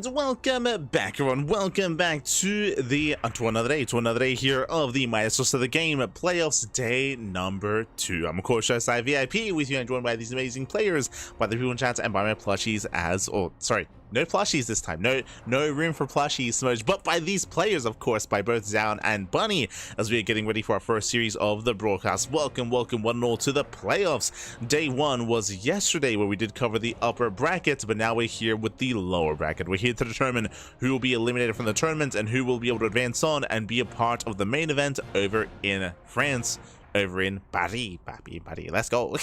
welcome back, everyone. Welcome back to another day here of the Maestros of the Game playoffs day number 2. I'm of course ShoWTimE VIP with you and joined by these amazing players, by the people in chat, and by my plushies no plushies this time. No room for plushies, Smudge, but by these players, of course, by both Zoun and Bunny, as we are getting ready for our first series of the broadcast. Welcome one and all to the playoffs. Day 1 was yesterday, where we did cover the upper bracket, but now we're here with the lower bracket. We're here to determine who will be eliminated from the tournament and who will be able to advance on and be a part of the main event over in France. Over in Paris. Let's go.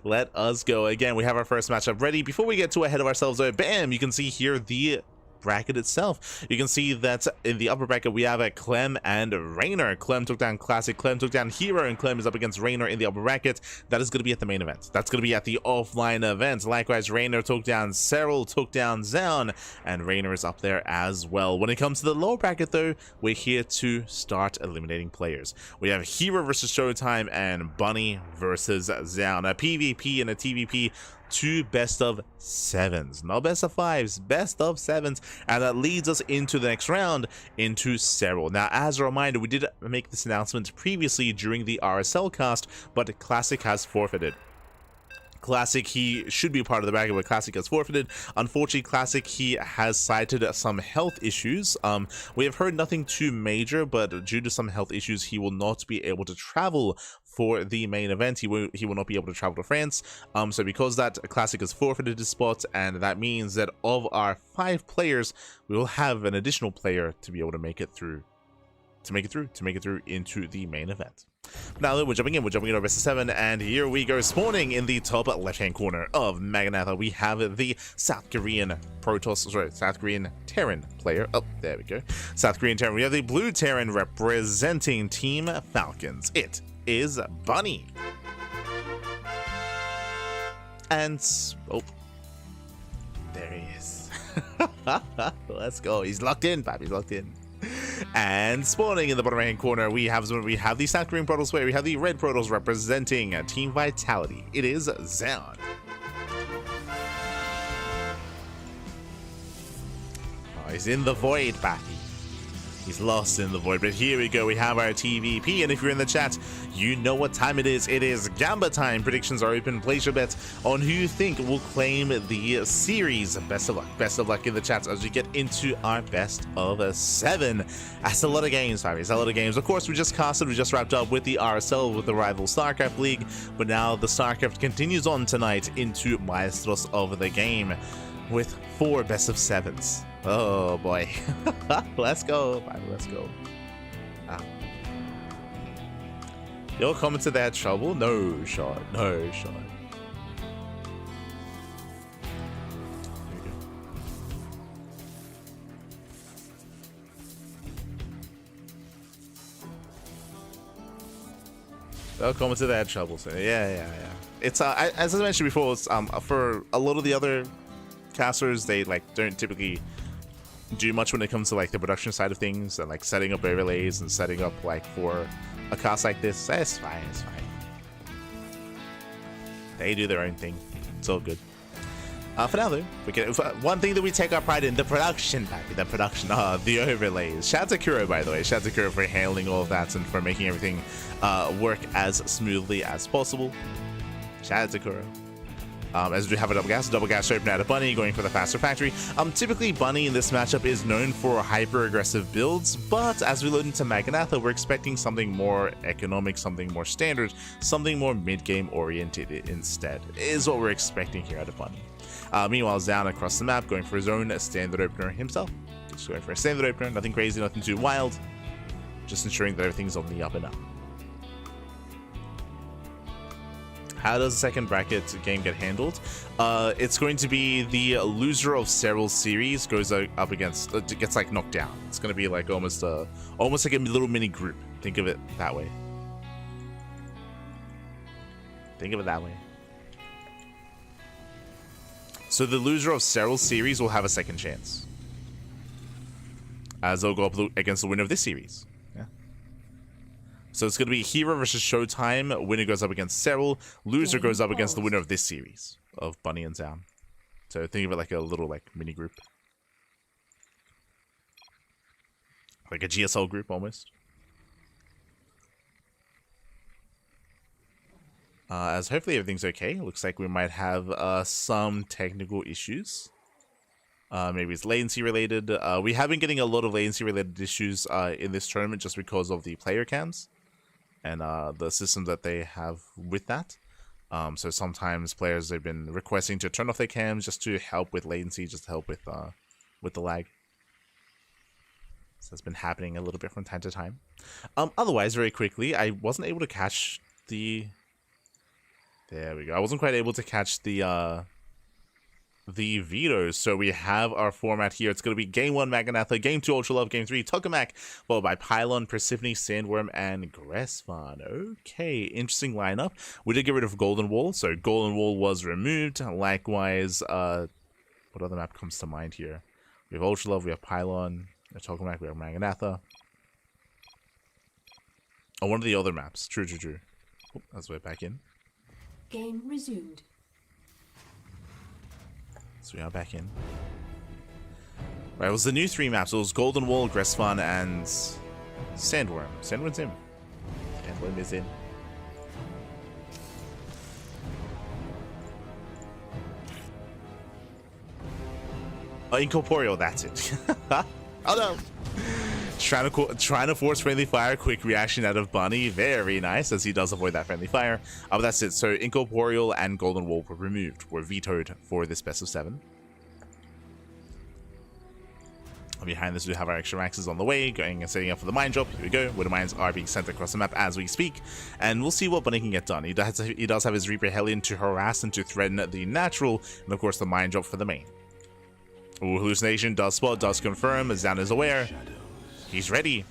Let us go. Again, we have our first matchup ready. Before we get too ahead of ourselves, bam, you can see here the bracket itself. You can see that in the upper bracket we have a Clem and Rainer. Clem took down Classic, Clem took down herO, and Clem is up against Rainer in the upper bracket. That is going to be at the main event. That's going to be at the offline event. Likewise, Rainer took down Serral, took down Zoun, and Rainer is up there as well. When it comes to the lower bracket, though, we're here to start eliminating players. We have herO versus ShoWTimE and Bunny versus Zoun. A PvP and a TvP. 2 best of 7s, not best of 5s, best of 7s, and that leads us into the next round, into Serral. Now, as a reminder, we did make this announcement previously during the RSL cast, but Classic has forfeited. Classic, he should be a part of the bracket, but Classic has forfeited. Unfortunately, Classic, he has cited some health issues. We have heard nothing too major, but due to some health issues, he will not be able to travel for the main event. He will not be able to travel to France. So because that, Classic has forfeited his spot, and that means that of our 5 players, we will have an additional player to be able to make it through. To make it through into the main event. Now we're jumping in our best of 7, and here we go. Spawning in the top left-hand corner of Magnatha, we have the South Korean Terran player. Oh, there we go. South Korean Terran. We have the blue Terran representing Team Falcons. It is Bunny. And, oh, there he is. Let's go. He's locked in, Pappy's locked in. And spawning in the bottom right hand corner, we have the South Korean Protoss player. We have the red Protoss representing Team Vitality. It is Zoun. Oh, he's in the void, Pappy. He's lost in the void, but here we go. We have our TVP, and if you're in the chat, you know what time it is. It is Gamba time. Predictions are open. Place your bets on who you think will claim the series. Best of luck in the chat as we get into our best of 7. That's a lot of games, Fabi. It's a lot of games. Of course, we just wrapped up with the RSL with the rival StarCraft League, but now the StarCraft continues on tonight into Maestros of the Game with 4 best of 7s. Oh boy. Let's go. Let's go. Your comments they had trouble? No shot. No shot. There we go. Your comments they had trouble. So yeah. It's as I mentioned before, it's for a lot of the other casters, they don't typically do much when it comes to the production side of things and setting up overlays and setting up for a cast like this. It's fine. They do their own thing. It's all good. For now though, one thing that we take our pride in, the production, the overlays. Shout out to herO, by the way. Shout out to herO for handling all of that and for making everything work as smoothly as possible. Shout out to herO. As we have a double gas open out of Bunny, going for the faster factory. Typically, Bunny in this matchup is known for hyper-aggressive builds, but as we load into Magnatha, we're expecting something more economic, something more standard, something more mid-game oriented instead, is what we're expecting here out of Bunny. Meanwhile, Zoun across the map, going for his own standard opener himself. Just going for a standard opener, nothing crazy, nothing too wild, just ensuring that everything's on the up and up. How does the second bracket game get handled? It's going to be the loser of Serral's series goes up against, gets knocked down. It's going to be almost like a little mini group. Think of it that way. So the loser of Serral's series will have a second chance, as they'll go up against the winner of this series. So it's going to be herO versus ShoWTimE. Winner goes up against Serral. Loser goes up against the winner of this series of Bunny and Zoun. So think of it like a little mini group. Like a GSL group almost. As hopefully everything's okay. Looks like we might have some technical issues. Maybe it's latency related. We have been getting a lot of latency related issues in this tournament just because of the player cams and the systems that they have with that. So sometimes players, they've been requesting to turn off their cams just to help with latency, just to help with the lag. So that's been happening a little bit from time to time. Otherwise, very quickly, I wasn't able to catch the... There we go. I wasn't quite able to catch the vetoes. So we have our format here. It's going to be Game 1, Maganatha, Game 2, Ultra Love, Game 3, Tokamak, followed by Pylon, Persephone, Sandworm, and Gressvan. Okay, interesting lineup. We did get rid of Golden Wall, so Golden Wall was removed. Likewise, what other map comes to mind here? We have Ultra Love, we have Pylon, we have Tokamak, we have Maganatha. Oh, one of the other maps. True. Oh, that's way back in. Game resumed. So we are back in. Right, it was the new 3 maps. It was Golden Wall, Gressvan, and Sandworm. Sandworm's in. Sandworm is in. Incorporeal, that's it. Oh no! Trying to force friendly fire, quick reaction out of Bunny. Very nice, as he does avoid that friendly fire. But that's it. So Incorporeal and Golden Wall were removed, were vetoed for this best of 7. Behind this, we have our extra maxes on the way, going and setting up for the mine drop. Here we go, where the mines are being sent across the map as we speak. And we'll see what Bunny can get done. He does have his Reaper Hellion to harass and to threaten the natural, and of course the mine drop for the main. Ooh, hallucination does spot, does confirm, as Zoun is aware. He's ready.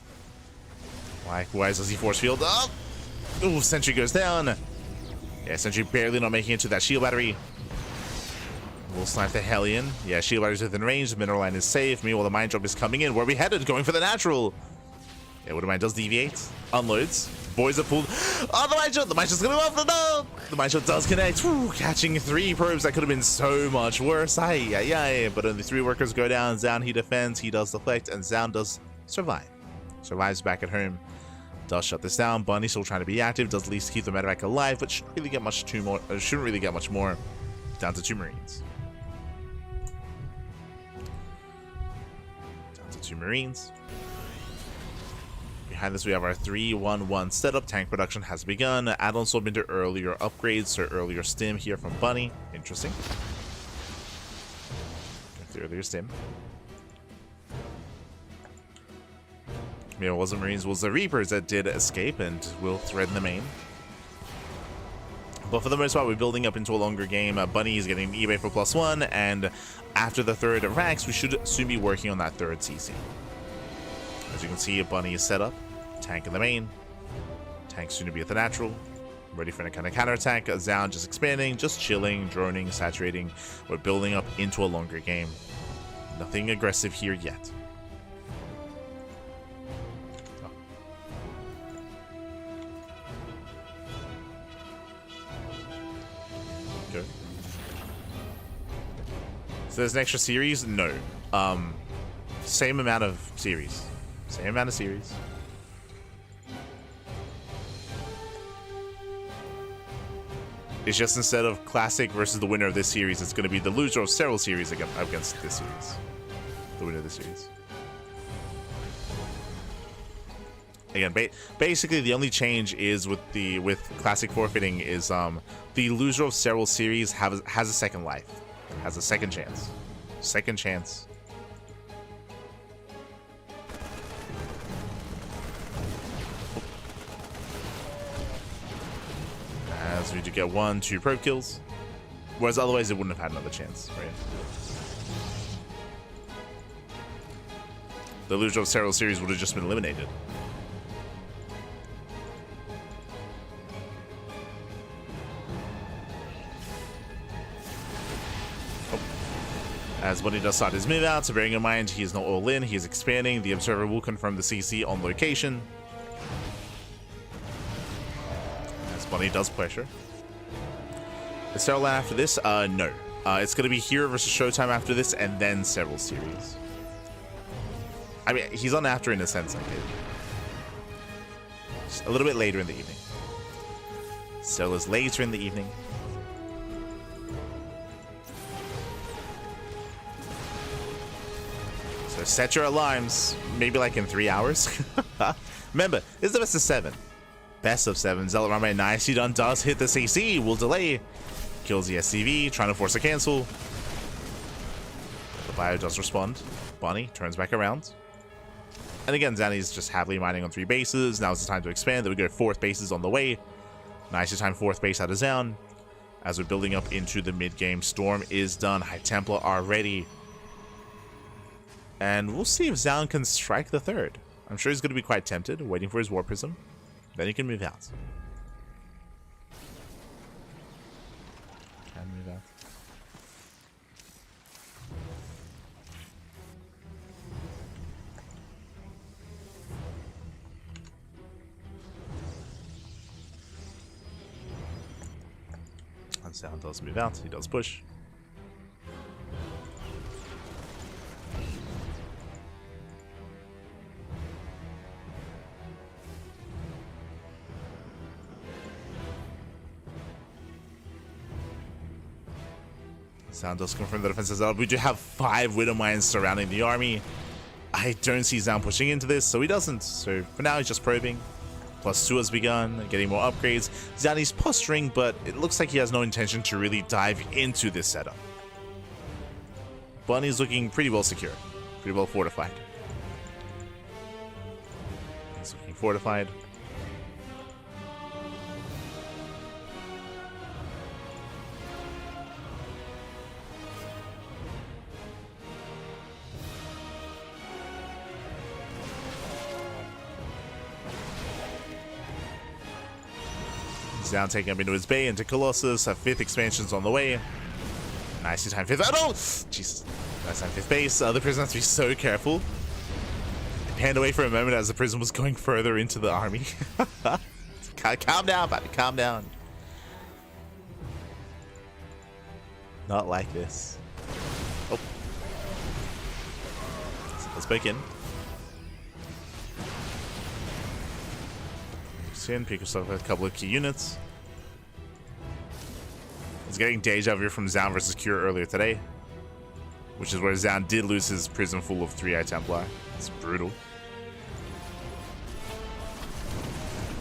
Likewise, as he force field up. Ooh, Sentry goes down. Yeah, Sentry barely not making it to that shield battery. We'll snipe the Hellion. Yeah, shield battery's within range. The mineral line is safe. Meanwhile, the mine drop is coming in. Where are we headed? Going for the natural. Yeah, what the mine does deviate. Unloads. Boys are pulled. Oh, the mine drop. The mine drop's gonna go off. No! The mine drop does connect. Woo, catching 3 probes. That could have been so much worse. Aye. But only 3 workers go down. Zoun, he defends. He does deflect. And Zoun does survive. Survives back at home. Does shut this down. Bunny still trying to be active. Does at least keep the medevac alive, but shouldn't really get much more. Down to 2 Marines. Down to 2 Marines. Behind this, we have our 3-1-1 setup. Tank production has begun. Add-ons swap into earlier upgrades, so earlier stim here from Bunny. Interesting. The earlier stim. Yeah, it wasn't Marines, it was the Reapers that did escape and will threaten the main. But for the most part, we're building up into a longer game. Bunny is getting eBay for +1, and after the 3rd Rax, we should soon be working on that 3rd CC. As you can see, Bunny is set up. Tank in the main. Tank soon to be at the natural. Ready for any kind of counterattack. Zoun just expanding, just chilling, droning, saturating. We're building up into a longer game. Nothing aggressive here yet. Good. So there's an extra series? No. Same amount of series. Same amount of series. It's just instead of Classic versus the winner of this series, it's going to be the loser of Serral series against this series. The winner of this series. Again, basically the only change is with Classic forfeiting is the loser of Serral series has a second life. Has a second chance. Second chance. As we do get 1-2 probe kills. Whereas otherwise it wouldn't have had another chance, right? The loser of Serral series would have just been eliminated. As Bunny does start his move out, so bearing in mind he is not all in, he is expanding. The observer will confirm the CC on location. As Bunny does pressure. The Serral after this? No. It's going to be here versus ShoWTimE after this, and then Serral series. I mean, he's on after in a sense, like just a little bit later in the evening. Serral is later in the evening. So set your alarms, maybe like in 3 hours. Remember, this is the best of 7. Best of 7. Zealot Rame nicely done, does hit the CC, will delay. Kills the SCV, trying to force a cancel. The bio does respond. Bunny turns back around. And again, Zanny's just happily mining on 3 bases. Now it's the time to expand. There we go, 4th base is on the way. Nicely timed 4th base out of Zoun. As we're building up into the mid-game, Storm is done. High Templar are ready. And we'll see if Zoun can strike the 3rd. I'm sure he's going to be quite tempted, waiting for his War Prism. Then he can move out. Can move out. And Zoun does move out. He does push. Zoun does confirm the defense as well. We do have 5 Widow Mines surrounding the army. I don't see Zoun pushing into this, so he doesn't. So for now, he's just probing. +2 has begun, getting more upgrades. Zanny's posturing, but it looks like he has no intention to really dive into this setup. Bunny's looking pretty well secure, pretty well fortified. He's looking fortified. Zoun taking up into his bay, into Colossus. 5th expansion's on the way. Nicely timed 5th. Oh no! Jesus. Nice time 5th base. The Prism has to be so careful. Panned away for a moment as the Prism was going further into the army. Calm down, buddy. Calm down. Not like this. Oh. Let's back in. Pick yourself a couple of key units. He's getting deja vu from Zoun versus Cure earlier today, which is where Zoun did lose his Prism full of 3 High Templar. It's brutal.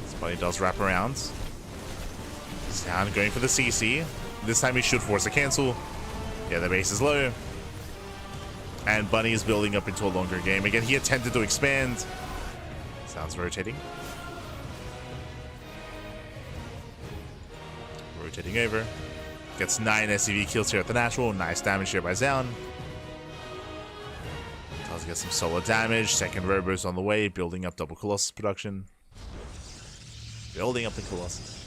This Bunny does wrap around. Zoun going for the CC. This time he should force a cancel. Yeah, the base is low. And Bunny is building up into a longer game. Again, he attempted to expand. Zoun's rotating. Rotating over. Gets 9 SCV kills here at the natural. Nice damage here by Zoun. Does get some solo damage. Second Robo's on the way. Building up double Colossus production. Building up the Colossus.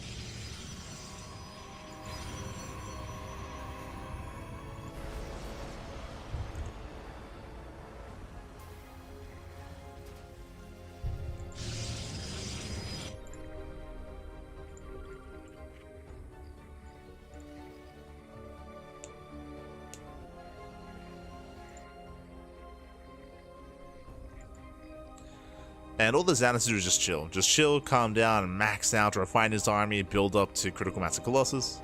And all the Zoun has to do is just chill. Just chill, calm down, max out, refine his army, build up to critical mass of Colossus.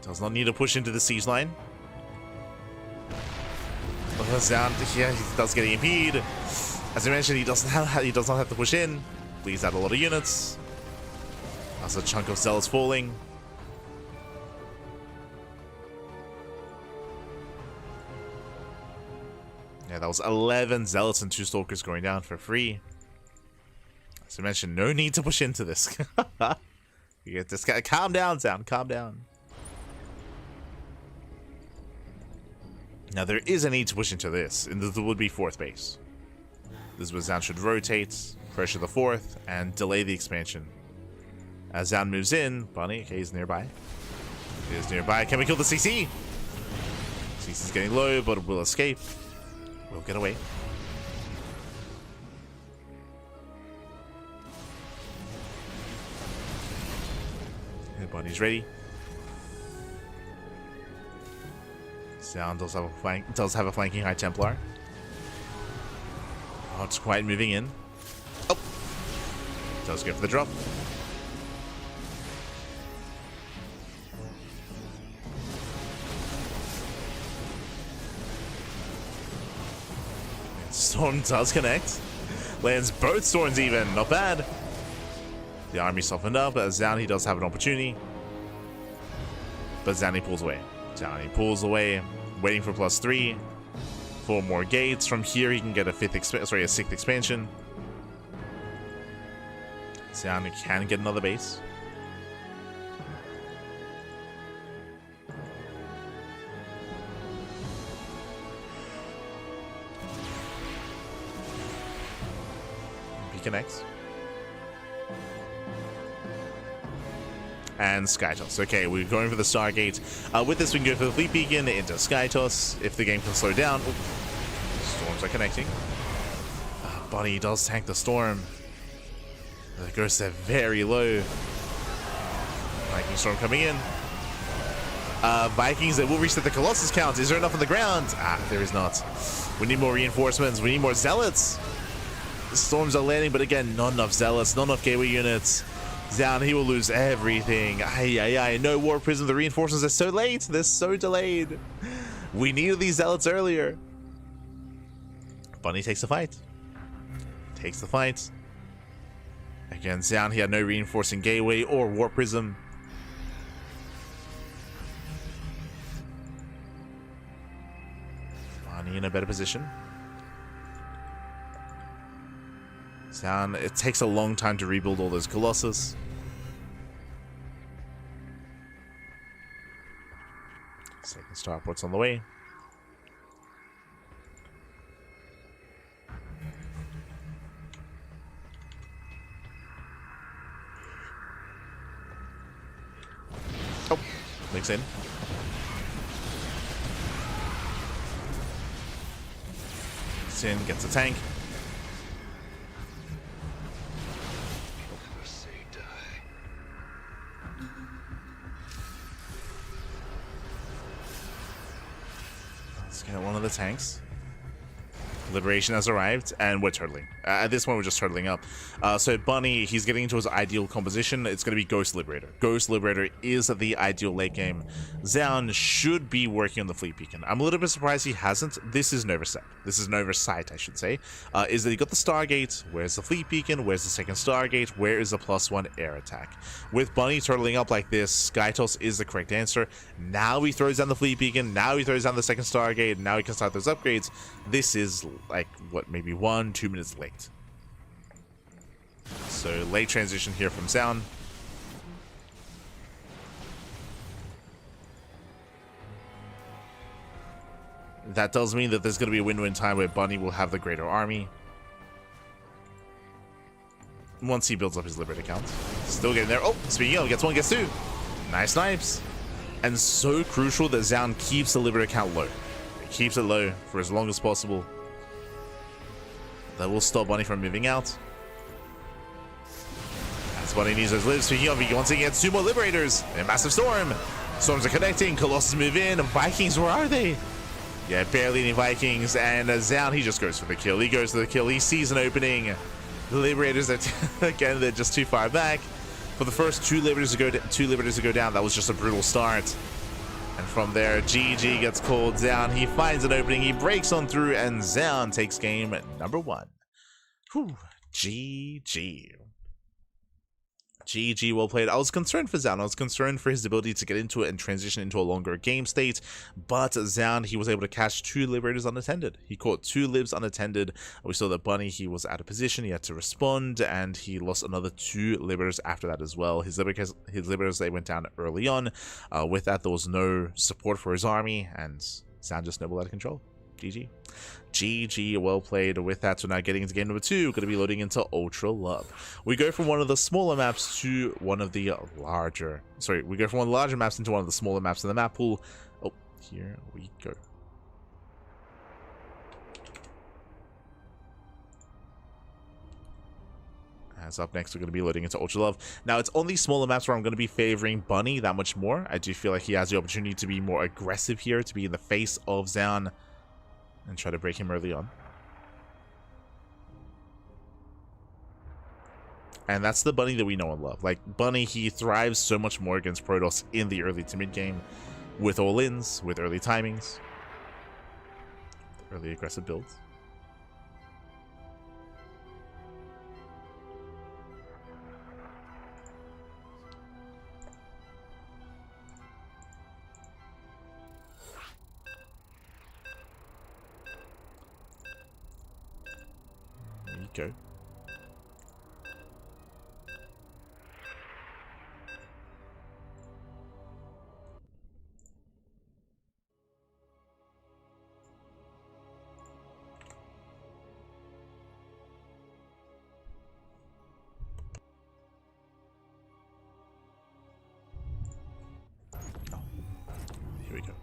Does not need to push into the siege line. Zoun, yeah, he does get EMP'd. As I mentioned, he does not have to push in. Bleeds out a lot of units. Also, a chunk of Zealots falling. Yeah, that was 11 Zealots and 2 Stalkers going down for free. As I mentioned, no need to push into this. You get this guy. Calm down, Zoun. Calm down. Now, there is a need to push into this, and there would be 4th base. This is where Zoun should rotate, pressure the 4th, and delay the expansion. As Zoun moves in, Bunny, okay, he's nearby. He is nearby. Can we kill the CC? CC's getting low, but will escape. We'll get away. And Bunny's ready. Zoun does have a flanking High Templar. Not quite moving in. Oh! Does go for the drop. Storm does connect. Lands both storms even. Not bad. The army softened up. Zoun, he does have an opportunity. But Zoun pulls away. Zoun pulls away. Waiting for +3. 4 more gates. From here, he can get a sixth expansion. Zoun can get another base. He connects. And Skytoss. Okay, we're going for the Stargate. With this, we can go for the Fleet Beacon into Skytoss if the game can slow down. Ooh. Storms are connecting. Bunny does tank the storm. The ghosts are very low. Viking Storm coming in. Vikings, they will reset the Colossus count. Is there enough on the ground? There is not. We need more reinforcements. We need more Zealots. The storms are landing, but again, not enough Zealots, not enough gateway units. Zoun, he will lose everything. No War Prism. The reinforcements are so late. They're so delayed. We needed these Zealots earlier. Bunny takes the fight. Takes the fight. Again, Zoun, he had no reinforcing gateway or War Prism. Bunny in a better position. Zoun, it takes a long time to rebuild all those Colossus. Second starport's on the way. Oh, mix in. Sin gets a tank. Get one of the tanks. Liberation has arrived, and we're turtling. At this point, we're just turtling up. So Bunny, he's getting into his ideal composition. It's going to be Ghost Liberator. Ghost Liberator is the ideal late game. Zoun should be working on the Fleet Beacon. I'm a little bit surprised he hasn't. This is an oversight. This is an oversight, I should say. Is that he got the Stargate. Where's the Fleet Beacon? Where's the second Stargate? Where is the +1 air attack? With Bunny turtling up like this, Skytoss is the correct answer. Now he throws down the Fleet Beacon. Now he throws down the second Stargate. Now he can start those upgrades. This is like, what, maybe 1-2 minutes late. So late transition here from Zoun. That does mean that there's going to be a window in time where Bunny will have the greater army. Once he builds up his Liberate account. Still getting there. Oh, speaking of, gets 1, gets 2. Nice snipes. And so crucial that Zoun keeps the Liberate account low. He keeps it low for as long as possible. That will stop Bunny from moving out. As Bunny needs those lives. Speaking of, he once again gets 2 more Liberators. A massive storm. Storms are connecting. Colossus move in. Vikings, where are they? Yeah, barely any Vikings. And Zoun, he just goes for the kill. He goes for the kill. He sees an opening. The Liberators, again, they're just too far back. For the first 2 Liberators to go down, that was just a brutal start. And from there, GG gets called. Zoun, he finds an opening, he breaks on through, and Zoun takes game number 1. Whew, GG. GG, well played. I was concerned for Zoun. I was concerned for his ability to get into it and transition into a longer game state. But Zoun, he was able to catch 2 Liberators unattended. He caught 2 libs unattended. We saw that Bunny, he was out of position. He had to respond, and he lost another 2 Liberators after that as well. His Liberators, they went down early on. With that, there was no support for his army, and Zoun just snowballed out of control. GG. GG, well played. With that, so now getting into game number 2, going to be loading into Ultra Love. We go from one of the smaller maps to one of the larger... Sorry, we go from one of the larger maps into one of the smaller maps in the map pool. Oh, here we go. As up next, we're going to be loading into Ultra Love. Now, it's on these smaller maps where I'm going to be favoring Bunny that much more. I do feel like he has the opportunity to be more aggressive here, to be in the face of Zoun and try to break him early on. And that's the Bunny that we know and love. Like, Bunny, he thrives so much more against Protoss in the early to mid game with all-ins, with early timings, early aggressive builds. There you go. Here we go.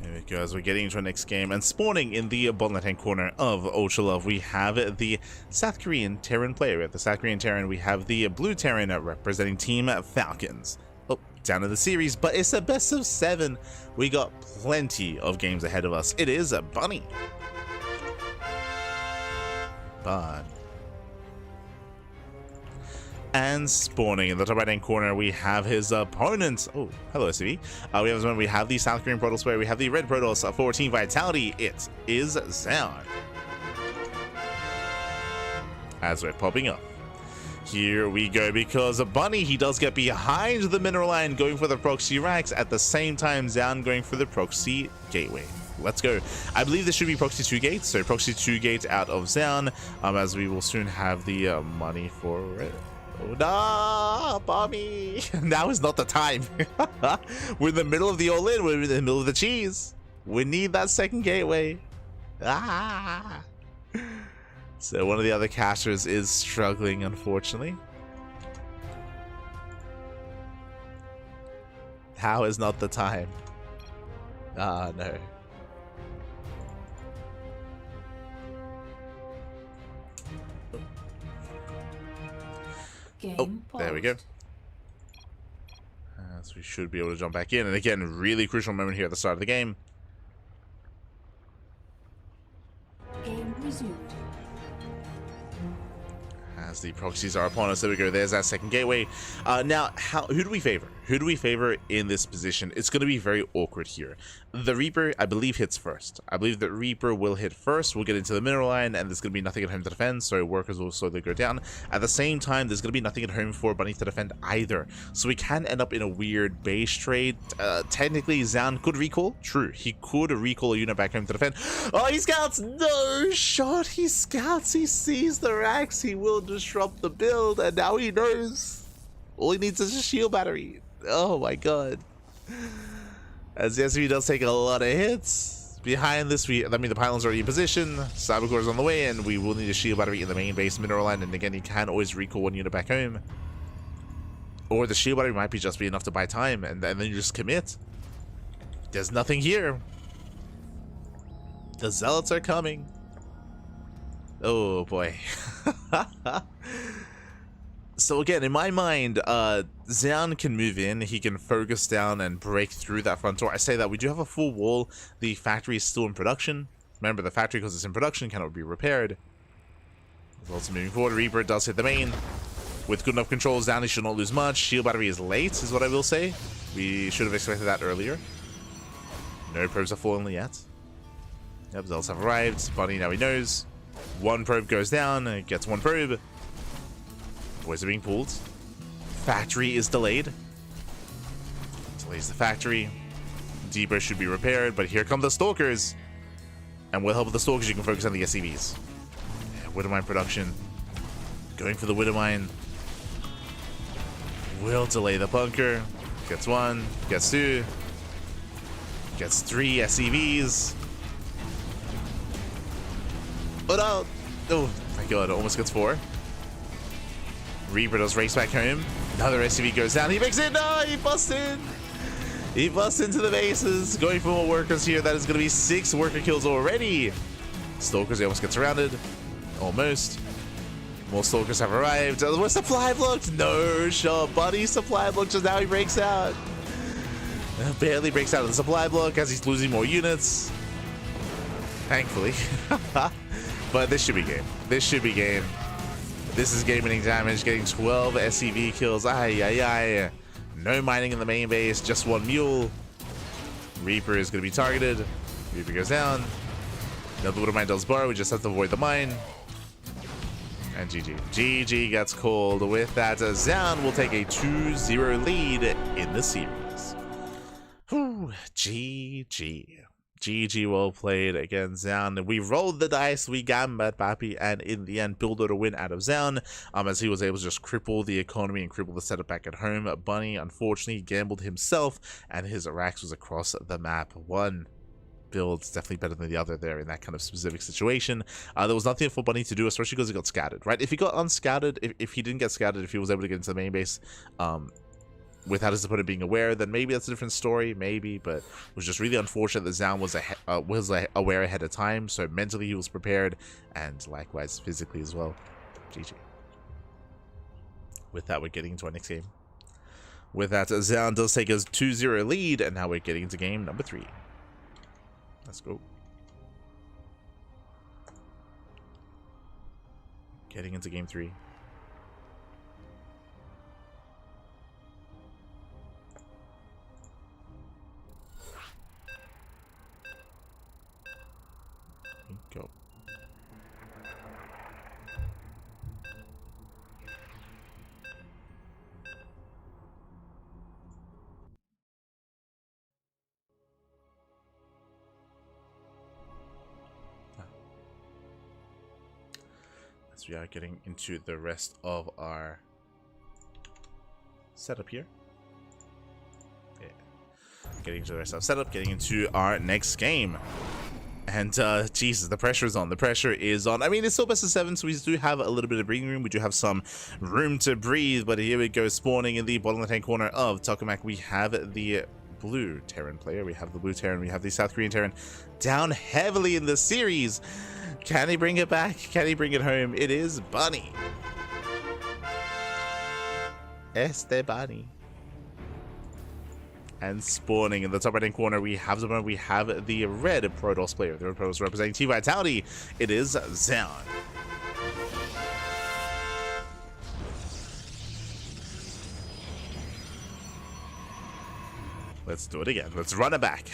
There we go, as we're getting into our next game. And spawning in the bottom left-hand corner of Ultra Love, we have the South Korean Terran player. At the South Korean Terran, we have the Blue Terran representing Team Falcons. Oh, down in the series, but it's a best of 7. We got plenty of games ahead of us. It is a Bunny. Bunny. And spawning in the top right hand corner, we have his opponent. Oh, hello, SCV. We have the South Korean Protoss player. We have the red Protoss for Team Vitality. It is Zoun. As we're popping up. Here we go, because a Bunny, he does get behind the mineral line, going for the proxy racks. At the same time, Zoun going for the proxy gateway. Let's go. I believe this should be proxy 2 gates. So proxy 2 gates out of Zoun, as we will soon have the money for it. Oh, no, Bobby. Now is not the time. We're in the middle of the all-in. We're in the middle of the cheese. We need that second gateway. Ah. So one of the other casters is struggling, unfortunately. How is not the time? Ah, no. Game there we go. So we should be able to jump back in. And again, really crucial moment here at the start of the game. Game resumed. As the proxies are upon us, there we go. There's that second gateway. Now, who do we favor? Who do we favor in this position? It's going to be very awkward here. The Reaper, I believe, hits first. I believe that Reaper will hit first. We'll get into the mineral line, and there's going to be nothing at home to defend, so workers will slowly go down. At the same time, there's going to be nothing at home for Bunny to defend either. So we can end up in a weird base trade. Technically, Zoun could recall. True, he could recall a unit back home to defend. Oh, he scouts! No shot! He scouts! He sees the racks! He will disrupt the build, and now he knows. All he needs is a shield battery. Oh my god. As yes, he does take a lot of hits. Behind this, the pylon's already in position. Cybercore is on the way, and we will need a shield battery in the main base mineral line. And again, he can always recall one unit back home. Or the shield battery might just be enough to buy time, and then you just commit. There's nothing here. The zealots are coming. Oh boy. So again, in my mind, Zoun can move in, he can focus down and break through that front door. I say that we do have a full wall. The factory is still in production. Remember, the factory, because it's in production, cannot be repaired. Also moving forward, Reaper does hit the main. With good enough controls, Zoun, he should not lose much. Shield battery is late, is what I will say. We should have expected that earlier. No probes are fallen yet. Yep, Zealots have arrived. Bunny, now he knows. One probe goes down, gets one probe. Boys are being pulled. Factory is delayed. Delays the factory. Depot should be repaired, but here come the Stalkers. And with help of the Stalkers, you can focus on the SCVs. Yeah, Widowmine production. Going for the Widowmine. Will delay the bunker. Gets one, gets two. Gets 3 SCVs. Oh no! Oh my god, almost gets 4. Reaper does race back home. Another SCV goes down. He makes it. No, he busts in. He busts into the bases. Going for more workers here. That is going to be 6 worker kills already. Stalkers, he almost gets surrounded. Almost. More Stalkers have arrived. We're supply blocked. No shot. Bunny supply block. Just now he breaks out. Barely breaks out of the supply block as he's losing more units. Thankfully. But this should be game. This should be game. This is game-winning damage, getting 12 SCV kills. Ay, ay, ay. No mining in the main base, just one mule. Reaper is going to be targeted. Reaper goes down. Another Water Mine does bar, we just have to avoid the mine. And GG. GG gets called. With that, Zoun will take a 2-0 lead in the series. Whew, GG. GG, well played against Zoun. We rolled the dice, we gambled, Papi, and in the end, pulled out a win out of Zoun, as he was able to just cripple the economy and cripple the setup back at home. Bunny, unfortunately, gambled himself, and his Arax was across the map. One build's definitely better than the other there in that kind of specific situation. There was nothing for Bunny to do, especially because he got scattered, right? If he got unscattered, if he didn't get scattered, if he was able to get into the main base, without his opponent being aware, then maybe that's a different story, maybe, but it was just really unfortunate that Zoun was aware ahead of time, so mentally he was prepared, and likewise physically as well. GG. With that, we're getting into our next game. With that, Zoun does take us 2-0 lead, and now we're getting into game number 3. Let's go. Getting into game 3. Go. As we are getting into the rest of our setup here. Yeah. Getting into the rest of our setup, getting into our next game. And, Jesus, the pressure is on. The pressure is on. I mean, it's still best of 7, so we do have a little bit of breathing room. We do have some room to breathe, but here we go. Spawning in the bottom left-hand corner of Tokamak, we have the blue Terran player. We have the blue Terran. We have the South Korean Terran down heavily in the series. Can he bring it back? Can he bring it home? It is Bunny. Bunny. And spawning in the top right-hand corner, we have the red Protoss player. The red Protoss representing T Vitality. It is Zoun. Let's do it again. Let's run it back.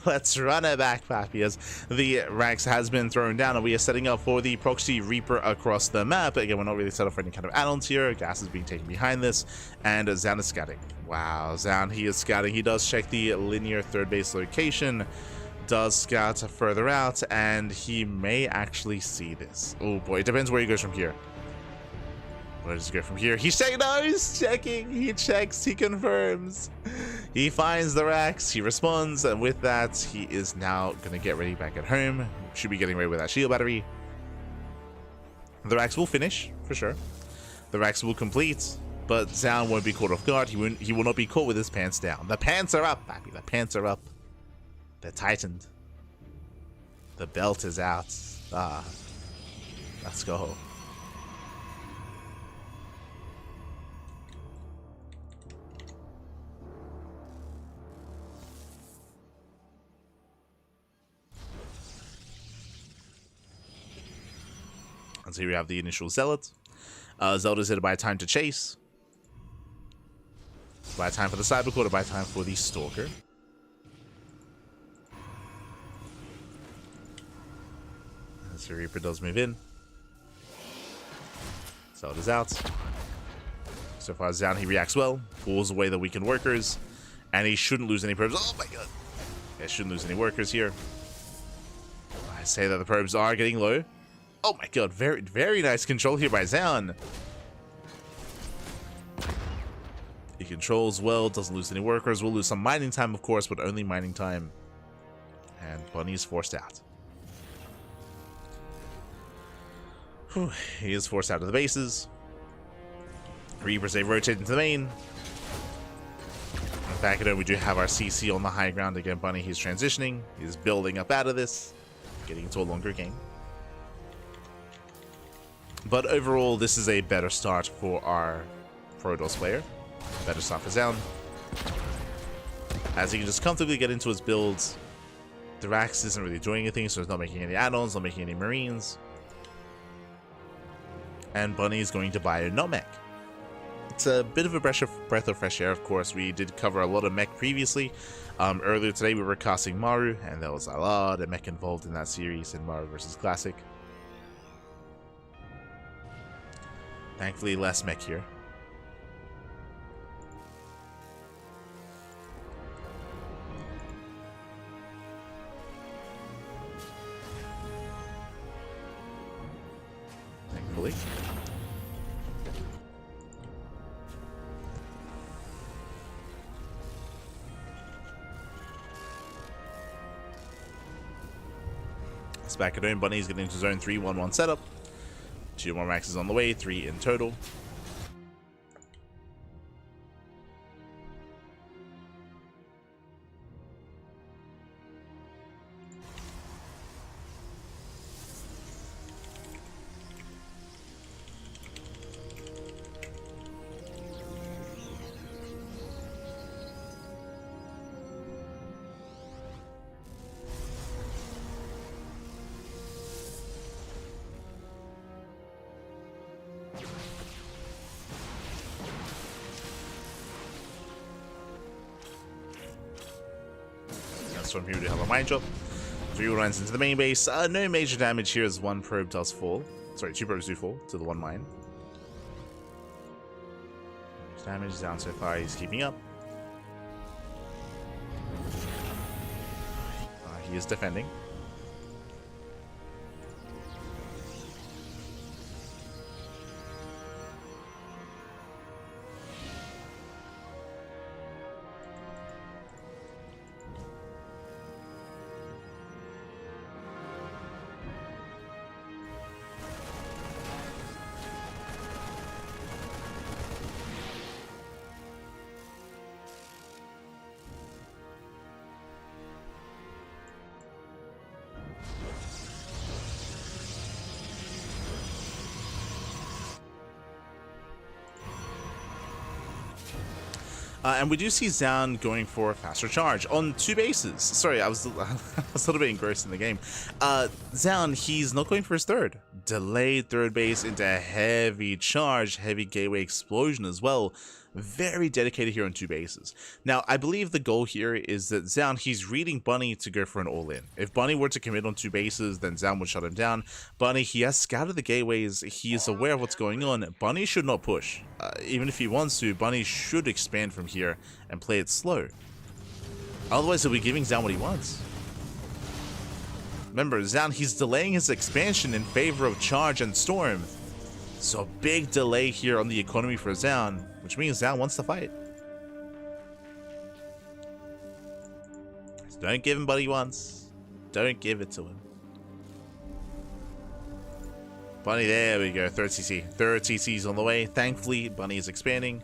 Let's run it back, Papi, as the Rax has been thrown down, and we are setting up for the Proxy Reaper across the map. Again, we're not really set up for any kind of add-ons here. Gas is being taken behind this, and Zoun is scouting. Wow, Zoun, he is scouting. He does check the linear third base location, does scout further out, and he may actually see this. Oh boy, it depends where he goes from here. Where does he go from here? He's checking. No, he's checking. He checks. He confirms. He finds the Rax. He responds. And with that, he is now going to get ready back at home. Should be getting ready with that shield battery. The Rax will finish, for sure. The Rax will complete. But Zoun won't be caught off guard. He will not be caught with his pants down. The pants are up, Papi. The pants are up. They're tightened. The belt is out. Let's go. And so here we have the initial Zealot. Zelda's here to buy time to chase. Buy time for the Cybercore, to buy time for the Stalker. As the Reaper does move in. Zelda's out. So far as Zoun, he reacts well. Pulls away the weakened workers. And he shouldn't lose any probes. Oh my god. Yeah, shouldn't lose any workers here. I say that the probes are getting low. Oh my god, very, very nice control here by Zoun. He controls well, doesn't lose any workers. We'll lose some mining time, of course, but only mining time. And Bunny's forced out. Whew, he is forced out of the bases. Reapers, they rotate into the main. And back at home, we do have our CC on the high ground. Again, Bunny, he's transitioning. He's building up out of this, getting into a longer game. But overall, this is a better start for our Protoss player. Better start for Zoun, as he can just comfortably get into his builds. The Rax isn't really doing anything, so it's not making any add-ons, not making any Marines. and Bunny is going to buy a no mech. It's a bit of a breath of fresh air, of course. We did cover a lot of mech previously. Earlier today we were casting Maru, and there was a lot of mech involved in that series in Maru vs. Classic. Thankfully, less mech here. Thankfully. It's back at home. Bunny's getting into zone 3, 1-1 setup. 2 more maxes on the way, 3 in total. From here to have a mine drop. 3 runs into the main base. No major damage here as 1 probe does fall. Sorry, 2 probes do fall to the 1 mine. Damage is down so far, he's keeping up. He is defending. And we do see Zoun going for a faster charge on 2 bases. Sorry, I was a little bit engrossed in the game. Zoun, he's not going for his 3rd. Delayed 3rd base into a heavy charge, heavy gateway explosion as well. Very dedicated here on 2 bases. Now, I believe the goal here is that Zoun, he's reading Bunny to go for an all-in. If Bunny were to commit on 2 bases, then Zoun would shut him down. Bunny, he has scouted the gateways. He is aware of what's going on. Bunny should not push. Even if he wants to, Bunny should expand from here and play it slow. Otherwise, he'll be giving Zoun what he wants. Remember, Zoun, he's delaying his expansion in favor of charge and storm. So big delay here on the economy for Zoun, which means Zoun wants to fight. So don't give him what he wants. Don't give it to him. Bunny, there we go. 3rd CC. 3rd CC's on the way. Thankfully, Bunny is expanding.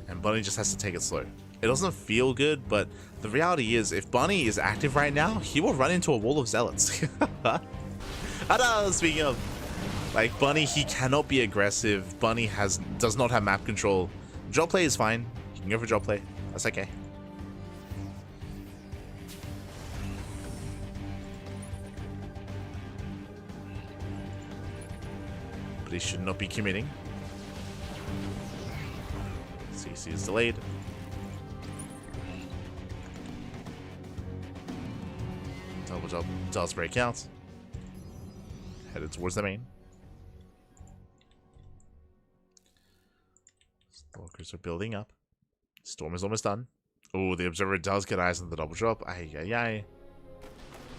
And Bunny just has to take it slow. It doesn't feel good, but the reality is, if Bunny is active right now, he will run into a wall of zealots. Speaking of, like, Bunny, he cannot be aggressive. Bunny does not have map control. Drop play is fine. You can go for drop play. That's okay. But he should not be committing. CC is delayed. Double jump does break out. Headed towards the main. Stalkers are building up. Storm is almost done. Oh, the Observer does get eyes on the double drop. Ay, ay, ay.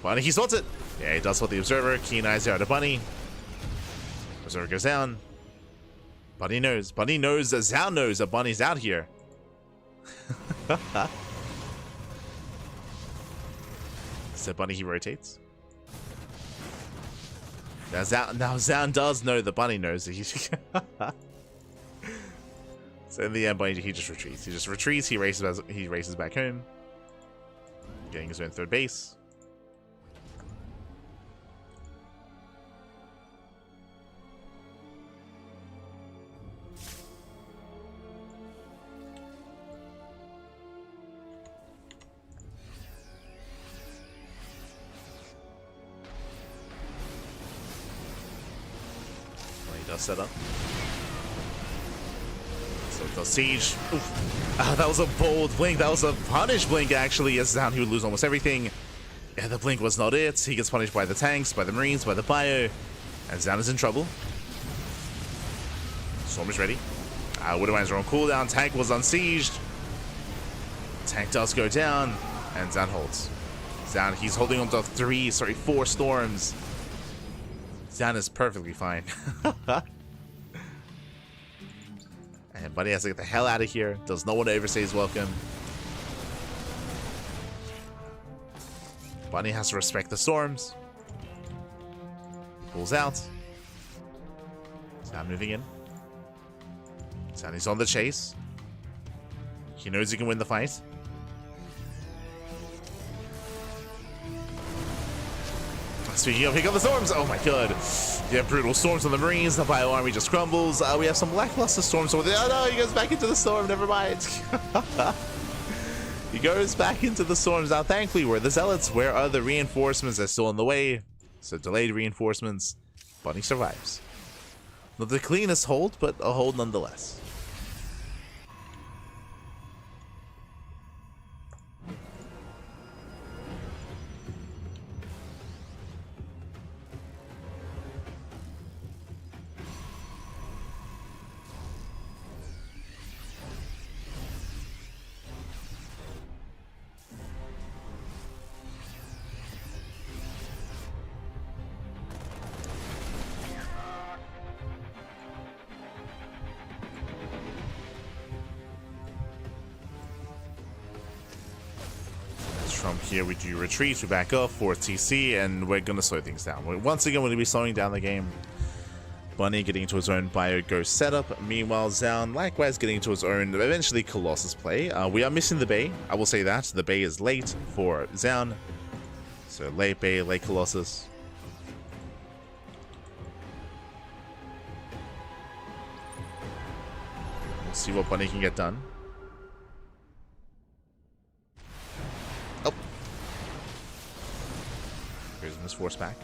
Bunny, he spots it! Yeah, he does spot the Observer. Keen eyes there to Bunny. Observer goes down. Bunny knows. Bunny knows that Zoun knows that Bunny's out here. So Bunny, he rotates. Now Zoun does know that Bunny knows that he's... So in the end, Bunny, he just retreats. He just retreats. He races back home, getting his own 3rd base. does set up. So it does siege. Oof. That was a bold blink. That was a punish blink, actually. Yes, down he would lose almost everything. Yeah, the blink was not it. He gets punished by the tanks, by the marines, by the bio. And Zoun is in trouble. Storm is ready. Widowmines are on cooldown. Tank was unsieged. Tank does go down. And Zoun holds. Zoun, he's holding on to 4 storms. Zoun is perfectly fine. And Bunny has to get the hell out of here. Does not want to overstay his welcome. Bunny has to respect the storms. Pulls out. Zoun moving in. Zoun is on the chase. He knows he can win the fight. Speaking of, here come the storms. Oh my god. Yeah, brutal storms on the marines. The bio army just crumbles. We have some lackluster storms over there. Oh no, he goes back into the storm. Never mind. He goes back into the storms. Now, thankfully, where are the zealots? Where are the reinforcements? They're still on the way. So, delayed reinforcements. Bunny survives. Not the cleanest hold, but a hold nonetheless. From here, we do retreat, we back up for TC, and we're gonna slow things down. Once again, we're gonna be slowing down the game. Bunny getting into his own bio ghost setup. Meanwhile, Zoun likewise getting into his own, eventually, Colossus play. We are missing the Bay, I will say that. The Bay is late for Zoun. So, late Bay, late Colossus. We'll see what Bunny can get done. Here's this force back.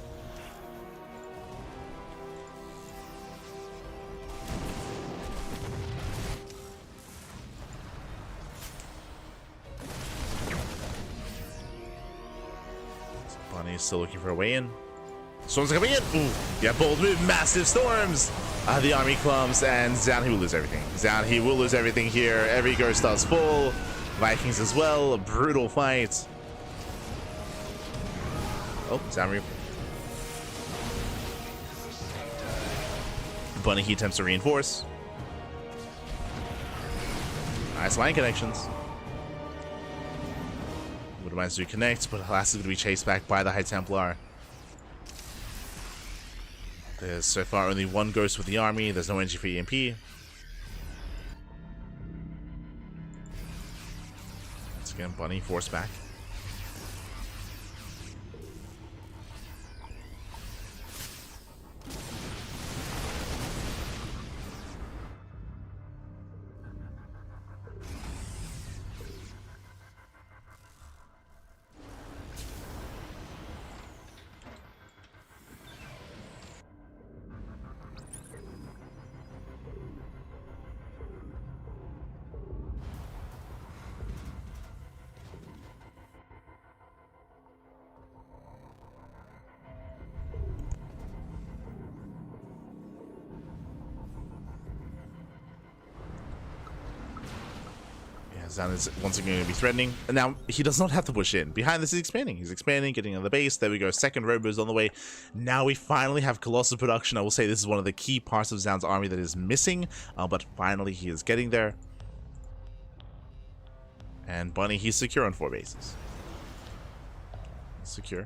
Bunny is still looking for a way in. Storms are coming in. Ooh, yeah, bold move, massive storms. The army clumps, and Zoun, he will lose everything. Zoun, he will lose everything here. Every ghost does full. Vikings as well. A brutal fight. Oh, Zoun. Bunny, he attempts to reinforce. Nice line connections. Widowmines do connect, but Halas is going to be chased back by the High Templar. There's so far only one ghost with the army. There's no energy for EMP. Once again, Bunny forced back. Zoun is once again going to be threatening. And now, he does not have to push in. Behind this, he's expanding. He's expanding, getting on the base. There we go. Second Robo's on the way. Now we finally have Colossus production. I will say this is one of the key parts of Zoun's army that is missing. But finally, he is getting there. And Bunny, he's secure on 4 bases. Secure.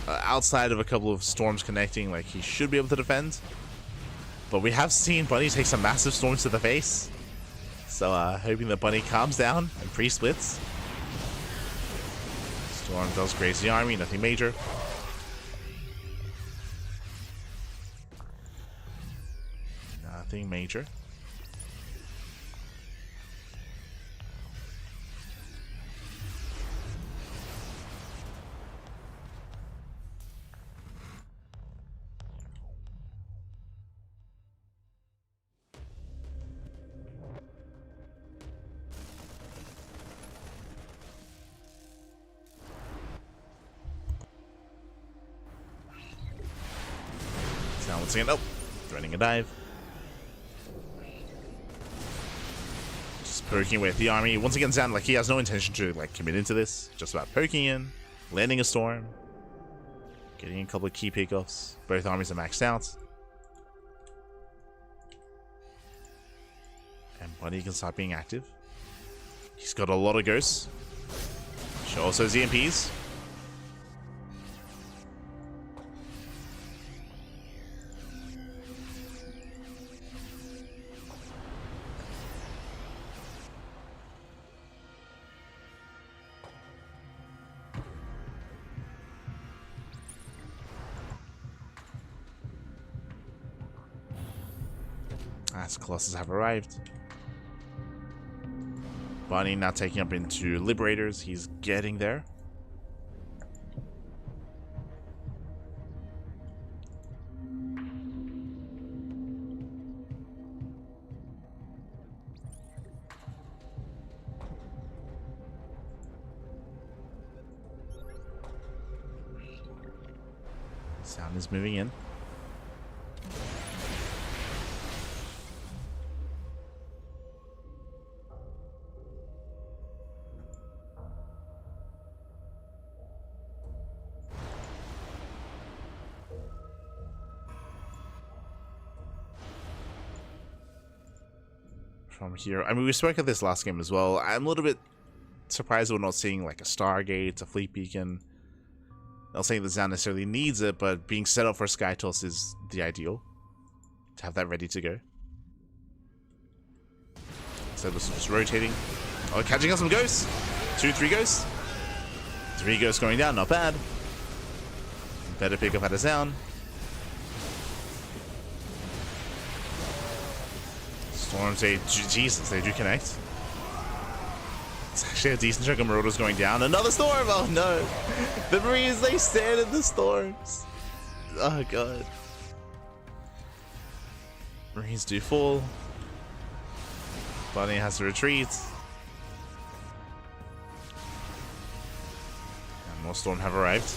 Outside of a couple of storms connecting, like, he should be able to defend. But we have seen Bunny take some massive storms to the face. So, hoping that Bunny calms down and pre-splits. Storm does graze the army, nothing major. Nothing major. Once again, oh, threading a dive. Just poking away at the army. Once again, Zoun, like, he has no intention to, like, commit into this. Just about poking in, landing a storm, getting a couple of key pickoffs. Both armies are maxed out. And Bunny can start being active. He's got a lot of ghosts. She also has EMPs. As Colossus have arrived. Bunny now taking up into Liberators. He's getting there. Sound is moving in. From here, I mean, we spoke of this last game as well. I'm a little bit surprised we're not seeing like a Stargate, a Fleet Beacon. Not saying that Zoun necessarily needs it, but being set up for Skytoss is the ideal. To have that ready to go. Instead of just rotating. Oh, catching up some ghosts. 2, 3 ghosts. 3 ghosts going down, not bad. Better pick up at a Zoun. Storms, Jesus, they do connect. It's actually a decent chunk of Marauders going down. Another storm! Oh no! The Marines, they stand in the storms. Oh god. Marines do fall. Bunny has to retreat. And more storm have arrived.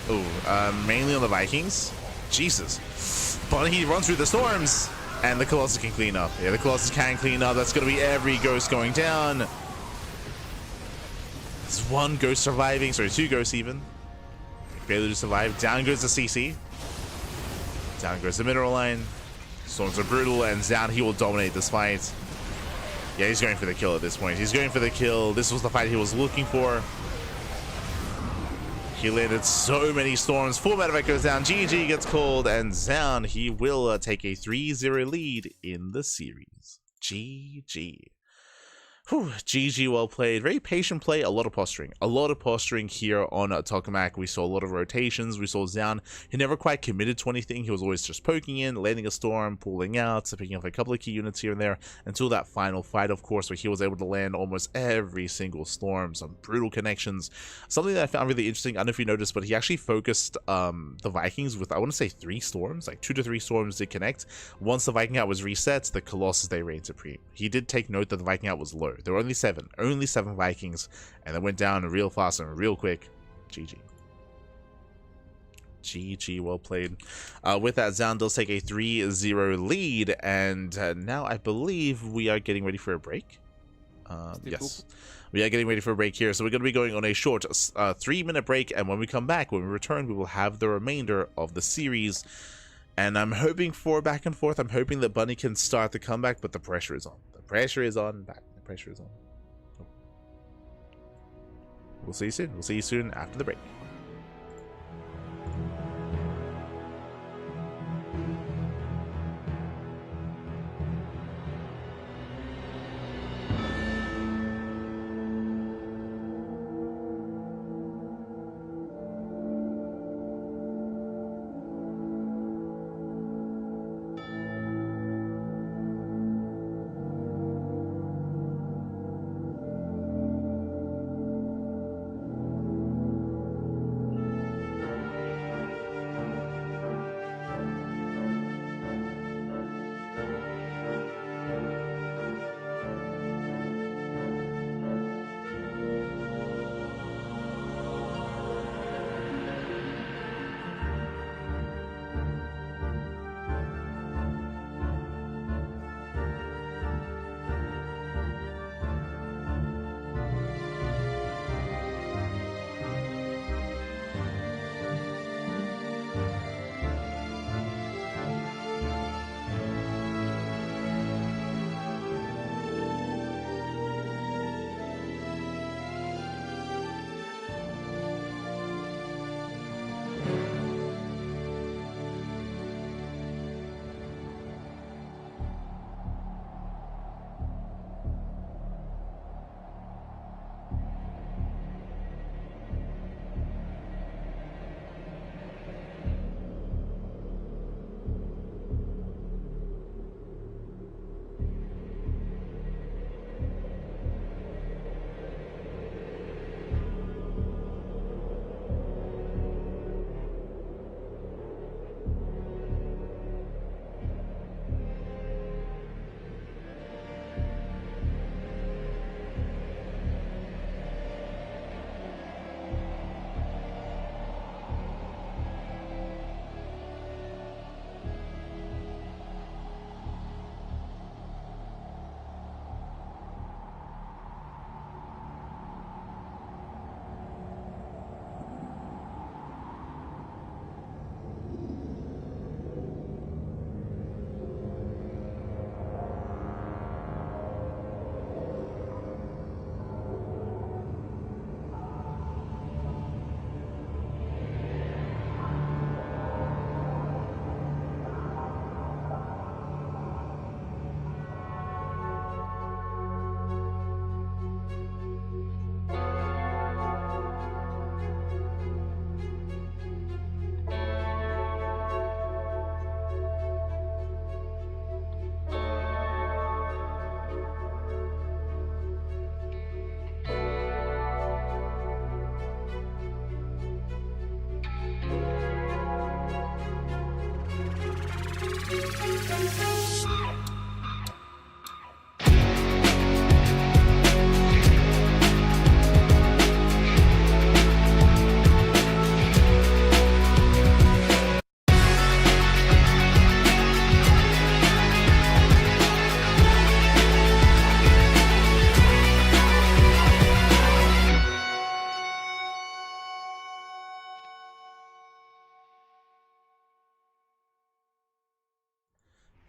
Oh, mainly on the Vikings. Jesus. Bunny runs through the storms. And the Colossus can clean up. Yeah, the Colossus can clean up. That's going to be every ghost going down. There's 1 ghost surviving. Sorry, 2 ghosts even. Barely to survive. Down goes the CC. Down goes the mineral line. Storms are brutal, and Zoun, he will dominate this fight. Yeah, he's going for the kill at this point. He's going for the kill. This was the fight he was looking for. He landed so many storms. 4 medevac goes down. GG gets called, and Zoun, he will take a 3-0 lead in the series. GG. Whew, GG, well played. Very patient play, a lot of posturing. A lot of posturing here on Tokamak. We saw a lot of rotations. We saw Zoun. He never quite committed to anything. He was always just poking in, landing a storm, pulling out, picking up a couple of key units here and there, until that final fight, of course, where he was able to land almost every single storm. Some brutal connections. Something that I found really interesting, I don't know if you noticed, but he actually focused the Vikings with, I want to say, 3 storms. Like 2 to 3 storms did connect. Once the Viking out was reset, the Colossus, they reigned supreme. He did take note that the Viking out was low. There were only 7 Vikings, and they went down real fast and real quick. GG. GG, well played. With that, Zoun does take a 3-0 lead, and now I believe we are getting ready for a break. Yes, we are getting ready for a break here, so we're going to be going on a short 3-minute break, and when we come back, when we return, we will have the remainder of the series. And I'm hoping for back and forth. I'm hoping that Bunny can start the comeback, but the pressure is on. The pressure is on. The pressure is on. We'll see you soon. We'll see you soon after the break.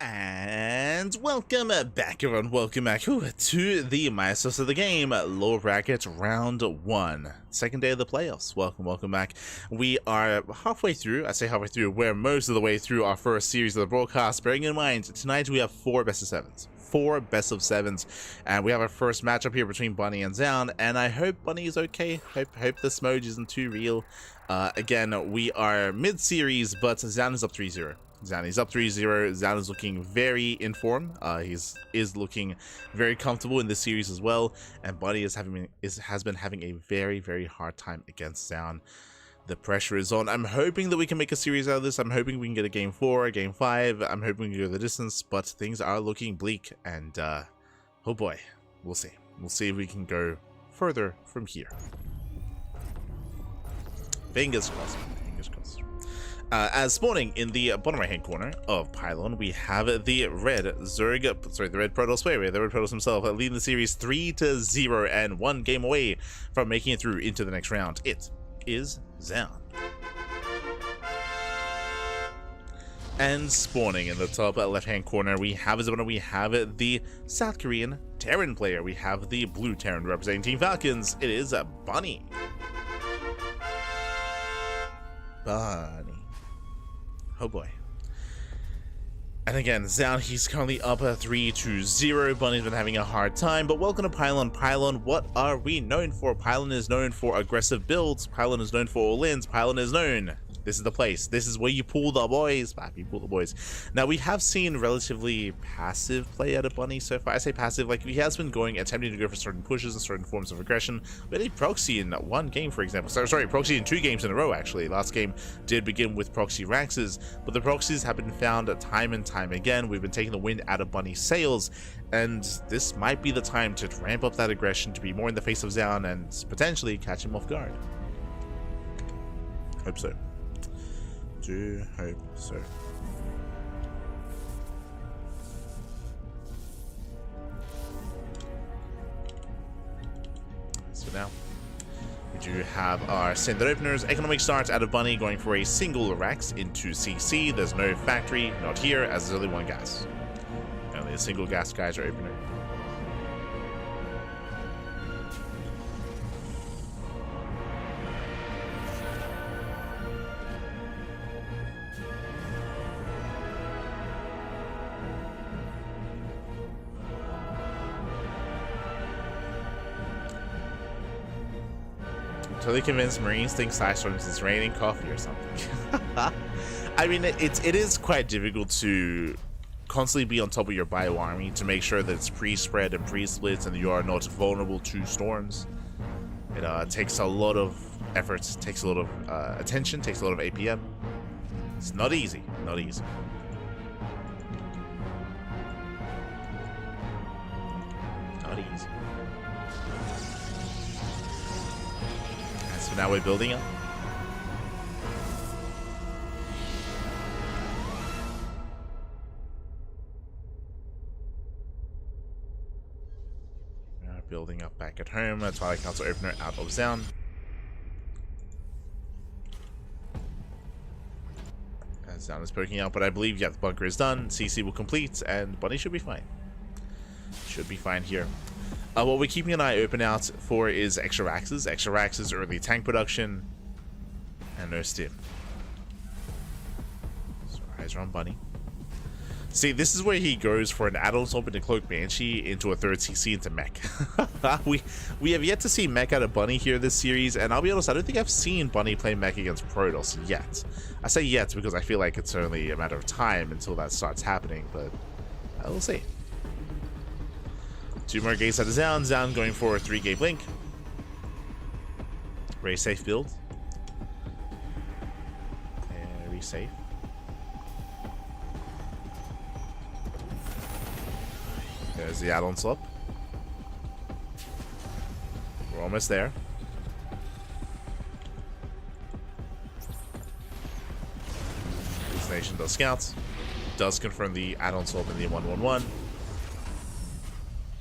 And welcome back, everyone. Welcome back to the Maestros of the game, lower bracket round 1, second day of the playoffs. Welcome back. We are halfway through. I say halfway through. We're most of the way through our first series of the broadcast. Bearing in mind, tonight we have 4 best of 7s. 4 best of 7s, and we have our first matchup here between Bunny and Zoun. And I hope Bunny is okay. Hope the smoge isn't too real. Again, we are mid-series, but Zoun is up 3-0. Zoun is up 3-0. Zoun is looking very in form. Is looking very comfortable in this series as well. And Bunny has been having a very hard time against Zoun. The pressure is on. I'm hoping that we can make a series out of this. I'm hoping we can get a game 4, a game 5. I'm hoping we can go the distance, but things are looking bleak. And oh boy, we'll see. We'll see if we can go further from here. Fingers crossed. Fingers crossed. As spawning in the bottom right hand corner of Pylon, we have the red the red Protoss player, the red Protoss himself, leading the series 3-0 and 1 game away from making it through into the next round. It is Zoun. And spawning in the top left hand corner, we have the South Korean Terran player. We have the blue Terran representing Team Falcons. It is Bunny. Oh boy. And again, Zoun, he's currently up 3-0. Bunny's been having a hard time, but welcome to Pylon. Pylon, what are we known for? Pylon is known for aggressive builds. Pylon is known for all-ins. Pylon is known. This is the place. This is where you pull the boys. Pappy, pull the boys. Now, we have seen relatively passive play out of Bunny so far. I say passive, like he has been attempting to go for certain pushes and certain forms of aggression. We had a proxy in 1 game, for example. Sorry, proxy in 2 games in a row, actually. Last game did begin with proxy Raxes, but the proxies have been found time and time again. We've been taking the wind out of Bunny's sails, and this might be the time to ramp up that aggression, to be more in the face of Zoun and potentially catch him off guard. Hope so. Do hope so. So now we do have our standard openers. Economic starts out of Bunny, going for a single Rax into CC. There's no factory, not here, as there's only 1 gas. Only a single gas geyser opener. Totally convinced Marines think Psystorms is raining coffee or something. I mean, it is quite difficult to constantly be on top of your bio army to make sure that it's pre-spread and pre-splits and you are not vulnerable to storms. It takes a lot of effort, takes a lot of attention, takes a lot of APM. It's not easy, not easy. Not easy. So now we're building up. We are building up back at home. Twilight Council opener out of Zoun. Zoun is poking out, but I believe, yeah, the bunker is done. CC will complete, and Bunny should be fine. Should be fine here. What we're keeping an eye open out for is extra Raxes, early tank production, and no stim. So eyes are on Bunny. See, this is where he goes for an add-on swap into Cloak Banshee into a 3rd CC into Mech. we have yet to see Mech out of Bunny here this series, and I'll be honest, I don't think I've seen Bunny play Mech against Protoss yet. I say yet because I feel like it's only a matter of time until that starts happening, but we'll see. 2 more gates out of Zoun. Zoun going for a 3-gate blink. Very safe build. Very safe. There's the add-on swap. We're almost there. Nation does scouts. Does confirm the add-on swap in the 1-1-1.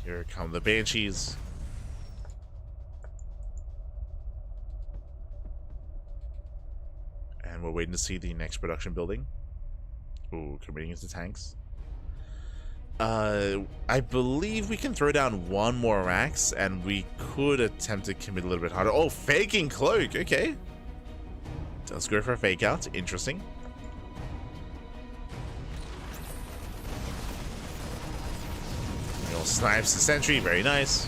Here come the Banshees. And we're waiting to see the next production building. Ooh, committing into tanks. I believe we can throw down one more axe, and we could attempt to commit a little bit harder. Oh, faking cloak. Okay. Let's go for a fake out. Interesting. Snipes the sentry. Very nice.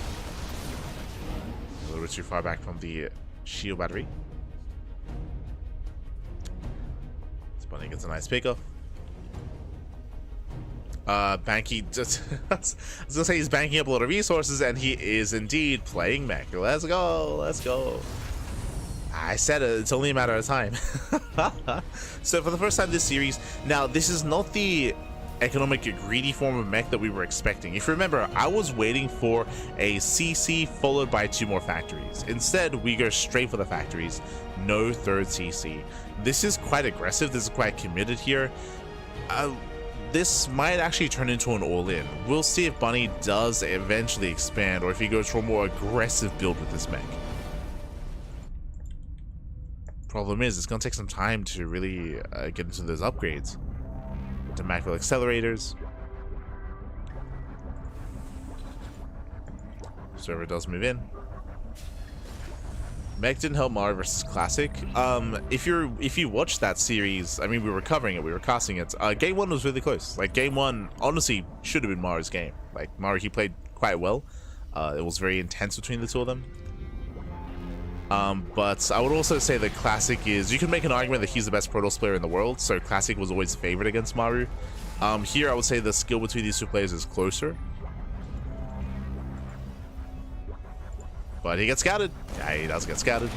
A little bit too far back from the shield battery. This Bunny gets a nice pickoff. Banky just I was gonna say he's banking up a lot of resources, and he is indeed playing mech. Let's go, let's go. I said it, it's only a matter of time. So for the first time this series, now this is not the economic greedy form of mech that we were expecting. If you remember, I was waiting for a CC followed by 2 more factories. Instead, we go straight for the factories. No third CC. This is quite aggressive, this is quite committed here. This might actually turn into an all-in. We'll see if Bunny does eventually expand, or if he goes for a more aggressive build with this mech. Problem is, it's going to take some time to really get into those upgrades. The macro accelerators. Server does move in. Mech didn't help Mara versus Classic. If you watched that series, I mean, we were covering it, we were casting it. Game 1 was really close. Like, game 1 honestly should have been Mara's game. Like, Mara, he played quite well. It was very intense between the two of them. But I would also say that Classic is, you can make an argument that he's the best Protoss player in the world, so Classic was always favored against Maru. Here I would say the skill between these two players is closer. But he gets scouted. Yeah, he does get scouted.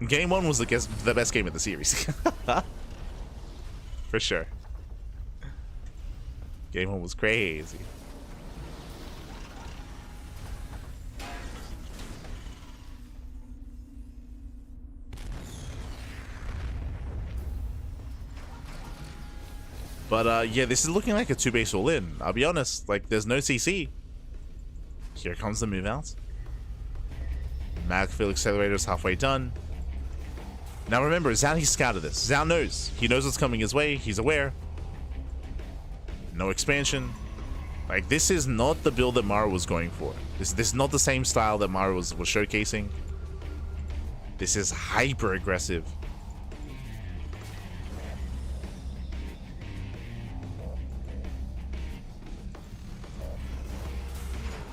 Game 1 was the best game of the series. For sure. Game 1 was crazy. But yeah, this is looking like a 2-base all-in. I'll be honest, like, there's no CC. Here comes the move out. Magfield accelerators halfway done. Now remember, Zoun, he scouted this. Zoun knows. He knows what's coming his way. He's aware. No expansion. Like, this is not the build that Mara was going for. This is not the same style that Mara was showcasing. This is hyper aggressive.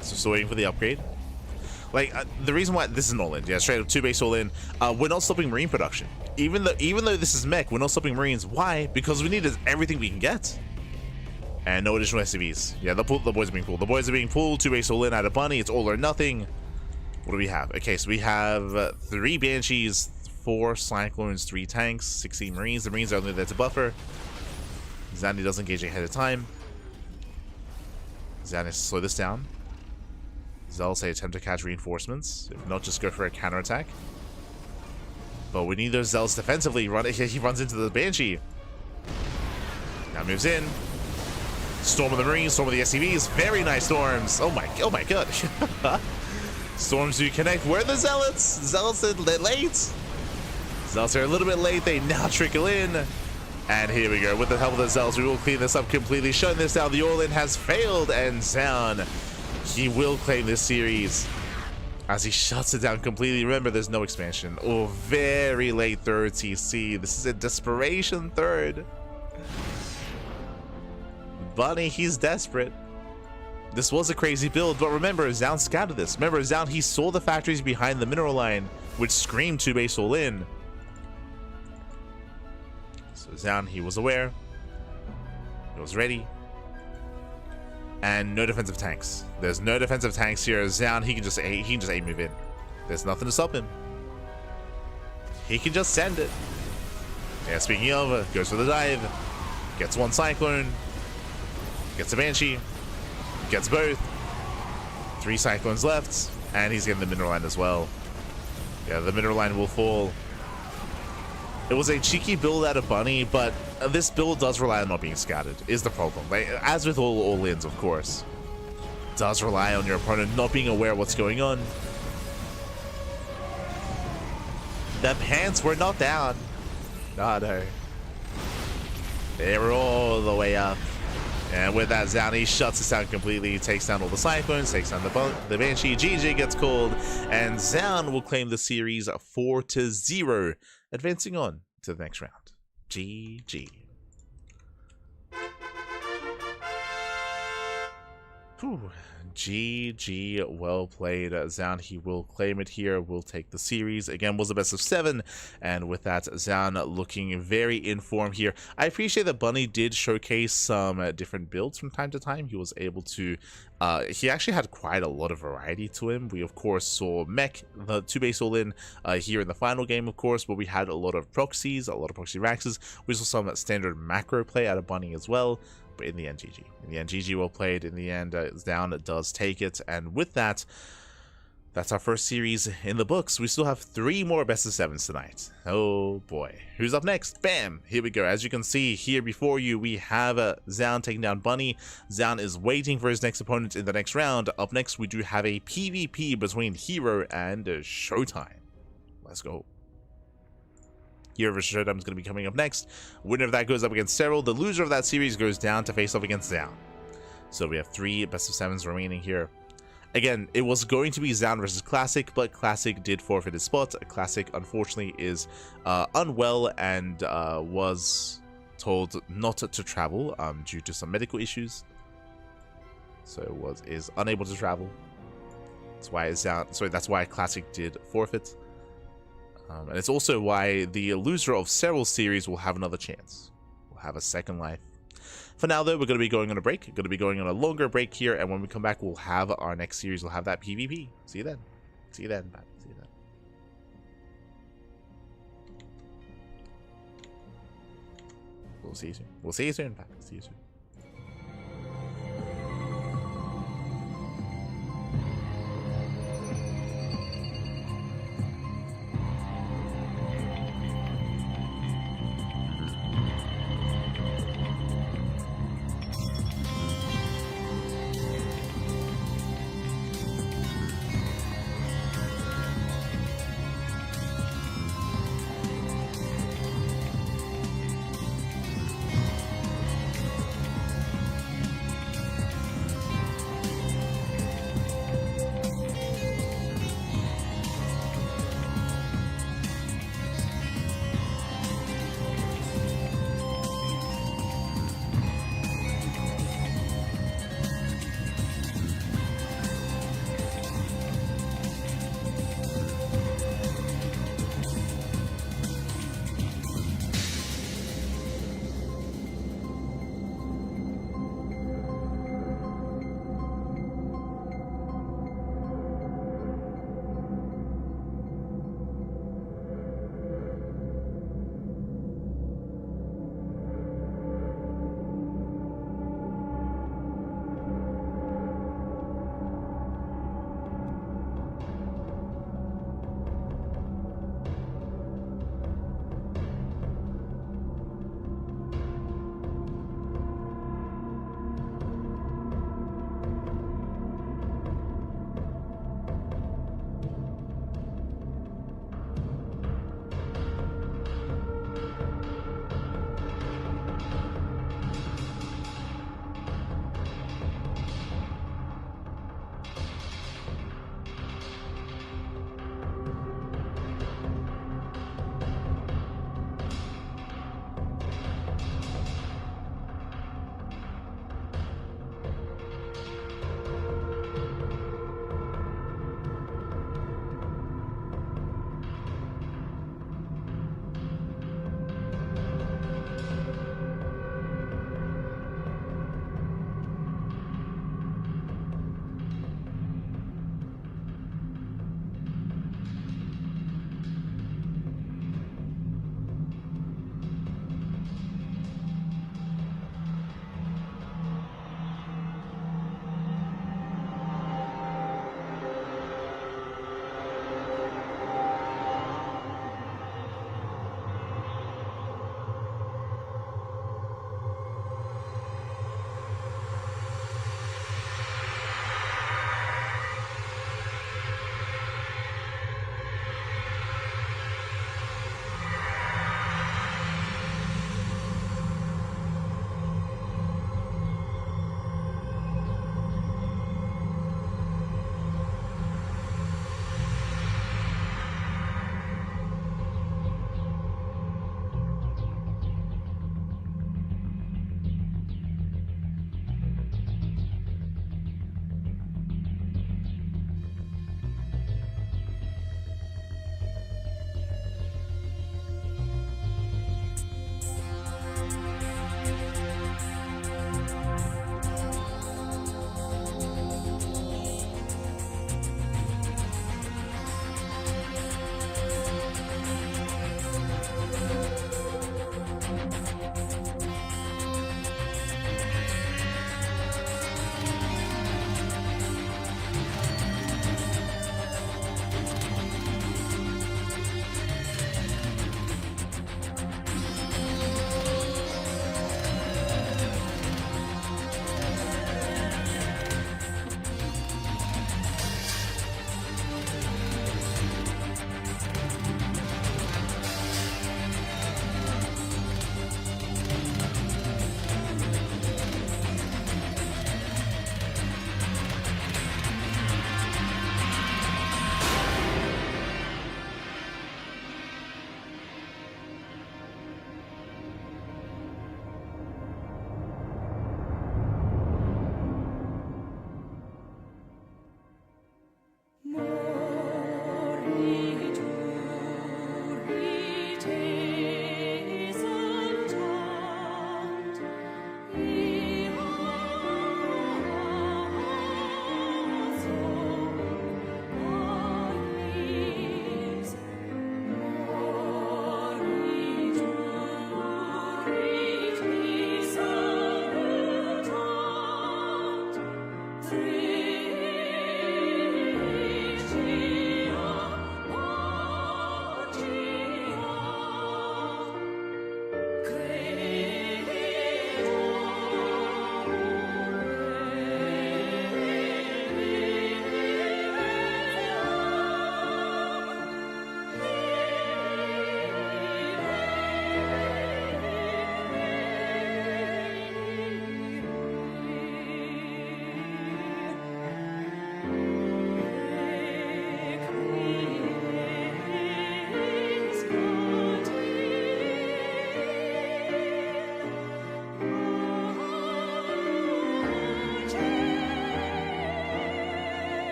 So still waiting for the upgrade. Like, the reason why this is an all-in, yeah, straight up 2-base all-in. We're not stopping marine production. Even though this is mech, we're not stopping marines. Why? Because we need everything we can get. And no additional SCVs. Yeah, the boys are being pulled. The boys are being pulled. 2-base all-in out of Bunny. It's all or nothing. What do we have? Okay, so we have 3 Banshees, 4 Cyclones, 3 tanks, 16 marines. The marines are only there to buffer. Zandy doesn't engage ahead of time. Zandy, slow this down. Zell say attempt to catch reinforcements. If not, just go for a counterattack. But we need those Zells defensively. He runs into the Banshee. Now moves in. Storm of the Marines, Storm of the SCVs. Very nice storms. Oh my god. Storms do connect. Where are the Zealots? Zealots are late. Zealots are a little bit late. They now trickle in. And here we go. With the help of the Zealots, we will clean this up completely. Shutting this down. The all-in has failed. And Zoun, he will claim this series as he shuts it down completely. Remember, there's no expansion. Oh, very late 3rd TC. This is a desperation 3rd. Bunny, he's desperate. This was a crazy build, but remember, Zoun scouted this. Remember, Zoun, he saw the factories behind the mineral line, which screamed 2-base all-in. So Zoun, he was aware. He was ready. And no defensive tanks. There's no defensive tanks here. Zoun, he can just A move in. There's nothing to stop him. He can just send it. Yeah, speaking of, goes for the dive. Gets 1 Cyclone. Gets a Banshee. Gets both. 3 Cyclones left. And he's getting the mineral line as well. Yeah, the mineral line will fall. It was a cheeky build out of Bunny, but this build does rely on not being scattered, is the problem. Like, as with all all-ins, of course. It does rely on your opponent not being aware of what's going on. The pants were not down. Oh, no. They're all the way up. And with that, Zoun, he shuts us down completely, takes down all the Cyclones, takes down the Banshee, GG gets called, and Zoun will claim the series 4-0, advancing on to the next round. GG. Whew. GG, well played. Zoun, he will claim it here, will take the series. Again, was the best of 7, and with that, Zoun looking very in form here. I appreciate that Bunny did showcase some different builds from time to time. He was able to, he actually had quite a lot of variety to him. We, of course, saw Mech, the 2-base all-in here in the final game, of course, but we had a lot of proxies, a lot of proxy Raxes. We saw some standard macro play out of Bunny as well. But in the end, GG. In the end, GG well played. In the end, Zoun does take it. And with that, that's our first series in the books. We still have 3 more best of 7s tonight. Oh boy. Who's up next? Bam! Here we go. As you can see here before you, we have Zoun taking down Bunny. Zoun is waiting for his next opponent in the next round. Up next, we do have a PvP between herO and ShoWTimE. Let's go. herO vs. ShoWTimE is going to be coming up next. Winner of that goes up against Serral. The loser of that series goes down to face off against Zoun. So we have 3 best of 7s remaining here. Again, it was going to be Zoun versus Classic, but Classic did forfeit his spot. Classic, unfortunately, is unwell and was told not to travel due to some medical issues. So is unable to travel. That's why Zoun. Sorry, that's why Classic did forfeit. And it's also why the loser of Serral series will have another chance. We'll have a second life. For now, though, we're going to be going on a break. We're going to be going on a longer break here. And when we come back, we'll have our next series. We'll have that PvP. See you then. See you then, man. See you then. We'll see you soon. We'll see you soon, man. See you soon.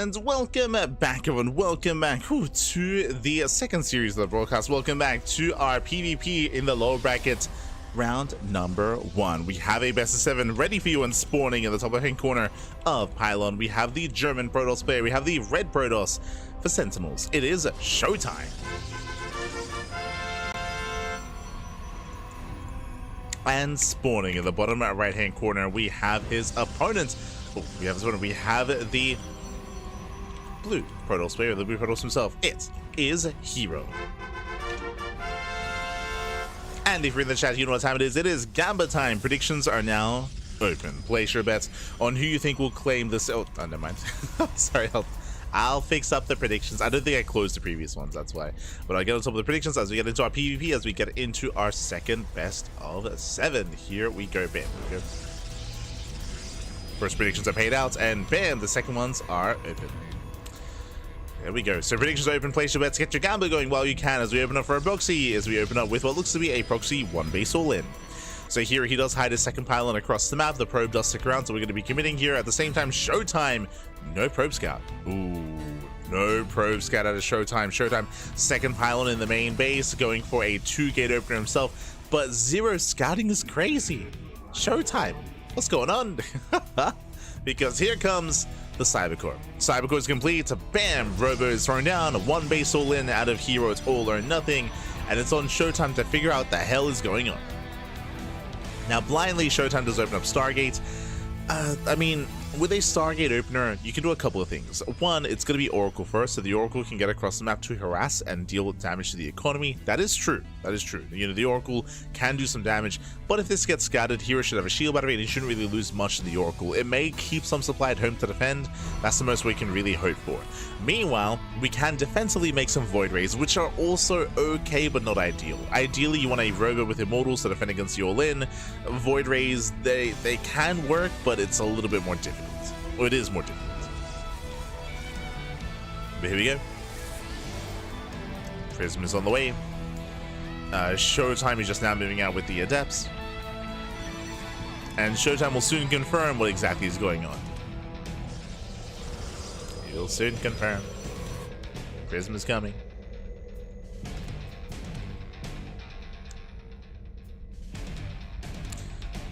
And welcome back, everyone. Welcome back to the second series of the broadcast. Welcome back to our PvP in the lower bracket, round number 1. We have a best of 7 ready for you and spawning in the top left-hand corner of Pylon. We have the German Protoss player. We have the red Protoss for Sentinels. It is ShoWTimE. And spawning in the bottom right-hand corner, we have his opponent. Oh, we have his opponent. We have the blue Protoss player, the blue Protoss himself. It is herO. And if you're in the chat, you know what time it is. It is Gamba time. Predictions are now open. Place your bets on who you think will claim this. Oh, never mind. Sorry, I'll fix up the predictions. I don't think I closed the previous ones, that's why. But I'll get on top of the predictions as we get into our PvP, as we get into our second best of 7. Here we go, bam. Here we go. First predictions are paid out, and bam, the second ones are open. There we go. So predictions are open. Place your bets. Get your gambler going while you can as we open up for a proxy, as we open up with what looks to be a proxy 1 base all in. So here he does hide his second pylon across the map. The probe does stick around, so we're going to be committing here. At the same time, ShoWTimE, no probe scout. Ooh, no probe scout out of ShoWTimE. ShoWTimE, second pylon in the main base, going for a 2-gate opener himself. But 0 scouting is crazy. ShoWTimE, what's going on? Because here comes the Cybercore. Cybercore is complete. Bam! Robo is thrown down. 1 base all in out of herO. It's all or nothing. And it's on ShoWTimE to figure out what the hell is going on. Now, blindly, ShoWTimE does open up Stargate. I mean, with a Stargate opener, you can do a couple of things. One, it's going to be Oracle first, so the Oracle can get across the map to harass and deal with damage to the economy. That is true. That is true. You know, the Oracle can do some damage, but if this gets scattered, herO should have a shield battery and he shouldn't really lose much to the Oracle. It may keep some supply at home to defend. That's the most we can really hope for. Meanwhile, we can defensively make some Void Rays, which are also okay, but not ideal. Ideally, you want a Robo with Immortals to defend against the all-in. Void Rays, they can work, but it's a little bit more difficult. Well, it is more difficult. But here we go. Prism is on the way. ShoWTimE is just now moving out with the Adepts. And ShoWTimE will soon confirm what exactly is going on. He'll soon confirm. Prism is coming.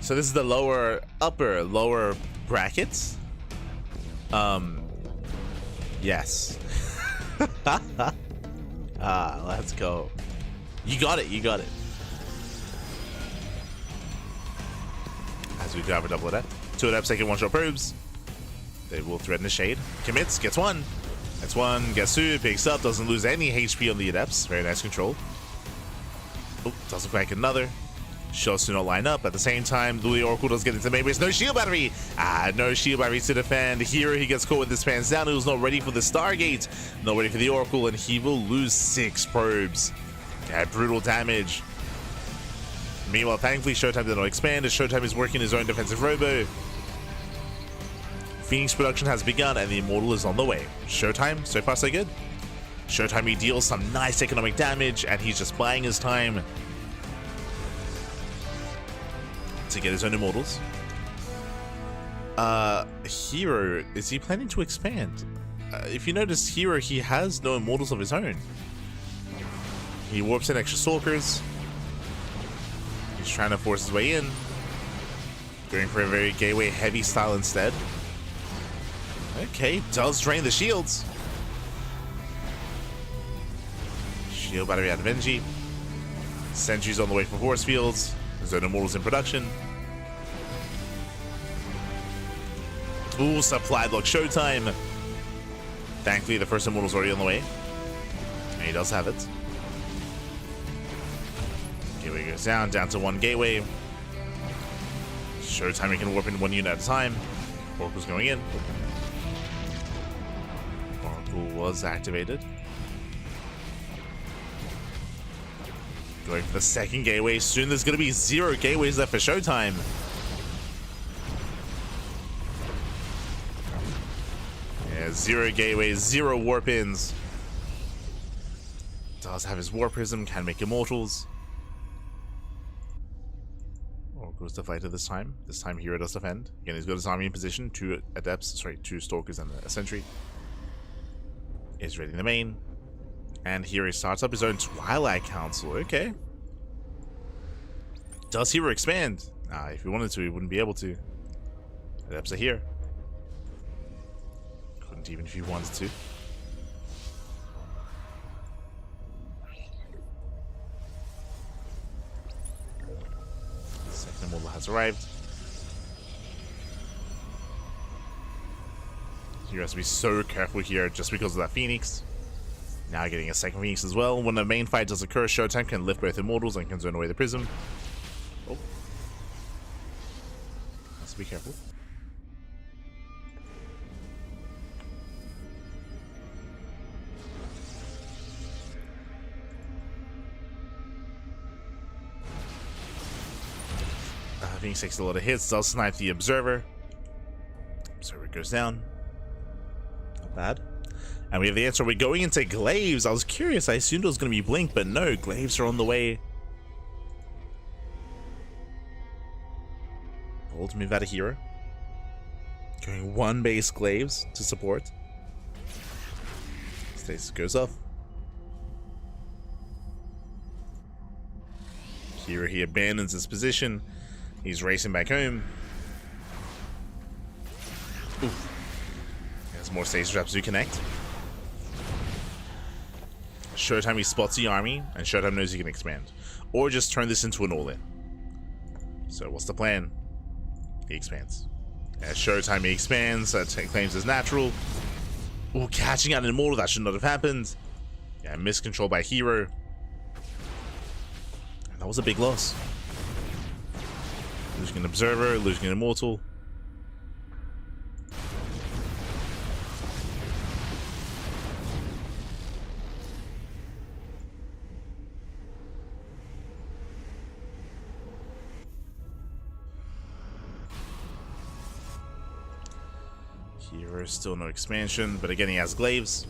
So this is the lower brackets. Yes. Let's go. You got it, you got it. As we grab a double adept. 2 adepts taking 1-shot probes. They will threaten the shade. Commits, gets 1. Gets 1, gets 2, picks up, doesn't lose any HP on the adepts. Very nice control. Oh, doesn't crack another. Shots do not line up. At the same time, the Oracle does get into the main base. No shield battery. No shield battery to defend. Here he gets caught with his pants down. He was not ready for the Stargate. Not ready for the Oracle, and he will lose 6 probes. Yeah, brutal damage. Meanwhile, thankfully, ShoWTimE did not expand, as ShoWTimE is working his own defensive Robo. Phoenix production has begun, and the Immortal is on the way. ShoWTimE, so far so good. ShoWTimE, he deals some nice economic damage, and he's just buying his time to get his own Immortals. herO, is he planning to expand? If you notice, herO, he has no Immortals of his own. He warps in extra Stalkers. He's trying to force his way in. Going for a very gateway heavy style instead. Okay, does drain the shields. Shield battery out of Engie. Sentries on the way for force fields. His own Immortals in production. Ooh, supply block ShoWTimE. Thankfully, the first Immortal's already on the way. And he does have it. Gateway goes down to 1 gateway. ShoWTimE can warp in 1 unit at a time. Oracle's going in. Oracle was activated. Going for the second gateway. Soon there's going to be 0 gateways left for ShoWTimE. Yeah, 0 gateways, 0 warp-ins. Does have his War Prism, can make Immortals. Oracle's deflated this time. This time herO does defend. Again, he's got his army in position. 2 adepts, sorry, 2 stalkers and a sentry. is ready in the main. And here he starts up his own Twilight Council. Okay. Does herO expand? If he wanted to, he wouldn't be able to. The depths are here. Couldn't even if he wanted to. Second immortal has arrived. He has to be so careful here just because of that Phoenix. Now getting a second Phoenix as well. When the main fight does occur, ShoWTimE can lift both immortals and can zone away the prism. Oh. Has to be careful. Phoenix takes a lot of hits, does snipe the Observer. Observer goes down. Not bad. And we have the answer. We're going into Glaives. I was curious. I assumed it was going to be Blink, but no. Glaives are on the way. Ultimate Invitational herO. Going one base Glaives to support. Stasis goes off. herO, he abandons his position. He's racing back home. Oof. There's more stasis traps to connect. ShoWTimE, he spots the army, and ShoWTimE knows he can expand. Or just turn this into an all-in. So what's the plan? He expands. As ShoWTimE, he expands, claims his natural. Ooh, catching out an immortal, that should not have happened. Yeah, miscontrol by herO. And that was a big loss. Losing an Observer, losing an immortal. herO, still no expansion, but again he has Glaives.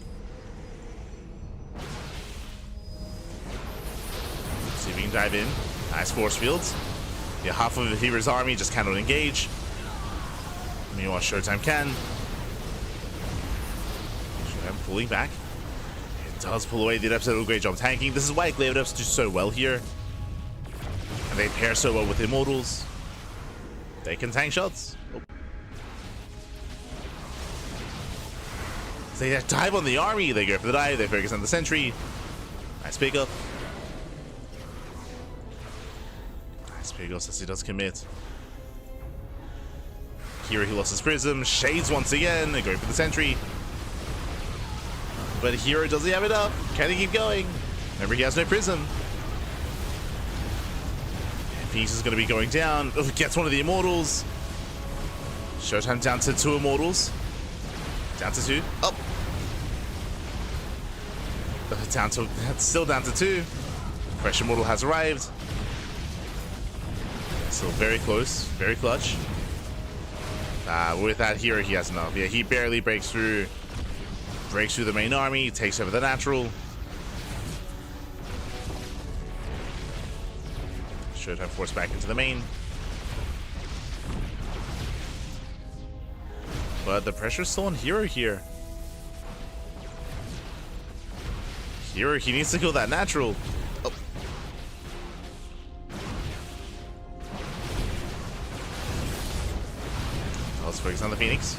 See if we can dive in. Nice force fields. Yeah, half of herO's army just cannot engage. Meanwhile, ShoWTimE can. ShoWTimE pulling back. It does pull away. The Adepts do a great job tanking. This is why Glaive Adepts do so well here. And they pair so well with Immortals. They can tank shots. Oh. They dive on the army. They go for the dive. They focus on the sentry. Nice pickup. Says he does commit. herO, he lost his prism. Shades once again. They go for the sentry. But herO, does he have it up? Can he keep going? Remember, he has no prism. And Phoenix is going to be going down. Oh, gets one of the immortals. ShoWTimE down to 2 immortals. Down to 2. Up. Down to, still down to 2. Fresh immortal has arrived. Still very close, very clutch. With that herO, he has enough. Yeah, he barely breaks through the main army, takes over the natural. Should have forced back into the main. But the pressure's still on herO here. herO, he needs to kill that natural. Oh. Let's focus on the Phoenix.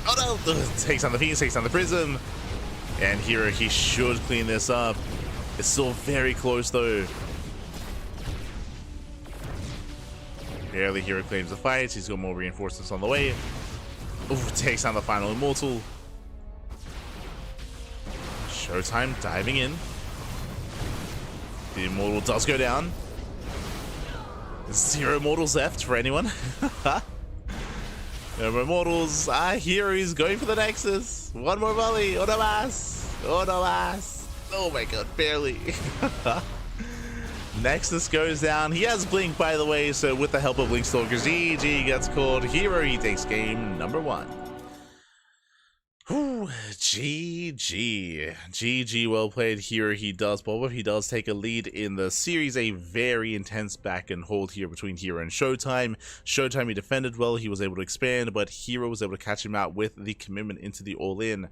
Oh no! Takes on the Phoenix, takes on the Prism. And herO, he should clean this up. It's still very close though. Barely herO claims the fight. He's got more reinforcements on the way. Ooh, takes on the final immortal. ShoWTimE diving in. The immortal does go down. 0 immortals left for anyone. No more immortals. herO is going for the Nexus. One more volley. Oh no mas. Oh no mas. Oh my god, barely. Nexus goes down. He has Blink, by the way, so with the help of Blinkstalker, GG gets called. herO, he takes game number 1. Whew, GG, well played. Here he does pop up. He does take a lead in the series. A very intense back and hold here between herO and ShoWTimE. ShoWTimE, he defended well. He was able to expand, but herO was able to catch him out with the commitment into the all-in.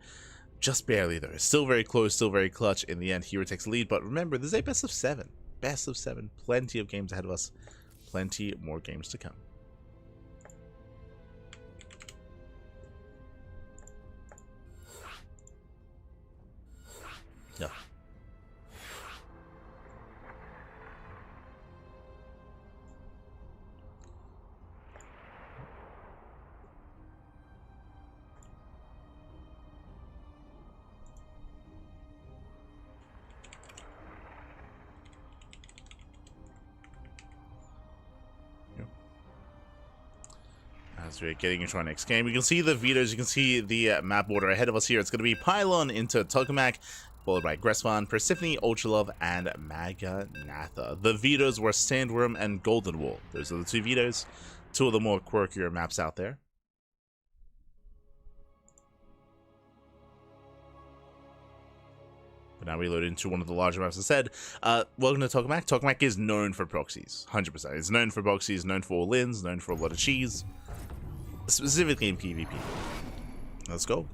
Just barely though. Still very close, still very clutch. In the end, herO takes the lead. But remember, this is a best of 7. Best of 7. Plenty of games ahead of us. Plenty more games to come. Yeah. As we're getting into our next game, you can see the vetoes, you can see the map order ahead of us here. It's going to be Pylon into Tokamak, followed by Gresvan, Persephone, Ultralove, and Maganatha. The vetoes were Sandworm and Golden Wall. Those are the 2 vetoes. 2 of the more quirkier maps out there. But now we load into one of the larger maps instead. Welcome to Tokamak. Tokamak is known for proxies, 100%. It's known for proxies, known for all-ins, known for a lot of cheese. Specifically in PvP. Let's go.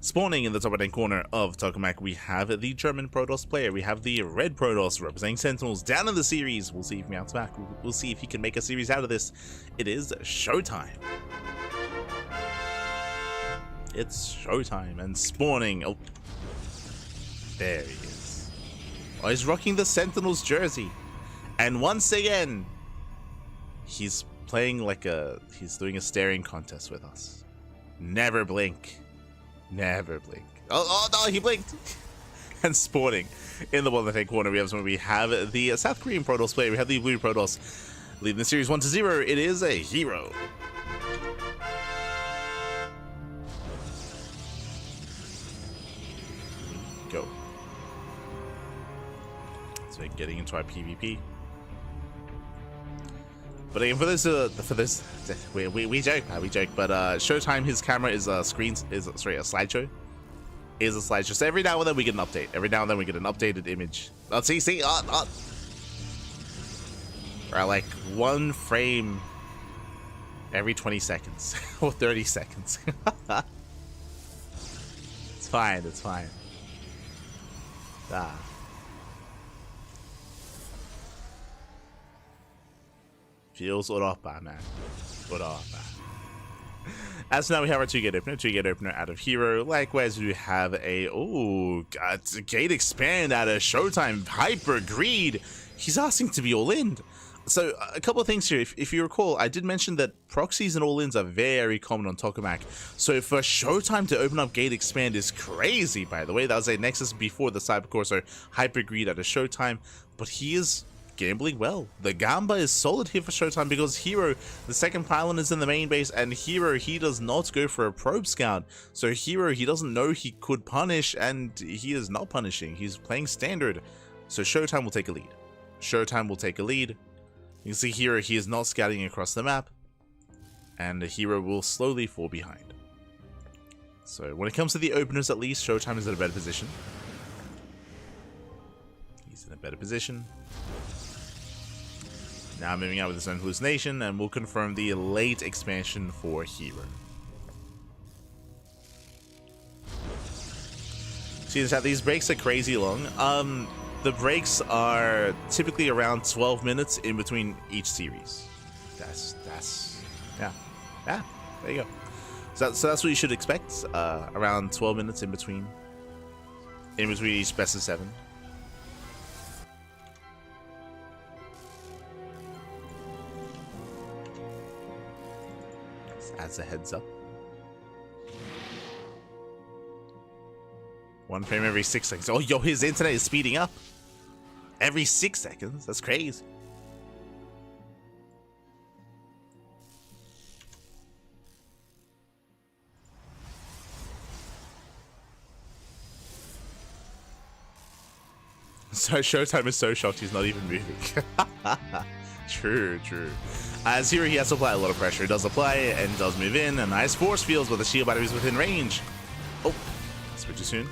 Spawning in the top right-hand corner of Tokamak, we have the German Protoss player. We have the red Protoss representing Sentinels down in the series. We'll see if he mounts back. We'll see if he can make a series out of this. It is ShoWTimE. It's ShoWTimE and spawning. Oh, there he is. Oh, he's rocking the Sentinels jersey. And once again, he's playing like he's doing a staring contest with us. Never blink. Never blink. Oh no, he blinked. And spawning in the bottom left-hand corner, we have the South Korean Protoss player. We have the blue Protoss leading the series 1-0. It is a herO. Go. So we're getting into our PvP. But again, for this, we joke, but ShoWTimE, his camera is a slideshow. Is a slideshow. So every now and then we get an update. Every now and then we get an updated image. Let's see, or like 1 frame every 20 seconds or 30 seconds. It's fine. It's fine. Ah. Feels man. As now we have our 2-gate opener out of herO. Likewise, we have a gate expand out of ShoWTimE. Hyper Greed. He's asking to be all in. So a couple of things here. If you recall, I did mention that proxies and all-ins are very common on Tokamak. So for ShoWTimE to open up gate expand is crazy, by the way. That was a Nexus before the Cybercore, so Hyper Greed out of ShoWTimE. But he is gambling well. The Gamba is solid here for ShoWTimE because herO, the second pylon, is in the main base, and herO, he does not go for a probe scout. So herO, he doesn't know he could punish, and he is not punishing. He's playing standard. So ShoWTimE will take a lead. ShoWTimE will take a lead. You can see herO, he is not scouting across the map, and herO will slowly fall behind. So when it comes to the openers, at least, ShoWTimE is in a better position. He's in a better position. Now moving out with his own hallucination, and we'll confirm the late expansion for herO. See in the chat, these breaks are crazy long. The breaks are typically around 12 minutes in between each series. Yeah, there you go. So that's what you should expect. Around 12 minutes in between each best of 7. As a heads up. 1 frame every 6 seconds. Oh, yo, his internet is speeding up. Every 6 seconds. That's crazy. So ShoWTimE is so shocked he's not even moving. True. As herO, he has to apply a lot of pressure. He does apply and does move in. A nice force fields, but the shield battery is within range. Oh, That's pretty soon.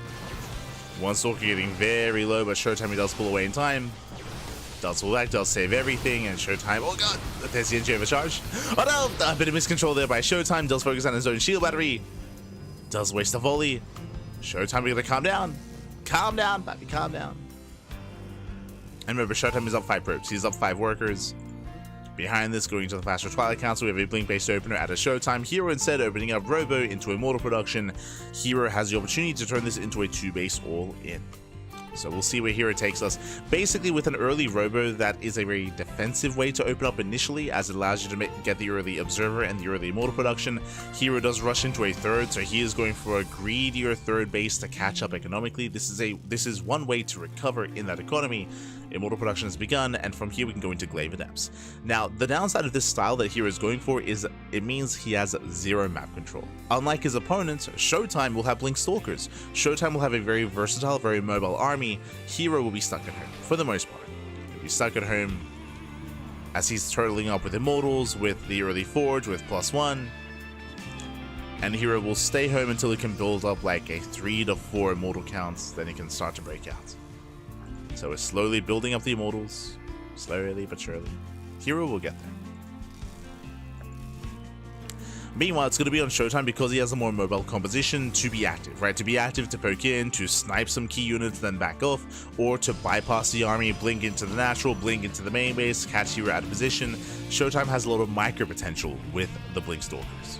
One Stalker getting very low, but ShoWTimE does pull away in time. Does pull back, does save everything, and ShoWTimE, oh god, there's the NG overcharge. Oh no, a bit of miscontrol there by ShoWTimE, does focus on his own shield battery. Does waste a volley. ShoWTimE gonna calm down. Calm down, baby, calm down. And remember, ShoWTimE is up 5 probes, he's up 5 workers. Behind this, going to the faster Twilight Council, we have a blink-based opener at a ShoWTimE. herO instead opening up Robo into Immortal production. herO has the opportunity to turn this into a 2-base all-in. So we'll see where herO takes us. Basically, with an early Robo, that is a very defensive way to open up initially, as it allows you to get the early Observer and the early Immortal production. herO does rush into a third, so he is going for a greedier third base to catch up economically. This is one way to recover in that economy. Immortal production has begun, and from here we can go into Glaive Adepts. Now, the downside of this style that herO is going for is it means he has 0 map control. Unlike his opponents, ShoWTimE will have Blink Stalkers. ShoWTimE will have a very versatile, very mobile army. herO will be stuck at home, for the most part. He'll be stuck at home as he's turtling up with Immortals, with the early Forge, with +1. And herO will stay home until he can build up like a 3 to 4 Immortal counts, then he can start to break out. So we're slowly building up the Immortals, slowly but surely. herO will get there. Meanwhile, it's going to be on ShoWTimE because he has a more mobile composition to be active, right? To be active, to poke in, to snipe some key units, then back off, or to bypass the army, blink into the natural, blink into the main base, catch herO out of position. ShoWTimE has a lot of micro potential with the Blink Stalkers.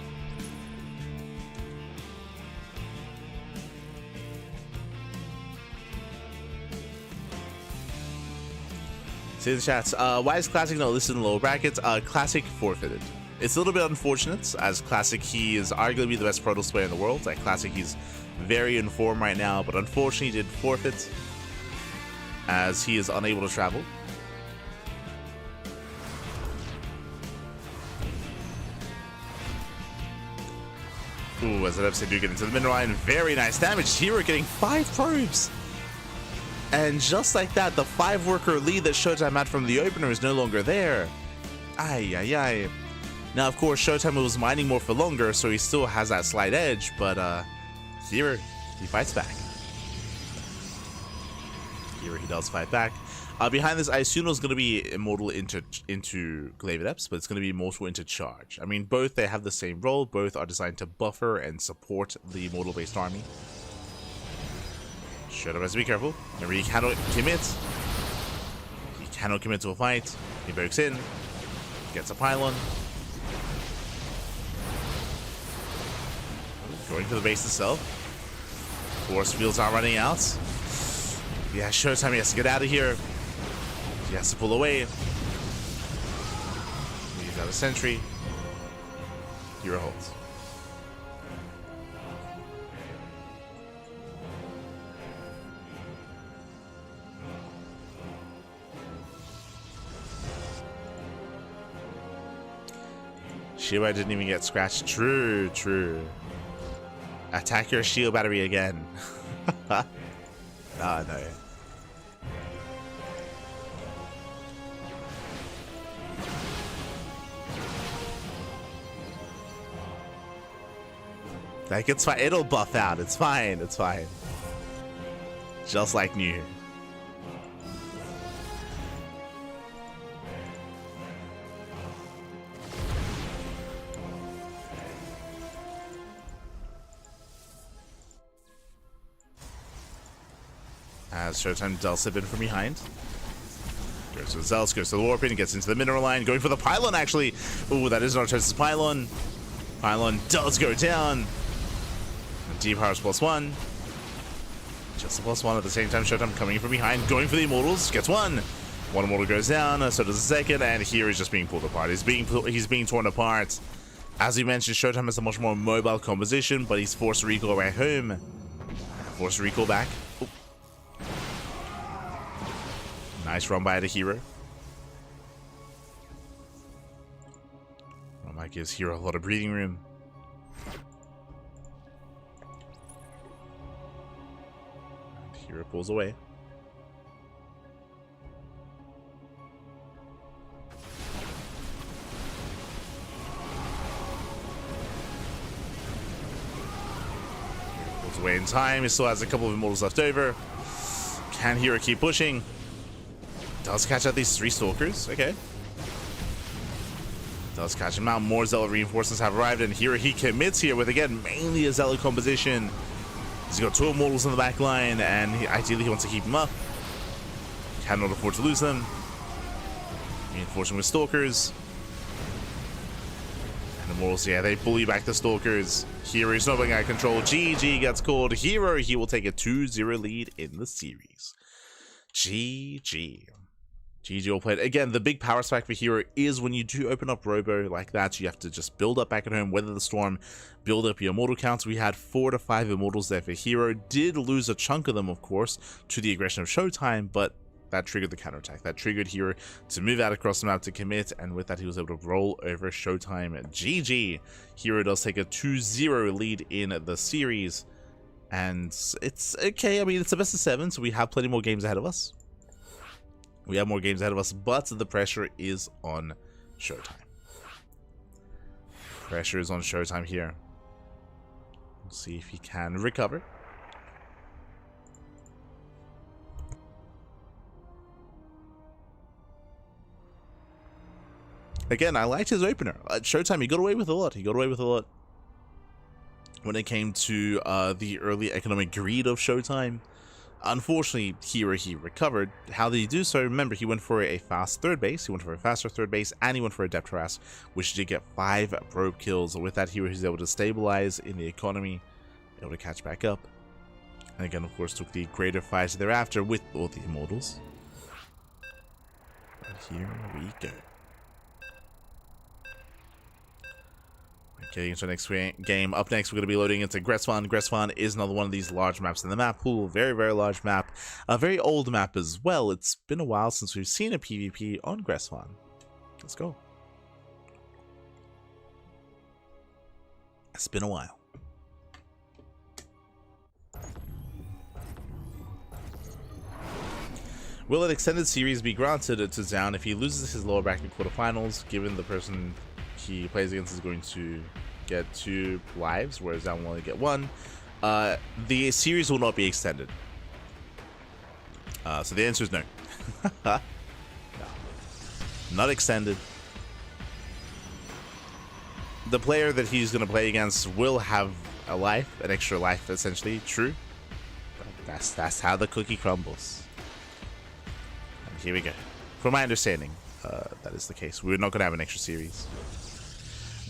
See the chats. Why is Classic not listed in lower brackets? Classic forfeited. It's a little bit unfortunate, as Classic, he is arguably the best Protoss player in the world. At Classic, he's very in form right now, but unfortunately he did forfeit, as he is unable to travel. Ooh, as an do get into the middle line, very nice damage. herO getting 5 probes. And just like that, the 5-worker lead that ShoWTimE had from the opener is no longer there. Ay, ay, ay. Now, of course, ShoWTimE was mining more for longer, so he still has that slight edge, but herO, he fights back. herO, he does fight back. Behind this, I assume it was going to be Immortal into Glaive Adepts, but it's going to be Immortal into Charge. I mean, both, they have the same role. Both are designed to buffer and support the Immortal-based army. ShoWTimE has to be careful. Remember, he cannot commit. He cannot commit to a fight. He pokes in. Gets a pylon. Going for the base itself. Force fields are running out. Yeah, ShoWTimE has to get out of here. He has to pull away. He's out of sentry. herO holds. Shiba didn't even get scratched. True, true. Attack your shield battery again. Ah, no. Like, it's fine. It'll buff out. It's fine. It's fine. Just like new. As ShoWTimE does slip in from behind. Goes to the Zealous, goes to the Warping, gets into the mineral line, going for the pylon actually. Ooh, that is Artosis' pylon. Pylon does go down. Deep Powers +1. Just a +1 at the same time. ShoWTimE coming in from behind, going for the Immortals, gets one. One Immortal goes down, so does the second, and here he's just being pulled apart. He's being torn apart. As we mentioned, ShoWTimE has a much more mobile composition, but he's forced to recall right home. Forced to recall back. Ooh. Nice run by the herO. Oh my, gives herO a lot of breathing room. And herO pulls away. away in time. He still has a couple of immortals left over. Can herO keep pushing? Does catch out these 3 stalkers. Okay. Does catch him out. More zealot reinforcements have arrived, and herO he commits here with, again, mainly a zealot composition. He's got 2 immortals in the back line, and ideally he wants to keep them up. Cannot afford to lose them. Reinforcing with stalkers. And immortals, yeah, they bully back the stalkers. herO's not being out of control. GG gets called. herO, he will take a 2-0 lead in the series. GG. GG all played. Again, the big power spike for herO is when you do open up Robo like that, you have to just build up back at home, weather the storm, build up your immortal counts. We had 4 to 5 immortals there for herO. Did lose a chunk of them, of course, to the aggression of ShoWTimE, but that triggered the counterattack. That triggered herO to move out across the map to commit, and with that he was able to roll over ShoWTimE. GG. herO does take a 2-0 lead in the series, and it's okay. I mean, it's a best of 7, so we have plenty more games ahead of us. We have more games ahead of us, but the pressure is on ShoWTimE. Pressure is on ShoWTimE here. We'll see if he can recover. Again, I liked his opener. At ShoWTimE, he got away with a lot. He got away with a lot when it came to the early economic greed of ShoWTimE. Unfortunately, herO he recovered. How did he do so? Remember, he went for a fast third base, he went for a faster third base, and he went for a depth harass, which did get 5 probe kills. With that, herO was able to stabilize in the economy, able to catch back up. And again, of course, took the greater fights thereafter with all the immortals. And here we go. Getting into the next game. Up next, we're going to be loading into Gresvan. Gresvan is another one of these large maps in the map pool. Very, very large map. A very old map as well. It's been a while since we've seen a PvP on Gresvan. Let's go. It's been a while. Will an extended series be granted to Zoun if he loses his lower bracket quarterfinals, given the person he plays against is going to get 2 lives, whereas Zoun will only get 1. The series will not be extended. So the answer is no. No. Not extended. The player that he's going to play against will have a life, an extra life, essentially. True. But that's how the cookie crumbles. And here we go. From my understanding, that is the case. We're not going to have an extra series.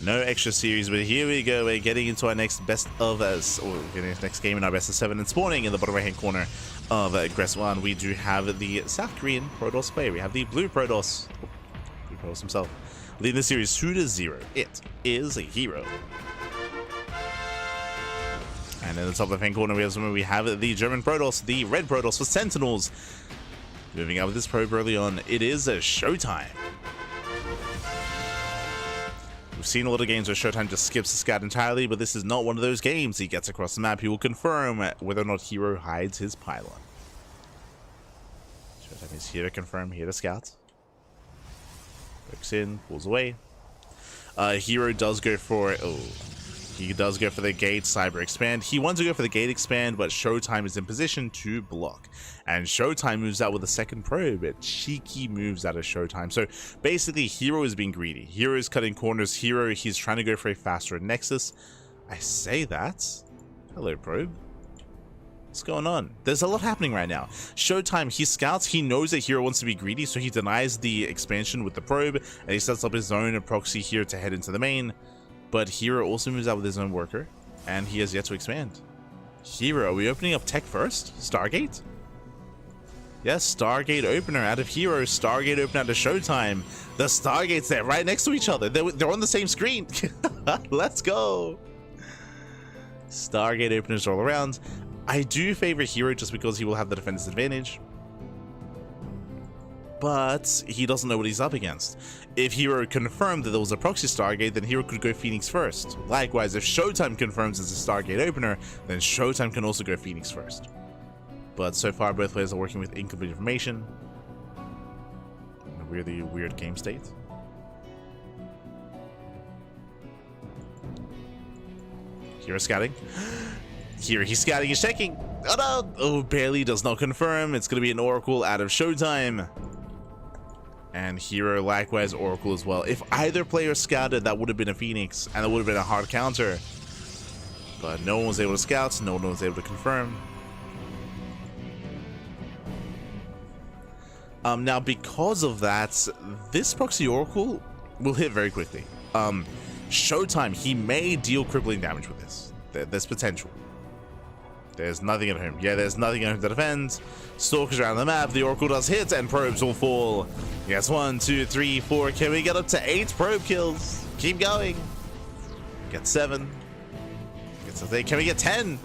No extra series, but here we go. We're getting into our next best of us, or getting into the next game in our best of 7, and spawning in the bottom right hand corner of Gresvan. We do have the South Korean Protoss player. We have the Blue Protoss. Blue Protoss himself. Leading the series 2-0. It is a herO. And in the top left hand corner we have the German Protoss, the Red Protoss for Sentinels. Moving out with this probe early on, it is a ShoWTimE. We've seen a lot of games where ShoWTimE just skips the scout entirely, but this is not one of those games. He gets across the map, he will confirm whether or not herO hides his pylon. ShoWTimE is here to confirm, here to scout. Looks in, pulls away. herO does go for he does go for the gate cyber expand. He wants to go for the gate expand, but ShoWTimE is in position to block. And ShoWTimE moves out with a second probe. It cheeky moves out of ShoWTimE. So basically, herO is being greedy. herO is cutting corners. herO, he's trying to go for a faster Nexus. I say that. Hello, probe. What's going on? There's a lot happening right now. ShoWTimE, he scouts, he knows that herO wants to be greedy, so he denies the expansion with the probe, and he sets up his own proxy here to head into the main. But herO also moves out with his own worker, and he has yet to expand. herO, are we opening up tech first? Stargate? Yes, Stargate opener out of herO, Stargate opener out of ShoWTimE. The Stargates there, right next to each other. They're on the same screen. Let's go. Stargate openers all around. I do favor herO just because he will have the defense advantage. But he doesn't know what he's up against. If herO confirmed that there was a proxy Stargate, then herO could go Phoenix first. Likewise, if ShoWTimE confirms it's a Stargate opener, then ShoWTimE can also go Phoenix first. But so far, both players are working with incomplete information. In a really weird game state. herO scouting. Here he's scouting, he's checking. Oh no! Oh, barely does not confirm. It's gonna be an Oracle out of ShoWTimE. And herO likewise Oracle as well. If either player scouted, that would have been a Phoenix, and it would have been a hard counter. But no one was able to scout, no one was able to confirm. Now because of that, this proxy Oracle will hit very quickly. ShoWTimE, he may deal crippling damage with this. There's potential. There's nothing at home. Yeah, there's nothing at home to defend. Stalkers around the map. The Oracle does hit, and probes will fall. Yes, 1, 2, 3, 4. Can we get up to 8 probe kills? Keep going. Get 7. Get to 8. Can we get 10?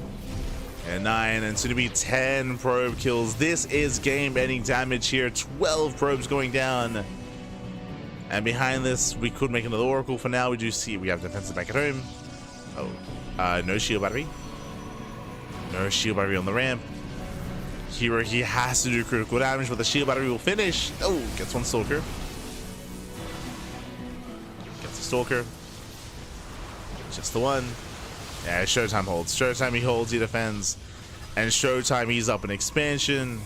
And 9, and soon to be 10 probe kills. This is game-ending damage here. 12 probes going down. And behind this, we could make another Oracle. For now, we do see we have defensive back at home. Oh, no shield battery. No shield battery on the ramp. herO, he has to do critical damage, but the shield battery will finish. Oh, gets one Stalker. Gets a Stalker. Just the one. Yeah, ShoWTimE holds. ShoWTimE, he holds, he defends. And ShoWTimE, he's up in expansion.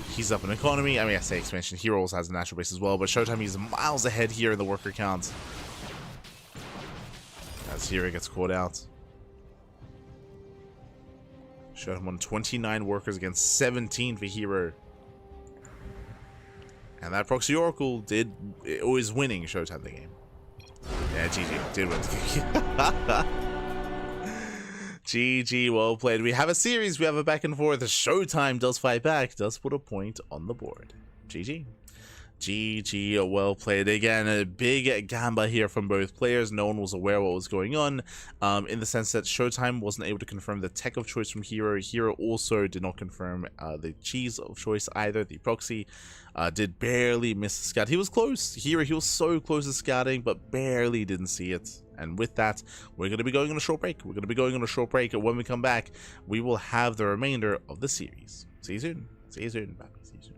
He's up in economy. I mean, I say expansion. herO also has a natural base as well, but ShoWTimE, he's miles ahead here in the worker count. As herO gets caught out. ShoWTimE on 29 workers against 17 for herO. And that proxy Oracle was winning ShoWTimE the game. Yeah, GG. Did win the game. GG, well played. We have a series, we have a back and forth. ShoWTimE does fight back, does put a point on the board. GG. GG, well played. Again, a big gamba here from both players. No one was aware what was going on, in the sense that ShoWTimE wasn't able to confirm the tech of choice from herO. herO also did not confirm the cheese of choice either. The proxy did barely miss the scout. He was close. herO, he was so close to scouting, but barely didn't see it. And with that, we're going to be going on a short break. We're going to be going on a short break, and when we come back, we will have the remainder of the series. See you soon. See you soon. Bye. See you soon.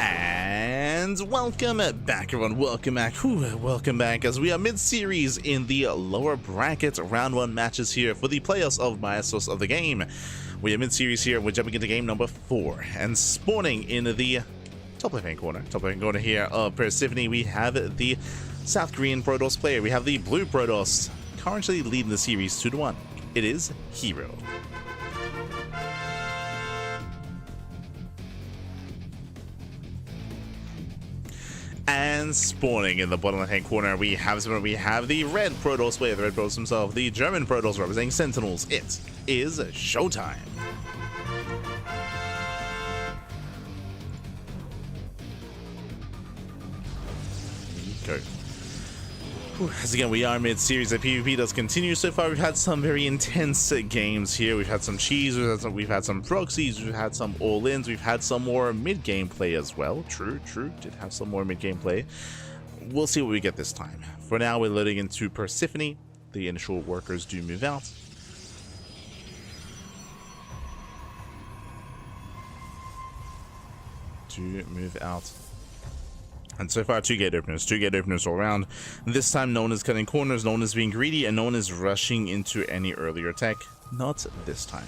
And welcome back, everyone. Welcome back. Welcome back as we are mid-series in the lower bracket round 1 matches here for the playoffs of Maestros of the game. We are mid-series here. We're jumping into game number 4 and spawning in the top left-hand corner. Top left-hand corner here of Persephone. We have the South Korean Protoss player. We have the blue Protoss currently leading the series 2-1. It is herO. And spawning in the bottom left-hand corner, we have the red Protoss player, the red Protoss himself, the German Protoss representing Sentinels. It is ShoWTimE. Go. As again, we are mid-series. The PvP does continue. So far, we've had some very intense games here. We've had some cheese, we've had some proxies, we've had some all-ins, we've had some more mid-game play as well. True, did have some more mid-game play. We'll see what we get this time. For now, we're loading into Persephone. The initial workers do move out. And so far, 2 gate openers all around. This time, no one is cutting corners, no one is being greedy, and no one is rushing into any earlier attack. Not this time.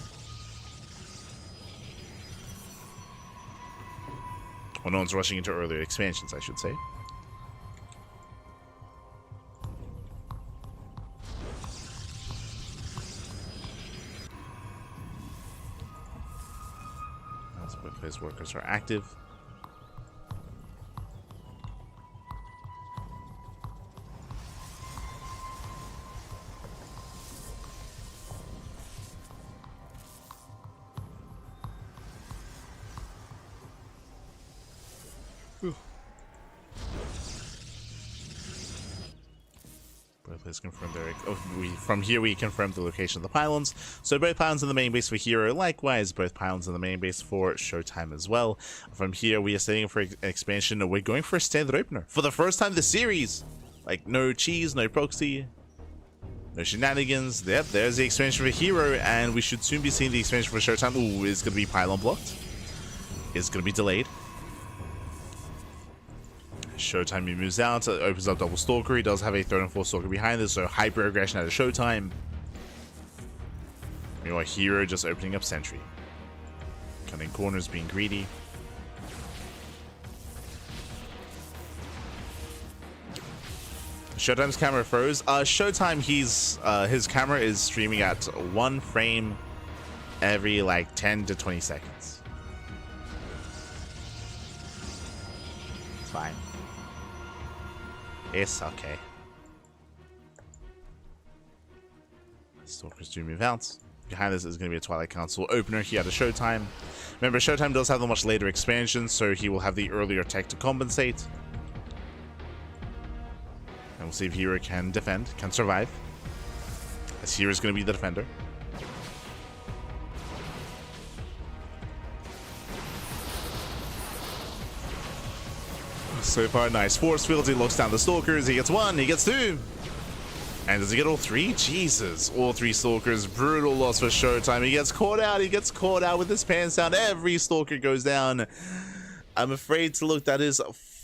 Well, no one's rushing into earlier expansions, I should say. As both those workers are active. Both confirmed their. From here we confirmed the location of the pylons. So both pylons in the main base for herO. Likewise, both pylons in the main base for ShoWTimE as well. From here we are setting for expansion. We're going for a standard opener for the first time this series. Like no cheese, no proxy, no shenanigans. Yep, there's the expansion for herO, and we should soon be seeing the expansion for ShoWTimE. Ooh, it's gonna be pylon blocked. It's gonna be delayed. ShoWTimE moves out, opens up double stalker. He does have a 3rd and 4th stalker behind this, so hyper aggression out of ShoWTimE. Meanwhile, herO just opening up sentry, cutting corners, being greedy. ShoWTimE's camera froze. ShoWTimE, his camera is streaming at 1 frame every like 10 to 20 seconds. It's fine. It's okay. Stalkers do move out. Behind this is going to be a Twilight Council opener here at ShoWTimE. Remember, ShoWTimE does have the much later expansion, so he will have the earlier tech to compensate. And we'll see if herO can defend, can survive. As herO is going to be the defender. So far, nice force fields. He locks down the stalkers. He gets 1, he gets 2. And does he get all 3? Jesus. All 3 stalkers. Brutal loss for ShoWTimE. He gets caught out with his pants down. Every stalker goes down. I'm afraid to look. That is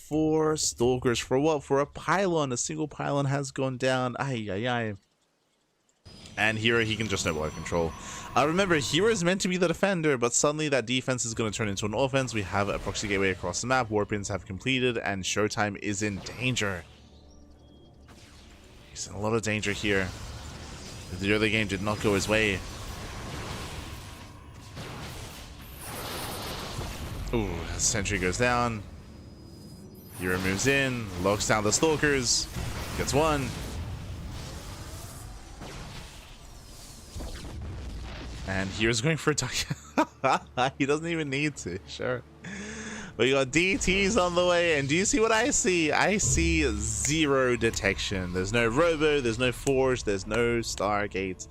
4 stalkers. For what? For a pylon. A single pylon has gone down. Ay. And herO, he can just snowball out of control. Remember, herO is meant to be the defender, but suddenly that defense is going to turn into an offense. We have a proxy gateway across the map. Warpins have completed, and ShoWTimE is in danger. He's in a lot of danger here. The early game did not go his way. Ooh, sentry goes down. herO moves in, locks down the stalkers, gets 1. And hero's going for a duck. He doesn't even need to, sure. But you got DTs on the way, and do you see what I see? I see 0 detection. There's no robo, there's no forge, there's no stargate.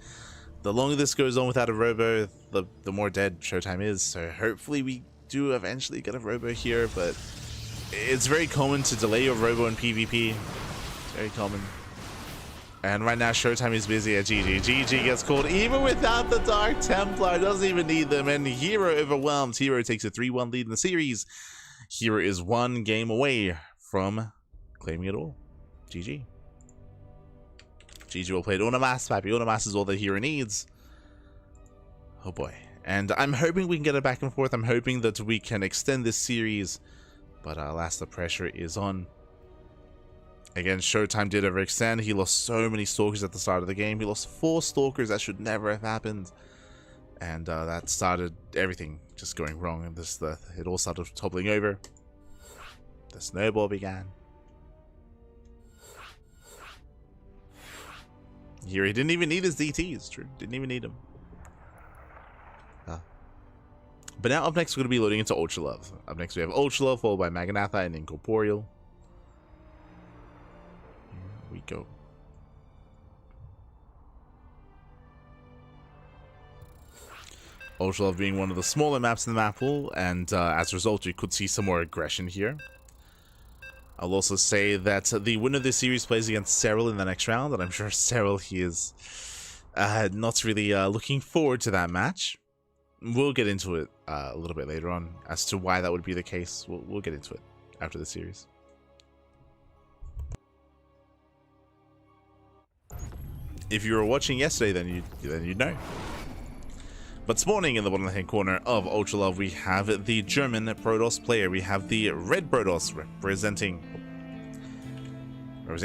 The longer this goes on without a robo, the more dead ShoWTimE is. So hopefully we do eventually get a robo here, but it's very common to delay your robo in PvP. It's very common. And right now, ShoWTimE is busy at GG. GG gets called even without the Dark Templar. Doesn't even need them. And herO overwhelmed. herO takes a 3-1 lead in the series. herO is one game away from claiming it all. GG. GG will play Unamas. Happy Unamas is all that herO needs. Oh boy. And I'm hoping we can get it back and forth. I'm hoping that we can extend this series. But alas, the pressure is on. Again, ShoWTimE did overextend. He lost so many Stalkers at the start of the game. He lost 4 Stalkers. That should never have happened. And that started everything just going wrong. And it all started toppling over. The snowball began. Here, he didn't even need his DTs. True, didn't even need them. But now up next, we're going to be loading into Ultra Love. Up next, we have Ultra Love, followed by Magnatha and Incorporeal. Here we go. Ultra Love being one of the smaller maps in the map pool, and as a result, you could see some more aggression here. I'll also say that the winner of this series plays against Serral in the next round, and I'm sure Serral, he is not really looking forward to that match. We'll get into it a little bit later on as to why that would be the case. We'll get into it after the series. If you were watching yesterday, then you'd know. But spawning in the bottom left-hand corner of Ultra Love, we have the German Protoss player. We have the red Protoss representing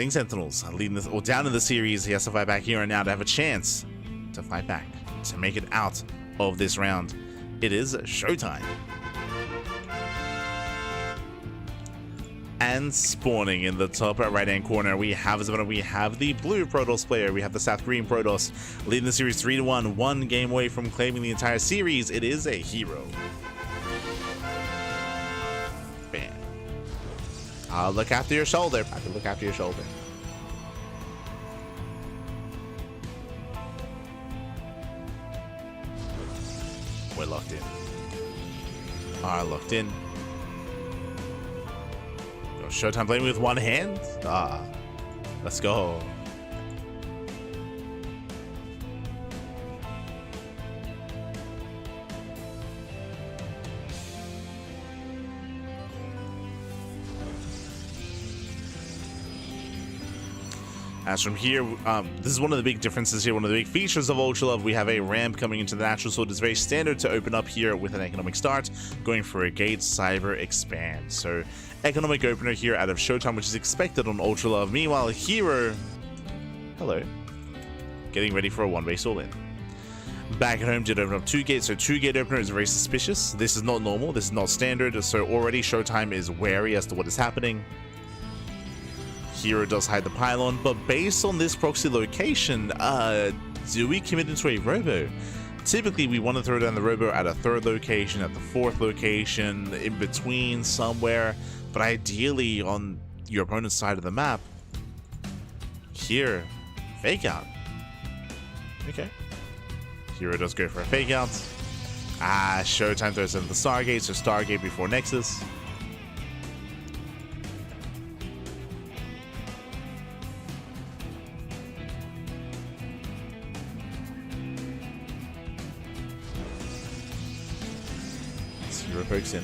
Sentinels, leading this, or down in the series. He has to fight back here and now to have a chance to fight back, to make it out of this round. It is ShoWTimE. And spawning in the top right hand corner, we have the blue Protoss player. We have the South Korean Protoss leading the series 3-1, one game away from claiming the entire series. It is a herO. Bam. Look after your shoulder, Pappy. Look after your shoulder. We're locked in. Are locked in. Go ShoWTimE playing with one hand. Let's go. As from here, this is one of the big differences here, one of the big features of Ultra Love. We have a ramp coming into the natural, so it is very standard to open up here with an economic start, going for a gate, cyber, expand. So economic opener here out of ShoWTimE, which is expected on Ultra Love. Meanwhile, herO, hello, getting ready for a one-base all-in. Back at home did open up 2 gates, so 2-gate opener is very suspicious. This is not normal, this is not standard, so already ShoWTimE is wary as to what is happening. herO does hide the pylon, but based on this proxy location, do we commit into a robo? Typically, we want to throw down the robo at a 3rd location, at the 4th location, in between somewhere, but ideally on your opponent's side of the map. Here, fake out. Okay. herO does go for a fake out. ShoWTimE throws in the Stargate, so Stargate before Nexus. herO pokes in.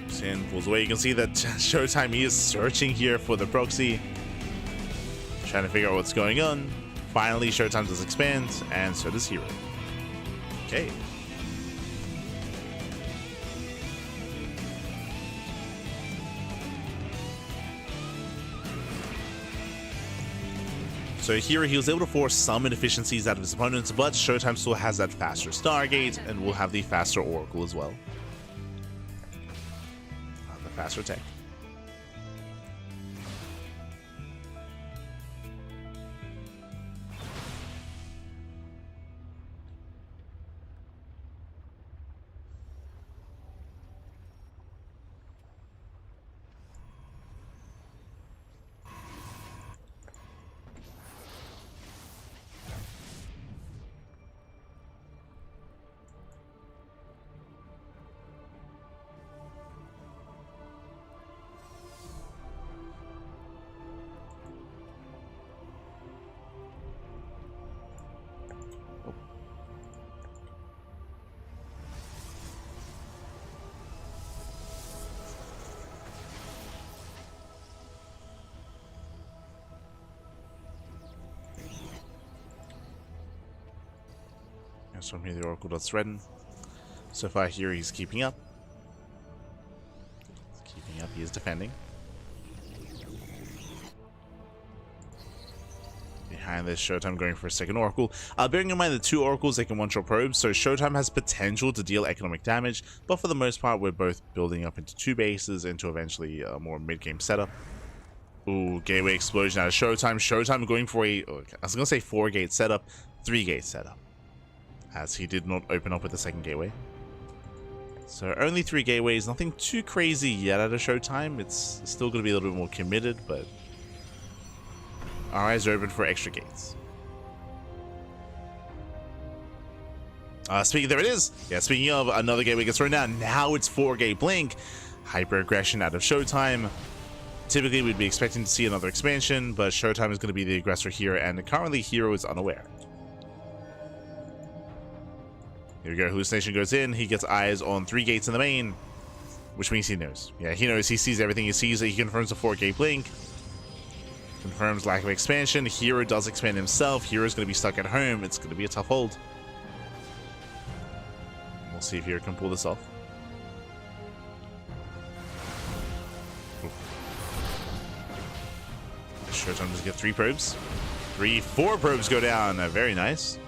Sin pulls away. You can see that ShoWTimE is searching here for the proxy, trying to figure out what's going on. Finally, ShoWTimE does expand, and so does herO. Okay. So here he was able to force some inefficiencies out of his opponents, but ShoWTimE still has that faster Stargate, and will have the faster Oracle as well. The faster tech. As from here, the Oracle does threaten. So far here, he's keeping up. He is defending. Behind this, ShoWTimE going for a second Oracle. Bearing in mind the 2 Oracles, they can one-shot probes, so ShoWTimE has potential to deal economic damage, but for the most part, we're both building up into 2 bases into eventually a more mid-game setup. Ooh, gateway explosion out of ShoWTimE. ShoWTimE going for a, I was going to say 4-gate setup, 3-gate setup, as he did not open up with the second gateway. So only 3 gateways, nothing too crazy yet out of ShoWTimE. It's still going to be a little bit more committed, but our eyes are open for extra gates. There it is. Yeah, speaking of, another gateway gets thrown down. Now it's 4-gate blink. Hyper aggression out of ShoWTimE. Typically, we'd be expecting to see another expansion, but ShoWTimE is going to be the aggressor here, and currently herO is unaware. Here we go, hallucination goes in, he gets eyes on 3 gates in the main, which means he knows. Yeah, he knows, he sees everything, he sees that he confirms a 4-gate blink, confirms lack of expansion, herO does expand himself, hero's going to be stuck at home, it's going to be a tough hold. We'll see if herO can pull this off. ShoWTimE does get 3 probes. 4 probes go down, very nice.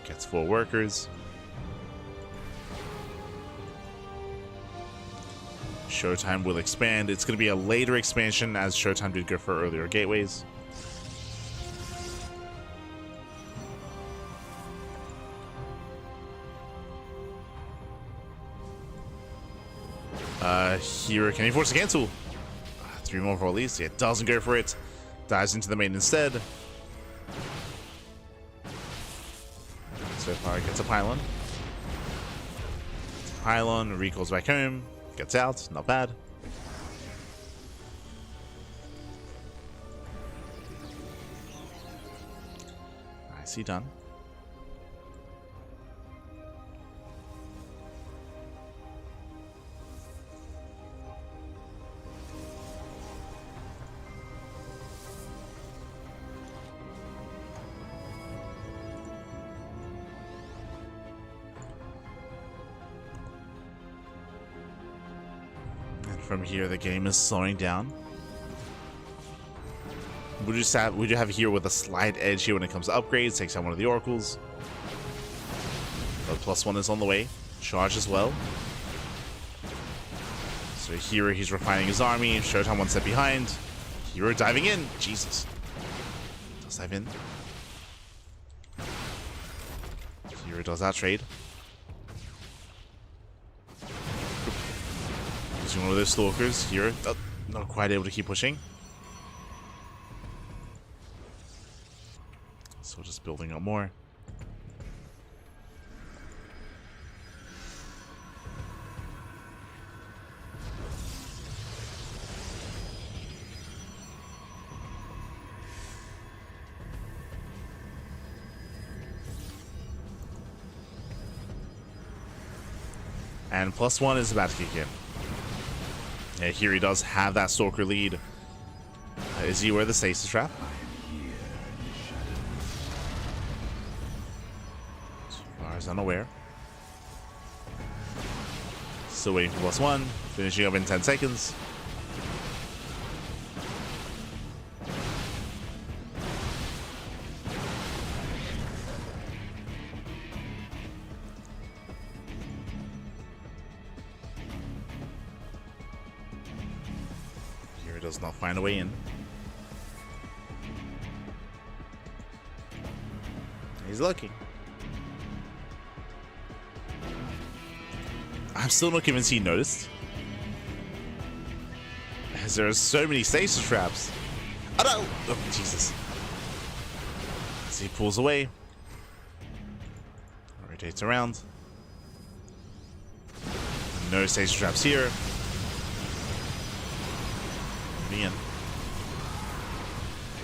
Gets 4 workers. ShoWTimE will expand. It's going to be a later expansion as ShoWTimE did go for earlier gateways. herO, can he force a cancel? 3 more for at least. Yeah, doesn't go for it. Dives into the main instead. So far, gets a pylon. Pylon, recalls back home, gets out, not bad. I see, done. From here, the game is slowing down. We do have here with a slight edge here when it comes to upgrades. Takes out one of the Oracles. But +1 is on the way. Charge as well. So here he's refining his army. ShoWTimE 1 step behind. herO diving in. Jesus. Does dive in. herO does that trade. One of those stalkers here. Not quite able to keep pushing. So just building up more. And +1 is about to kick in. Yeah, here he does have that Stalker lead. Is he aware of the stasis trap? So far as unaware. Still waiting for +1. Finishing up in 10 seconds. Does not find a way in. He's lucky. I'm still not convinced he noticed, as there are so many stasis traps. Oh no! Oh, Jesus. As he pulls away. Rotates around. No stasis traps here. In.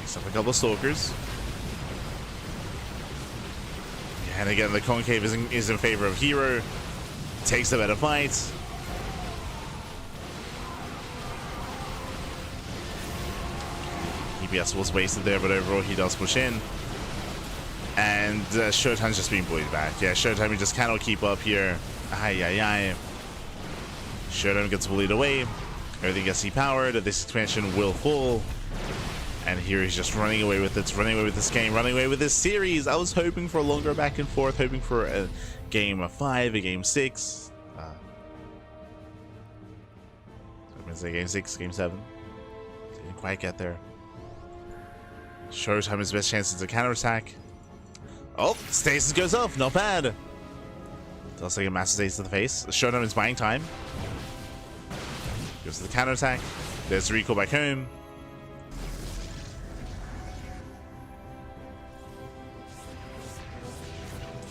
Takes up a couple of stalkers. And again, the concave is in favor of herO. Takes the better fight. EBS was wasted there, but overall he does push in. And ShoWTimE's just being bullied back. Yeah, ShoWTimE just cannot keep up here. Ay. ShoWTimE gets bullied away. Everything gets depowered. This expansion will fall. And here he's just running away with it, running away with this game, running away with this series. I was hoping for a longer back and forth, hoping for a game 5, a game 6. I'm going to say game 6, game 7. Didn't quite get there. ShoWTimE's best chance is a counterattack. Oh, stasis goes off, not bad. Does take a massive stasis to the face. ShoWTimE is buying time. Goes to the counterattack. There's the recall back home.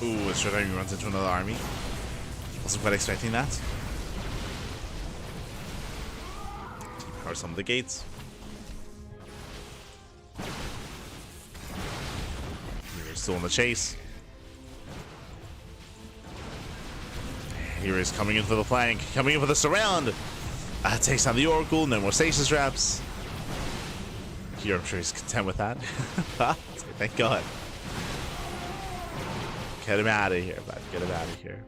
Ooh, ShoWTimE runs into another army. Wasn't quite expecting that. Power some of the gates. We're still in the chase. Here is coming in for the flank, coming in for the surround. Takes down the Oracle, no more stasis traps. Here, I'm sure he's content with that. Thank God. Get him out of here, bud. Get him out of here.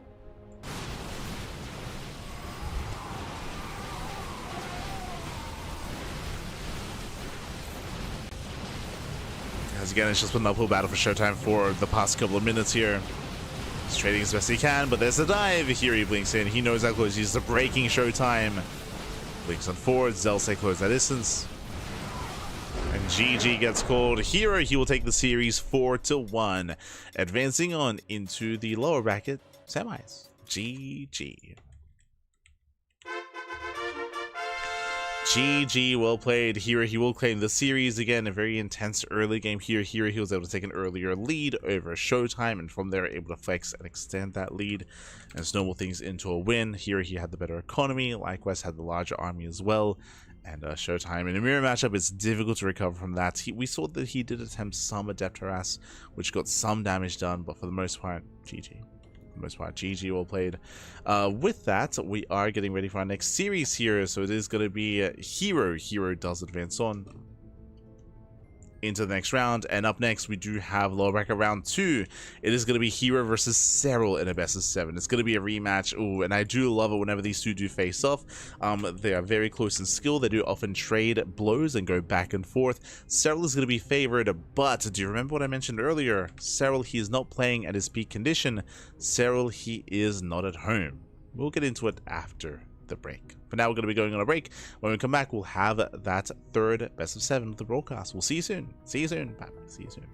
As again, it's just been an uphill battle for ShoWTimE for the past couple of minutes here. He's trading as best he can, but there's a dive. Here he blinks in. He knows how close he is to breaking ShoWTimE. Blinks on forward. Zell stay close that distance. And GG gets called. Here he will take the series 4-1, advancing on into the lower bracket semis. GG. GG, well played. Here he will claim the series again. A very intense early game here. Here he was able to take an earlier lead over ShoWTimE, and from there able to flex and extend that lead and snowball things into a win. Here he had the better economy, likewise had the larger army as well. And ShoWTimE in a mirror matchup, it's difficult to recover from that. We saw that he did attempt some adept harass, which got some damage done, but for the most part, GG. For the most part, GG, well played. With that, we are getting ready for our next series here. So it is going to be herO. herO does advance on into the next round, and up next we do have lower bracket round 2. It is going to be herO versus Serral in a best of 7. It's going to be a rematch. Ooh, and I do love it whenever these two do face off. They are very close in skill. They do often trade blows and go back and forth. Serral is going to be favored, but do you remember what I mentioned earlier? Serral, he is not playing at his peak condition. Serral, he is not at home. We'll get into it after the break. For now, we're going to be going on a break. When we come back, we'll have that third best of 7 of the broadcast. We'll see you soon. See you soon. Bye. See you soon.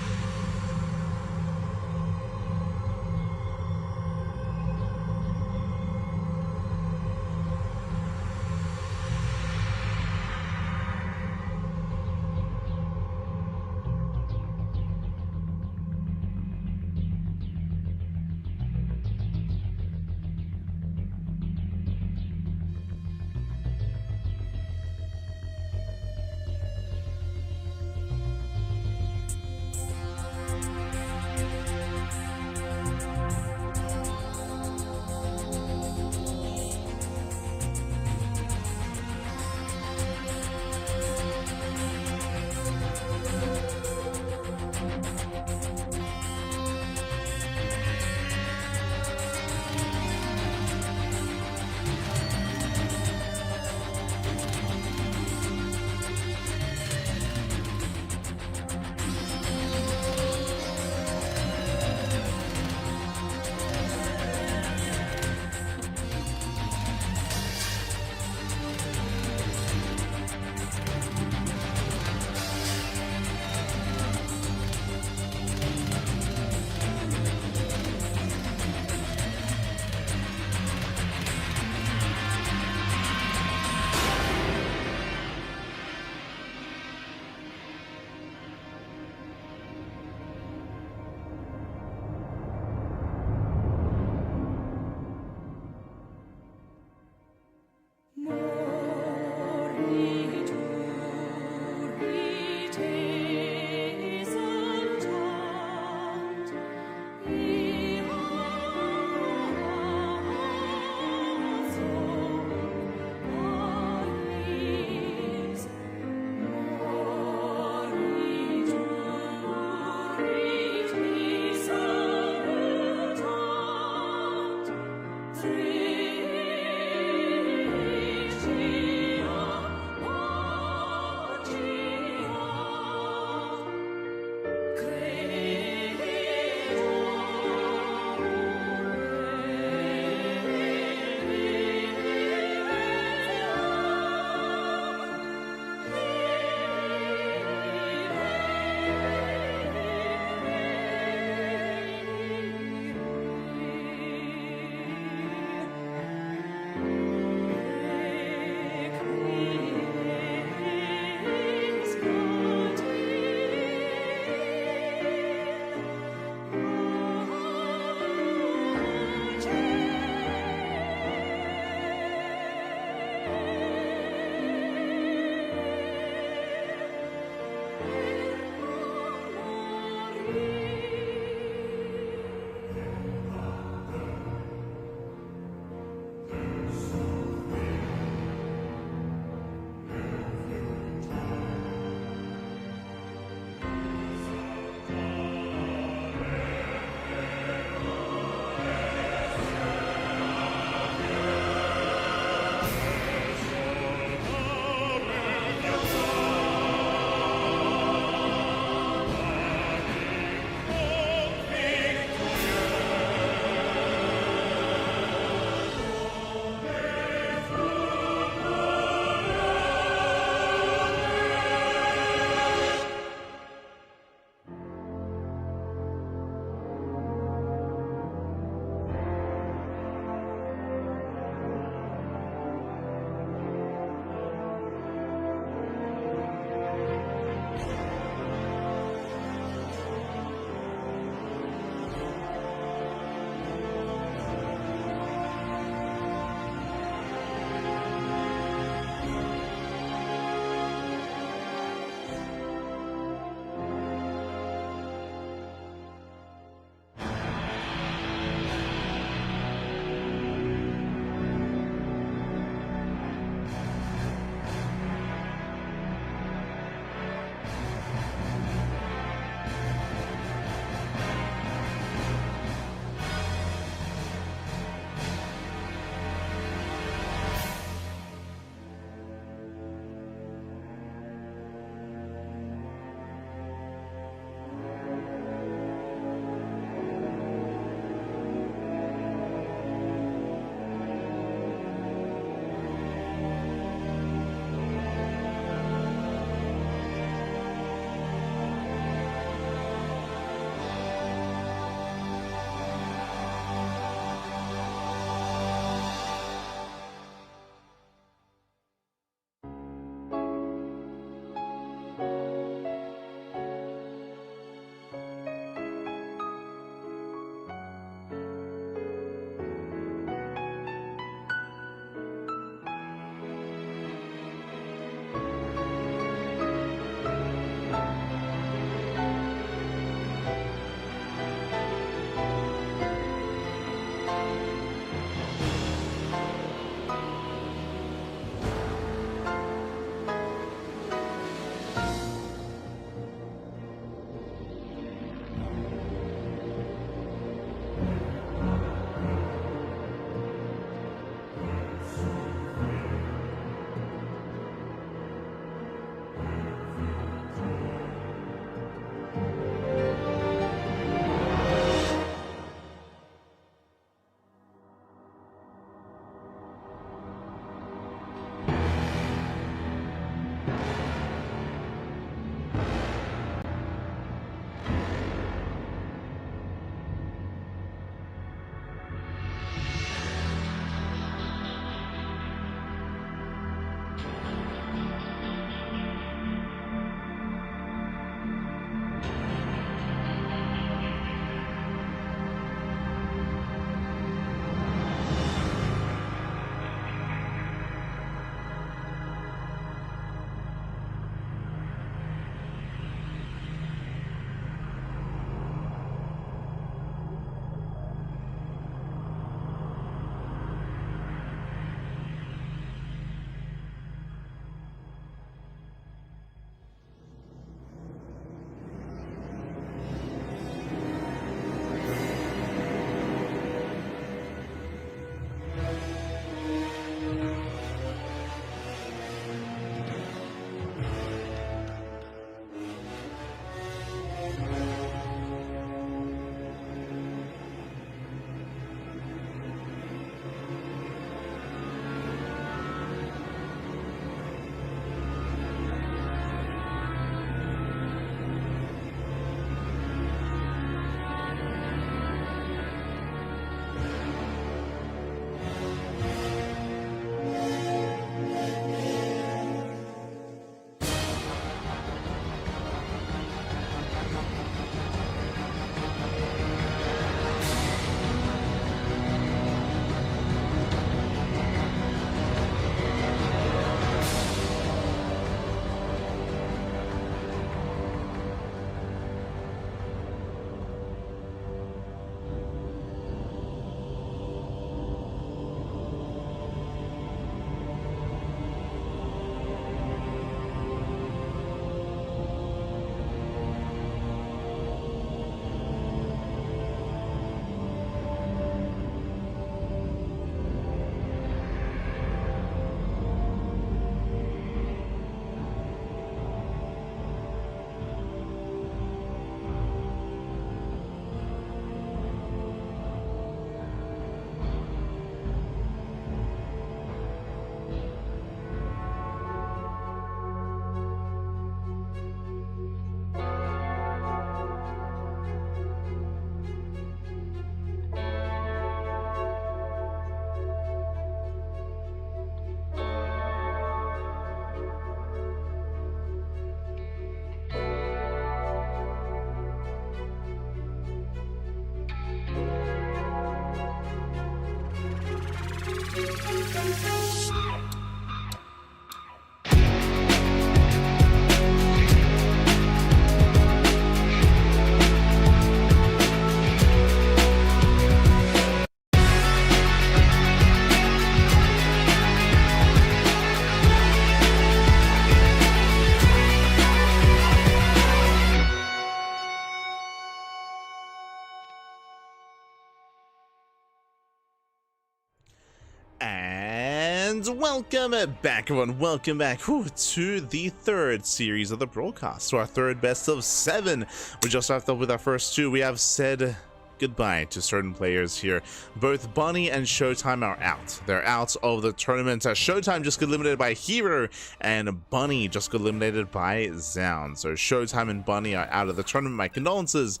And welcome back, everyone. Welcome back to the third series of the broadcast, to our third best of 7. We just wrapped up with our first 2. We have said goodbye to certain players here. Both Bunny and ShoWTimE are out. They're out of the tournament. ShoWTimE just got eliminated by herO, and Bunny just got eliminated by Zoun. So ShoWTimE and Bunny are out of the tournament. My condolences.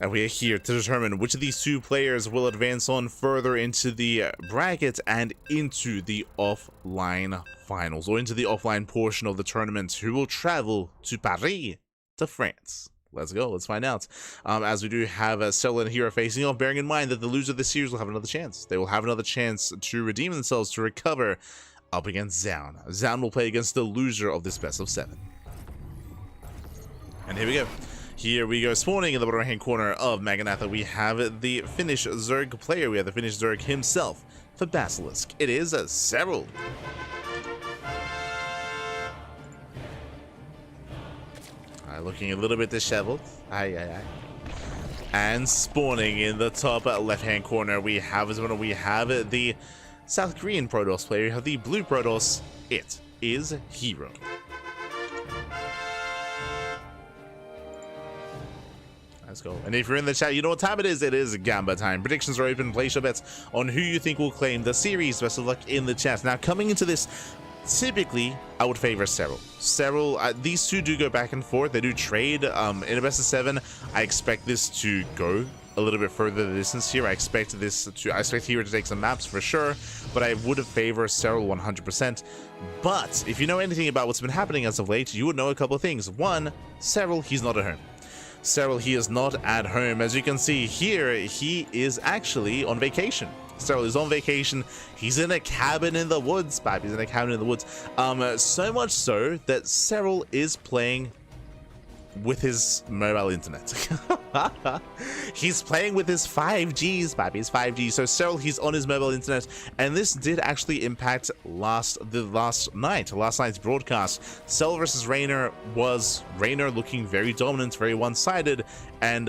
And we are here to determine which of these 2 players will advance on further into the bracket and into the offline finals, or into the offline portion of the tournament, who will travel to Paris, to France. Let's go, let's find out. As we do have Serral and herO facing off, bearing in mind that the loser of this series will have another chance. They will have another chance to redeem themselves, to recover up against Zoun. Zoun will play against the loser of this best of 7. And here we go. Here we go, spawning in the bottom right hand corner of Maganatha, we have the Finnish Zerg player. We have the Finnish Zerg himself for Basilisk. It is Serral. Looking a little bit disheveled. And spawning in the top left hand corner, we have the South Korean Protoss player. We have the blue Protoss. It is herO. Let's go. And if you're in the chat, you know what time it is. It is Gamba time. Predictions are open. Place your bets on who you think will claim the series. Best of luck in the chat. Now, coming into this, typically, I would favor Serral. These 2 do go back and forth. They do trade. In a best of 7, I expect this to go a little bit further the distance here. I expect herO to take some maps for sure, but I would favor Serral 100%. But if you know anything about what's been happening as of late, you would know a couple of things. One, Serral, he's not at home. Serral, he is not at home. As you can see here, he is actually on vacation. Serral is on vacation. He's in a cabin in the woods, Bob. He's in a cabin in the woods. So much so that Serral is playing with his mobile internet. He's playing with his 5Gs, Bob. His 5G. So Serral, he's on his mobile internet, and this did actually impact last night's broadcast. Serral versus Raynor was Raynor looking very dominant, very one-sided, and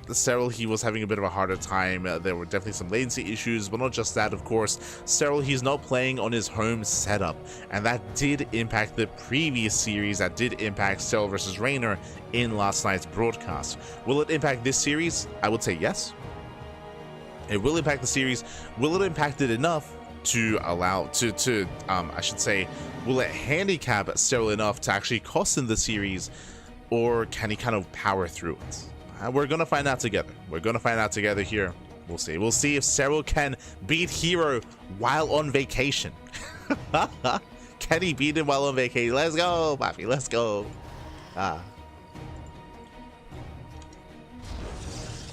Serral, he was having a bit of a harder time. There were definitely some latency issues, but not just that, of course. Serral, he's not playing on his home setup, and that did impact the previous series. That did impact Serral versus Raynor in last night's broadcast. Will it impact this series? I would say yes. It will impact the series. Will it impact it enough to allow I should say, will it handicap Serral enough to actually cost him the series, or can he kind of power through it? We're gonna find out together. We're gonna find out together here. We'll see. We'll see if Serral can beat herO while on vacation. Can he beat him while on vacation? Let's go, Papi. Let's go.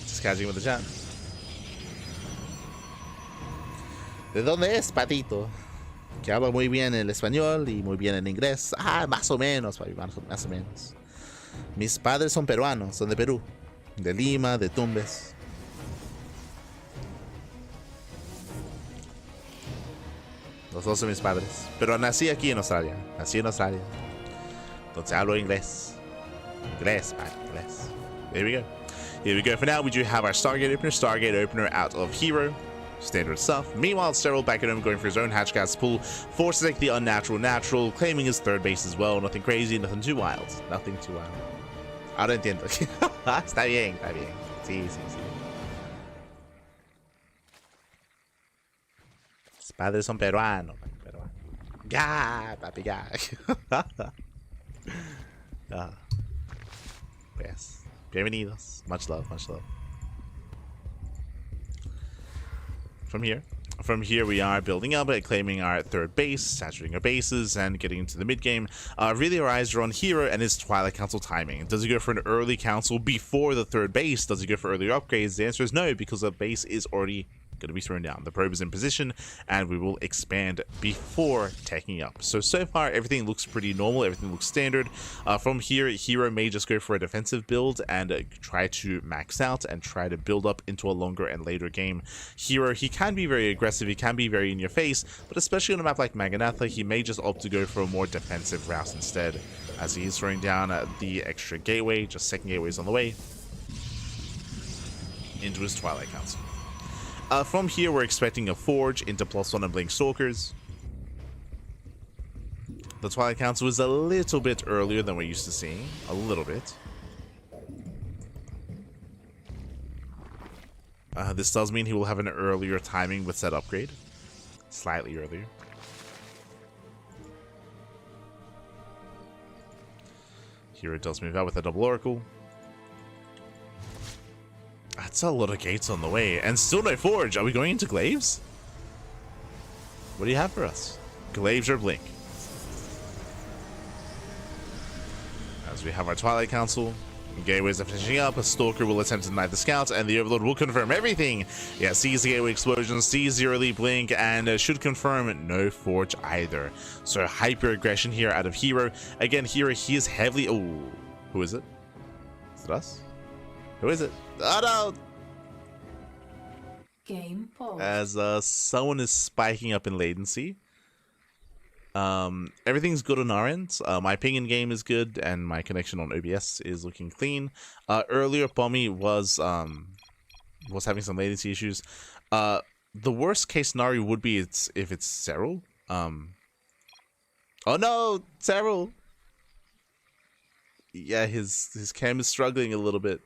Just catching with the chat. ¿De dónde es, Patito? Que habla muy bien el español y muy bien el inglés. Más o menos, papi, más o menos. Mis padres son peruanos, son de Perú. De Lima, de Tumbes. Los dos son mis padres. Pero nací aquí en Australia. Nací en Australia. Entonces hablo inglés. Inglés, man, inglés. Here we go. Here we go. For now, we do have our Stargate opener out of herO. Standard stuff. Meanwhile, Serral back at home going for his own Hatchcast pool. Forced to take the unnatural natural, claiming his third base as well. Nothing crazy, nothing too wild. Nothing too wild. Ahora entiendo. Está bien, está bien. Sí, sí, sí. Los padres son peruanos. Ya, papi, ya. Yes. Bienvenidos. Much love, much love. From here we are building up, claiming our third base, saturating our bases, and getting into the mid game. Really, our eyes are on herO and his Twilight Council timing. Does he go for an early council before the third base? Does he go for earlier upgrades? The answer is no, because the base is already going to be thrown down. The probe is in position, and we will expand before taking up. So far, everything looks pretty normal. Everything looks standard. From here, herO may just go for a defensive build and try to max out and try to build up into a longer and later game. herO, he can be very aggressive. He can be very in your face, but especially on a map like Maganatha, he may just opt to go for a more defensive route instead, as he is throwing down the extra gateway. Just second gateways on the way into his Twilight Council. From here, we're expecting a Forge into +1 and Blink Stalkers. The Twilight Council is a little bit earlier than we're used to seeing. A little bit. This does mean he will have an earlier timing with said upgrade. Slightly earlier. Here it does move out with a double Oracle. That's a lot of gates on the way. And still no Forge. Are we going into Glaives? What do you have for us? Glaives or Blink? As we have our Twilight Council. Gateways are finishing up. A Stalker will attempt to deny the Scout, and the Overlord will confirm everything. Yeah, sees the Gateway Explosion, sees the early Blink, and should confirm no Forge either. So hyper aggression here out of herO. Again, herO, he is heavily... Oh, who is it? Is it us? Who is it? Oh no! Game pause. As someone is spiking up in latency. Everything's good on our end. My ping in game is good, and my connection on OBS is looking clean. Earlier, Bommy was having some latency issues. The worst case scenario would be if it's Serral. Oh no, Serral! Yeah, his cam is struggling a little bit.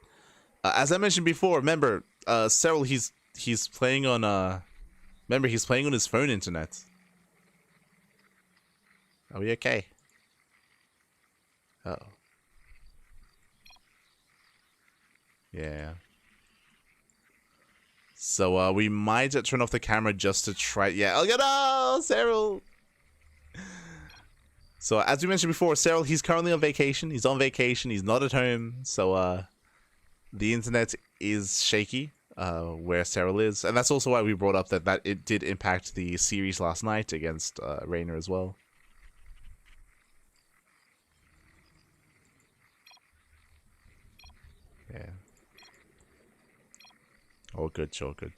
As I mentioned before, remember, Serral, he's playing on remember, he's playing on his phone internet. Are we okay? Uh-oh. Yeah. So we might turn off the camera just to try. Yeah. Oh no, Serral. So as we mentioned before, Serral, he's currently on vacation. He's on vacation. He's not at home. So the internet is shaky where Serral is, and that's also why we brought up that it did impact the series last night against Rainer as well. Yeah. All good, all good.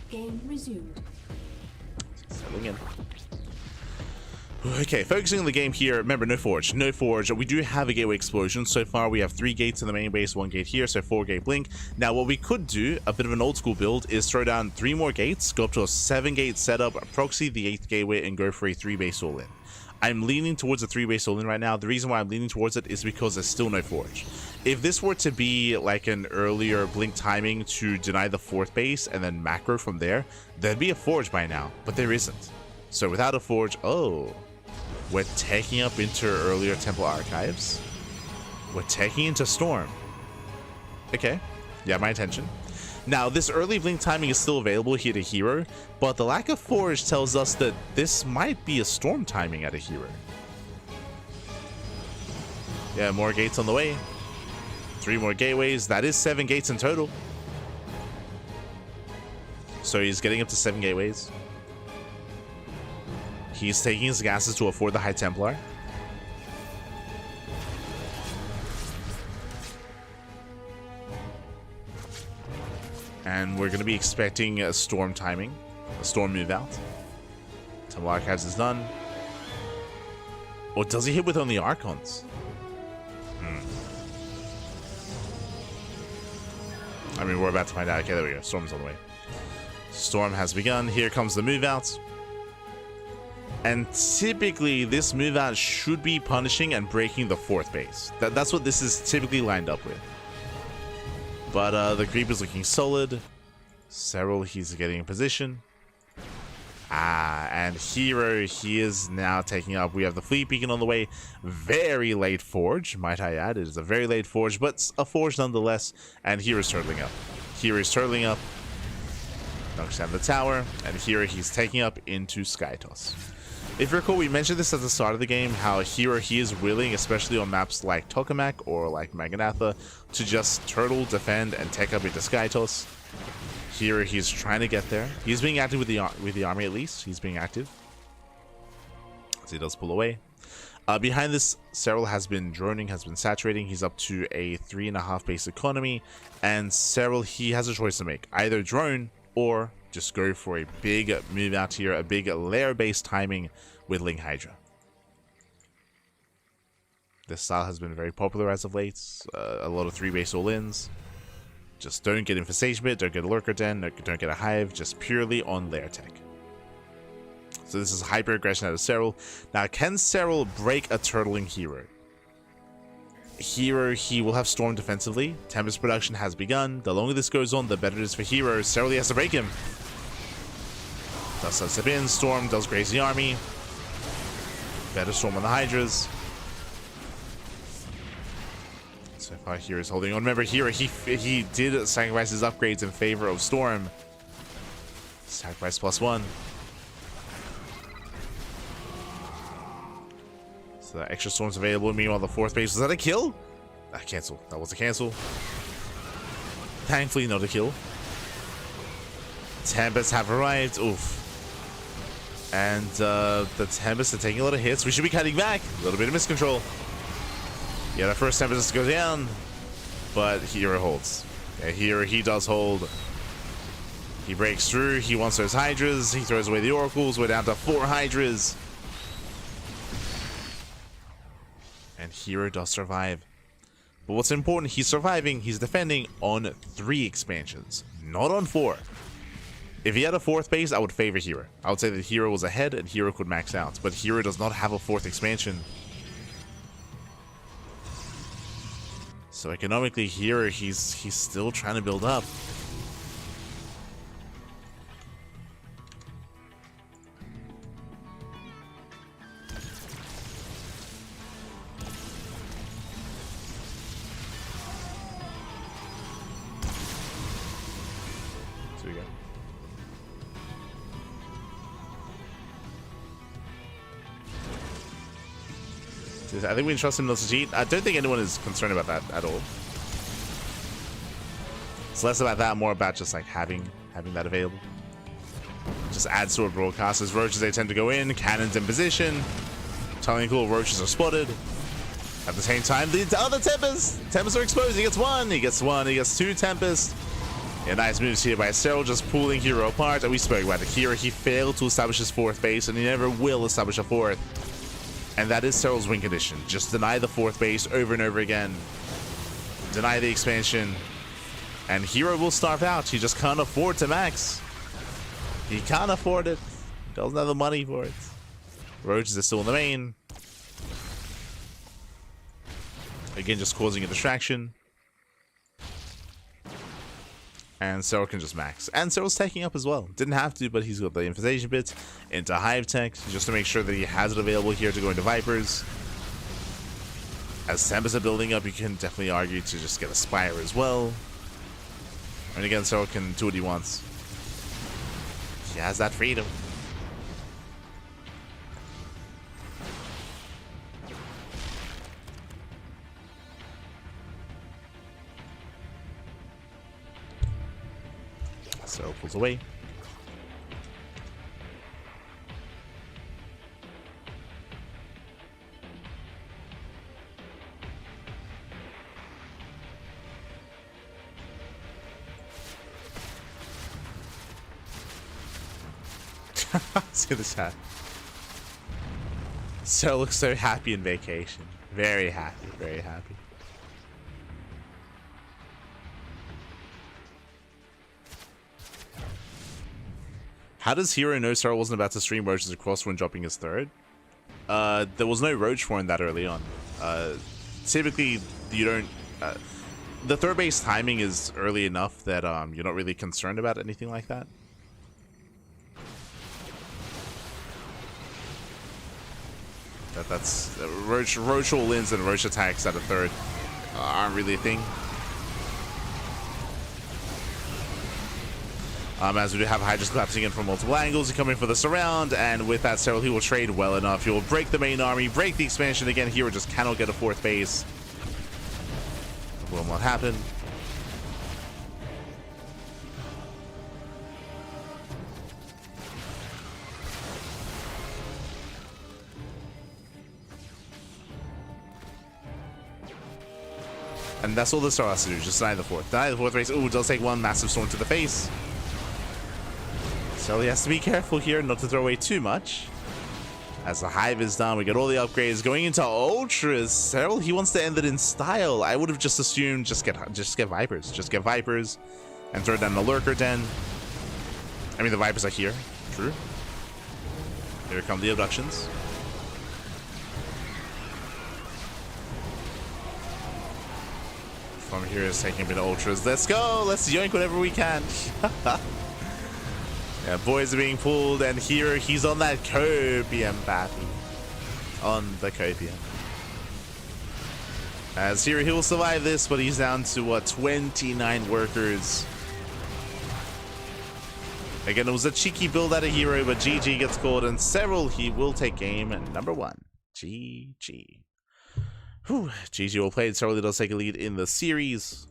Game resumed. Settling in. Okay, focusing on the game here. Remember, no Forge. No Forge. We do have a Gateway Explosion. So far, we have 3 gates in the main base, 1 gate here, so 4 gate Blink. Now, what we could do, a bit of an old school build, is throw down 3 more gates, go up to a 7 gate setup, proxy the 8th gateway, and go for a 3 base all in. I'm leaning towards a 3 base all in right now. The reason why I'm leaning towards it is because there's still no Forge. If this were to be like an earlier Blink timing to deny the 4th base and then macro from there, there'd be a Forge by now, but there isn't. So without a Forge, oh, we're taking up into earlier Temple Archives. We're taking into Storm. Okay, yeah, my attention. Now, this early Blink timing is still available here to herO, but the lack of Forge tells us that this might be a Storm timing at a herO. Yeah, more gates on the way. 3 more gateways. That is 7 gates in total. So he's getting up to 7 gateways. He's taking his gases to afford the High Templar. And we're going to be expecting a Storm timing. A Storm move out. Temple Archives is done. Or does he hit with only Archons? I mean, we're about to find out. Okay, there we go. Storm's on the way. Storm has begun. Here comes the move out. And typically, this move out should be punishing and breaking the 4th base. That's what this is typically lined up with. But the creep is looking solid. Serral, he's getting in position. And herO, he is now taking up. We have the Fleet Beacon on the way. Very late Forge, might I add. It is a very late Forge, but a Forge nonetheless. And hero's turtling up. Hero's turtling up. Knocks down the tower. And herO, he's taking up into Skytoss. If you recall, we mentioned this at the start of the game, how herO, he is willing, especially on maps like Tokamak or like Maganatha, to just turtle, defend, and take up into Skytoss. herO, he's trying to get there. He's being active with the army at least. He's being active. So he does pull away. Behind this, Serral has been droning, has been saturating. He's up to a 3.5 base economy. And Serral, he has a choice to make. Either drone or just go for a big move out here, a big layer-based timing with Ling Hydra. This style has been very popular as of late. A lot of 3-base all-ins. Just don't get Infestation Bit, don't get a Lurker Den, don't get a Hive, just purely on lair tech. So this is hyper aggression out of Serral. Now, can Serral break a turtling herO? herO, he will have Storm defensively. Tempest production has begun. The longer this goes on, the better it is for herO. Serral, he has to break him. Does step in, Storm does graze the army. Better Storm on the Hydras. So far, hero's holding on. Remember, herO, he did sacrifice his upgrades in favor of Storm. Sacrifice +1. So that extra Storm's available. Meanwhile, the 4th base, was that a kill? Cancel. That was a cancel. Thankfully, not a kill. Tempests have arrived. Oof. And the Tempests are taking a lot of hits. We should be cutting back. A little bit of miscontrol. Yeah, the first Tempest goes down, but herO holds. Yeah, here he does hold. He breaks through. He wants those Hydras. He throws away the Oracles. We're down to 4 Hydras. And herO does survive. But what's important, he's surviving, he's defending on 3 expansions, not on 4. If he had a 4th base, I would favor herO. I would say that herO was ahead and herO could max out. But herO does not have a 4th expansion. So economically, herO, he's still trying to build up. So we go. I think we can trust him not to cheat. I don't think anyone is concerned about that at all. It's less about that, more about just like having that available. Just adds to a broadcast. As roaches, they tend to go in, cannons in position. Telling cool roaches are spotted. At the same time, the other Tempests are exposed. He gets 1, he gets 1, he gets 2 Tempests. Yeah, nice moves here by Serral, just pulling herO apart. And we spoke about it. herO, he failed to establish his 4th base, and he never will establish a 4th. And that is Serral's win condition. Just deny the 4th base over and over again. Deny the expansion. And herO will starve out. He just can't afford to max. He can't afford it. He doesn't have the money for it. Roaches are still in the main. Again, just causing a distraction. And Serral can just max. And Serral's taking up as well. Didn't have to, but he's got the Infestation Bit into Hive Tech, just to make sure that he has it available here to go into Vipers. As Tempests are building up, you can definitely argue to just get a Spire as well. And again, Serral can do what he wants. He has that freedom. Serral pulls away. See the chat. Serral looks so happy in vacation. Very happy, very happy. How does herO know Serral wasn't about to stream roaches across when dropping his 3rd? There was no roach warren that early on. Typically, you don't... the 3rd base timing is early enough that you're not really concerned about anything like that. That's roach all-ins and roach attacks at a 3rd aren't really a thing. As we do have Hydras collapsing in from multiple angles, he's coming for the surround, and with that Serral, he will trade well enough. He will break the main army, break the expansion again. herO just cannot get a 4th base. Will not happen. And that's all the Serral has to do, just deny the 4th. Deny the 4th base. Ooh, does take 1 massive storm to the face. So he has to be careful here not to throw away too much. As the Hive is done, we get all the upgrades going into Ultras. Serral, he wants to end it in style. I would have just assumed just get Vipers. Just get Vipers and throw down the Lurker Den. I mean, the Vipers are here. True. Here come the abductions. From here is taking a bit of Ultras. Let's go. Let's yoink whatever we can. Yeah, boys are being pulled, and here he's on that copium, Bappy. On the copium. As here he will survive this, but he's down to what, 29 workers. Again, it was a cheeky build out of herO, but GG gets called, and Serral, he will take game number 1. GG. Whew. GG will play. Serral does take a lead in the series.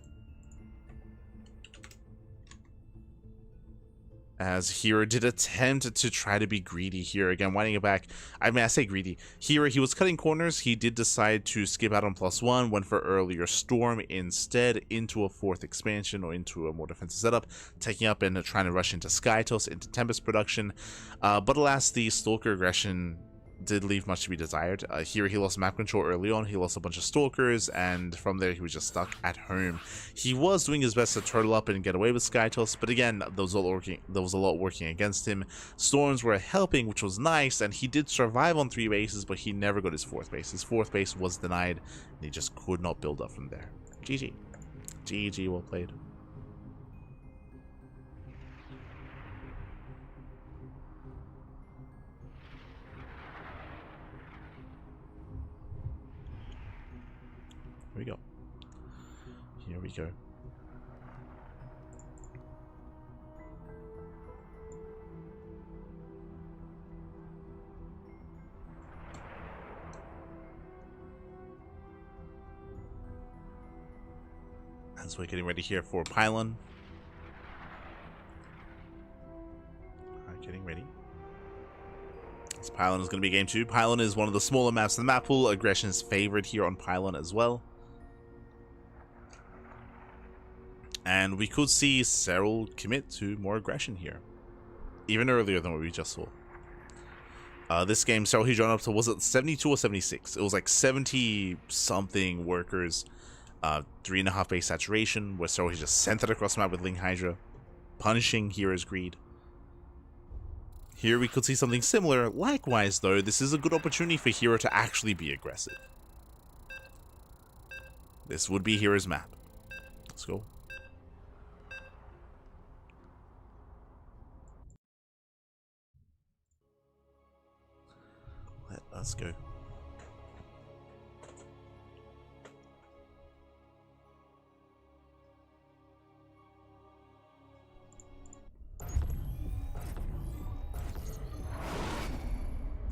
As herO did attempt to try to be greedy here. Again, winding it back. I mean, I say greedy. herO, he was cutting corners. He did decide to skip out on +1, went for earlier Storm instead into a 4th expansion or into a more defensive setup, taking up and trying to rush into Skytos, into Tempest production. But alas, the Stalker aggression did leave much to be desired. Here he lost map control early on, he lost a bunch of Stalkers, and from there he was just stuck at home. He was doing his best to turtle up and get away with Skytos, but again, there was a lot working against him. Storms were helping, which was nice, and he did survive on 3 bases, but he never got his 4th base. His 4th base was denied, and he just could not build up from there. GG. GG, well played. Here we go. Here we go. As we're getting ready here for Pylon. Alright, getting ready. This Pylon is going to be game 2. Pylon is one of the smaller maps in the map pool. Aggression is favored here on Pylon as well. And we could see Serral commit to more aggression here. Even earlier than what we just saw. This game, Serral, he drawn up to, was it 72 or 76? It was like 70-something workers. 3.5 base saturation, where Serral, he just sent it across the map with Ling Hydra. Punishing hero's greed. Here we could see something similar. Likewise, though, this is a good opportunity for herO to actually be aggressive. This would be hero's map. Let's go. Let's go.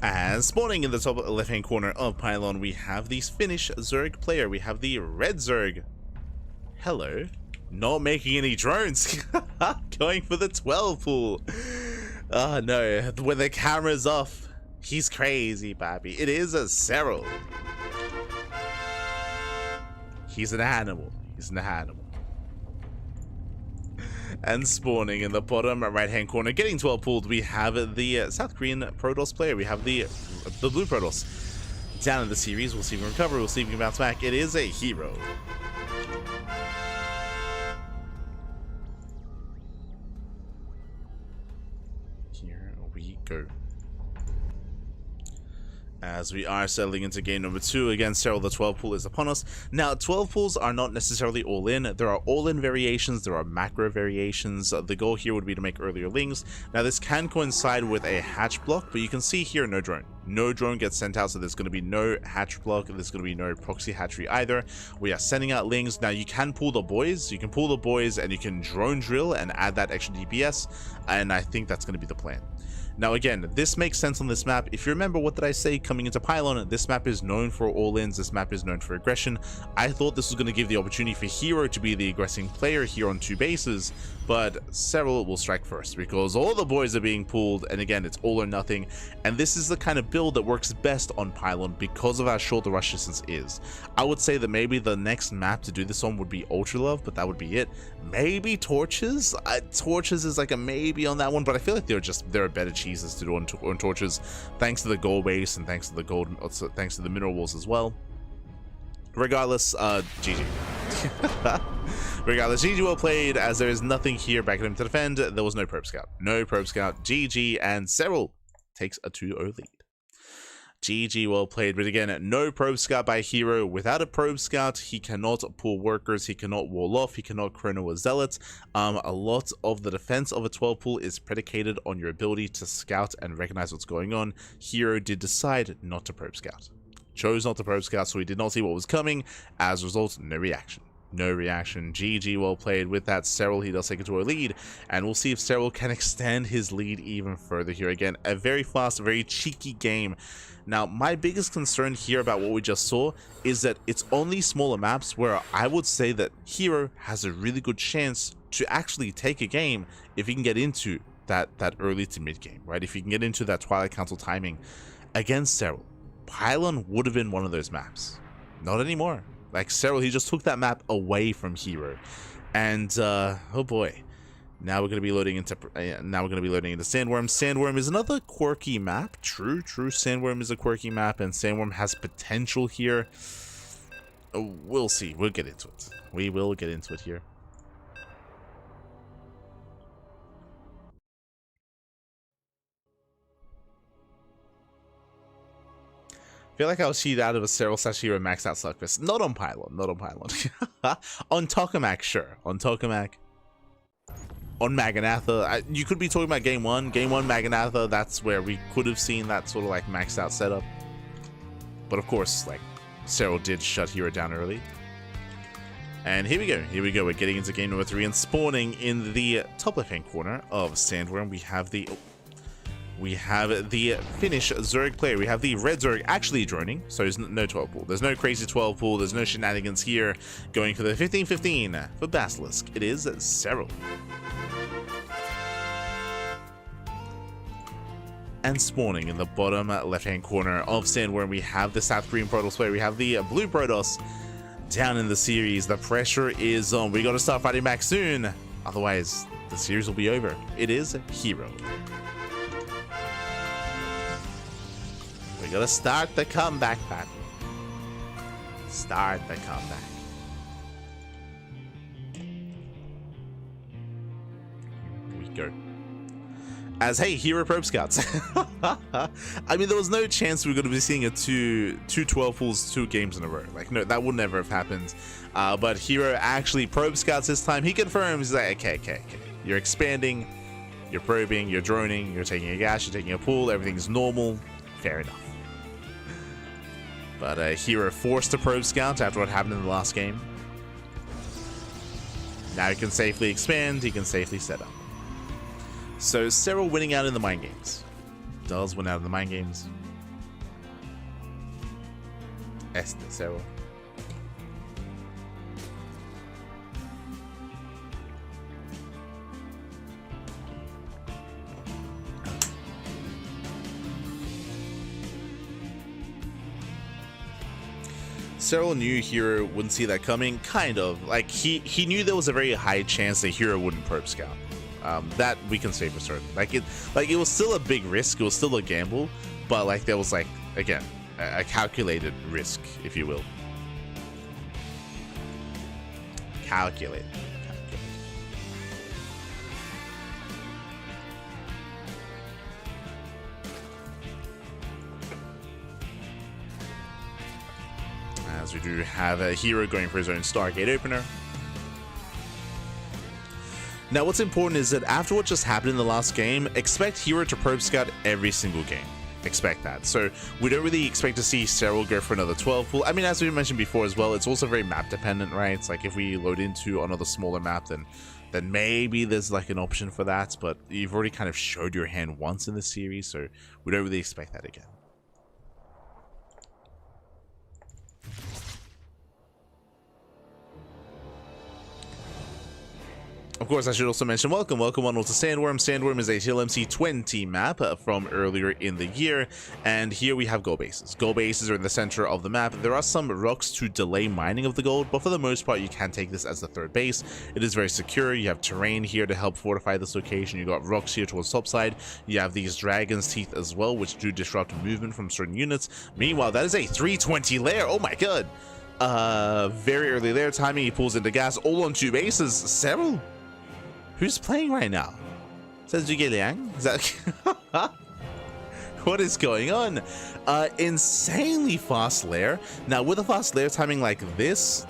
And spawning in the top left-hand corner of Pylon, we have the Finnish Zerg player. We have the red Zerg. Hello. Not making any drones. Going for the 12 pool. Oh no, when the camera's off. He's crazy, Bobby. It is a Serral. He's an animal. He's an animal. And spawning in the bottom right-hand corner, getting 12 pulled, we have the South Korean Protoss player. We have the blue Protoss. Down in the series, we'll see if we can recover, we'll see if we can bounce back. It is a herO. Here we go. As we are settling into game number 2, again, Serral, the 12 pool is upon us. Now, 12 pools are not necessarily all in. There are all-in variations, there are macro variations. The goal here would be to make earlier lings. Now, this can coincide with a hatch block, but you can see here, no drone. No drone gets sent out, so there's going to be no hatch block, and there's going to be no proxy hatchery either. We are sending out lings. Now, you can pull the boys. You can pull the boys, and you can drone drill and add that extra DPS, and I think that's going to be the plan. Now again, this makes sense on this map. If you remember, what did I say coming into Pylon? This map is known for all-ins, this map is known for aggression. I thought this was going to give the opportunity for herO to be the aggressing player here on 2 bases, but Serral will strike first because all the boys are being pulled, and again, it's all or nothing. And this is the kind of build that works best on Pylon because of how short the rush distance is. I would say that maybe the next map to do this on would be Ultra Love, but that would be it. Maybe Torches? Torches is like a maybe on that one, but I feel like they're a better cheese pieces to do on torches, thanks to the gold base and thanks to the gold, also thanks to the mineral walls as well. Regardless, GG. Regardless, GG well played, as there is nothing here backing him to defend. There was no probe scout. No probe scout. GG, and Serral takes a 2-0 lead. GG well played, but again, no probe scout by herO. Without a probe scout, he cannot pull workers, he cannot wall off, he cannot chrono a zealot. A lot of the defense of a 12 pool is predicated on your ability to scout and recognize what's going on. herO did decide not to probe scout. Chose not to probe scout, so he did not see what was coming. As a result, no reaction. No reaction. GG well played. With that, Serral, he does take it to a lead, and we'll see if Serral can extend his lead even further here. Again, a very fast, very cheeky game. Now, my biggest concern here about what we just saw is that it's only smaller maps where I would say that herO has a really good chance to actually take a game if he can get into that early to mid game, right? If he can get into that Twilight Council timing against Serral. Pylon would have been one of those maps. Not anymore. Like, Serral, he just took that map away from herO. And, oh boy. Now we're going to be loading into Sandworm. Sandworm is another quirky map. True. Sandworm is a quirky map, and Sandworm has potential here. We'll see. We'll get into it. We will get into it here. I feel like I'll cheat out of a Serral / herO max out Slugfest. Not on Pylon. Not on Pylon. On Tokamak, sure. On Tokamak. On Maganatha, you could be talking about game one. Game one Maganatha, that's where we could have seen that sort of like maxed out setup. But of course, like, Serral did shut herO down early. And here we go. Here we go. We're getting into game number 3 and spawning in the top left-hand corner of Sandworm. We have the Finnish Zerg player. We have the red Zerg actually droning, so there's no 12 pool. There's no crazy 12 pool. There's no shenanigans here. Going for the 15-15 for Basilisk. It is Serral. And spawning in the bottom left-hand corner of Sandworm, we have the South Korean Protoss player. We have the blue Protoss down in the series. The pressure is on. We got to start fighting back soon. Otherwise, the series will be over. It is herO. We got to start the comeback, Pat. Start the comeback. Here we go. As, hey, herO probe scouts. I mean, there was no chance we were going to be seeing a two 12 pools 2 games in a row. Like, no, that would never have happened. But herO actually probe scouts this time. He confirms, he's like, okay. You're expanding, you're probing, you're droning, you're taking a gas, you're taking a pool, everything's normal. Fair enough. But herO forced to probe scout after what happened in the last game. Now he can safely expand, he can safely set up. So Serral winning out in the mind games. Does win out in the mind games. Este Serral. Serral knew herO wouldn't see that coming, kind of. Like, he knew there was a very high chance that herO wouldn't probe scout. That we can say for certain. Like it was still a big risk. It was still a gamble, but like there was, like, again, a calculated risk, if you will. Calculated. As we do have a herO going for his own Stargate opener. Now, what's important is that after what just happened in the last game, expect herO to probe scout every single game. Expect that. So we don't really expect to see Serral go for another 12 pool. I mean, as we mentioned before as well, it's also very map dependent, right? It's like if we load into another smaller map, then maybe there's like an option for that. But you've already kind of showed your hand once in the series, so we don't really expect that again. Of course, I should also mention welcome on to Sandworm. Sandworm is a TLMC 20 map from earlier in the year, and here we have gold bases. Gold bases are in the center of the map. There are some rocks to delay mining of the gold, but for the most part, you can take this as the third base. It is very secure. You have terrain here to help fortify this location. You got rocks here towards topside. You have these dragon's teeth as well, which do disrupt movement from certain units. Meanwhile, that is a 320 lair. Oh my god. Very early lair timing. He pulls into gas all on 2 bases. Serral. Who's playing right now? Says Zhuge Liang? Is that what is going on? Insanely fast lair. Now, with a fast lair timing like this,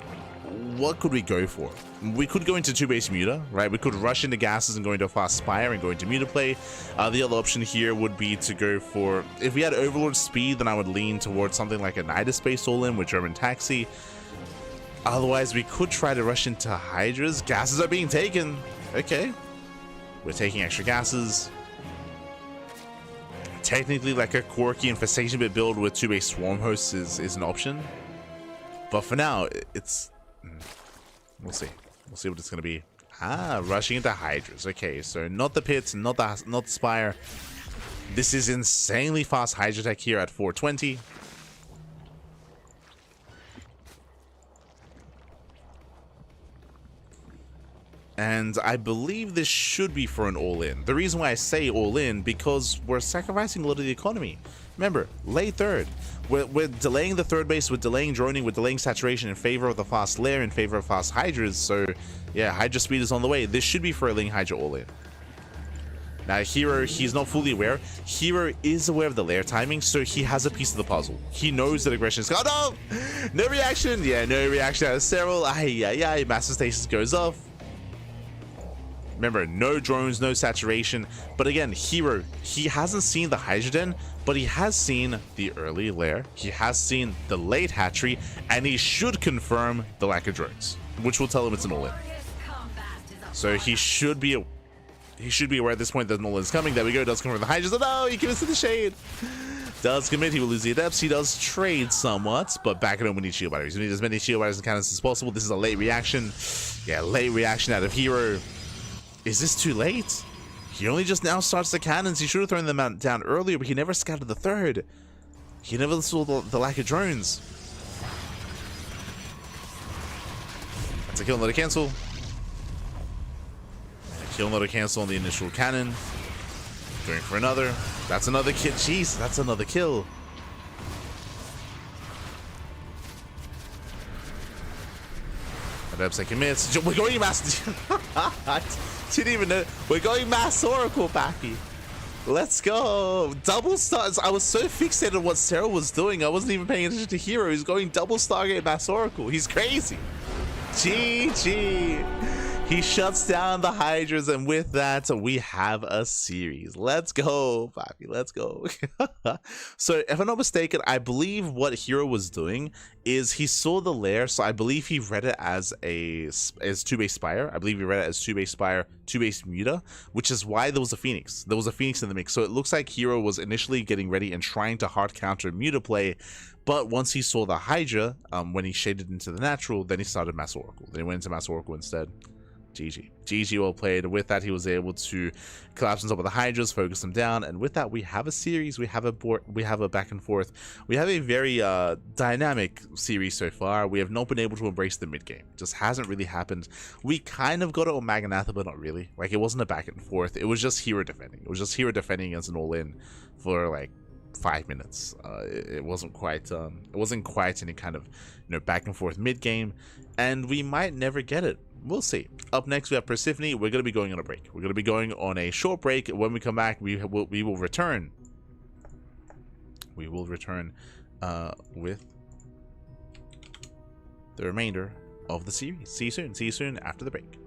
what could we go for? We could go into 2-base muta, right? We could rush into gases and go into a fast spire and go into muta play. The other option here would be to go for, if we had overlord speed, then I would lean towards something like a Nidus base all-in with German taxi. Otherwise, we could try to rush into hydras. Gases are being taken. Okay, we're taking extra gases. Technically, like a quirky infestation bit build with 2-base swarm hosts is an option, but for now, it's we'll see what it's gonna be. Rushing into hydras. Okay, so not the pits, not the spire. This is insanely fast hydra tech here at 420. And I believe this should be for an all-in. The reason why I say all-in, because we're sacrificing a lot of the economy. Remember, late third. We're delaying the third base, we're delaying droning, we're delaying saturation in favor of the fast lair, in favor of fast hydras. So, yeah, hydra speed is on the way. This should be for a ling hydra all-in. Now, herO, he's not fully aware. herO is aware of the lair timing, so he has a piece of the puzzle. He knows that aggression is... Oh, no! No reaction! Yeah, no reaction out of Serral. Master Stasis goes off. Remember, no drones, no saturation. But again, herO, he hasn't seen the Hydra Den, but he has seen the early lair. He has seen the late hatchery, and he should confirm the lack of drones, which will tell him it's an all-in. So he should be aware at this point that an all-in is coming. There we go. Does confirm the Hydras. Oh no, he commits to the shade. Does commit. He will lose the adepts. He does trade somewhat, but back at home we need shield batteries. We need as many shield batteries and cannons as possible. This is a late reaction. Yeah, late reaction out of herO. Is this too late? He only just now starts the cannons. He should have thrown them down earlier, but he never scouted the third. He never saw the lack of drones. That's a kill, not a cancel. A kill, not a cancel on the initial cannon. Going for another. That's another kill. Jeez, that's another kill. Adepts commits. We're going mass. Didn't even know. We're going mass oracle, Pappy. Let's go. Double stars. I was so fixated on what Serral was doing. I wasn't even paying attention to herO. He's going double Stargate mass oracle. He's crazy. GG. He shuts down the hydras, and with that, we have a series. Let's go, Pappy. Let's go. So, if I'm not mistaken, I believe what herO was doing is he saw the lair, so I believe he read it as 2-base spire. I believe he read it as 2-base spire, 2-base muta, which is why there was a phoenix. There was a phoenix in the mix. So it looks like herO was initially getting ready and trying to hard counter muta play, but once he saw the hydra, when he shaded into the natural, then he started mass oracle. Then he went into mass oracle instead. GG well played. With that, he was able to collapse on top of the hydras, focus them down, and with that, we have a series. We have a back and forth. We have a very dynamic series so far. We have not been able to embrace the mid game. Just hasn't really happened. We kind of got it on Magnatha, but not really. Like, it wasn't a back and forth. It was just herO defending. It was just herO defending against an all-in for like 5 minutes. It wasn't quite any kind of back and forth mid game, and we might never get it. We'll see. Up next, we have Persephone. We're going to be going on a break. We're going to be going on a short break. When we come back, we will return. We will return with the remainder of the series. See you soon. See you soon after the break.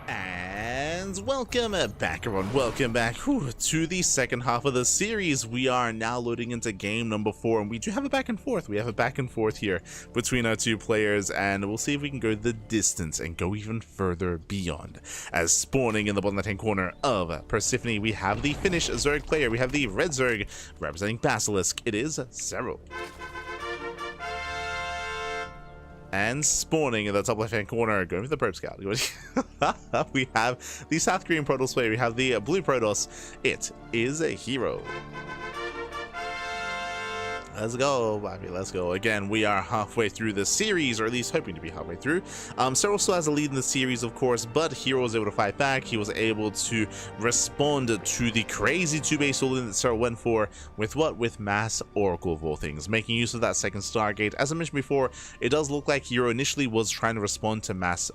And welcome back, everyone. Welcome back to the second half of the series. We are now loading into game number 4, and we do have a back and forth. We have a back and forth here between our two players, and we'll see if we can go the distance and go even further beyond. As spawning in the bottom left-hand corner of Persephone, we have the Finnish Zerg player. We have the red Zerg representing Basilisk. It is Serral. And spawning in the top left-hand corner, going for the Probe Scout. We have the South Korean Protoss player. We have the blue Protoss. It is a herO. Let's go, Bobby. Let's go. Again, we are halfway through the series, or at least hoping to be halfway through. Serral still has a lead in the series, of course, but herO was able to fight back. He was able to respond to the crazy 2-base all-in that Serral went for with what? With Mass Oracle of all things, making use of that second Stargate. As I mentioned before, it does look like herO initially was trying to respond to Mass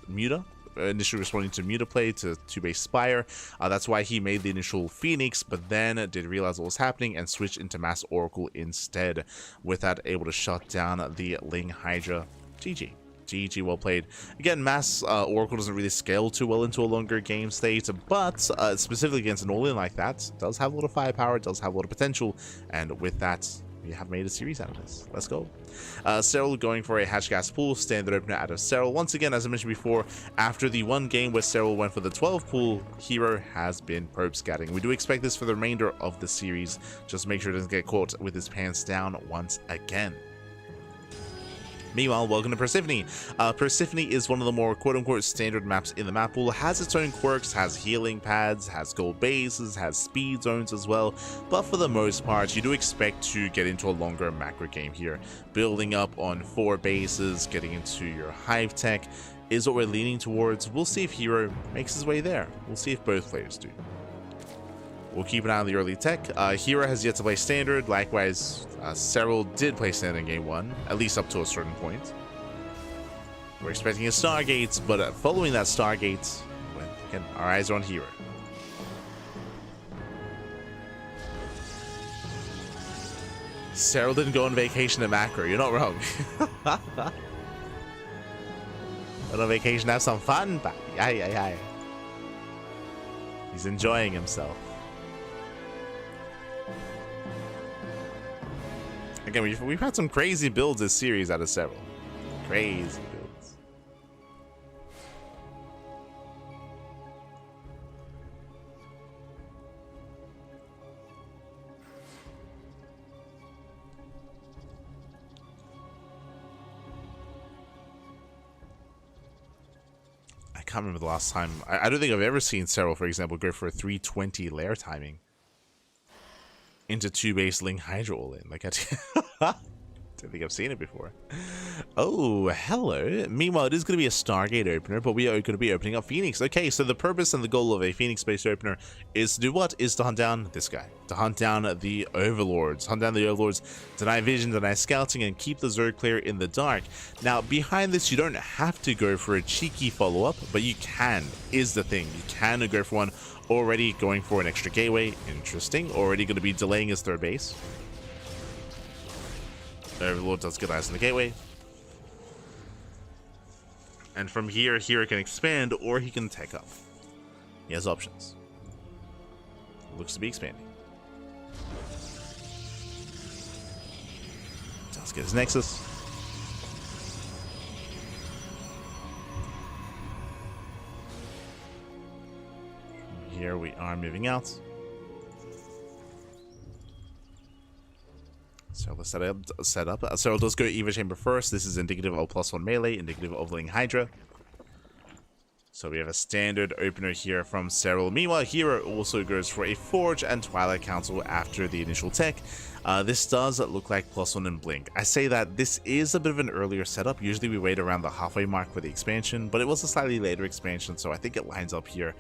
Muta. Initially responding to Mutaplay, to 2-base Spire. That's why he made the initial Phoenix, but then did realize what was happening and switched into Mass Oracle instead. With that, able to shut down the Ling Hydra. GG, well played. Again, Mass Oracle doesn't really scale too well into a longer game state, but specifically against an all-in like that, does have a lot of firepower, does have a lot of potential, and with that, we have made a series out of this. Let's go. Serral going for a hatch gas pool, standard opener out of Serral. Once again, as I mentioned before, after the one game where Serral went for the 12 pool, herO has been probe scouting. We do expect this for the remainder of the series. Just make sure it doesn't get caught with his pants down once again. Meanwhile, welcome to Persephone. Persephone is one of the more quote-unquote standard maps in the map pool, has its own quirks, has healing pads, has gold bases, has speed zones as well, but for the most part, you do expect to get into a longer macro game here. Building up on 4 bases, getting into your hive tech is what we're leaning towards. We'll see if herO makes his way there. We'll see if both players do. We'll keep an eye on the early tech. herO has yet to play standard. Likewise, Serral did play standard in game 1, at least up to a certain point. We're expecting a Stargate, but following that Stargate, again, our eyes are on herO. Serral didn't go on vacation to macro. You're not wrong. Went on vacation, have some fun, buddy. Aye. He's enjoying himself. Again, we've had some crazy builds this series out of Serral. Crazy builds. I can't remember the last time. I don't think I've ever seen Serral, for example, go for a 320 lair timing into 2-base Ling Hydra all in. Like, I don't think I've seen it before. Oh, hello. Meanwhile, it is going to be a Stargate opener, but we are going to be opening up Phoenix. Okay, so the purpose and the goal of a Phoenix-based opener is to do what? Is to hunt down this guy. To hunt down the Overlords. Hunt down the Overlords, deny vision, deny scouting, and keep the Zerg player in the dark. Now, behind this, you don't have to go for a cheeky follow-up, but you can, is the thing. You can go for one. Already going for an extra gateway. Interesting. Already going to be delaying his 3rd base. Overlord does get eyes on the gateway. And from here, herO can expand or he can tech up. He has options. Looks to be expanding. Does get his Nexus. Here we are moving out. So let's set up. Serral does go Eva Chamber first. This is indicative of +1 melee, indicative of Ling Hydra. So we have a standard opener here from Serral. Meanwhile, herO also goes for a Forge and Twilight Council after the initial tech. This does look like +1 and Blink. I say that this is a bit of an earlier setup. Usually we wait around the halfway mark for the expansion, but it was a slightly later expansion, so I think it lines up here.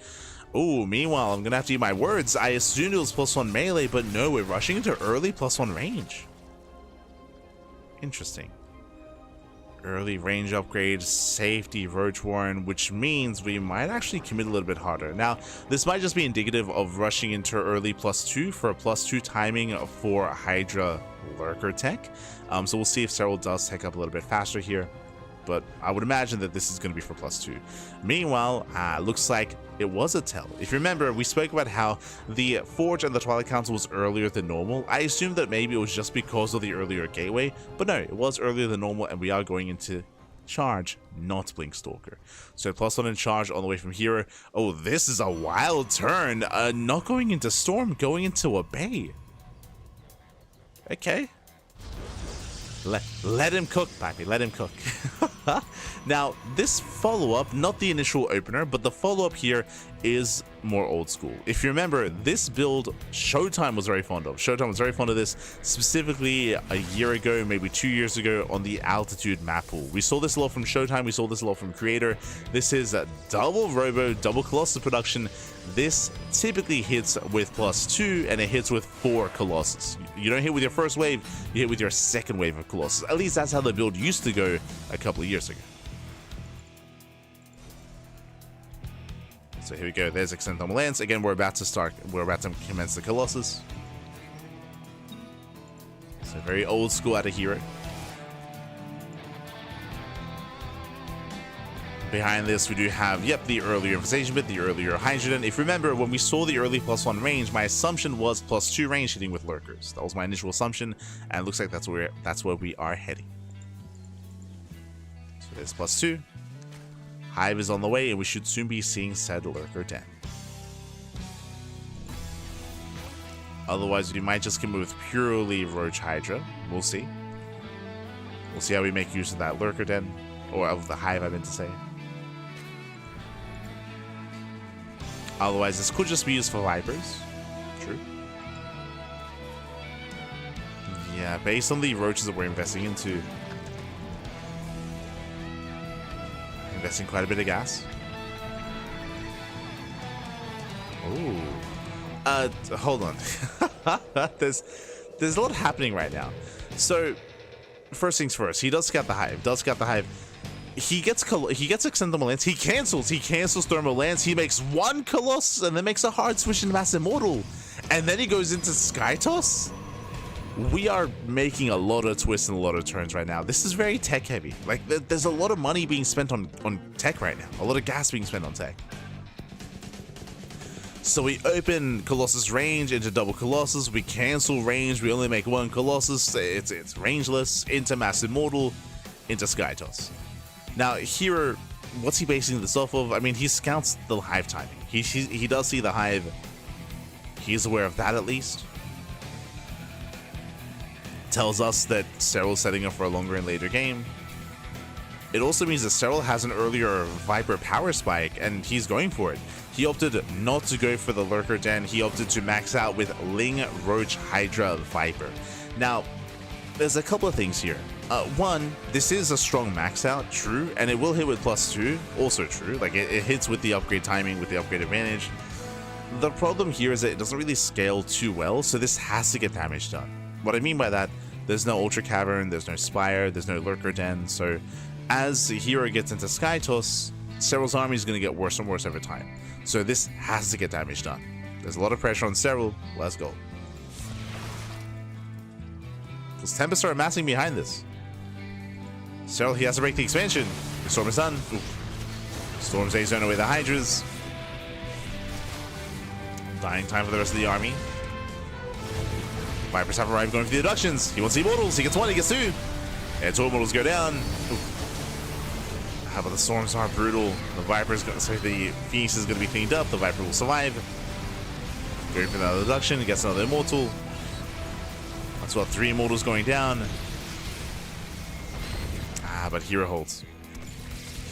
Oh, meanwhile, I'm going to have to eat my words. I assumed it was +1 melee, but no, we're rushing into early +1 range. Interesting. Early range upgrade, safety, Roach Warren, which means we might actually commit a little bit harder. Now, this might just be indicative of rushing into early +2 for a +2 timing for Hydra Lurker tech. So we'll see if Serral does tech up a little bit faster here. but I would imagine that this is going to be for +2. Meanwhile, looks like it was a tell. If you remember, we spoke about how the Forge and the Twilight Council was earlier than normal. I assumed that maybe it was just because of the earlier gateway, but no, it was earlier than normal, and we are going into charge, not Blink Stalker. So +1 in charge all the way from here. Oh, this is a wild turn. Not going into Storm, going into a Bay. Okay. Let him cook, Pappy. Let him cook. Now, this follow-up, not the initial opener, but the follow-up here is more old school. If you remember, this build, ShoWTimE was very fond of. ShoWTimE was very fond of this, specifically a year ago, maybe 2 years ago, on the Altitude map pool. We saw this a lot from ShoWTimE, we saw this a lot from Creator. This is a double Robo, double Colossus production. This typically hits with +2, and it hits with 4 Colossus. You don't hit with your first wave, you hit with your second wave of Colossus. At least that's how the build used to go a couple of years ago. So here we go, there's Extend Thermal Lance. Again, we're about to commence the Colossus. So very old school out of herO. Behind this, we do have, yep, the earlier Invitation bit, the earlier Hydrogen. If you remember, when we saw the early +1 range, my assumption was +2 range hitting with Lurkers. That was my initial assumption, and it looks like that's where we are heading. So there's +2. Hive is on the way, and we should soon be seeing said Lurker Den. Otherwise, we might just come with purely Roach Hydra. We'll see. We'll see how we make use of that Lurker Den, or of the Hive, I meant to say. Otherwise, this could just be used for Vipers. True. Yeah, based on the Roaches that we're investing into, investing quite a bit of gas. Oh. Hold on. There's a lot happening right now. So, first things first, he does scout the Hive. He gets Extend Thermal Lance. He cancels Thermal Lance. He makes 1 Colossus and then makes a hard switch into Mass Immortal. And then he goes into Sky Toss. We are making a lot of twists and a lot of turns right now. This is very tech heavy. Like, there's a lot of money being spent on tech right now. A lot of gas being spent on tech. So we open Colossus range into double Colossus. We cancel range. We only make 1 Colossus. It's rangeless. Into Mass Immortal. Into Sky Toss. Now, here, what's he basing this off of? I mean, he scouts the Hive timing. He does see the Hive. He's aware of that at least. Tells us that Serral's setting up for a longer and later game. It also means that Serral has an earlier Viper power spike, and he's going for it. He opted not to go for the Lurker Den. He opted to max out with Ling, Roach, Hydra, Viper. Now, there's a couple of things here. One, this is a strong max out, true, and it will hit with +2, also true. Like, it hits with the upgrade timing, with the upgrade advantage. The problem here is that it doesn't really scale too well, so this has to get damage done. What I mean by that, there's no Ultra Cavern, there's no Spire, there's no Lurker Den, so as herO gets into Sky Toss, Serral's army is going to get worse and worse over time. So this has to get damage done. There's a lot of pressure on Serral, let's go. Because Tempest are amassing behind this. Serral, he has to break the expansion. The Storm is done. Storm's A-zone away the Hydras. Dying time for the rest of the army. Vipers have arrived going for the Deductions. He wants the Immortals. He gets 1, he gets 2. And 2 Immortals go down. How about the Storms are brutal. The Vipers, so the Phoenix is going to be cleaned up. The Viper will survive. Going for another Deduction. He gets another Immortal. That's about 3 Immortals going down. But herO holds.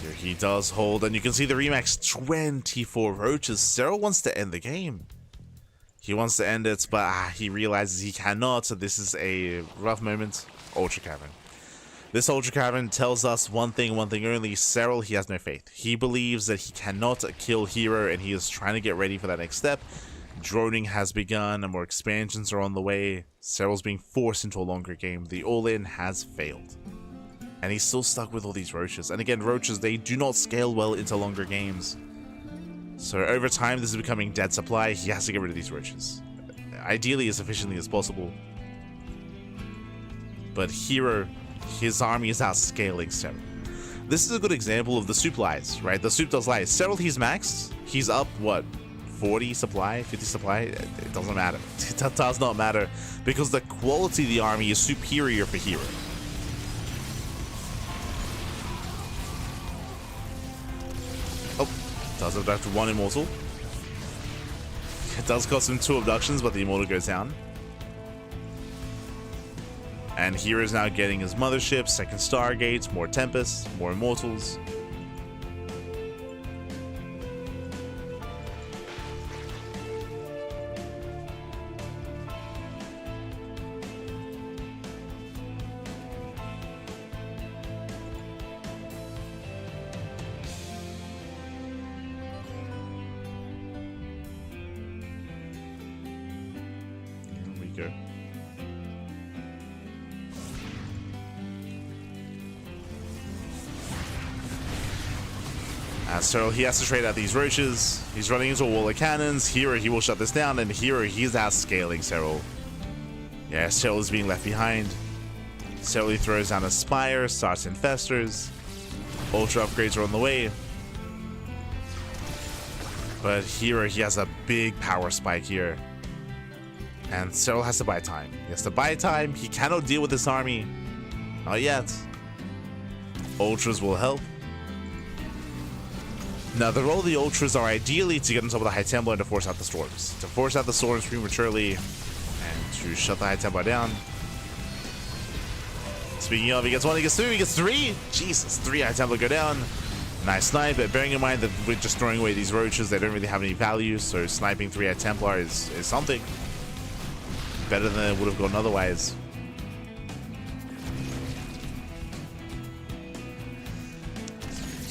Here he does hold, and you can see the Remax 24 Roaches. Serral wants to end the game. He wants to end it, but he realizes he cannot, so this is a rough moment. Ultra Cavern. This Ultra Cavern tells us one thing only. Serral, he has no faith. He believes that he cannot kill herO, and he is trying to get ready for that next step. Droning has begun, and more expansions are on the way. Serral's being forced into a longer game. The all-in has failed. And he's still stuck with all these Roaches. And again, Roaches, they do not scale well into longer games. So over time, this is becoming dead supply. He has to get rid of these Roaches. Ideally, as efficiently as possible. But herO, his army is outscaling Serral. This is a good example of the soup lies, right? The soup does lies. Serral, he's maxed. He's up, what, 40 supply, 50 supply? It doesn't matter. It does not matter because the quality of the army is superior for herO. Oh, does abduct one immortal. It does cost him 2 abductions, but the immortal goes down. And herO is now getting his mothership, second Stargates, more Tempests, more Immortals. Here we go. Serral, he has to trade out these roaches. He's running into a wall of cannons. herO, he will shut this down, and herO, he's out scaling Serral. Yeah, Serral is being left behind. Serral, he throws down a Spire, starts Infestors. Ultra upgrades are on the way. But herO, he has a big power spike here. And Serral has to buy time. He has to buy time. He cannot deal with this army. Not yet. Ultras will help. Now, the role of the Ultras are ideally to get on top of the High Templar and to force out the storms. To force out the storms prematurely and to shut the High Templar down. Speaking of, he gets 1, he gets 2, he gets 3! Jesus, 3 High Templar go down. Nice snipe, but bearing in mind that we're just throwing away these roaches, they don't really have any value, so sniping 3 High Templar is something. Better than it would have gone otherwise.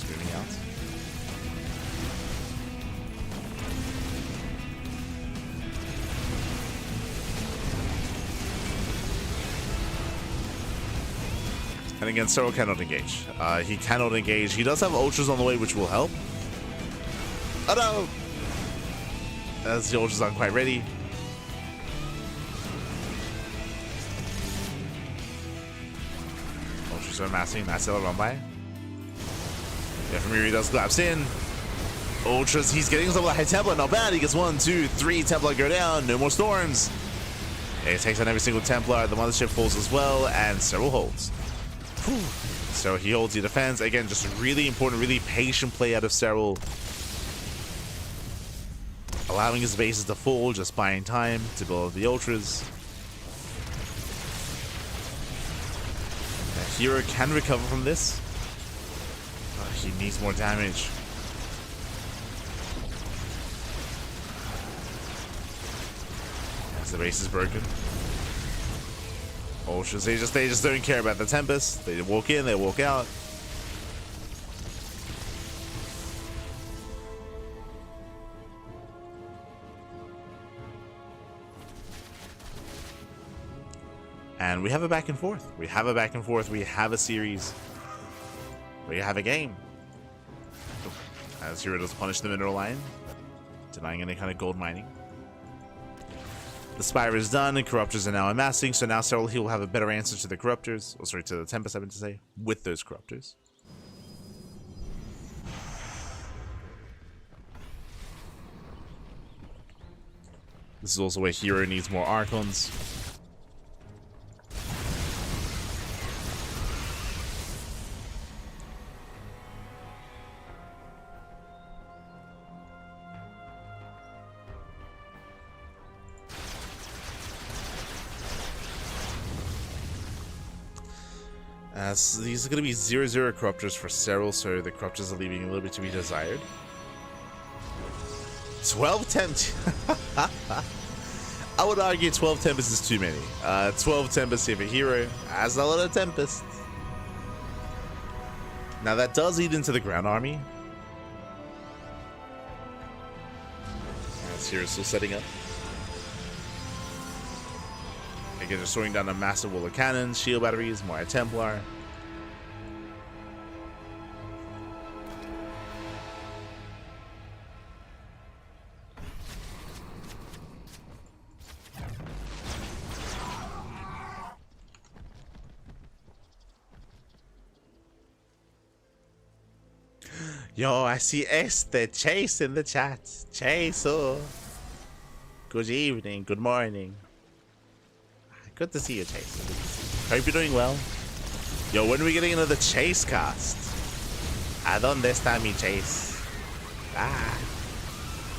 Moving out. And again, Serral cannot engage. He cannot engage. He does have Ultras on the way, which will help. Oh no! As the Ultras aren't quite ready. Ultras are massing. Nice little run by. Yeah, Famiri does collapse in. Ultras, he's getting some of the High Templar. Not bad. He gets 1, 2, 3 Templar go down. No more storms. Yeah, he takes on every single Templar. The mothership falls as well, and Serral holds. Whew. So he holds the defense. Again, just really important, really patient play out of Serral. Allowing his bases to fall, just buying time to build the Ultras. herO can recover from this. He needs more damage. As the base is broken. Ultras, they just don't care about the Tempest. They walk in, they walk out. And we have a back and forth. We have a back and forth. We have a series. We have a game. As herO does punish the mineral line, denying any kind of gold mining. The Spire is done, and Corruptors are now amassing, so now Serral, he will have a better answer to the Corruptors, or sorry, to the Tempest, I meant to say, with those Corruptors. This is also where herO needs more Archons. So these are going to be 0/0 Corruptors for Serral, so the Corruptors are leaving a little bit to be desired. 12 Tempest. I would argue 12 Tempest is too many. 12 Tempest here for herO. That's a lot of Tempest. Now that does eat into the ground army. As herO still setting up. Again, just throwing down a massive wall of cannons, shield batteries, more Templar. Yo, I see Chase in the chat. Chase, oh. Good evening, good morning. Good to see you, Chase. Good to see you. Hope you're doing well. Yo, when are we getting another Chase cast? I don't understand me, Chase.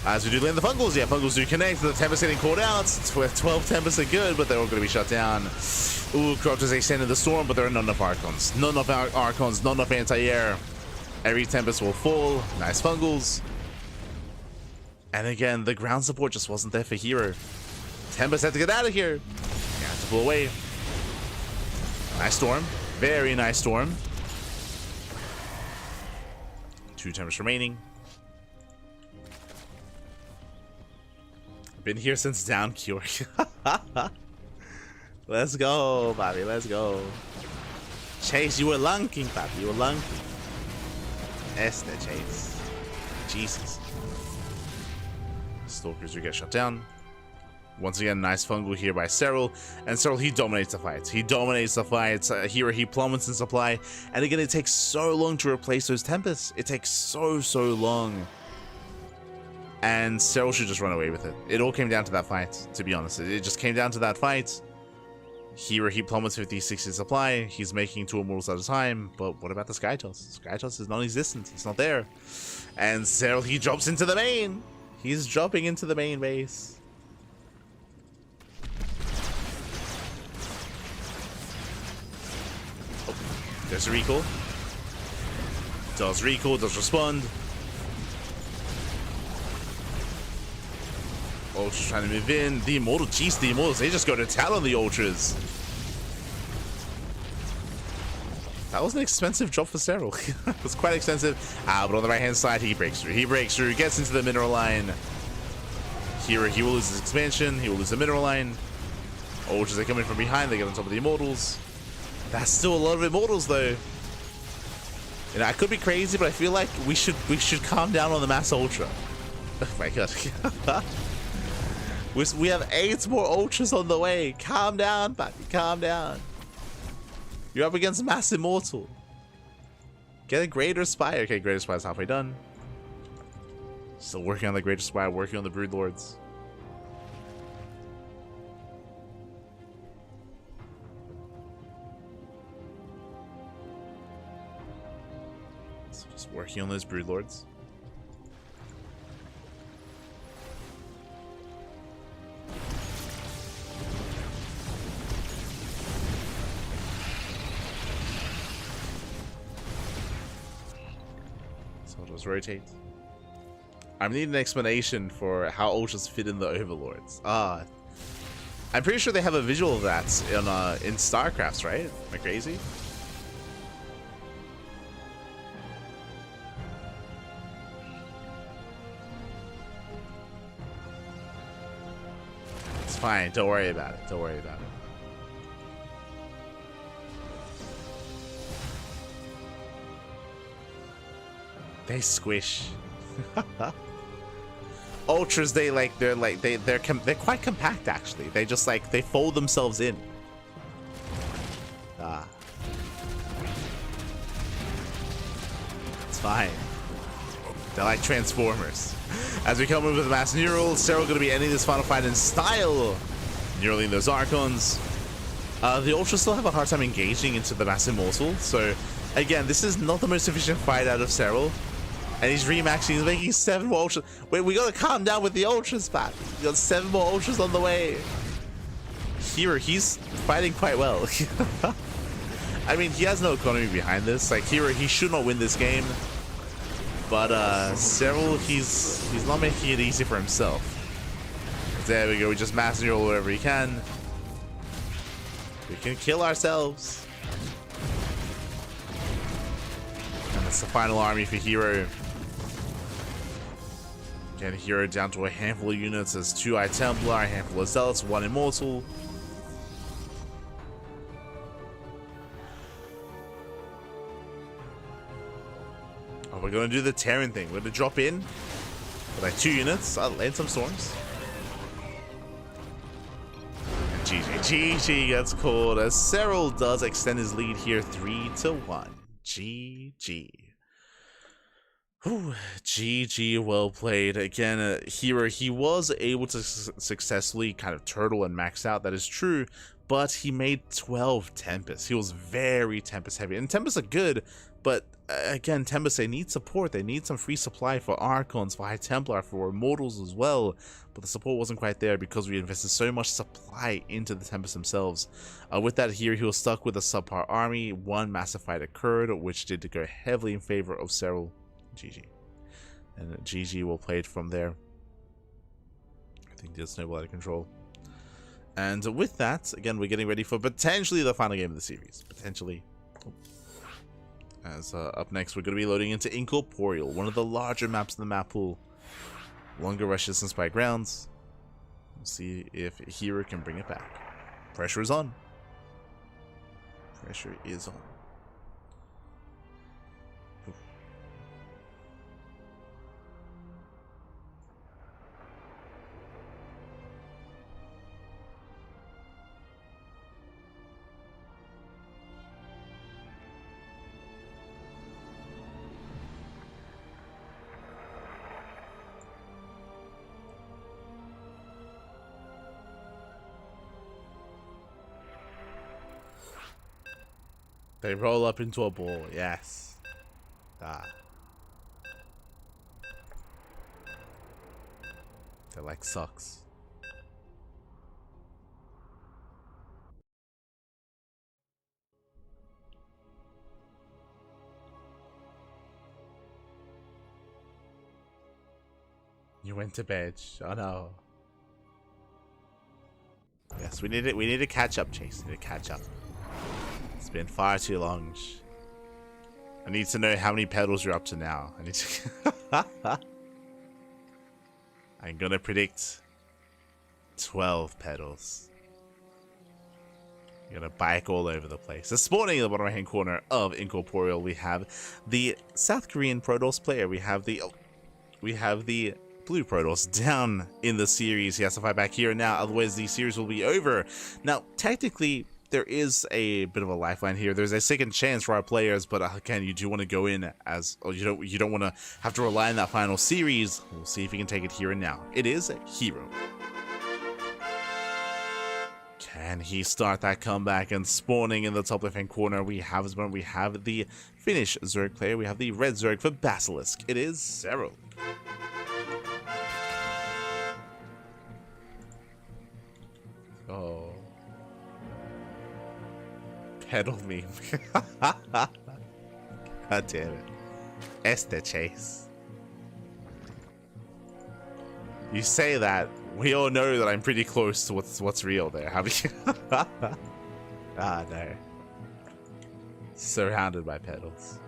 As we do land the Fungals, yeah, Fungals do connect. The Tempest getting caught out. 12 Tempests are good, but they're all going to be shut down. Ooh, Crotches extended the storm, but there are not enough Archons. Not enough Archons, not enough anti-air. Every Tempest will fall. Nice Fungals. And again, the ground support just wasn't there for herO. Tempest had to get out of here. He had to pull away. Nice Storm. Very nice Storm. 2 Tempests remaining. Been here since down cure. Let's go, Bobby. Let's go. Chase, you were lunking, Bobby. You were lunking. Esther, Chase. Jesus. Stalkers will get shut down. Once again, nice fungal here by Serral. And Serral, he dominates the fight. He dominates the fight. Here, he plummets in supply. And again, it takes so long to replace those Tempests. It takes so long. And Serral should just run away with it. It all came down to that fight, to be honest. It just came down to that fight. Here, he plummets 56 in supply. He's making 2 immortals at a time. But what about the Sky Toss? Sky Toss is non-existent. It's not there. And Serral, he drops into the main. He's dropping into the main base. Oh, there's a recall. Does recall, does respond. Ultra's trying to move in. The Immortal, jeez, the Immortals, they just go to town on the Ultras. That was an expensive drop for Serral. It was quite expensive. But on the right-hand side, he breaks through. He breaks through, gets into the mineral line. Here, he will lose his expansion. He will lose the mineral line. Ultras are coming from behind. They get on top of the Immortals. That's still a lot of Immortals, though. You know, I could be crazy, but I feel like we should calm down on the Mass Ultra. Oh my god. We have 8 more Ultras on the way. Calm down, buddy. Calm down. You're up against Mass Immortal. Get a Greater Spire. Okay, Greater Spire's halfway done. Still working on the Greater Spire, working on the Brood Lords. So just working on those Brood Lords. Rotate. I'm needing an explanation for how Ultras fit in the Overlords. I'm pretty sure they have a visual of that in StarCrafts, right? Am I crazy? It's fine. Don't worry about it. Don't worry about it. They squish. Ultras, they're quite compact actually. They just they fold themselves in. It's fine. They're like Transformers. As we come in with the Mass Neural, Serral going to be ending this final fight in style. Neuraling those Archons. The Ultras still have a hard time engaging into the Mass Immortal, so again, this is not the most efficient fight out of Serral. And he's remaxing, he's making 7 more Ultras. Wait, we gotta calm down with the Ultras, Pat. We got 7 more Ultras on the way. Here, he's fighting quite well. I mean, he has no economy behind this. Like, here, he should not win this game. But, Serral, he's not making it easy for himself. There we go, we just mass neural whatever he can. We can kill ourselves. And that's the final army for herO. Again, herO down to a handful of units as 2 Eye Templar, a handful of Zealots, 1 Immortal. Oh, we're gonna do the Terran thing. We're gonna drop in with like 2 units. I'll land some storms. And GG gets called as Serral does extend his lead here 3-1. GG. Whew, GG, well played. Again, herO, he was able to successfully kind of turtle and max out, that is true, but he made 12 Tempests. He was very Tempest heavy, and Tempests are good, but again, Tempests, they need support, they need some free supply for Archons, for High Templar, for Immortals as well, but the support wasn't quite there because we invested so much supply into the Tempests themselves. With that here, he was stuck with a subpar army. One massive fight occurred, which did go heavily in favor of Serral. GG. And GG will play it from there. I think did snowball out of control. And with that, again, we're getting ready for potentially the final game of the series. Potentially. As up next, we're going to be loading into Incorporeal, one of the larger maps in the map pool. Longer rush distance by grounds. We'll see if herO can bring it back. Pressure is on. Pressure is on. They roll up into a ball, yes. Ah. They're like socks. You went to bed. Oh no. Yes, we need it. We need to catch up, Chase. We need to catch up. It's been far too long. I need to know how many pedals you're up to now. I need to. I'm gonna predict 12 pedals. You're gonna bike all over the place. This morning in the bottom right hand corner of Incorporeal, we have the South Korean Protoss player. We have the Blue Protoss down in the series. He has to fight back here now, otherwise the series will be over. Now, technically, there is a bit of a lifeline here. There's a second chance for our players, but again, you do want to go in as, or you don't want to have to rely on that final series. We'll see if he can take it here and now. It is herO. Can he start that comeback? And spawning in the top left hand corner, we have the Finnish Zerg player. We have the red Zerg for Basilisk. It is Serral. Oh. Pedal meme. God damn it. Este Chase. You say that. We all know that I'm pretty close to what's real there. Have you? Ah, no. Surrounded by pedals.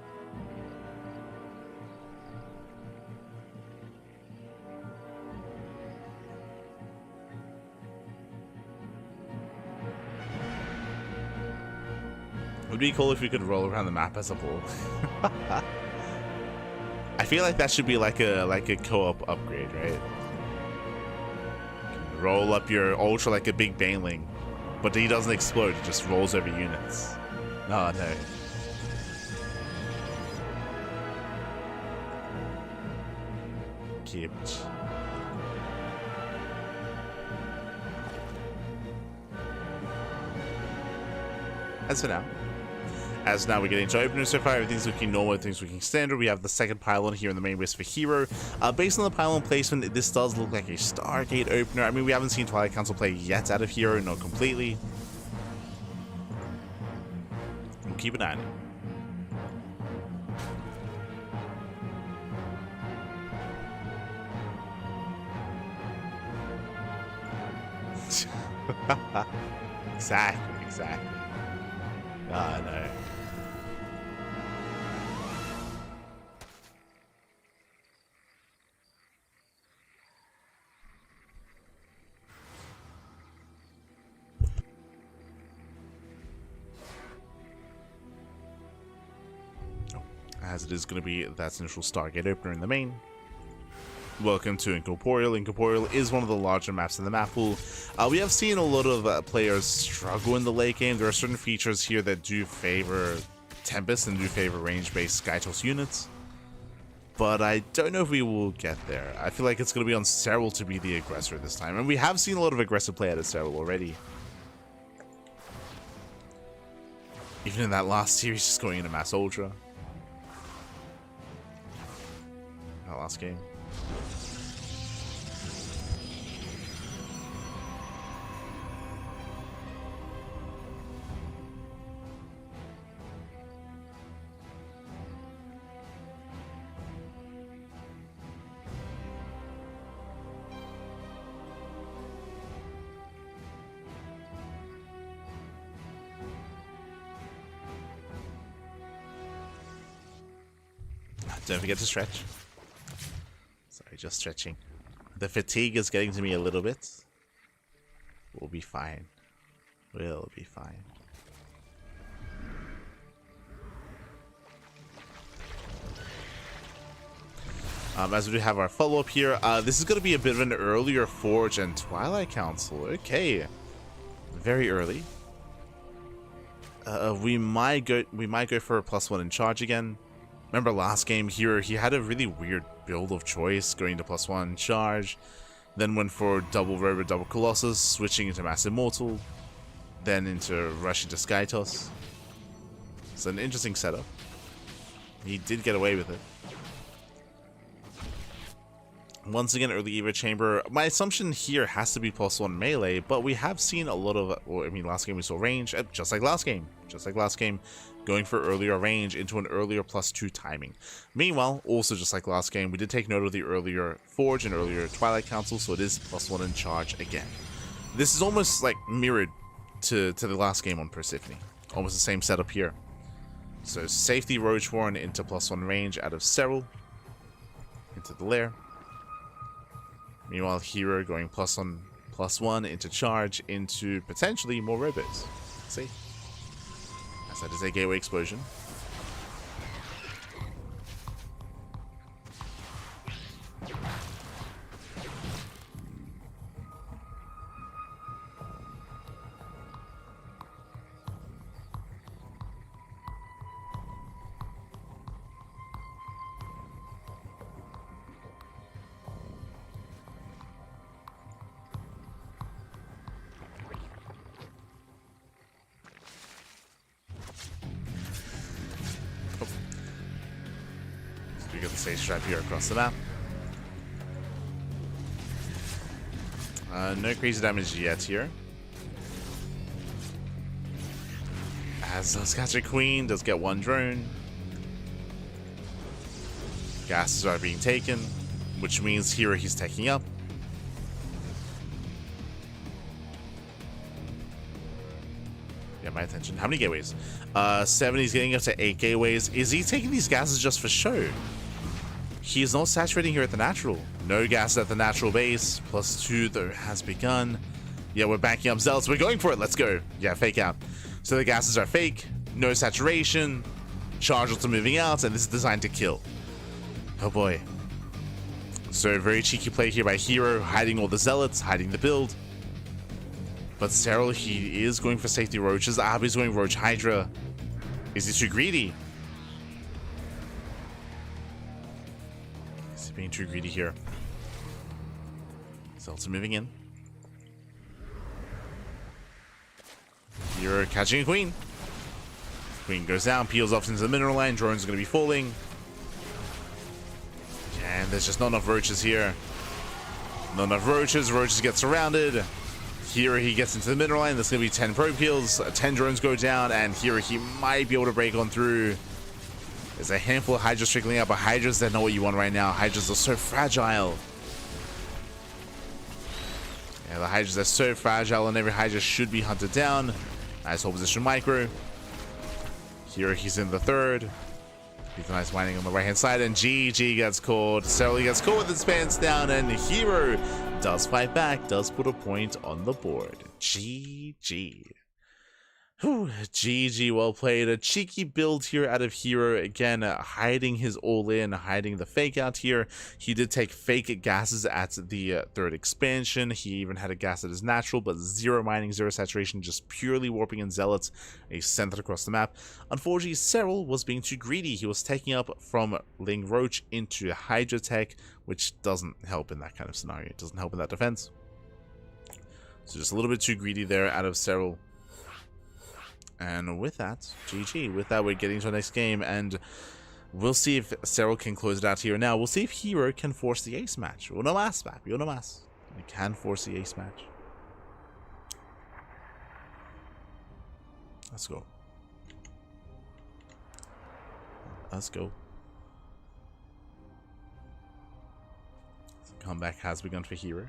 It would be cool if we could roll around the map as a whole. I feel like that should be like a co-op upgrade, right? Roll up your ultra like a big baneling, but he doesn't explode, it just rolls over units. Oh no. Kept. As now we get into openers so far, everything's looking normal, everything's looking standard. We have the second pylon here in the main base for herO. Based on the pylon placement, this does look like a Stargate opener. I mean, we haven't seen Twilight Council play yet out of herO, not completely. We'll keep an eye on it. Exactly. Ah, no. As it is going to be that initial Stargate opener in the main. Welcome to Incorporeal. Incorporeal is one of the larger maps in the map pool. We have seen a lot of players struggle in the late game. There are certain features here that do favor Tempest and do favor range-based Skytoss units. but I don't know if we will get there. I feel like it's going to be on Serral to be the aggressor this time, and we have seen a lot of aggressive play out of Serral already. Even in that last series, just going into Mass Ultra. That last game. Don't forget to stretch. Sorry, just stretching. The fatigue is getting to me a little bit. We'll be fine. We'll be fine. As we do have our follow-up here, this is going to be a bit of an earlier Forge and Twilight Council. Okay, very early. We might go for a +1 in charge again. Remember last game here, he had a really weird build of choice, going to +1 charge, then went for double Robot, double Colossus, switching into Mass Immortal, then into Rush into Sky Toss. It's an interesting setup. He did get away with it. Once again, early Eva Chamber. My assumption here has to be +1 melee, but we have seen a lot of, well, I mean, last game we saw range, just like last game, going for earlier range into an earlier +2 timing. Meanwhile, also just like last game, we did take note of the earlier Forge and earlier Twilight Council, so it is +1 in charge again. This is almost like mirrored to the last game on Persephone. Almost the same setup here. So safety Roachborn into +1 range out of Serral into the lair. Meanwhile, herO going +1 into charge into potentially more robots. Let's see. As that is a gateway explosion. We got the stage strap here across the map. No crazy damage yet here. As Scatcher Queen does get one drone. Gases are being taken, which means here he's taking up. Yeah, my attention. How many gateways? 7, he's getting up to 8 gateways. Is he taking these gases just for show? He is not saturating here at the natural. No gases at the natural base. +2 though has begun. Yeah, we're backing up Zealots. We're going for it. Let's go. Yeah, fake out. So the gases are fake. No saturation. Charges are moving out, and this is designed to kill. Oh boy. So very cheeky play here by herO, hiding all the Zealots, hiding the build. But Serral, he is going for safety roaches. Abby's going Roach Hydra. Is he too greedy? Is he being too greedy here? Zealots are moving in. You're catching a Queen. Queen goes down, peels off into the mineral line. Drones are going to be falling. And there's just not enough roaches here. Not enough roaches. Roaches get surrounded. Here he gets into the mineral line. There's going to be 10 probe kills. 10 drones go down. And here he might be able to break on through. There's a handful of Hydras trickling out. But Hydras, they're not what you want right now. Hydras are so fragile. Yeah, the Hydras are so fragile. And every Hydra should be hunted down. Nice hold position micro. Here he's in the third. He's nice mining on the right hand side, and GG gets caught. Serral gets caught with his pants down, and herO does fight back, does put a point on the board. GG. Whew, GG, well played. A cheeky build here out of herO. Again, hiding his all-in, hiding the fake out here. He did take fake gases at the third expansion. He even had a gas that is natural, but zero mining, zero saturation, just purely warping and zealots. He sent it across the map. Unfortunately, Serral was being too greedy. He was taking up from Ling Roach into Hydra Tech, which doesn't help in that kind of scenario. It doesn't help in that defense. So just a little bit too greedy there out of Serral. And with that, GG. With that, we're getting to the next game, and we'll see if Serral can close it out here. Now, we'll see if herO can force the ace match. Uno mas, papi, uno mas. He can force the ace match. Let's go. Let's go. The comeback has begun for herO.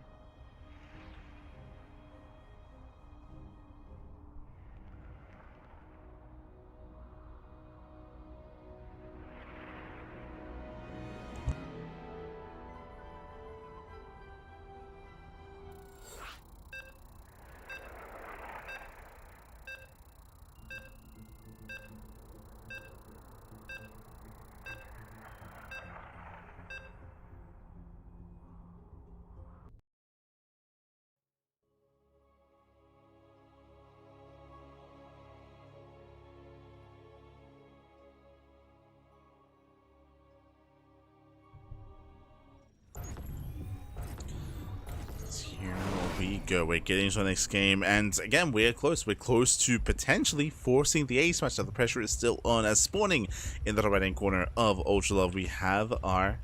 Here we go. We're getting to the next game, and again, we're close. We're close to potentially forcing the ace match. Now, the pressure is still on, as spawning in the right-hand corner of Ultra Love, we have our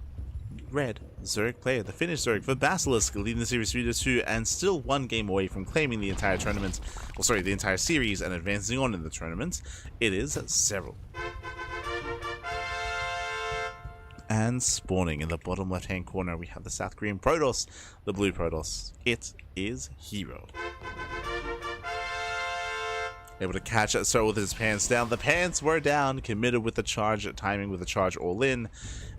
red Zerg player, the Finnish Zerg for Basilisk, leading the series 3-2, and still one game away from claiming the entire tournament. Well, sorry, the entire series and advancing on in the tournament. It is Serral. And spawning in the bottom left-hand corner, we have the South Korean Protoss, the blue Protoss. It is herO. Able to catch Serral with his pants down. The pants were down, committed with the charge, timing with the charge all in.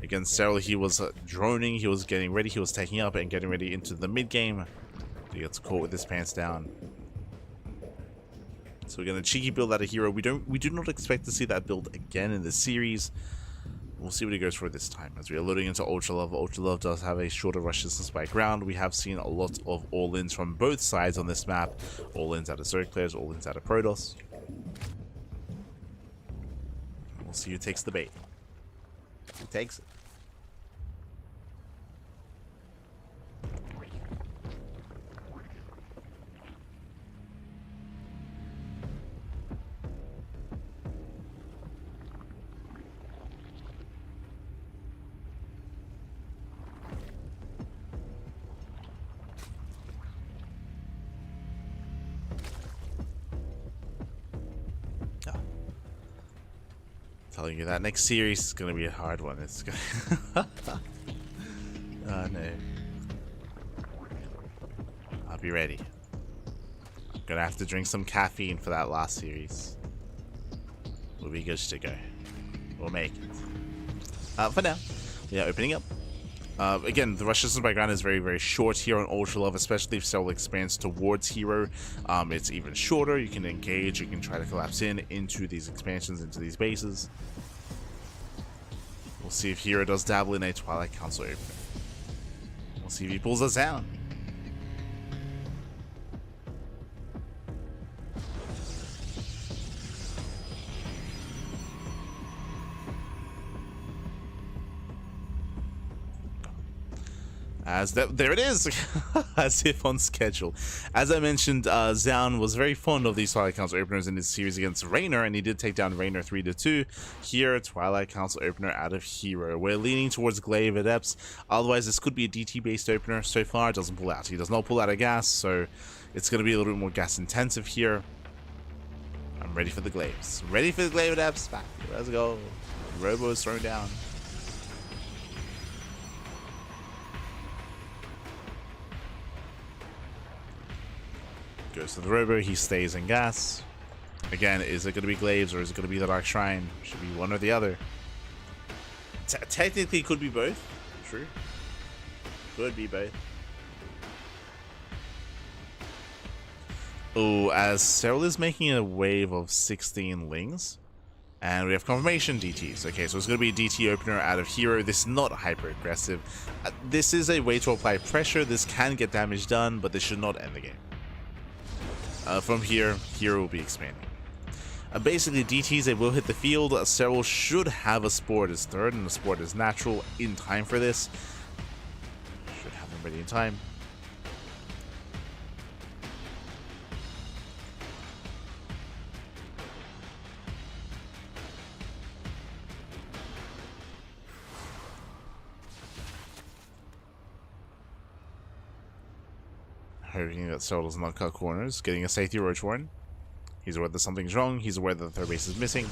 Against Serral, he was droning, he was getting ready, he was taking up and getting ready into the mid-game. He gets caught with his pants down. So we're going to cheeky build out of herO. We do not expect to see that build again in this series. We'll see what he goes for this time. As we are loading into Ultra Love, Ultra Love does have a shorter rush distance by ground. We have seen a lot of all-ins from both sides on this map. All-ins out of Zerg players, all-ins out of Protoss. We'll see who takes the bait. Who takes it? Telling you that next series is going to be a hard one. It's going to... Oh no. I'll be ready. I'm going to have to drink some caffeine for that last series. We'll be good to go. We'll make it. For now, we are opening up. Again, the rush distance by ground is very, very short here on Ultra Love, especially if Serral expands towards herO. It's even shorter. You can engage, you can try to collapse into these expansions, into these bases. We'll see if herO does dabble in a Twilight Council opener. We'll see if he pulls us down. There it is, as if on schedule. As I mentioned, Zoun was very fond of these Twilight Council openers in his series against Raynor, and he did take down Raynor 3-2. Here, Twilight Council opener out of herO. We're leaning towards Glaive Adepts. Otherwise, this could be a DT-based opener. So far, it doesn't pull out. He does not pull out a gas, so it's going to be a little bit more gas-intensive here. I'm ready for the Glaives. Ready for the Glaive Adepts. Back. Let's go. Robo is thrown down. Goes to the Robo, he stays in gas. Again, is it going to be Glaives or is it going to be the Dark Shrine? Should be one or the other. Technically, it could be both. True. Could be both. Oh, as Serral is making a wave of 16 lings. And we have confirmation DTs. Okay, so it's going to be a DT opener out of herO. This is not hyper aggressive. This is a way to apply pressure. This can get damage done, but this should not end the game. From here, herO will be expanding. Basically, DTs, they will hit the field. Serral should have a Spore at his third, and the Spore is natural in time for this. Should have him ready in time. Hoping that Serral does not cut corners. Getting a safety Roach Warren. He's aware that something's wrong. He's aware that the third base is missing.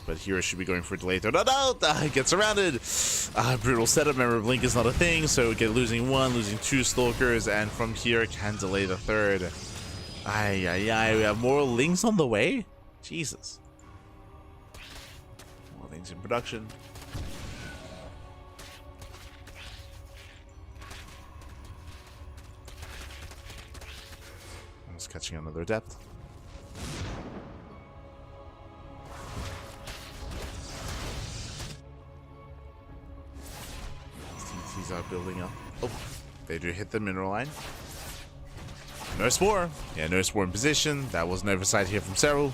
But herO should be going for a delay throw. No! He gets surrounded! Brutal setup. Remember, Blink is not a thing, so get losing one, losing two Stalkers, and from here can delay the third. We have more Lings on the way? Jesus. More Lings in production. Catching another depth. TTs are building up. Oh, they do hit the mineral line. No Spore. Yeah, no Spore in position. That was an oversight here from Serral.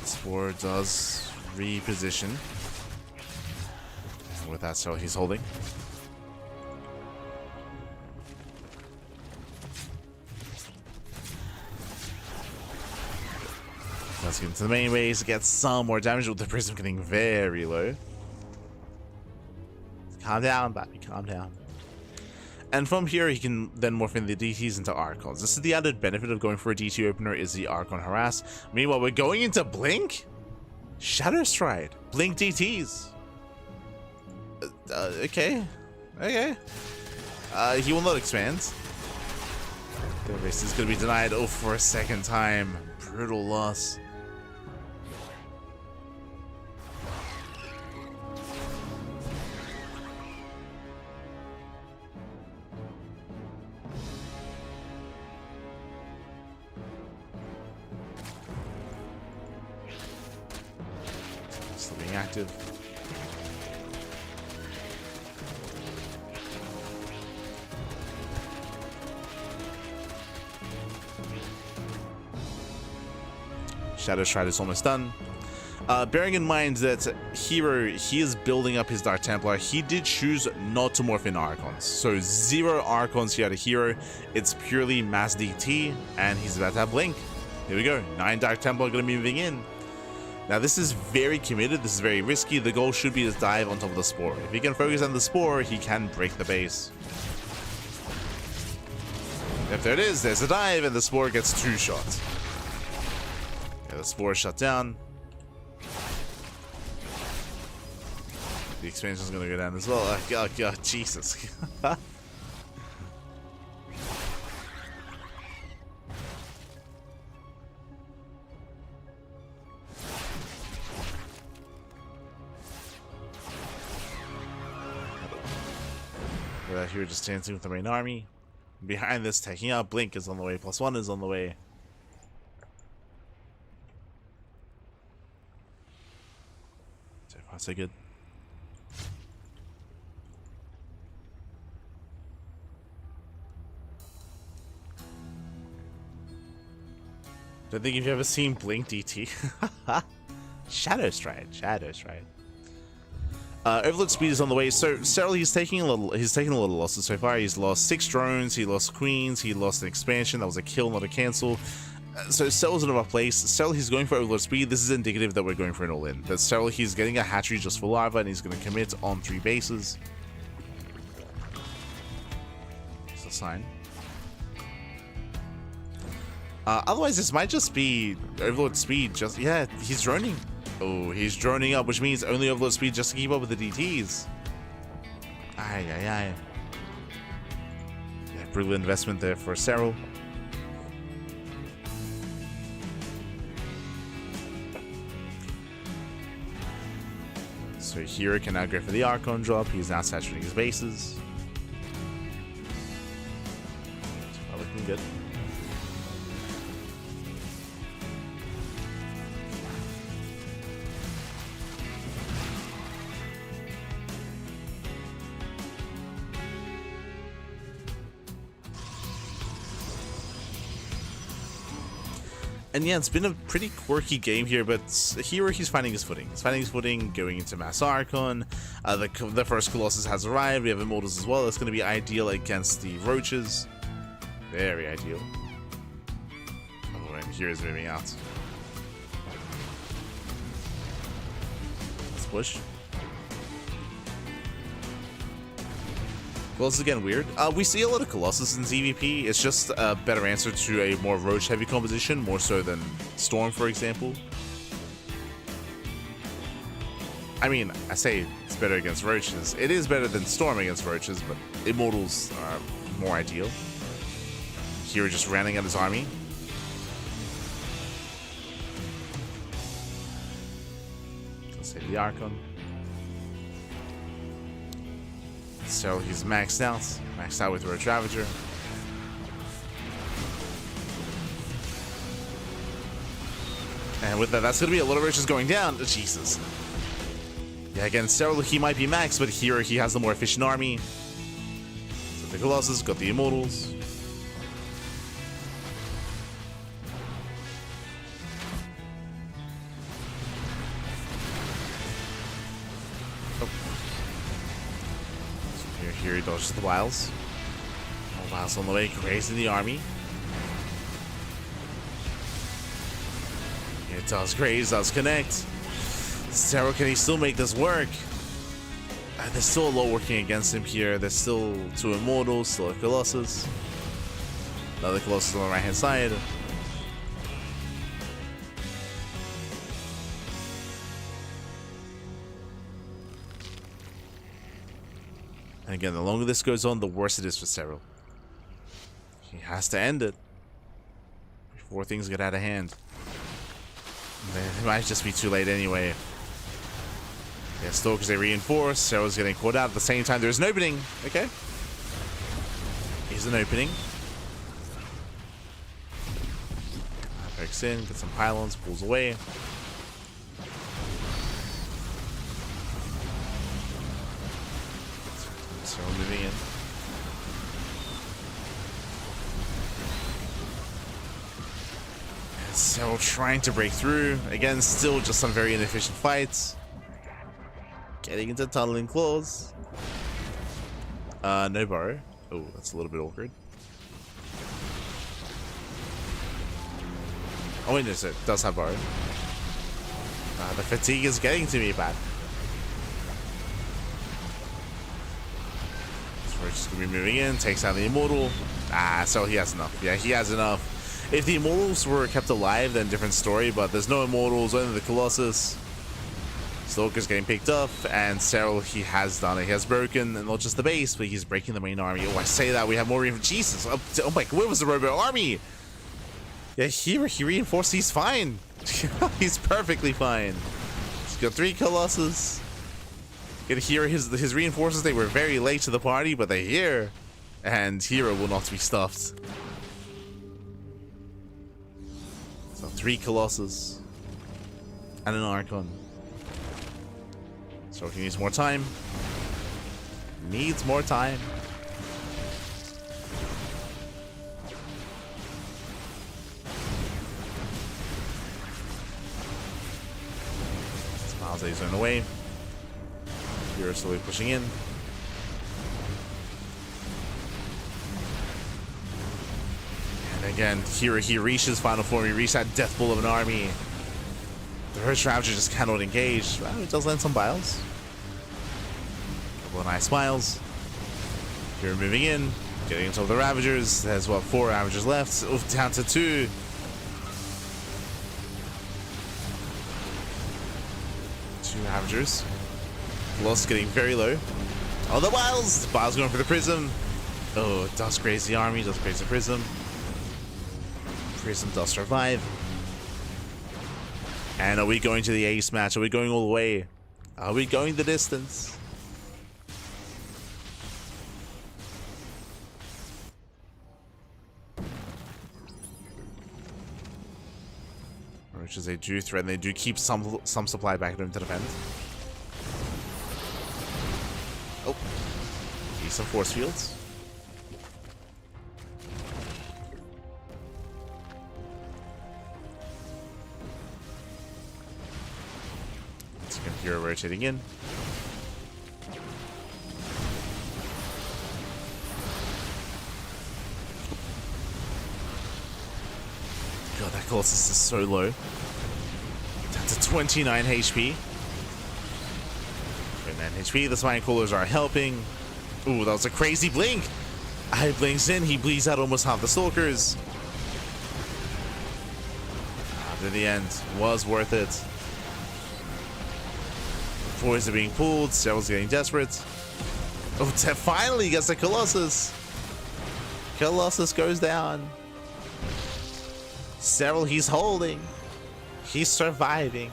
Spore does reposition. And with that, Serral, he's holding. Let's get into the main base, get some more damage with the Prism getting very low. Calm down, Bobby, calm down. And from here, he can then morph in the DTs into Archons. This is the added benefit of going for a DT opener, is the Archon Harass. Meanwhile, we're going into Blink? Shadow Stride, Blink DTs. Okay. He will not expand. The race is going to be denied for a second time. Brutal loss. Still being active. Shadow Stride is almost done. Bearing in mind that herO, he is building up his Dark Templar. He did choose not to morph in Archons. So 0 Archons here to herO. It's purely mass DT, and he's about to have Blink. Here we go. 9 Dark Templar going to be moving in. Now this is very committed. This is very risky. The goal should be to dive on top of the Spore. If he can focus on the Spore, he can break the base. If there it is, there's a dive, and the Spore gets 2 shots. Yeah, the Spore shut down. The expansion's gonna go down as well. Oh god, Jesus. We're out here just dancing with the main army. Behind this, taking out Blink is on the way. +1 is on the way. So far, so good. Don't think you've ever seen Blink DT. Shadow Stride. Overload speed is on the way. So Serral, he's taking a little losses so far. He's lost 6 drones, he lost queens, he lost an expansion. That was a kill, not a cancel. So Serral's in a rough place. Serral, he's going for overload speed. This is indicative that we're going for an all-in. But Serral, he's getting a hatchery just for lava, and he's going to commit on 3 bases. It's a sign. Otherwise, this might just be overload speed. Yeah, he's droning. Oh, he's droning up, which means only overload speed just to keep up with the DTs. Yeah, brutal investment there for Serral. So here can now go for the Archon drop. He's now saturating his bases. And yeah, it's been a pretty quirky game here, but here he's finding his footing. He's finding his footing, going into Mass Archon. The first Colossus has arrived. We have Immortals as well. That's going to be ideal against the Roaches. Very ideal. Oh, and here is moving out. Let's push. Colossus again, weird. We see a lot of Colossus in ZVP. It's just a better answer to a more Roach heavy composition, more so than Storm, for example. I mean, I say it's better against Roaches. It is better than Storm against Roaches, but Immortals are more ideal. Here, just rounding out his army. Let's save the Archon. So he's maxed out with Roach Ravager. And with that, that's going to be a lot of Roaches going down. Oh, Jesus. Yeah, again, Serral, he might be maxed, but here he has the more efficient army. So the Colossus got the Immortals. Here he dodges the Wiles. Oh, Wiles on the way, grazing the army. It does graze, does connect. Serral, can he still make this work? There's still a lot working against him here. There's still 2 Immortals, still a Colossus. Another Colossus on the right hand side. And again, the longer this goes on, the worse it is for Serral. He has to end it before things get out of hand. It might just be too late anyway. Yeah, Stalkers, they reinforce. Serral's getting caught out at the same time. There's an opening. Okay. Here's an opening. Breaks in, gets some pylons, pulls away. Serral moving in. And Serral trying to break through. Again, still just some very inefficient fights. Getting into tunneling claws. No burrow. Oh, that's a little bit awkward. Oh wait, no, so it does have burrow. The fatigue is getting to me bad. So we're just gonna be moving in, takes out the Immortal. So he has enough. Yeah, he has enough. If the Immortals were kept alive, then different story, but there's no Immortals, only the Colossus. Stalker's getting picked up, and Serral, he has done it. He has broken, and not just the base, but he's breaking the main army. Oh, I say that, we have more Jesus. Oh my, where was the Robo army? Yeah, he reinforced, he's fine. He's perfectly fine. He's got 3 Colossus. You can hear his reinforcements, they were very late to the party, but they're here. And herO will not be stuffed. So 3 Colossus. And an Archon. So he needs more time. Needs more time. Smiles that he's on the way. Here slowly pushing in. And again, here he reaches final form. He reached that death bull of an army. The Hertz Ravager just cannot engage. Well, it does land some biles. Couple of nice smiles. Here moving in, getting into the Ravagers. There's what, 4 Ravagers left. Oh, down to 2. 2 Ravagers. Loss getting very low. Oh, the Biles! Biles going for the Prism. Oh, it does graze the army, does graze the Prism. Prism does survive. And are we going to the ace match? Are we going all the way? Are we going the distance? Which is they do threaten, they do keep some supply back at him to defend. Oh, decent force fields. Second hero rotating in. God, that Colossus is so low. Down to 29 HP. 29 HP. The Spine Crawlers are helping. Ooh, that was a crazy blink. He blinks in. He bleeds out almost half the Stalkers. In the end, was worth it. Boys are being pulled. Serral's getting desperate. Oh, finally gets the Colossus. Colossus goes down. Serral, he's holding. He's surviving.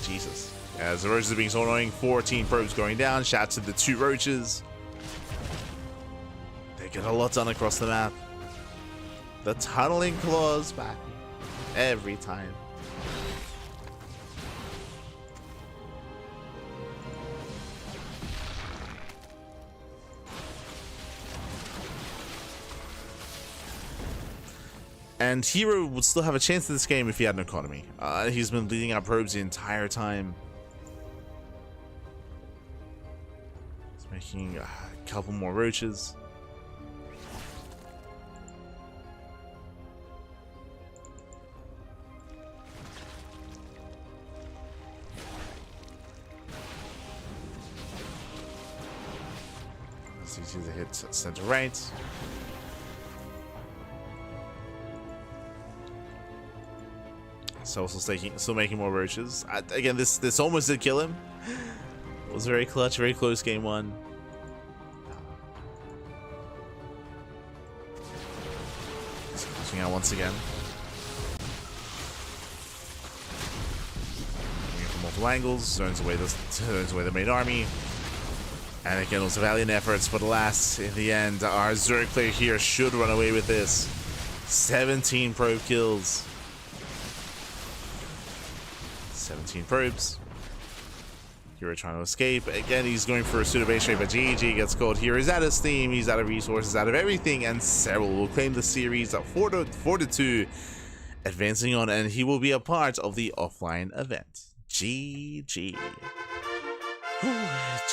Jesus. As the roaches are being so annoying, 14 probes going down. Shout out to the 2 roaches. They get a lot done across the map. The tunneling claws back every time. And herO would still have a chance in this game if he had an economy. He's been bleeding out probes the entire time. He's making a couple more roaches. It's easy to hit center right. So still making more roaches. Again, this almost did kill him. It was very clutch, very close game 1. He's clutching out once again. Coming from multiple angles, zones away the main army. And again, it was a valiant efforts, but alas, in the end, our Zerg player here should run away with this. 17 probe kills. 17 probes. herO trying to escape. Again, he's going for a pseudo base trade, but GG gets caught here. He's out of steam, he's out of resources, out of everything, and Serral will claim the series at 4-2, advancing on, and he will be a part of the offline event. GG.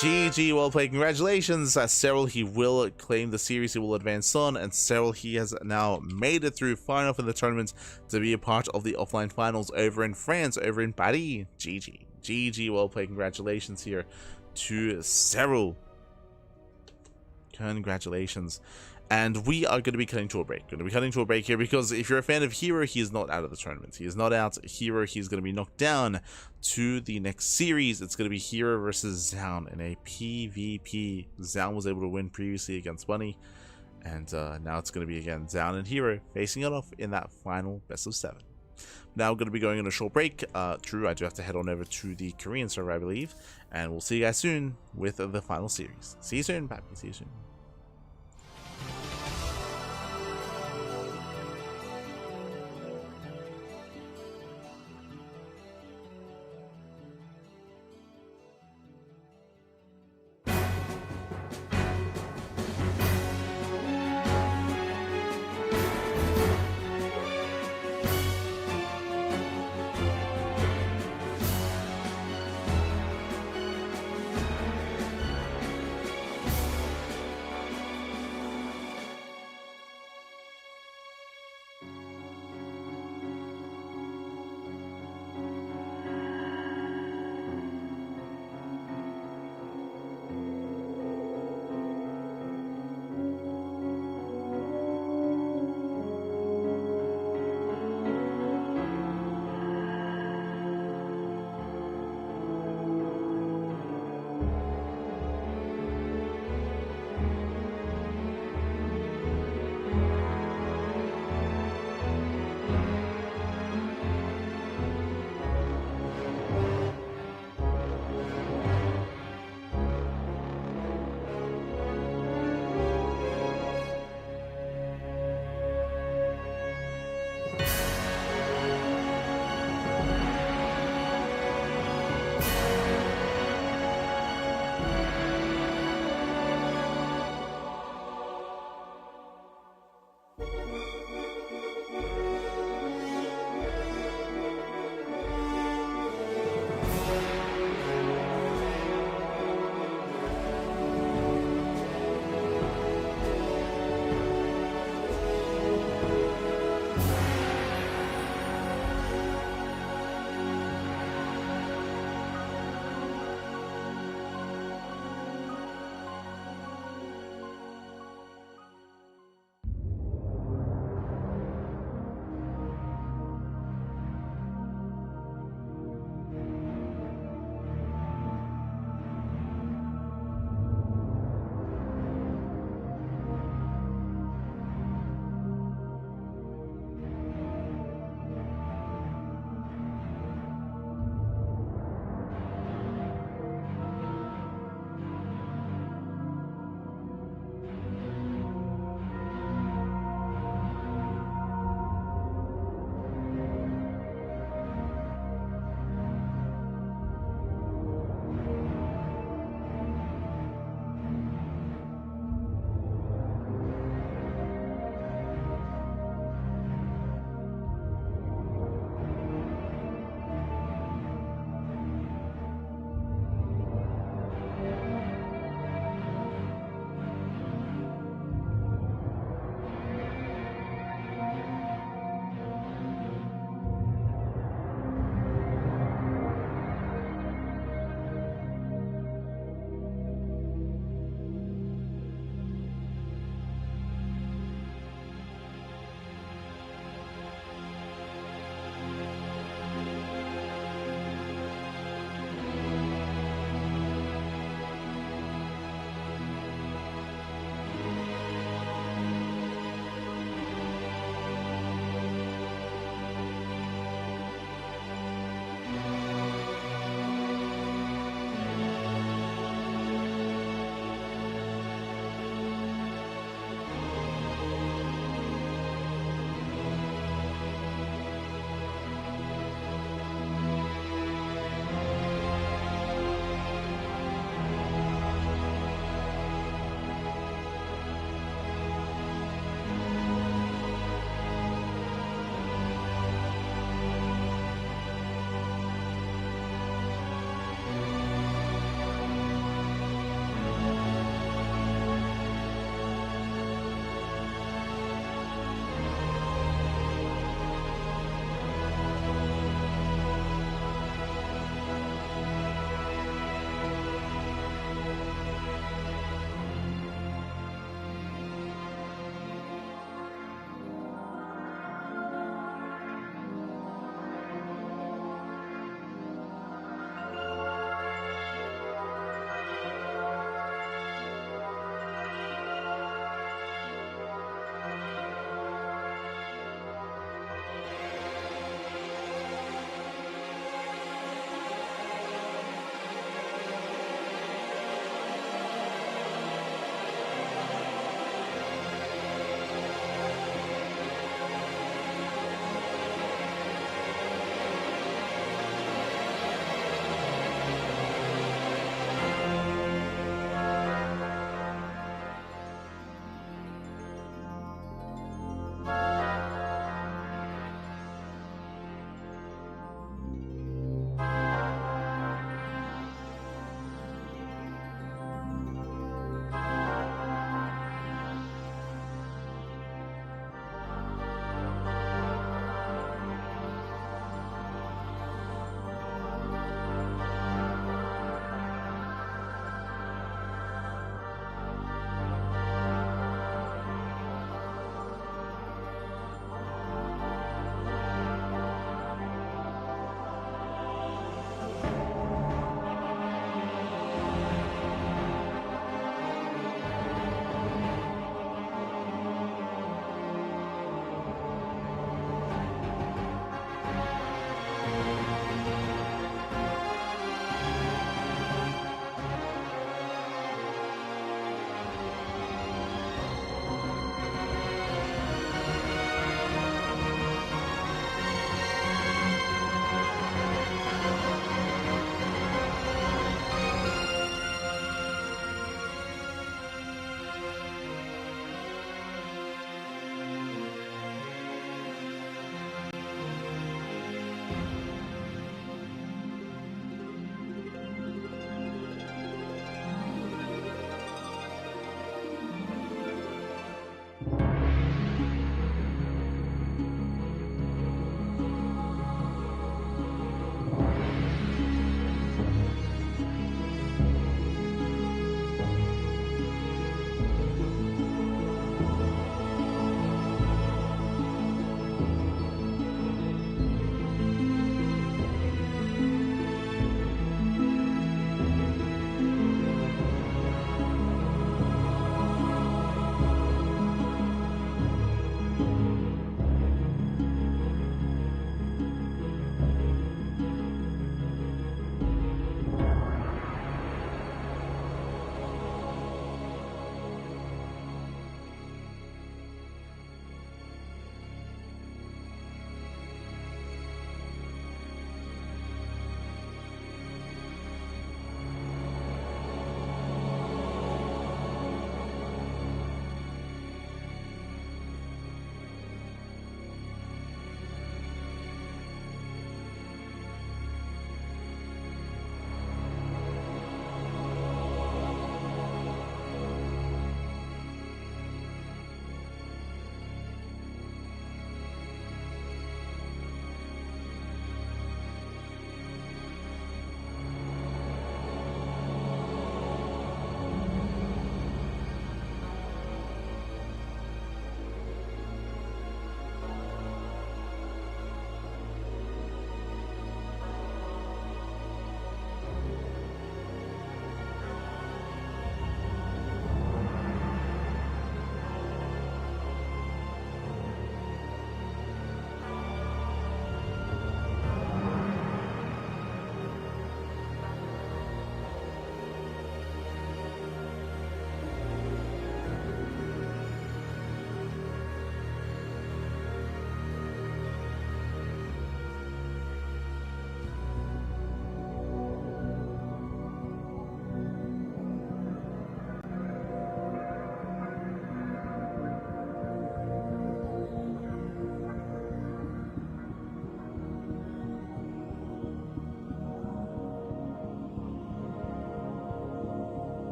GG, well played. Congratulations. Serral, he will claim the series, he will advance on, and Serral, he has now made it through far enough in the tournament to be a part of the offline finals over in France, over in Paris. GG. GG, well played. Congratulations here to Serral. Congratulations. And we are going to be cutting to a break. Here because if you're a fan of herO, he is not out of the tournament. He is not out. herO, he's going to be knocked down to the next series. It's going to be herO versus Zoun in a PvP. Zoun was able to win previously against Bunny. And now it's going to be again Zoun and herO facing it off in that final best of 7. Now we're going to be going on a short break. True, I do have to head on over to the Korean server, I believe. And we'll see you guys soon with the final series. See you soon, Pappy. See you soon.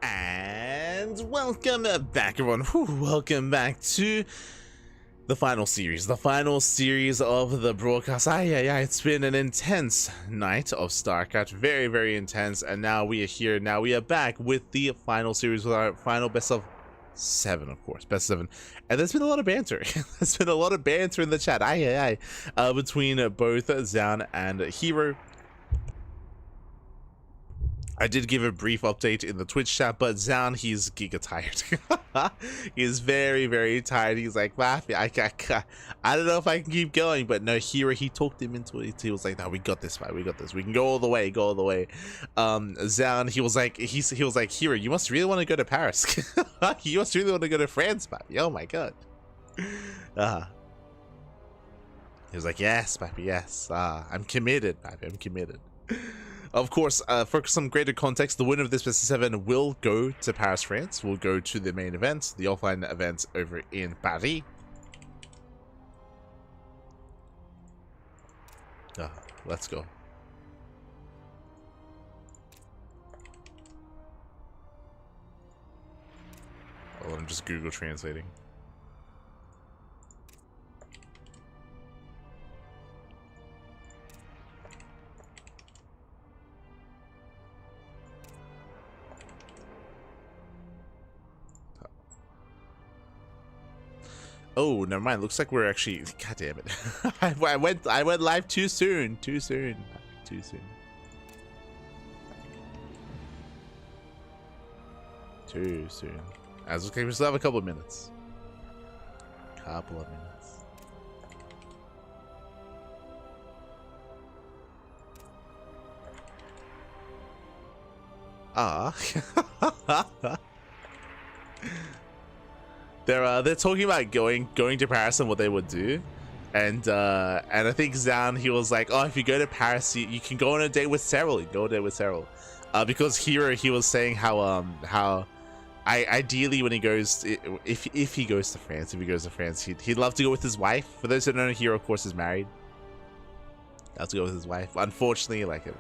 And welcome back, everyone. Whew, welcome back to the final series of the broadcast. It's been an intense night of StarCraft, very intense, and now we are here. Now we are back with the final series, with our final best of 7, of course, best of 7. And there's been a lot of banter. There's been a lot of banter in the chat, between both Zoun and herO. I did give a brief update in the Twitch chat, but Zoun, he's giga tired. He's very tired. He's like, I don't know if I can keep going, but no, herO, he talked him into it. He was like, no, we got this, man. We got this. We can go all the way, Zoun, he was like, herO, you must really want to go to Paris. You must really want to go to France, man. Oh my god. He was like, yes, papi, yes. I'm committed, papi. I'm committed. Of course, for some greater context, the winner of this best of 7 will go to Paris, France. Will go to the main event, the offline event over in Paris. Let's go. Oh, I'm just Google translating. Oh, never mind. Looks like we're actually. God damn it! I went live too soon. Too soon. As okay, we still have a couple of minutes. They're talking about going to Paris and what they would do, and I think Zoun, he was like, oh, if you go to Paris, you can go on a date with Serral. Because herO, he was saying how ideally when he goes, if he goes to France, he'd love to go with his wife. For those who don't know, herO, of course, is married. Love to go with his wife. Unfortunately, like it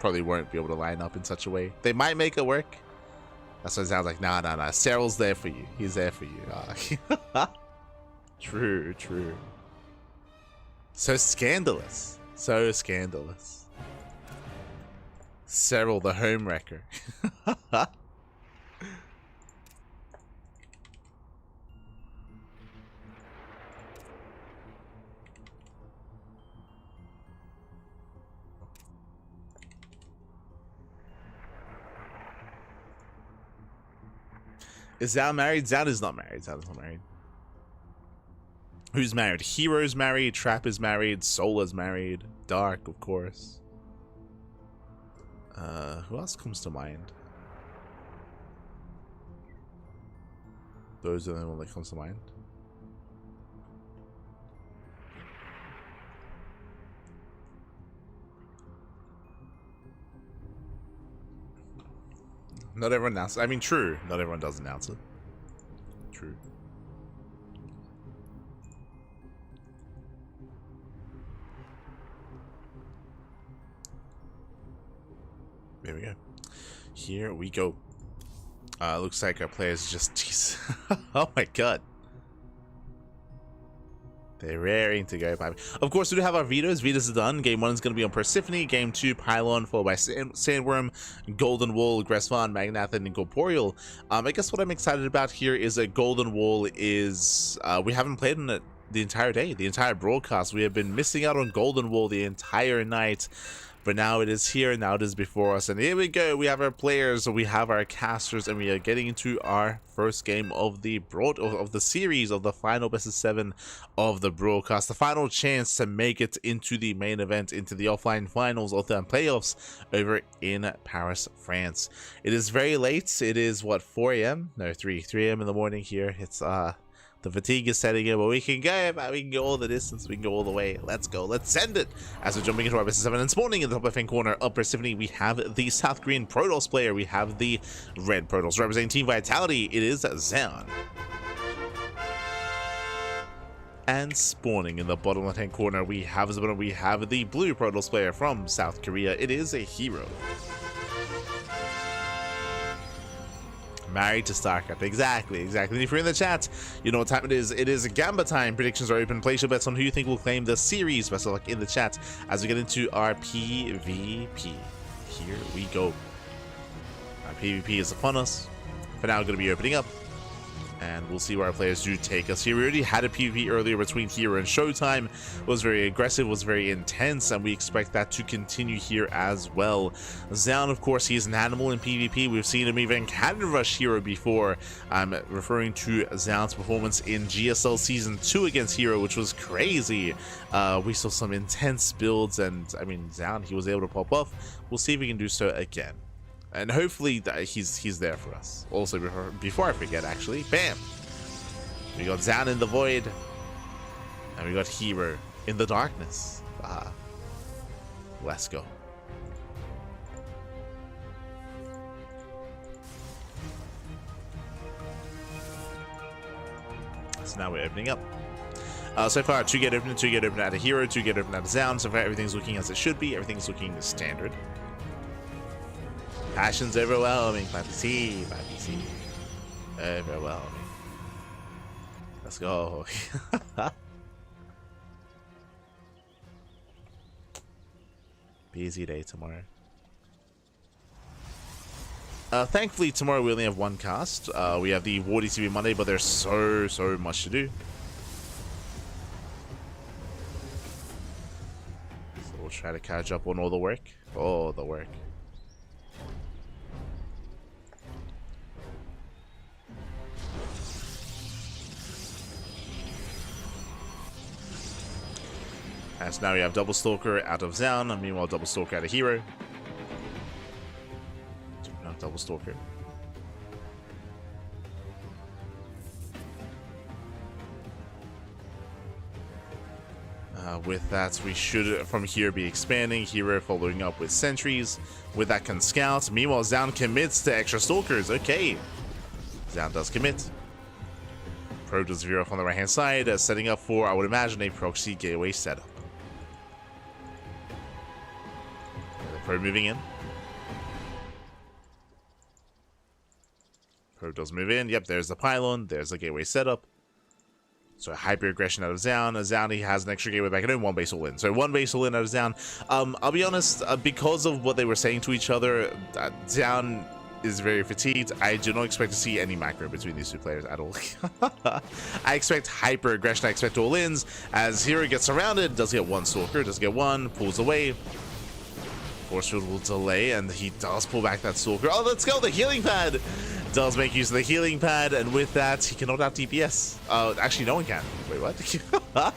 probably won't be able to line up in such a way. They might make it work. That's why it sounds like, nah. Serral's there for you. He's there for you. True. So scandalous. Serral, the home wrecker. Is Zoun married? Zoun is not married. Who's married? herO's married. Trap is married. Solar's married. Dark, of course. Who else comes to mind? Those are the only one that comes to mind. Not everyone announces. I mean, true. Not everyone does announce it. True. There we go. Here we go. Looks like our players just. Oh my god. They're raring to go, baby. Of course, we do have our vetoes. Vetoes are done. Game 1 is going to be on Persephone. Game 2, Pylon, followed by Sandworm, Golden Wall, Gressvan, Magnath, and Incorporeal. I guess what I'm excited about here is that Golden Wall is... we haven't played on it the entire day, the entire broadcast. We have been missing out on Golden Wall the entire night. But now it is here, now it is before us, and here we go. We have our players, we have our casters, and we are getting into our first game of the series of the final best of 7 of the broadcast. The final chance to make it into the main event, into the offline finals of the playoffs over in Paris, France. It is very late. It is what, 4 a.m. No, 3 a.m. in the morning here. It's the fatigue is setting in, but we can go all the distance, we can go all the way. Let's go, let's send it. As we're jumping into our best of 7 and spawning in the top left-hand corner of Persephone, we have the South Korean Protoss player, we have the red Protoss representing Team Vitality. It is Zoun. And spawning in the bottom left-hand corner, we have the blue Protoss player from South Korea. It is a herO. Married to StarCraft. Exactly. And if you're in the chat, you know what time it is. It is Gamba time. Predictions are open. Place your bets on who you think will claim the series. Best of luck in the chat as we get into our PvP. Here we go. Our PvP is upon us. For now, going to be opening up. And we'll see where our players do take us here. We already had a PvP earlier between herO and ShoWTimE. It was very aggressive, was very intense, and we expect that to continue here as well. Zoun, of course, he's an animal in PvP. We've seen him even cannon rush herO before. I'm referring to Zoun's performance in GSL Season 2 against herO, which was crazy. We saw some intense builds, and I mean, Zoun, he was able to pop off. We'll see if we can do so again. And hopefully he's there for us. Also, before I forget, actually, bam! We got Zoun in the void. And we got herO in the darkness. Let's go. So now we're opening up. So far, 2 get open, 2 get open out of herO, 2 get open out of Zoun. So far, everything's looking as it should be. Everything's looking standard. Passion's overwhelming. Papi, overwhelming. Let's go. Busy day tomorrow. Thankfully, tomorrow we only have 1 cast. We have the Wardy TV Monday, but there's so much to do. So we'll try to catch up on all the work. Oh, the work. And so now we have Double Stalker out of Zoun, and meanwhile Double Stalker out of herO. No, Double Stalker. With that, we should from here be expanding. herO following up with sentries. With that can scout. Meanwhile, Zoun commits to extra stalkers. Okay. Zoun does commit. Pro does veer off on the right hand side, setting up for, I would imagine, a proxy gateway setup. Pro moving in. Pro does move in. Yep, there's the pylon. There's the gateway setup. So hyper aggression out of Zoun. Zoun, he has an extra gateway back and 1 base all in. So 1 base all in out of Zoun. I'll be honest, because of what they were saying to each other, Zoun is very fatigued. I do not expect to see any macro between these 2 players at all. I expect hyper aggression. I expect all ins. As herO gets surrounded, does get 1 stalker, does get 1, pulls away. Force field will delay, and he does pull back that stalker. Oh, let's go! The healing pad does make use of the healing pad, and with that, he cannot out DPS. Actually, no one can. Wait, what?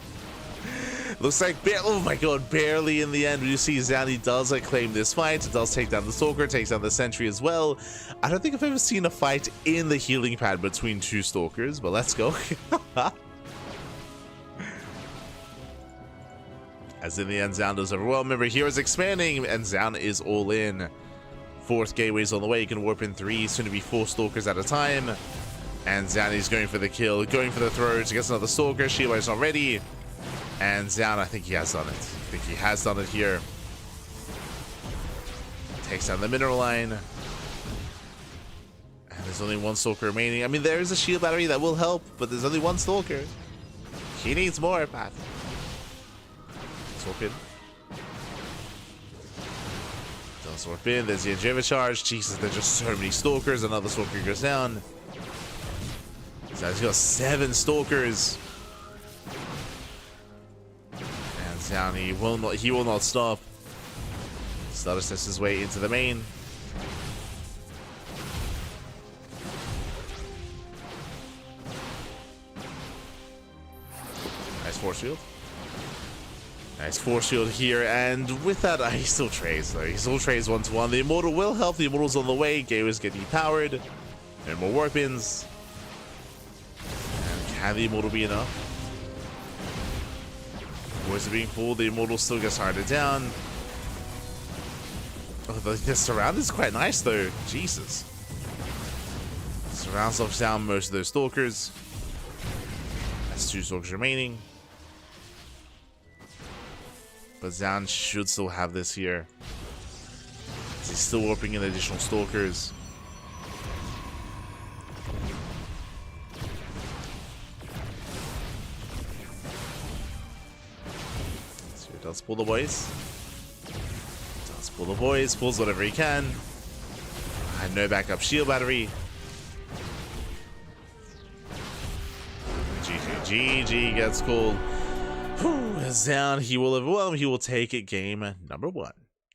Looks like, oh my god, barely in the end. You see Zoun does claim this fight, does take down the stalker, takes down the sentry as well. I don't think I've ever seen a fight in the healing pad between 2 stalkers, but let's go. As in the end, Zoun does overwhelm. Remember, hero's expanding, and Zoun is all in. 4th gateway's on the way. You can warp in 3, soon to be 4 stalkers at a time. And Zoun is going for the kill, going for the throw to get another stalker. Shiba is not ready. And Zoun, I think he has done it. I think he has done it here. Takes down the mineral line. And there's only 1 stalker remaining. I mean, there is a shield battery that will help, but there's only 1 stalker. He needs more, Pat. Warp in. Does warp in. There's the Angeva charge. Jesus, there's just so many stalkers. Another stalker goes down. So he's got 7 stalkers. And Zoun, he will not stop. Starter sets his way into the main. Nice force field. Nice force shield here, and with that, he still trades though. He still trades 1-1. The Immortal will help. The Immortal's on the way. Gateway's getting depowered. And more warp-ins. And can the Immortal be enough? Boys are being pulled. The Immortal still gets harder down. Oh, the surround is quite nice though. Jesus. Surrounds off down most of those stalkers. That's 2 stalkers remaining. But Zoun should still have this here. He's still warping in additional stalkers. Does pull the boys. Does pull the boys. Pulls whatever he can. And no backup shield battery. GG gets called. Zoun, he will overwhelm. He will take it game number 1.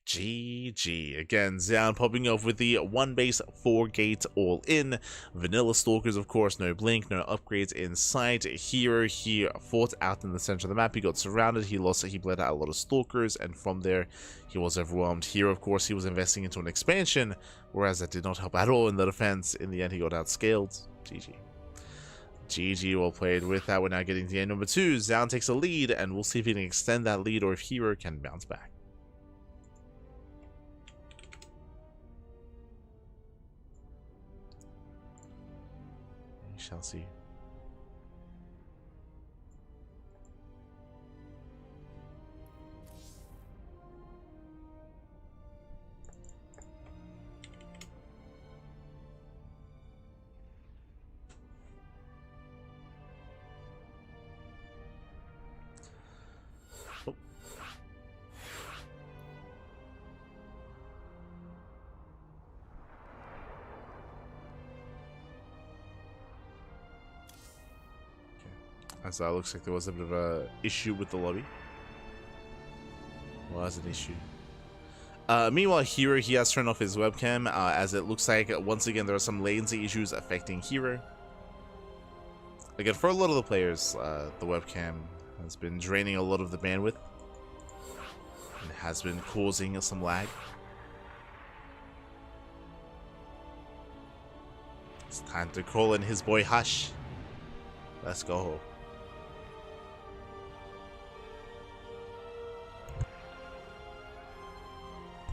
GG. Again, Zoun popping off with the 1 base 4 gate all in. Vanilla Stalkers, of course, no blink, no upgrades in sight. herO, he fought out in the center of the map. He got surrounded. He bled out a lot of Stalkers, and from there, he was overwhelmed. herO, of course, he was investing into an expansion, whereas that did not help at all in the defense. In the end, he got outscaled. GG. GG, well played. With that, we're now getting to game number 2. Zoun takes a lead, and we'll see if he can extend that lead or if herO can bounce back. We shall see. As that looks like there was a bit of a issue with the lobby. Was an issue. Meanwhile, herO, he has turned off his webcam, as it looks like once again there are some latency issues affecting herO. Again, for a lot of the players, the webcam has been draining a lot of the bandwidth and has been causing some lag. It's time to call in his boy Hush. Let's go.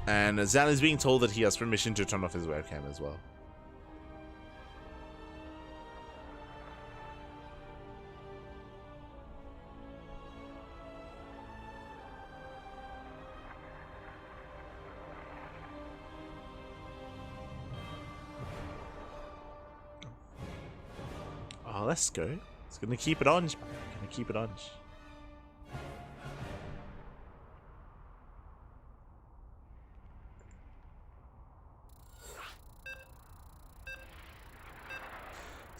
And Zoun is being told that he has permission to turn off his webcam as well. Oh, let's go. It's gonna keep it on. Gonna keep it on.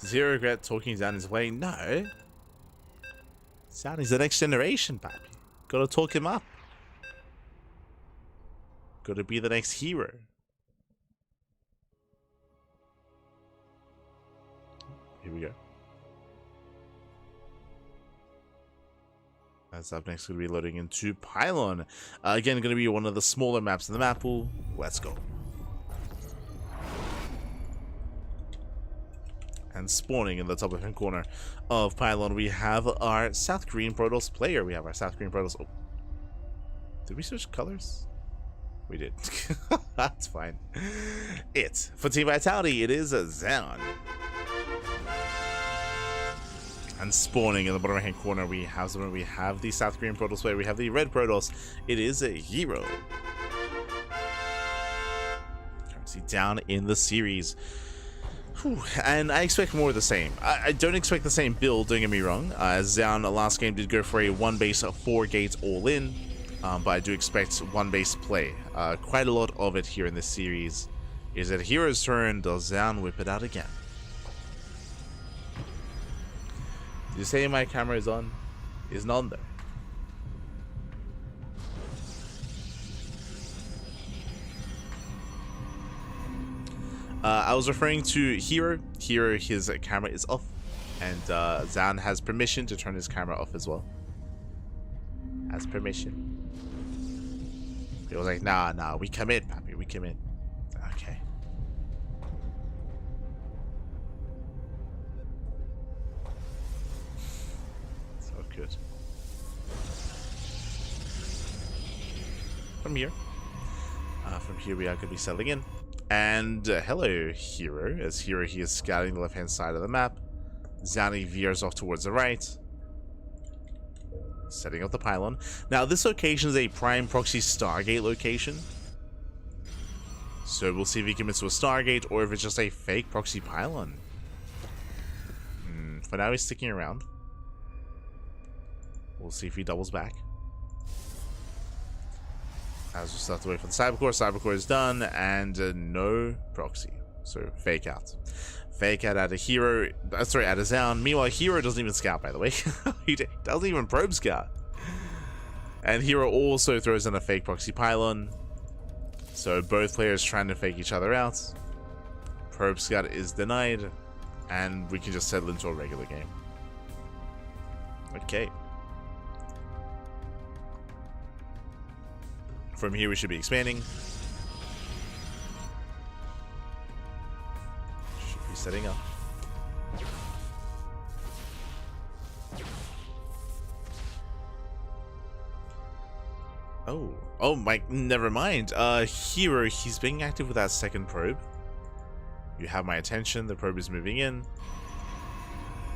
Zero regret talking Zoun his way. No. Zoun is the next generation, baby. Gotta talk him up. Gotta be the next herO. Here we go. That's up next. Gonna be loading into Pylon. Again, gonna be one of the smaller maps in the map pool. Let's go. And spawning in the top left hand corner of Pylon, we have our South Korean Protoss player. We have our South Korean Protoss. Oh. Did we switch colors? We did. That's fine. For Team Vitality, it is a Zoun. And spawning in the bottom right hand corner, we have the South Korean Protoss player. We have the red Protoss. It is a herO. Currency down in the series. And I expect more of the same. I don't expect the same build, don't get me wrong, as Zoun last game did go for a 1 base 4 gate all in, but I do expect 1 base play. Quite a lot of it here in this series. Is it herO's turn? Does Zoun whip it out again? Did you say my camera is on? It's not there. I was referring to herO. herO, his camera is off, and Zoun has permission to turn his camera off as well. Has permission. He was like, nah, we commit, papi, we commit. Okay. So good. From here we are going to be settling in. And hello, herO. As herO, he is scouting the left-hand side of the map. Zoun veers off towards the right, setting up the pylon. Now, this location is a prime proxy Stargate location, so we'll see if he commits to a Stargate or if it's just a fake proxy pylon. For now, he's sticking around. We'll see if he doubles back. As we start to wait for the Cybercore. Cybercore is done, and no proxy. So fake out. Fake out of herO. Sorry, out of Zoun. Meanwhile, herO doesn't even scout, by the way. He doesn't even probe scout. And herO also throws in a fake proxy pylon. So both players trying to fake each other out. Probe scout is denied. And we can just settle into a regular game. Okay. From here we should be expanding. Should be setting up. Oh my, never mind. herO, he's being active with that second probe. You have my attention, the probe is moving in.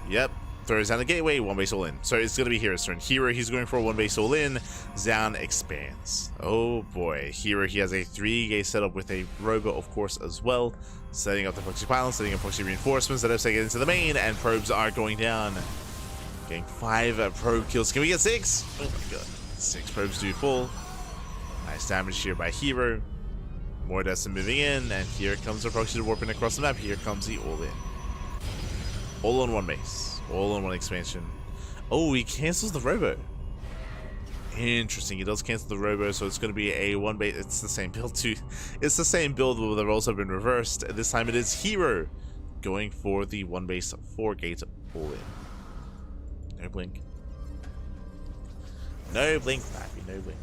Yep. Throws down the gateway, one base all in. So it's gonna be hero's turn. herO, he's going for a one base all in. Zoun expands. Oh boy. herO, he has a 3-gate setup with a robot, of course, as well. Setting up the proxy pylon, setting up proxy reinforcements. That get into the main, and probes are going down. Getting 5 probe kills. Can we get 6? Oh my god. 6 probes do fall. Nice damage here by herO. More Destin moving in, and here comes the proxy warping across the map. Here comes the all in. All on one base. All on one expansion. Oh, he cancels the robo. Interesting. He does cancel the robo, so it's going to be a one base. It's the same build too. It's the same build, but the roles have been reversed. This time it is herO going for the one base 4-gate all in. No blink. No blink, Pappy. No blink.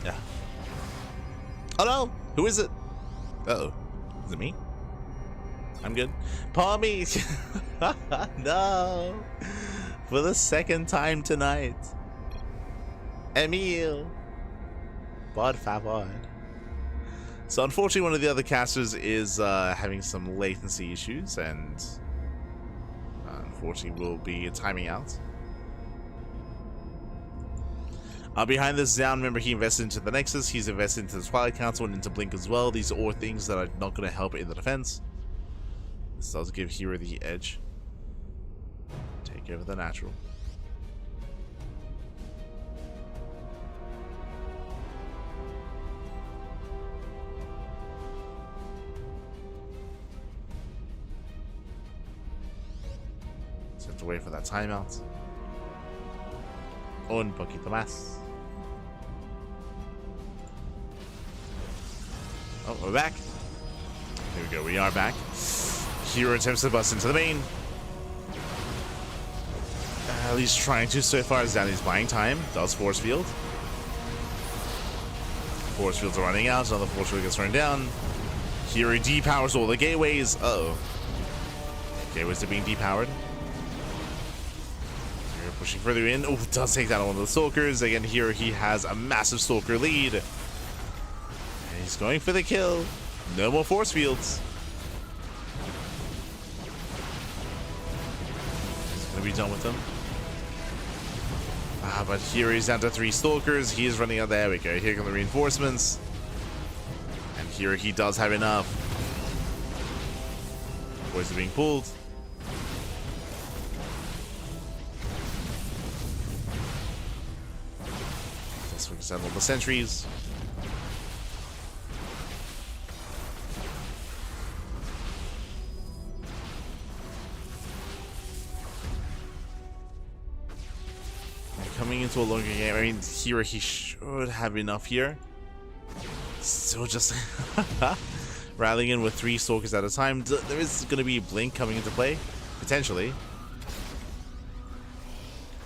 Yeah. Oh no! Who is it? Uh-oh. Is it me? I'm good. Palmy! No! For the second time tonight. Emil! Por favor. So unfortunately one of the other casters is having some latency issues, and unfortunately will be timing out. Behind this Zoun, remember, he invested into the Nexus, he's invested into the Twilight Council, and into Blink as well. These are all things that are not going to help in the defense. This does give herO the edge. Take over the natural. Just have to wait for that timeout. Un poquito más. Oh, we're back. Here we go, we are back. herO attempts to bust into the main. At least trying to so far. Zoun is buying time. Does force field. Force fields are running out. Another force field gets run down. herO depowers all the gateways. Uh-oh. Gateways are being depowered. herO pushing further in. Oh, does take down one of the stalkers. Again, here he has a massive stalker lead. And he's going for the kill. No more force fields. He's going to be done with them. But here he's down to 3 stalkers. He is running out. There we go. Here come the reinforcements. And here he does have enough. Boys are being pulled. Let's focus on all the sentries. Coming into a longer game, I mean, here he should have enough here. Still just rallying in with 3 stalkers at a time. There is going to be Blink coming into play, potentially.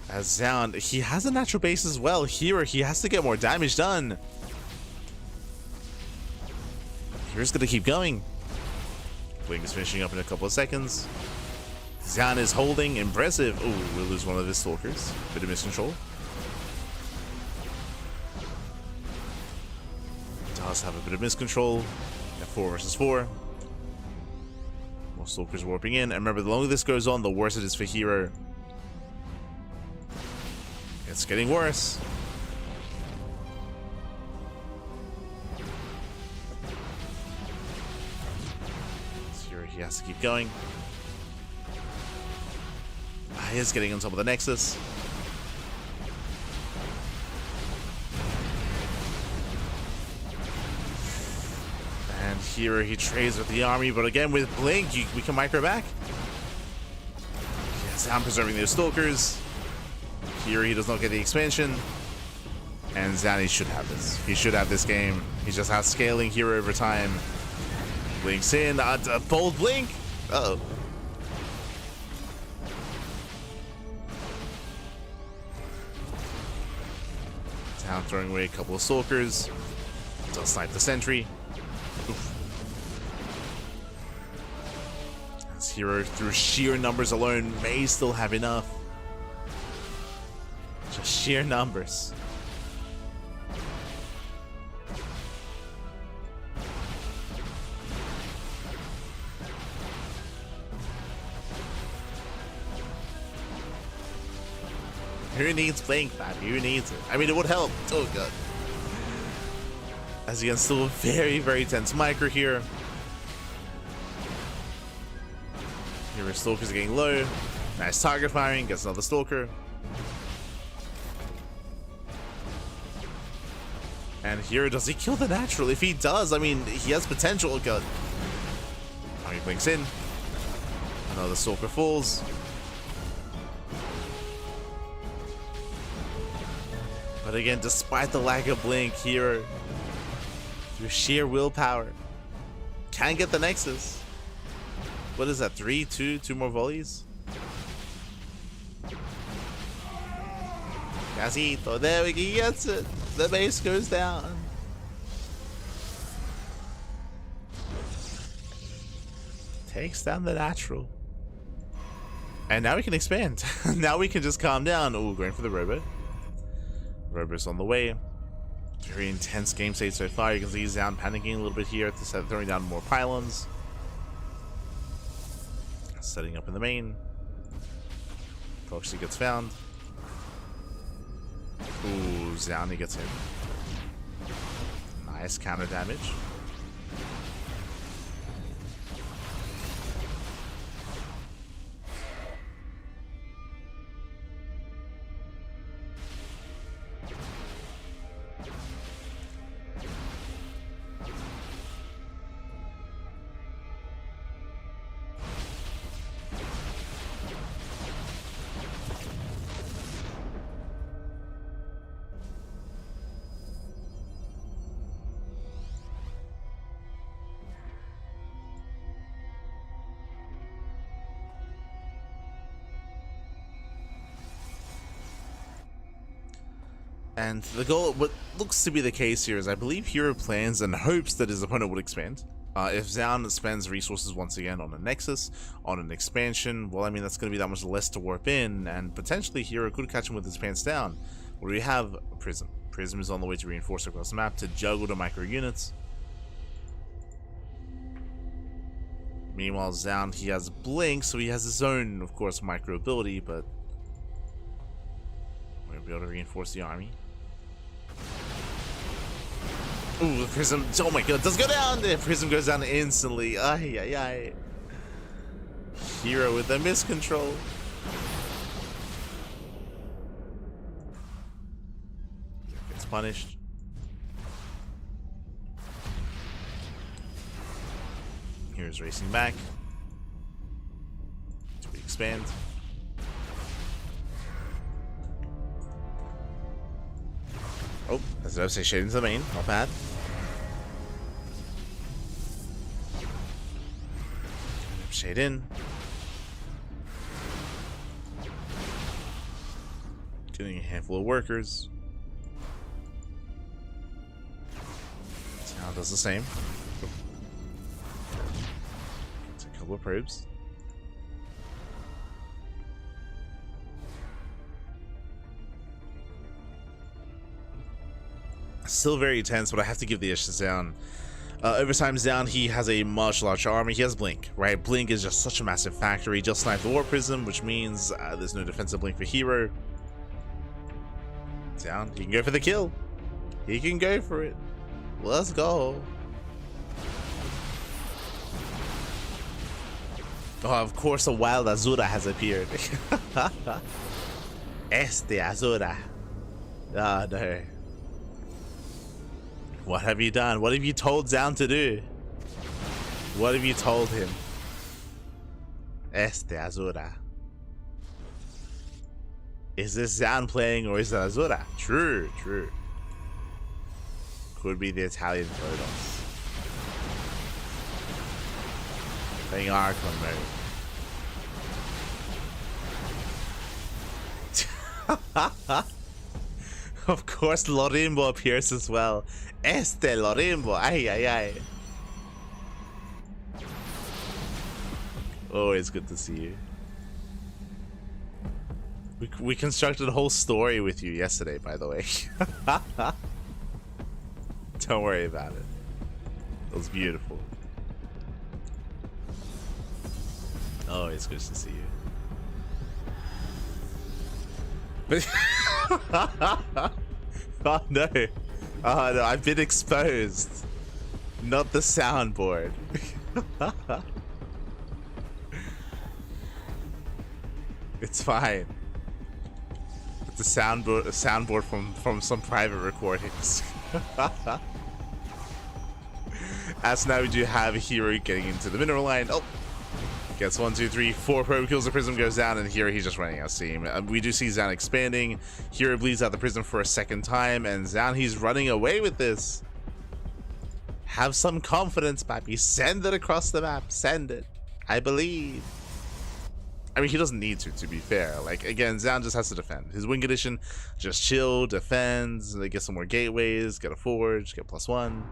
As Zoun, he has a natural base as well. Here, he has to get more damage done. Here's going to keep going. Blink is finishing up in a couple of seconds. Zoun is holding. Impressive. Oh, we'll lose one of his stalkers. Bit of miscontrol. Does have a bit of miscontrol. 4 versus 4. More stalkers warping in. And remember, the longer this goes on, the worse it is for herO. It's getting worse. he has to keep going. He is getting on top of the Nexus. And here he trades with the army, but again with Blink, we can micro back. Yes, I'm preserving those Stalkers. Here he does not get the expansion. And Zanny should have this. He should have this game. He just has scaling here over time. Blinks in. A bold Blink. Uh-oh. Town throwing away a couple of Stalkers. Does snipe the sentry. Oof. As herO, through sheer numbers alone, may still have enough. Just sheer numbers. Who needs Blink, man? Who needs it? I mean, it would help. Oh, God. As again, still a very, very tense micro here. Here our Stalkers are getting low. Nice target firing. Gets another Stalker. And here, does he kill the natural? If he does, I mean, he has potential. Oh, God. Now he blinks in. Another Stalker falls. But again, despite the lack of Blink here, through sheer willpower, can get the Nexus. What is that? 3, 2 more volleys? Casito, there we go, he gets it. The base goes down. Takes down the natural. And now we can expand. Now we can just calm down. Oh, going for the robot. Robo's on the way. Very intense game state so far. You can see Zoun panicking a little bit here to start throwing down more pylons. Setting up in the main. Proxy gets found. Ooh, Zoun, he gets him. Nice counter damage. And the goal, what looks to be the case here, is I believe herO plans and hopes that his opponent would expand. If Zoun spends resources once again on a Nexus, on an expansion, well, I mean, that's going to be that much less to warp in, and potentially herO could catch him with his pants down. Where we have Prism. Prism is on the way to reinforce across the map to juggle the micro units. Meanwhile, Zoun, he has Blink, so he has his own, of course, micro ability, but we'll be able to reinforce the army. Ooh, the Prism, oh my God, it does go down! The Prism goes down instantly. Ay, ay, ay. herO with the miscontrol. Gets punished. Here's racing back. Do we expand? Oh, as I say, shade into the main, not bad. Shade in. Getting a handful of workers. Now does the same. Gets a couple of probes. Still very tense, but I have to give the issue to Zoun. Over time, Zoun, he has a much larger army. He has Blink, right? Blink is just such a massive factor. He just sniped the War Prism, which means there's no defensive Blink for herO. Zoun, he can go for the kill. He can go for it. Let's go. Oh, of course a wild Azura has appeared. Este Azura. Ah, no. What have you done? What have you told Zoun to do? What have you told him? Este Azura. Is this Zoun playing or is it Azura? True, true. Could be the Italian Protoss. Playing Archon mode. Of course, Lorimbo appears as well. Este Lorimbo. Ay, ay, ay. Always good to see you. We constructed a whole story with you yesterday, by the way. Don't worry about it. It was beautiful. Always good to see you. But oh no. Oh no, I've been exposed. Not the soundboard. It's fine. It's a soundboard from some private recordings. As now we do have herO getting into the mineral line. Oh, gets 1, 2, 3, 4 probe kills. The prism goes down, and herO he's just running out of steam. We do see Zoun expanding. herO bleeds out the prism for a second time, and Zoun he's running away with this. Have some confidence, papi. Send it across the map. Send it. I believe. I mean, he doesn't need to be fair. Like, again, Zoun just has to defend. His wing condition, just chill, defends, they get some more gateways, get a forge, get +1,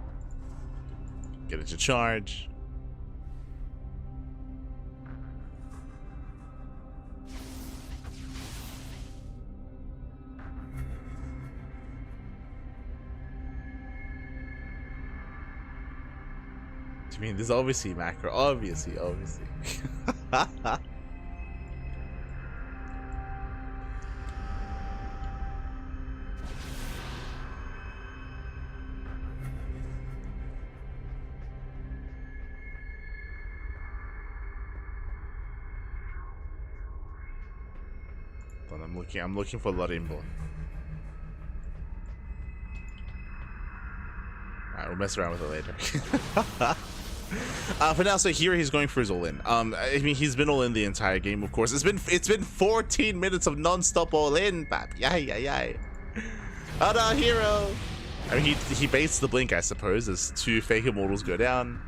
get into charge. I mean, there's obviously macro, obviously. But I'm looking for Lorimbo. Alright, we'll mess around with it later. For now, so here he's going for his all-in. I mean, he's been all-in the entire game, of course. It's been 14 minutes of non-stop all-in, pap. Yay. Oh no, herO! I mean, he baits the blink, I suppose, as 2 fake immortals go down.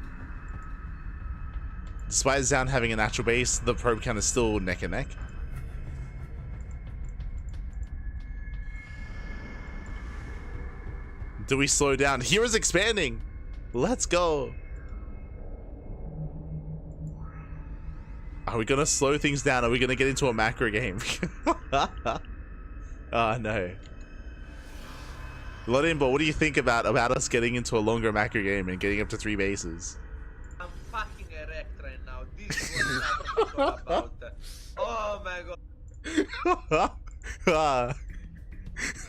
Despite Zoun having a natural base, the probe count is still neck and neck. Do we slow down? herO's expanding! Let's go! Are we gonna slow things down? Are we gonna get into a macro game? Oh no. Lorimbo, what do you think about us getting into a longer macro game and getting up to 3 bases? I'm fucking erect right now. This is what I'm about. Oh my god.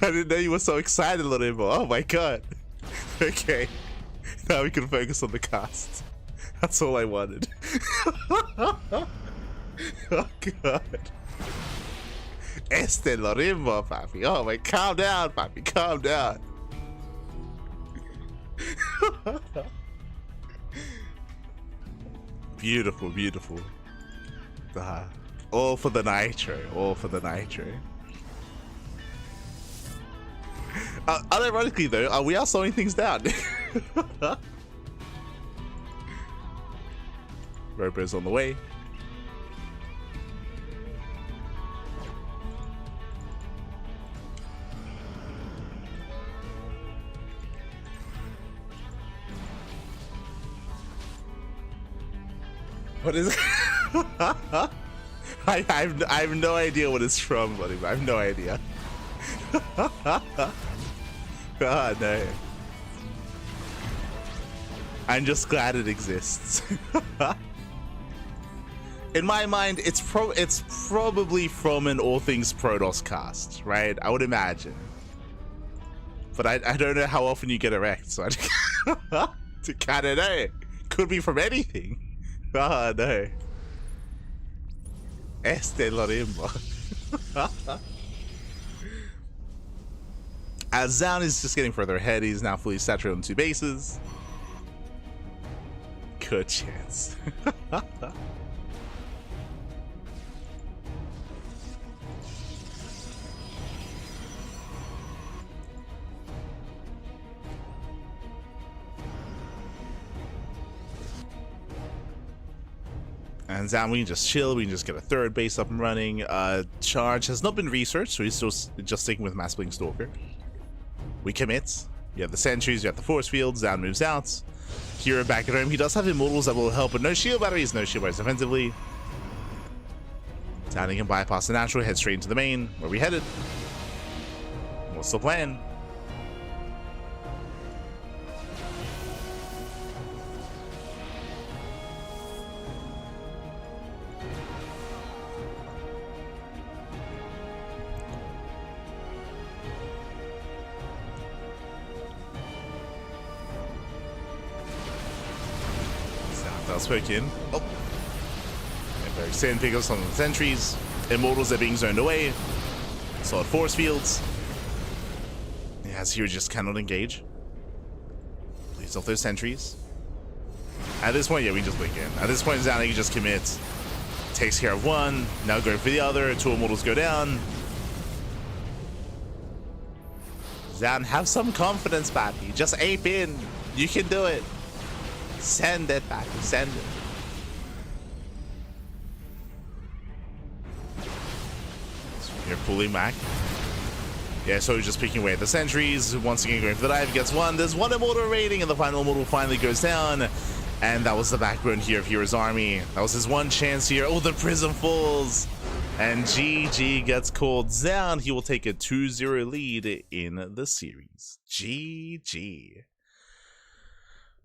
I didn't know you were so excited, Lorimbo. Oh my god. Okay. Now we can focus on the cast. That's all I wanted. Oh god. Este Lorimbo, papi. Oh my, calm down, papi. Calm down. Beautiful. All for the nitro. All for the nitro. Unironically though, we are slowing things down. Robo's on the way. What is it? I have no idea what it's from, buddy. I have no idea. Oh no. I'm just glad it exists. In my mind, it's probably from an All Things Protoss cast, right? I would imagine. But I don't know how often you get erect, so I kind of know. Could be from anything. Oh no. Este Lorimbo. As Zoun is just getting further ahead, he's now fully saturated on 2 bases. Good chance. And Zoun, we can just chill, we can just get a 3rd base up and running. Charge has not been researched, so he's still just sticking with Mass Blink Stalker. We commit. You have the sentries, you have the force fields, Zoun moves out. herO back at home. He does have immortals that will help, but no shield batteries, no shield batteries defensively. Zoun can bypass the natural, head straight into the main. Where are we headed? What's the plan? Poke in. Oh. And very sand pickups on the sentries. Immortals are being zoned away. Solid force fields. As here just cannot engage. Leaves off those sentries. At this point, yeah, we just blink in. At this point, Zoun just commits. Takes care of one. Now going for the other. 2 immortals go down. Zoun, have some confidence, Pappy. Just ape in. You can do it. Send it, Pappy. Send it. So you're pulling back. Yeah, so he's just picking away at the sentries. Once again, going for the dive. Gets one. There's 1 immortal remaining, and the final immortal finally goes down. And that was the backbone here of herO's army. That was his one chance here. Oh, the prism falls. And GG gets called. Zoun, he will take a 2-0 lead in the series. GG.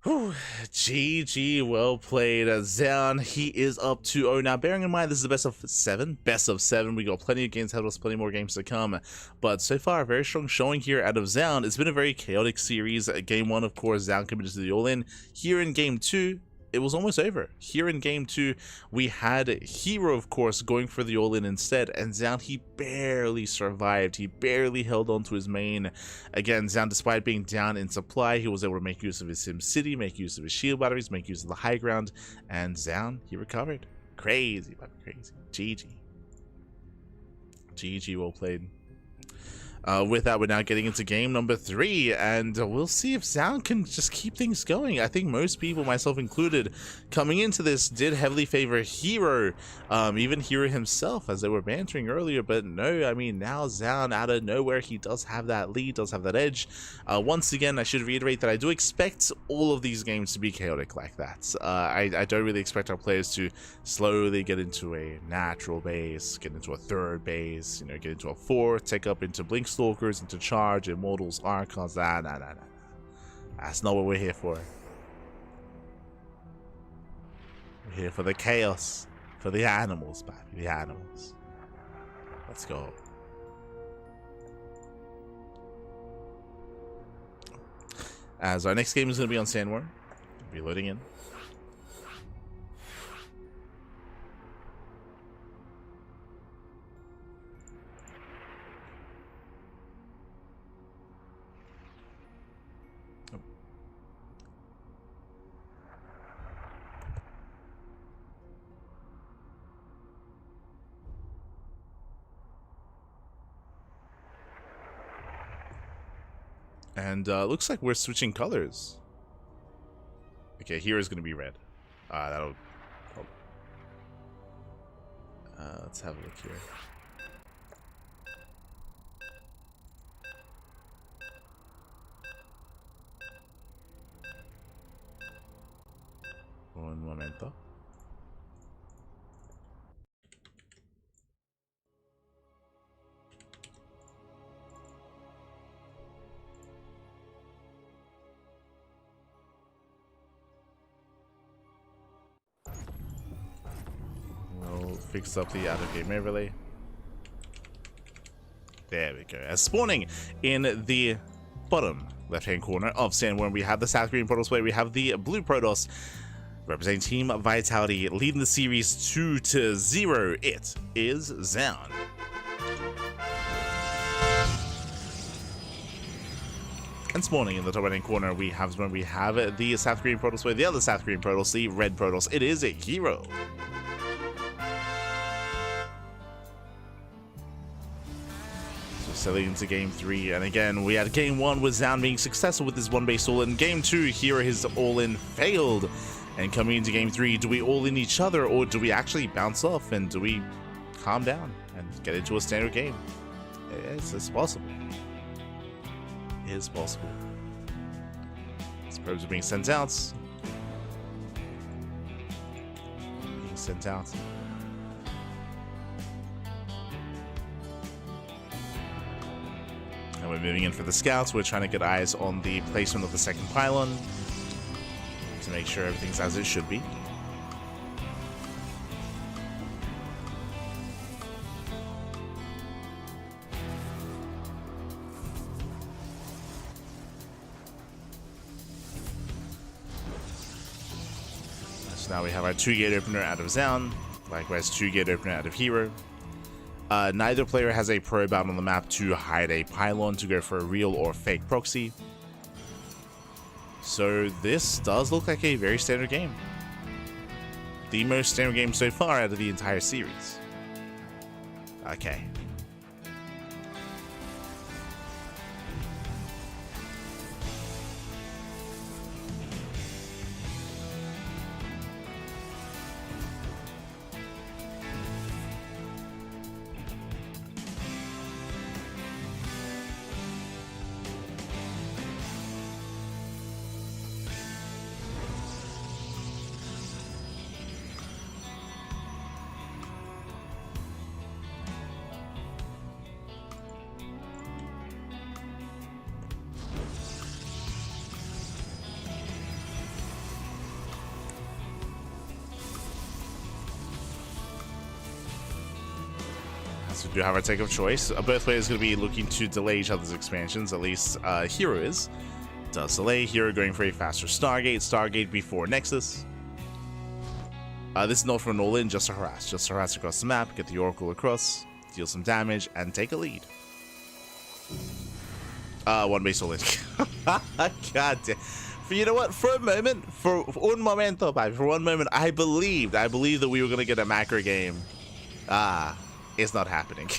Whew. GG, well played. Zoun, he is up 2-0 now. Bearing in mind, this is the best of 7. Best of 7. We got plenty of games ahead of us, plenty more games to come. But so far, a very strong showing here out of Zoun. It's been a very chaotic series. Game 1, of course, Zoun committed to the all-in. Here in Game 2, it was almost over. Here in Game 2, we had herO, of course, going for the all-in instead, and Zoun, he barely survived. He barely held on to his main. Again, Zoun, despite being down in supply, he was able to make use of his SimCity, make use of his shield batteries, make use of the high ground, and Zoun, he recovered. Crazy, but crazy. GG. GG, well played. With that, we're now getting into game number 3, and we'll see if Zoun can just keep things going. I think most people, myself included, coming into this did heavily favor herO, even herO himself, as they were bantering earlier, but no, I mean, now Zoun, out of nowhere, he does have that lead, does have that edge. Once again, I should reiterate that I do expect all of these games to be chaotic like that. I don't really expect our players to slowly get into a natural base, get into a 3rd base, you know, get into a 4th, take up into Blink Stalkers, into Charge, Immortals, Archons. Nah. That's not what we're here for. We're here for the chaos, for the animals, baby, the animals. Let's go. As our next game is going to be on Sandworm. Be loading in. And looks like we're switching colors. Okay, here is going to be red. That'll. Let's have a look here. Un momento. Fix up the out-of-game overlay. There we go. As spawning in the bottom left-hand corner of Sandworm, we have the South Green Protoss player, we have the blue Protoss. Representing Team Vitality, leading the series 2-0, it is Zoun. And spawning in the top right-hand corner, we have the South Korean Protoss, where the other South Korean Protoss, the red Protoss, it is a herO. So selling into game 3, and again, we had game 1 with Zoun being successful with his one-base all-in. Game 2, herO, his all-in failed. And coming into game 3, do we all-in each other, or do we actually bounce off, and do we calm down and get into a standard game? It's possible. It is possible. These probes are being sent out. Being sent out. And we're moving in for the scouts. We're trying to get eyes on the placement of the second pylon to make sure everything's as it should be. So now we have our 2-gate opener out of Zoun, likewise 2-gate opener out of herO. Neither player has a probe out on the map to hide a pylon to go for a real or fake proxy. So this does look like a very standard game. The most standard game so far out of the entire series. Okay. So we do have our take of choice. Both players going to be looking to delay each other's expansions, at least herO is. Does delay, herO going for a faster Stargate before Nexus. This is not for an all-in, just a harass. Just harass across the map, get the Oracle across, deal some damage, and take a lead. One base all-in. God damn. You know what? For a moment, for un momento, for one moment, I believed that we were going to get a macro game. It's not happening.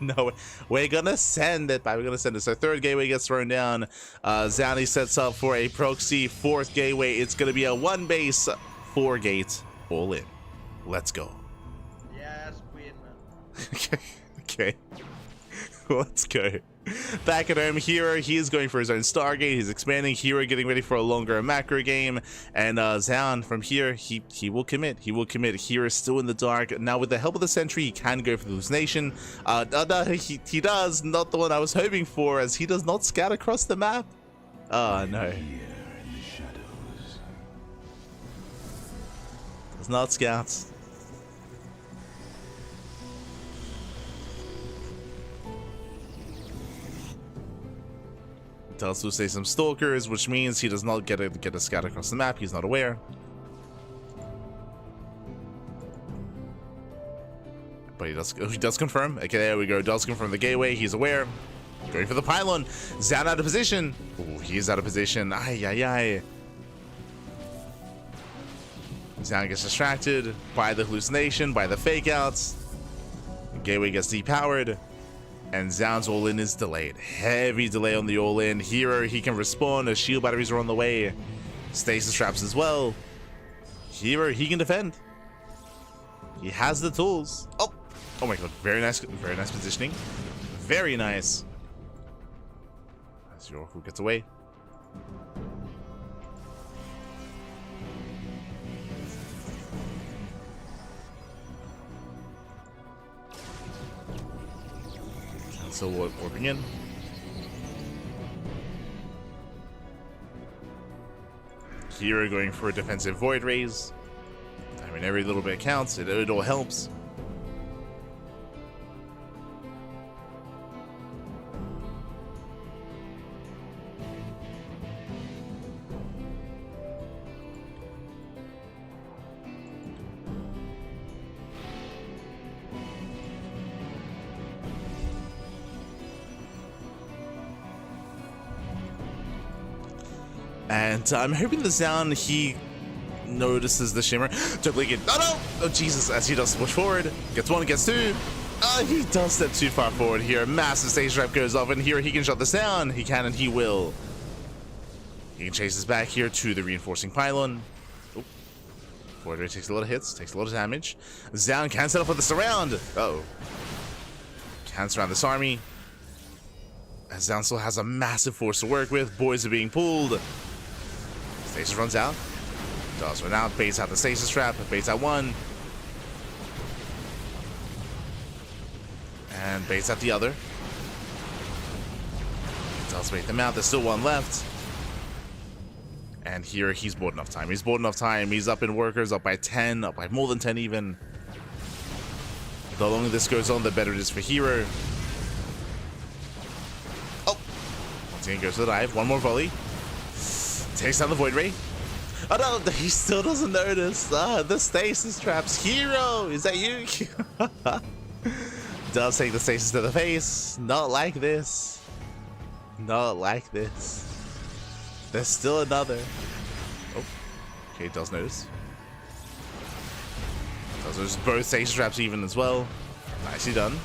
No, we're gonna send it, we're gonna send it. So third gateway gets thrown down. Zoun sets up for a proxy. Fourth gateway, it's gonna be a 1-base 4-gate all in. Let's go. Yes, win. Okay. Let's go. Back at home, herO, he is going for his own Stargate. He's expanding. herO getting ready for a longer macro game. And Zoun from here, he will commit. He will commit. herO is still in the dark. Now, with the help of the Sentry, he can go for the hallucination. No, he does. Not the one I was hoping for, as he does not scout across the map. Oh, no. Does not scout. Does still say some stalkers, which means he does not get a scout across the map. He's not aware. But he does confirm. Okay, there we go. Does confirm the gateway. He's aware. Going for the pylon. Zoun out of position. Oh, he is out of position. Ay, ay, ay. Zoun gets distracted by the hallucination, by the fake outs. The gateway gets depowered. And Zoun's all-in is delayed. Heavy delay on the all-in. herO, he can respawn. The shield batteries are on the way. Stasis traps as well. herO, he can defend. He has the tools. Oh my god. Very nice positioning. Very nice. As the Oracle gets away. So warping in. herO going for a defensive void raise. I mean, every little bit counts. It all helps. And I'm hoping the Zoun, he notices the shimmer. Duckling it. Oh Jesus, as he does push forward. Gets one, gets two. He does step too far forward here. Massive stage trap goes off, and here he can shut this down. He can and he will. He can chase this back here to the reinforcing pylon. Oh. Forward takes a lot of hits, takes a lot of damage. Zoun can set up with the surround. Uh-oh. Can surround this army. As Zoun still has a massive force to work with. Boys are being pulled. Stasis runs out. Does run out. Baits out the stasis trap. Baits out one. And baits out the other. Does bait them out. There's still one left. And here he's bought enough time. He's bought enough time. He's up in workers. Up by 10. Up by more than 10 even. The longer this goes on, the better it is for herO. Oh. Once again goes to the dive. One more volley. Takes down the Void Ray. Oh no, he still doesn't notice. The stasis traps. herO, is that you? Does take the stasis to the face. Not like this. Not like this. There's still another. Oh, okay, does notice. Does notice both stasis traps even as well. Nicely done.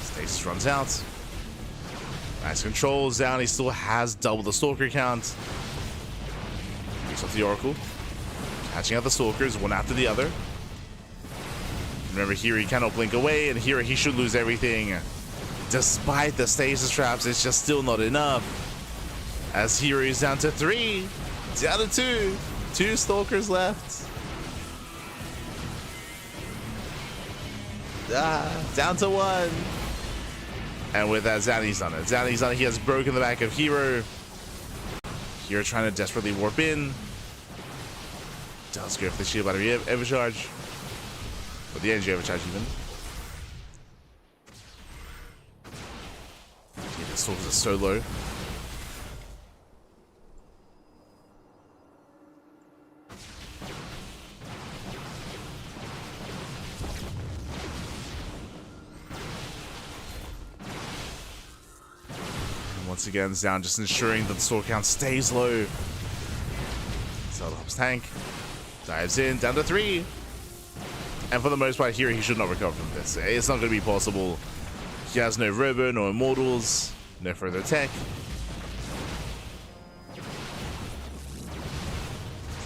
Stasis runs out. Nice controls down. He still has double the stalker count. Picks up the Oracle. Catching out the stalkers one after the other. Remember, here he cannot blink away, and here he should lose everything. Despite the stasis traps, it's just still not enough. As here is down to 3. Down to 2. 2 stalkers left. Down to 1. And with that, Zani's done it. Zani's done it. He has broken the back of herO. herO trying to desperately warp in. Does go for the shield battery overcharge. Or the energy overcharge even. Okay, the stalkers are so low. Once again, Zoun just ensuring that the stalker count stays low. So helps tank. Dives in, down to 3. And for the most part here, he should not recover from this. It's not going to be possible. He has no robo, no immortals, no further tech.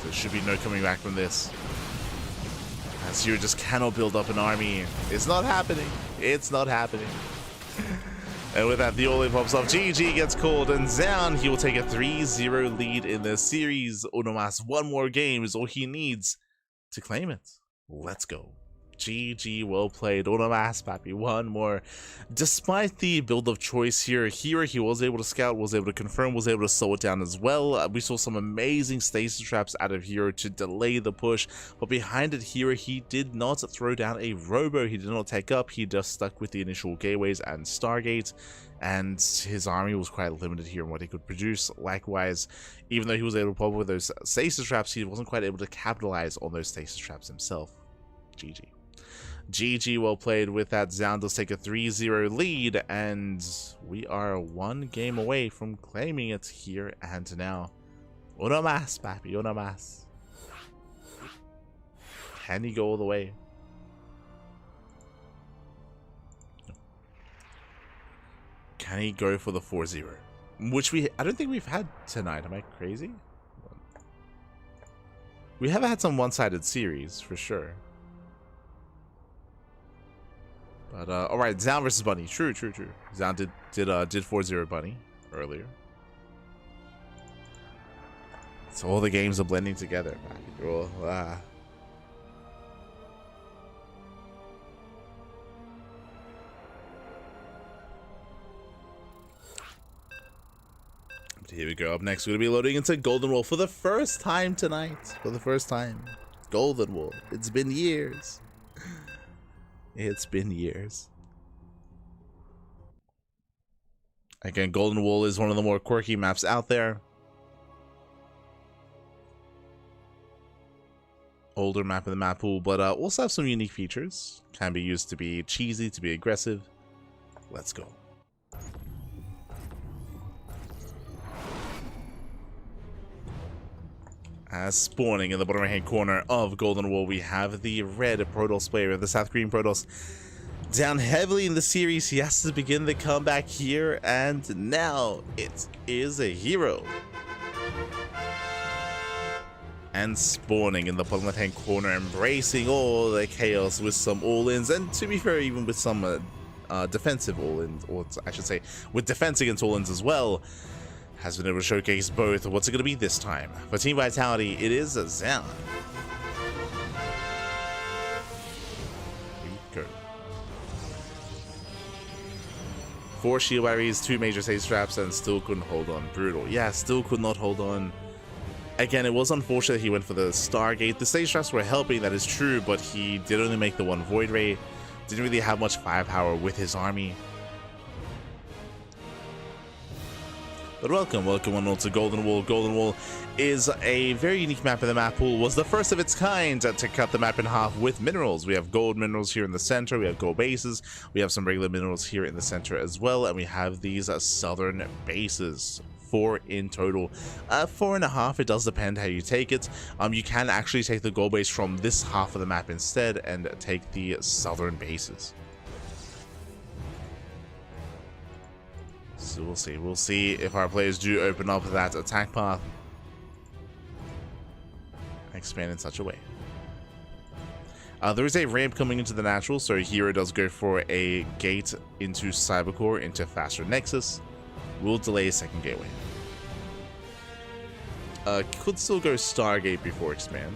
There should be no coming back from this. As herO just cannot build up an army. It's not happening. It's not happening. And with that, the all-in pops off. GG gets called, and Zoun, he will take a 3-0 lead in this series. Onomas, one more game is all he needs to claim it. Let's go. GG, well played. Onomas, papi, one more. Despite the build of choice here, he was able to scout, was able to confirm, was able to slow it down as well. We saw some amazing stasis traps out of herO to delay the push, but behind it here, he did not throw down a robo. He did not take up. He just stuck with the initial gateways and Stargate, and his army was quite limited here in what he could produce. Likewise, even though he was able to pop with those stasis traps, he wasn't quite able to capitalize on those stasis traps himself. GG. GG, well played. With that, Zoun does take a 3-0 lead, and we are one game away from claiming it here and now. Uno más, papi, uno más. Can he go all the way? Can he go for the 4-0? Which I don't think we've had tonight. Am I crazy? We have had some one-sided series, for sure. But, alright, Zoun versus Bunny. True. Zoun did 4-0 Bunny earlier. So all the games are blending together. But here we go. Up next, we're going to be loading into Golden Wall for the first time tonight. For the first time. Golden Wall. It's been years. It's been years. Again, Golden Wall is one of the more quirky maps out there. Older map in the map pool, but also have some unique features. Can be used to be cheesy, to be aggressive. Let's go. Spawning in the bottom right hand corner of Golden Wall, we have the red Protoss player, the South Korean Protoss. Down heavily in the series, he has to begin the comeback here, and now it is a herO. And spawning in the bottom left hand corner, embracing all the chaos with some all-ins, and to be fair, even with some defensive all-ins, or I should say, with defense against all-ins as well. Has been able to showcase both. What's it going to be this time? For Team Vitality, it is a Zoun. Here we go. 4 shield batteries, 2 major stage straps, and still couldn't hold on. Brutal. Yeah, still could not hold on. Again, it was unfortunate he went for the Stargate. The stage straps were helping, that is true, but he did only make the one Void Ray. Didn't really have much firepower with his army. But welcome one all to Golden Wall. Golden Wall is a very unique map in the map pool. Was the first of its kind to cut the map in half with minerals. We have gold minerals here in the center. We have gold bases. We have some regular minerals here in the center as well. And we have these southern bases. 4 in total. 4.5, it does depend how you take it. You can actually take the gold base from this half of the map instead and take the southern bases. So we'll see if our players do open up that attack path and expand in such a way. There is a ramp coming into the natural, so herO does go for a gate into Cybercore, into faster Nexus. Will delay a second gateway. Could still go Stargate before expand.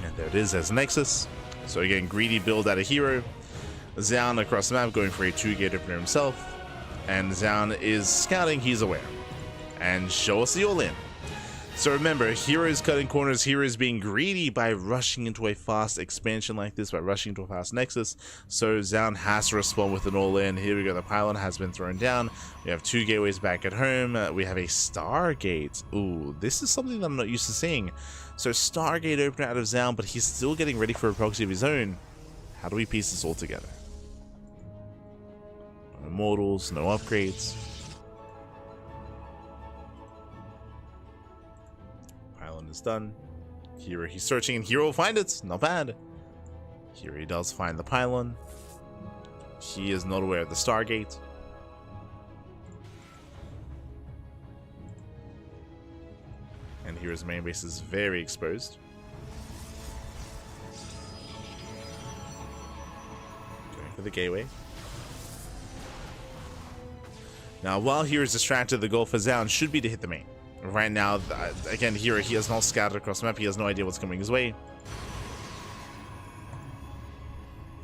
And there it is as Nexus. So again, greedy build out of herO. Zoun across the map going for a 2-gate opener himself. And Zoun is scouting, he's aware. And show us the all-in. So remember, herO is cutting corners. herO is being greedy by rushing into a fast expansion like this, by rushing into a fast Nexus. So Zoun has to respond with an all-in. Here we go, the pylon has been thrown down. We have 2 gateways back at home. We have a Stargate. Ooh, this is something that I'm not used to seeing. So Stargate opener out of Zoun, but he's still getting ready for a proxy of his own. How do we piece this all together? No immortals, no upgrades. Pylon is done. herO, he's searching, and herO will find it. Not bad. Here he does find the pylon. He is not aware of the Stargate. And hero's main base is very exposed. Going for the gateway. Now, while hero's distracted, the goal for Zoun should be to hit the main. Right now, again, herO, he has not scattered across the map. He has no idea what's coming his way.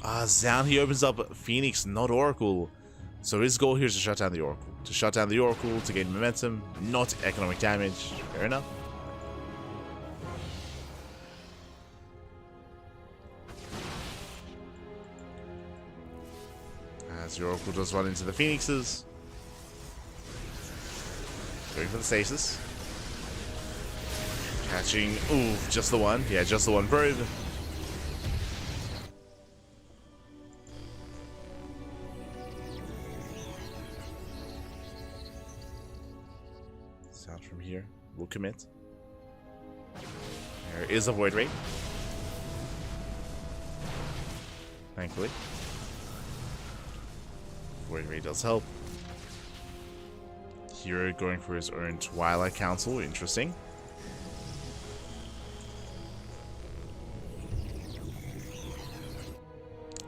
Zoun, he opens up Phoenix, not Oracle. So his goal here is to shut down the Oracle. To shut down the Oracle, to gain momentum, not economic damage. Fair enough. As the Oracle does run into the Phoenixes. Going for the stasis. Catching, ooh, just the one. Yeah, just the one probe. Sound from here. We'll commit. There is a Void Ray. Thankfully. Void Ray does help. herO going for his own Twilight Council. Interesting.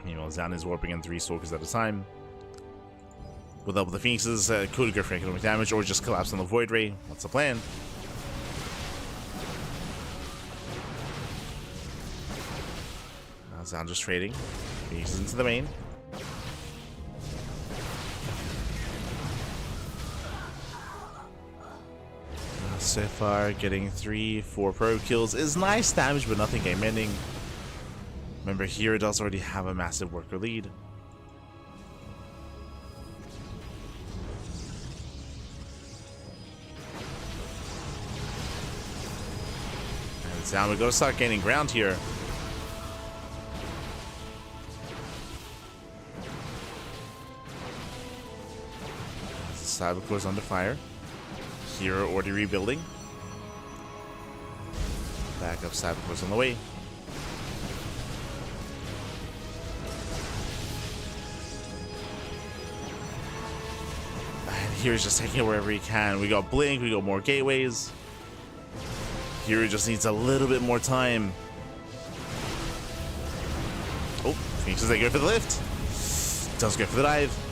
Meanwhile, Zoun is warping in 3 Stalkers at a time. With up with the Phoenixes, could go for economic damage or just collapse on the Void Ray. What's the plan? Now Zoun just trading. Phoenixes into the main. So far, getting 3-4 pro kills is nice damage, but nothing game ending. Remember, herO does already have a massive worker lead. And Zoun, we're going to start gaining ground here. Cybercore's under fire. herO already rebuilding. Backup Cybercore's on the way. And hero's just taking it wherever he can. We got Blink, we got more gateways. herO just needs a little bit more time. Oh, Phoenix does they go for the lift? Does go for the dive.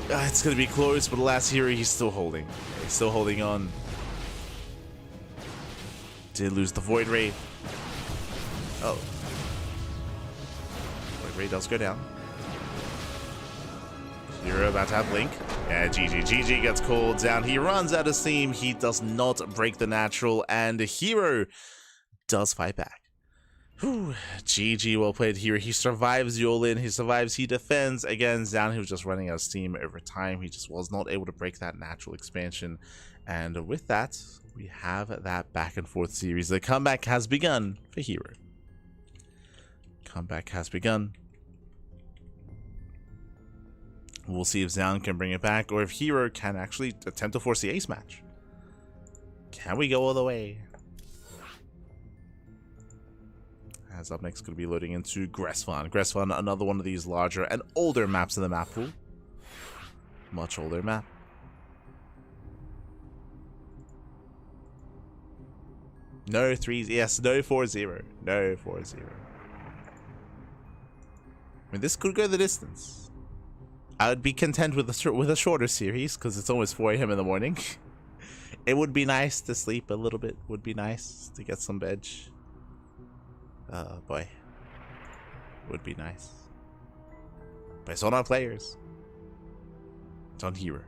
It's gonna be close, but the last herO, he's still holding. He's still holding on. Did lose the Void Ray. Oh. Void Ray does go down. herO about to have Blink. Yeah, GG gets called down. He runs out of steam. He does not break the natural, and herO does fight back. Whew. GG, well played herO. He survives the all-in. He survives. He defends. Again, Zoun, he was just running out of steam over time. He just was not able to break that natural expansion. And with that, we have that back and forth series. The comeback has begun for herO. Comeback has begun. We'll see if Zoun can bring it back, or if herO can actually attempt to force the ace match. Can we go all the way? As up next, going to be loading into Gresfon. Gresfon, another one of these larger and older maps in the map pool. Much older map. No 3s. Yes, no 4-0. No 4-0. I mean, this could go the distance. I would be content with a shorter series because it's almost 4 AM in the morning. It would be nice to sleep a little bit. Would be nice to get some veg. Oh boy. Would be nice. But it's on our players. It's on herO.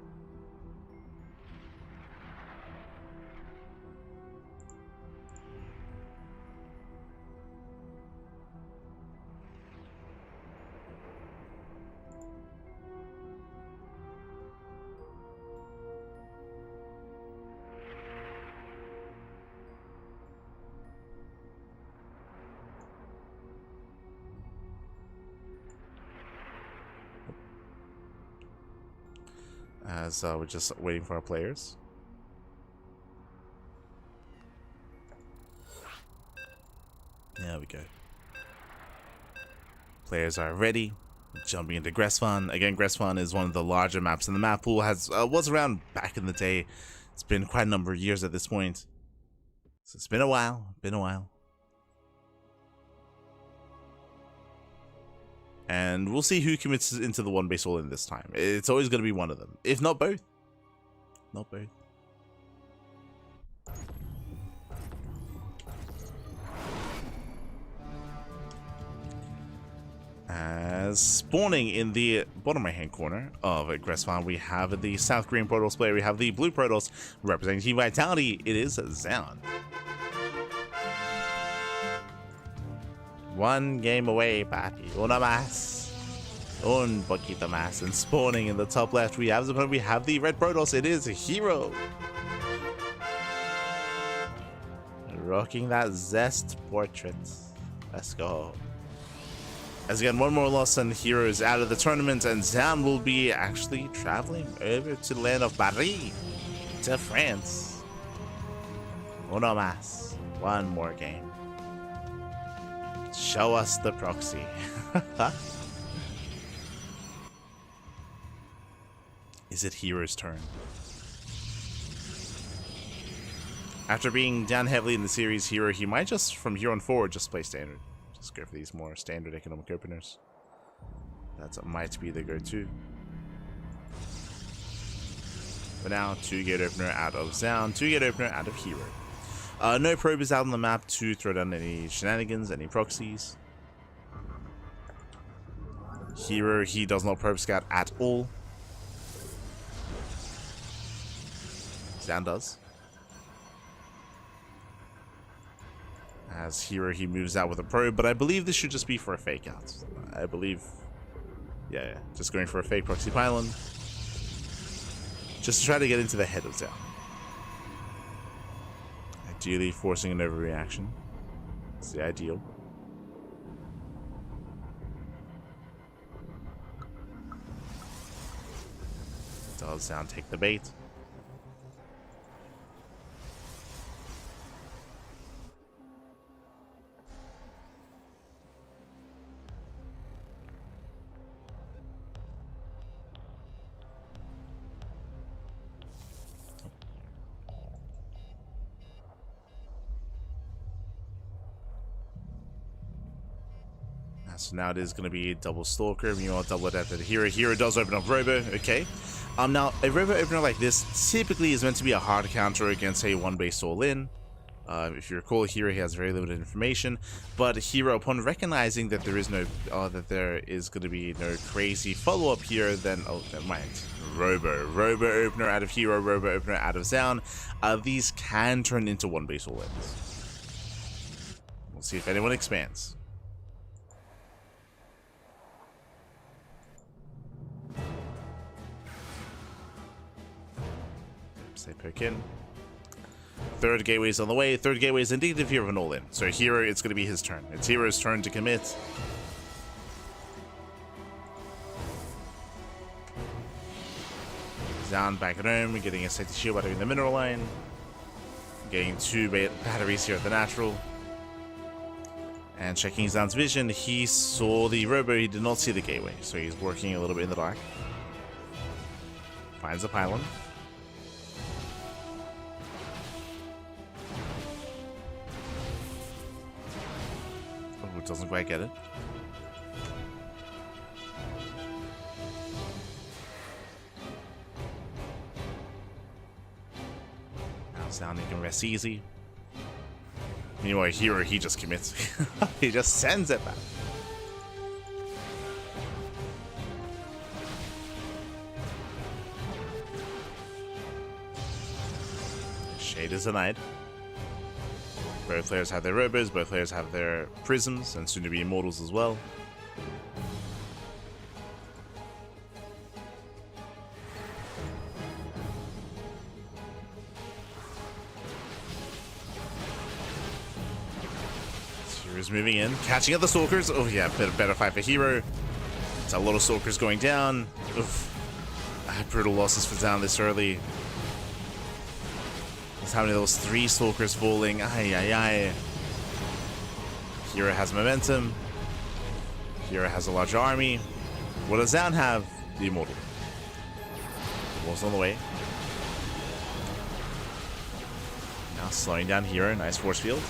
As we're just waiting for our players. There we go. Players are ready. Jumping into Gresfon. Again, Gresfon is one of the larger maps in the map pool. Was around back in the day. It's been quite a number of years at this point. So it's been a while. And we'll see who commits into the one base all-in this time. It's always going to be one of them, if not both. Not both. As spawning in the bottom right-hand corner of Gresfon, we have the South Green Protoss player. We have the Blue Protoss representing Team Vitality. It is Zoun. One game away, papi. Una más. Un poquito más. And spawning in the top left, we have the Red Protoss. It is herO. Rocking that Zest portrait. Let's go. As again, one more loss and herO is out of the tournament, and Zoun will be actually traveling over to the land of Paris, to France. Uno más. One more game. Show us the proxy. Is it herO's turn? After being down heavily in the series, herO, he might just, from here on forward, just play standard. Just go for these more standard economic openers. That might be the go-to. But now, 2-gate opener out of Zoun, 2-gate opener out of herO. No probers out on the map to throw down any shenanigans, any proxies. herO, he does not probe scout at all. Zoun does. As herO, he moves out with a probe, but I believe this should just be for a fake out. I believe, yeah, just going for a fake proxy pylon. Just to try to get into the head of Zoun. Ideally forcing an overreaction. It's the ideal. Does Zoun take the bait? So now it is going to be double Stalker. Meanwhile, double adapted herO. herO does open up Robo. Okay. Now, a Robo opener like this typically is meant to be a hard counter against a one-base all-in. If you recall, herO he has very limited information, but herO, upon recognizing that there is no, going to be no crazy follow-up here, then never mind. Robo opener out of herO, Robo opener out of Zoun. These can turn into one-base all-ins. We'll see if anyone expands. They poke in. Third gateway is on the way. Third gateway is indicative here of an all-in. So herO, it's going to be his turn. It's herO's turn to commit. Zoun back at home, getting a safety shield by doing the mineral line. Getting 2 batteries here at the natural. And checking Zoun's vision, he saw the Robo, he did not see the gateway. So he's working a little bit in the dark. Finds a pylon. Doesn't quite get it. Now Zoun can rest easy. Meanwhile, herO, he just commits. He just sends it back. Shade is denied. Both players have their Robos, both players have their Prisms, and soon to be Immortals as well. hero's moving in, catching up the Stalkers. Oh yeah, better fight for herO. It's a lot of Stalkers going down. Oof. Brutal losses for Zoun this early. How many of those 3 Stalkers falling? Ay. herO has momentum. herO has a large army. What does Zoun have? The Immortal. The wall's on the way. Now slowing down herO. Nice force field.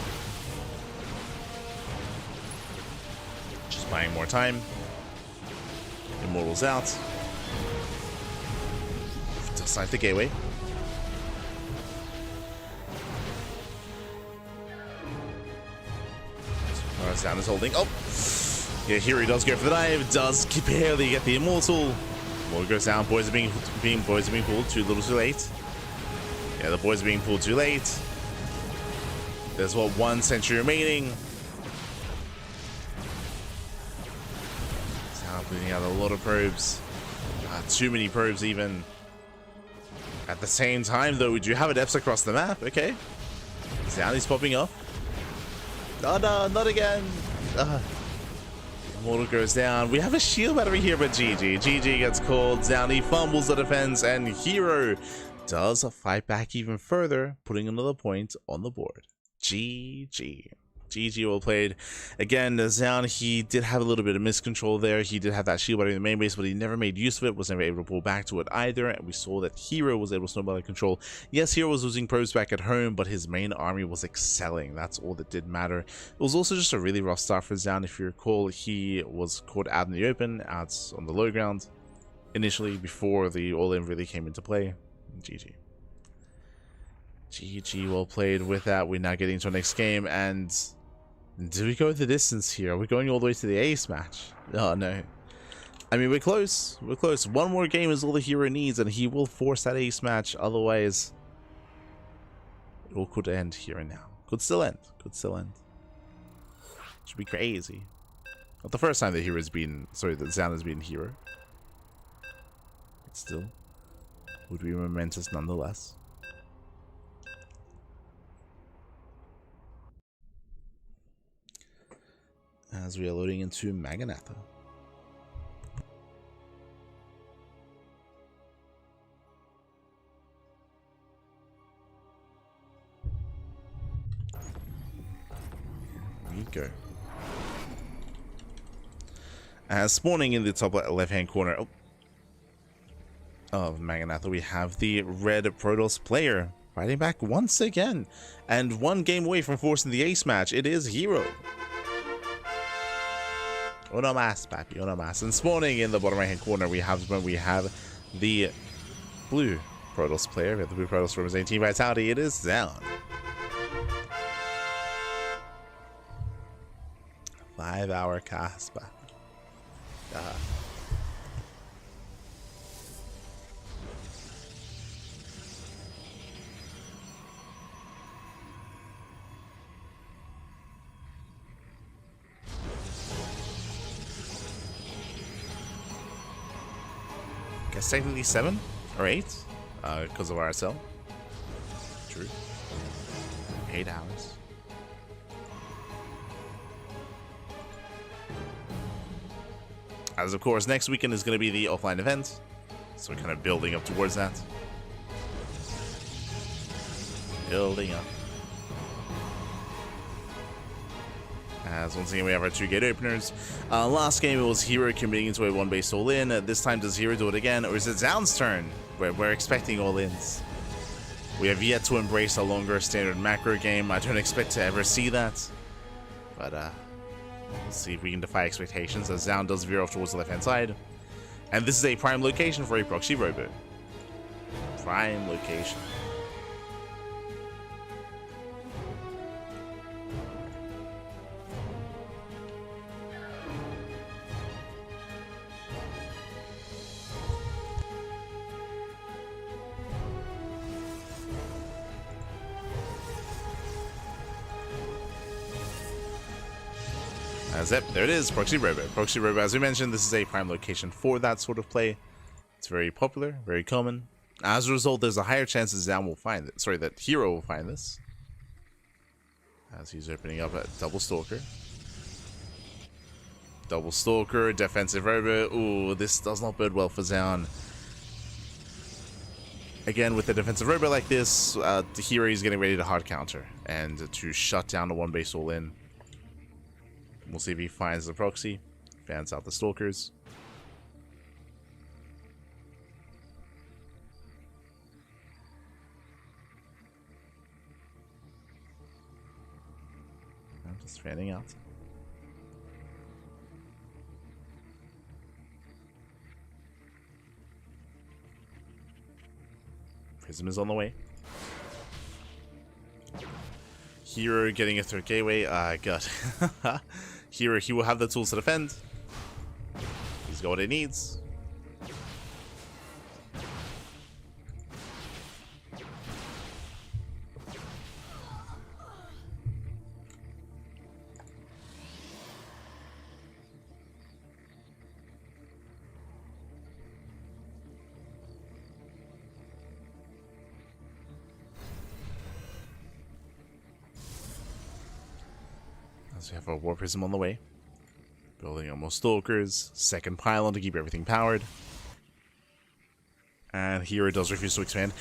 Just buying more time. Immortal's out. Just like the gateway. Zoun is holding. Oh! Yeah, herO does go for the dive. Does barely get the Immortal. Immortal goes down. Boys are being pulled too little too late. Yeah, the boys are being pulled too late. There's, what, 1 century remaining. Zoun bleeding out a lot of probes. Too many probes even. At the same time, though, we do have adepts across the map. Okay. Zoun is popping up. Oh no, not again. Immortal goes down. We have a shield battery here, but GG. GG gets called. Zoun, he fumbles the defense, and herO does fight back even further, putting another point on the board. GG. GG, well played. Again, Zoun, he did have a little bit of miscontrol there. He did have that shield battery in the main base, but he never made use of it, was never able to pull back to it either, and we saw that herO was able to snowball that control. Yes, herO was losing probes back at home, but his main army was excelling. That's all that did matter. It was also just a really rough start for Zoun. If you recall, he was caught out in the open, out on the low ground, initially, before the all-in really came into play. GG. GG, well played. With that, we're now getting to our next game, and do we go the distance here? Are we going all the way to the ace match? Oh, no. I mean, we're close. We're close. One more game is all the herO needs, and he will force that ace match. Otherwise, it all could end here and now. Could still end. Could still end. Should be crazy. Not the first time that herO has been... Sorry, that Zoun has been herO. But still, would be momentous nonetheless. As we are loading into Maestros. 。 . 。 . 。 . . 。 . 。 . . . . . . . . . . . . . . . . . . . . . . . . 。 . . . . . . . . . . . 。 . . . 。 . . 。 . . go. Spawning in the top left-hand corner of Maganatha, we have the red Protoss player fighting back once again, and one game away from forcing the ace match. It is herO. Uno mas, papi, uno mas. And spawning in the bottom right-hand corner, we have the blue Protoss player. We have the blue Protoss representing Team Vitality. It is Zoun. 5-hour cast, papi. Guess technically 7 or 8 because of RSL. True. 8 hours. As of course, next weekend is going to be the offline event, so we're kind of building up towards that. Building up. As once again we have our 2 gate openers. Last game it was herO committing into a 1-base all-in. This time does herO do it again, or is it Zoun's turn? We're expecting all-ins. We have yet to embrace a longer standard macro game. I don't expect to ever see that, but we'll see if we can defy expectations as Zoun does veer off towards the left-hand side. And this is a prime location for a proxy robot. Prime location. There it is, Proxy Robot. Proxy Robot, as we mentioned, this is a prime location for that sort of play. It's very popular, very common. As a result, there's a higher chance that Zoun will find it. Sorry, that herO will find this. As he's opening up a double stalker. Double stalker, defensive robot. Ooh, this does not bode well for Zoun. Again, with the defensive robot like this, the herO is getting ready to hard counter and to shut down the 1-base all-in. We'll see if he finds the proxy, fans out the stalkers. I'm just fanning out. Prism is on the way. herO getting a third gateway. God. herO, he will have the tools to defend. He's got what he needs. So we have a War Prism on the way. Building almost stalkers. Second pylon to keep everything powered. And herO does refuse to expand.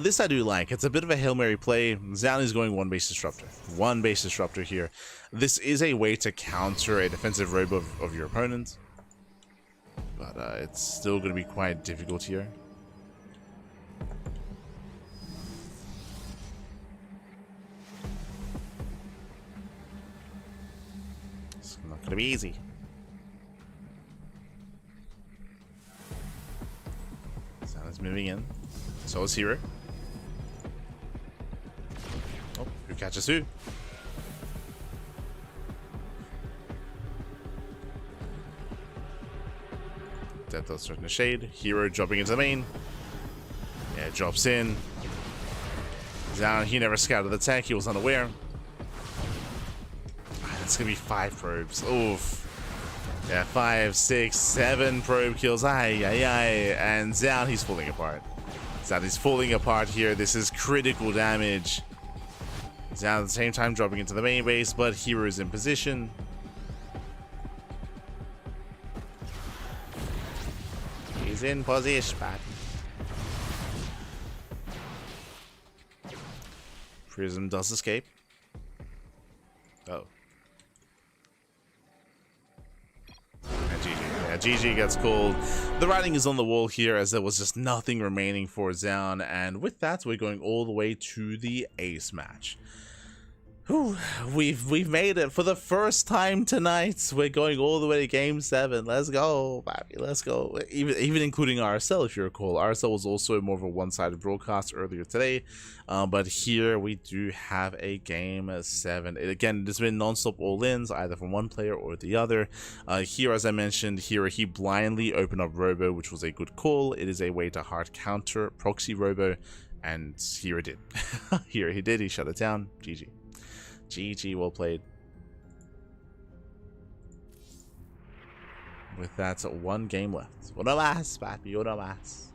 This I do like. It's a bit of a Hail Mary play. Zoun is going 1-base disruptor. 1-base disruptor here. This is a way to counter a defensive robe of your opponent. But it's still going to be quite difficult here. Not gonna be easy. Zoun is moving in. So is herO. Oh, who catches who? That does threaten a shade. herO dropping into the main. Yeah, drops in. Zoun, he never scouted the tech, he was unaware. It's gonna be 5 probes. Oof. Yeah, 5, 6, 7 probe kills. Aye, aye, aye. And Zoun, he's falling apart. Zoun is falling apart here. This is critical damage. Zoun at the same time dropping into the main base, but herO is in position. He's in position. Prism does escape. Oh. Yeah, GG gets called. The writing is on the wall here as there was just nothing remaining for Zoun, and with that, we're going all the way to the ace match. Whew, we've made it for the first time tonight. We're going all the way to game 7. Let's go, baby. Let's go. Even including RSL, if you recall. RSL was also more of a one-sided broadcast earlier today, but here we do have a game 7. Again, there's been non-stop all-ins either from one player or the other. Here, as I mentioned, here he blindly opened up Robo, which was a good call. It is a way to hard counter proxy Robo, and here it did. Here he did. He shut it down. GG. GG, well played. With that, one game left. Uno más, papi, uno más.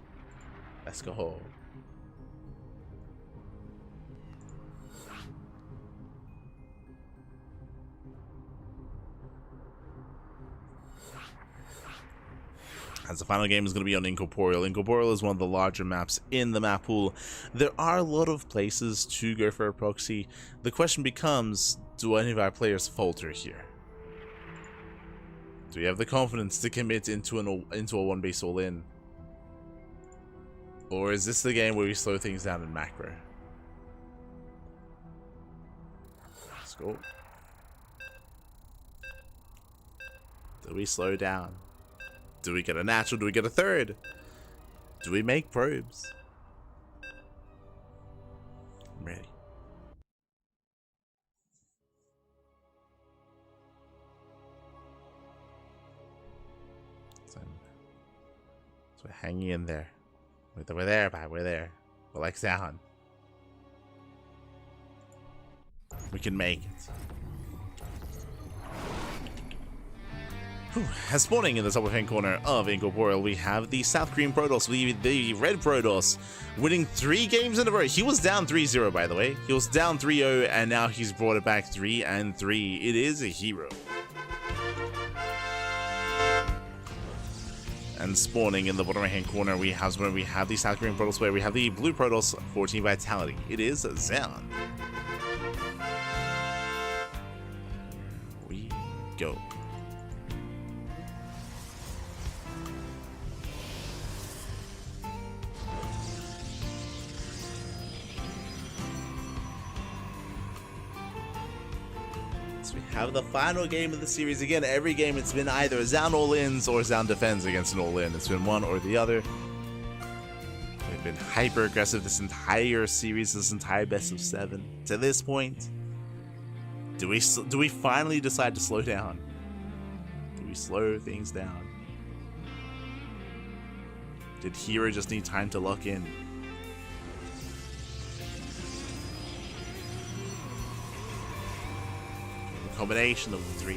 Let's go. As the final game is going to be on Incorporeal. Incorporeal is one of the larger maps in the map pool. There are a lot of places to go for a proxy. The question becomes, do any of our players falter here? Do we have the confidence to commit into a one base all in? Or is this the game where we slow things down in macro? Let's go. Do we slow down? Do we get a natural? Do we get a third? Do we make probes? I'm ready. So we're hanging in there. We're there, man. We're there. We're like Zoun. We can make it. As spawning in the top left-hand corner of Incorporeal, we have the South Korean Protoss, the red Protoss, winning 3 games in a row. He was down 3-0, by the way. He was down 3-0, and now he's brought it back 3-3. It is a hero. And spawning in the bottom right-hand corner, we have the South Korean Protoss player. We have the blue Protoss, 14 Vitality. It is Zoun. We go. We have the final game of the series. Again, every game it's been either Zoun all-ins or Zoun defends against an all-in. It's been one or the other. We've been hyper aggressive this entire series, this entire best of 7 to this point. Do we finally decide to slow down? Do we slow things down? Did herO just need time to lock in? Combination of the 3.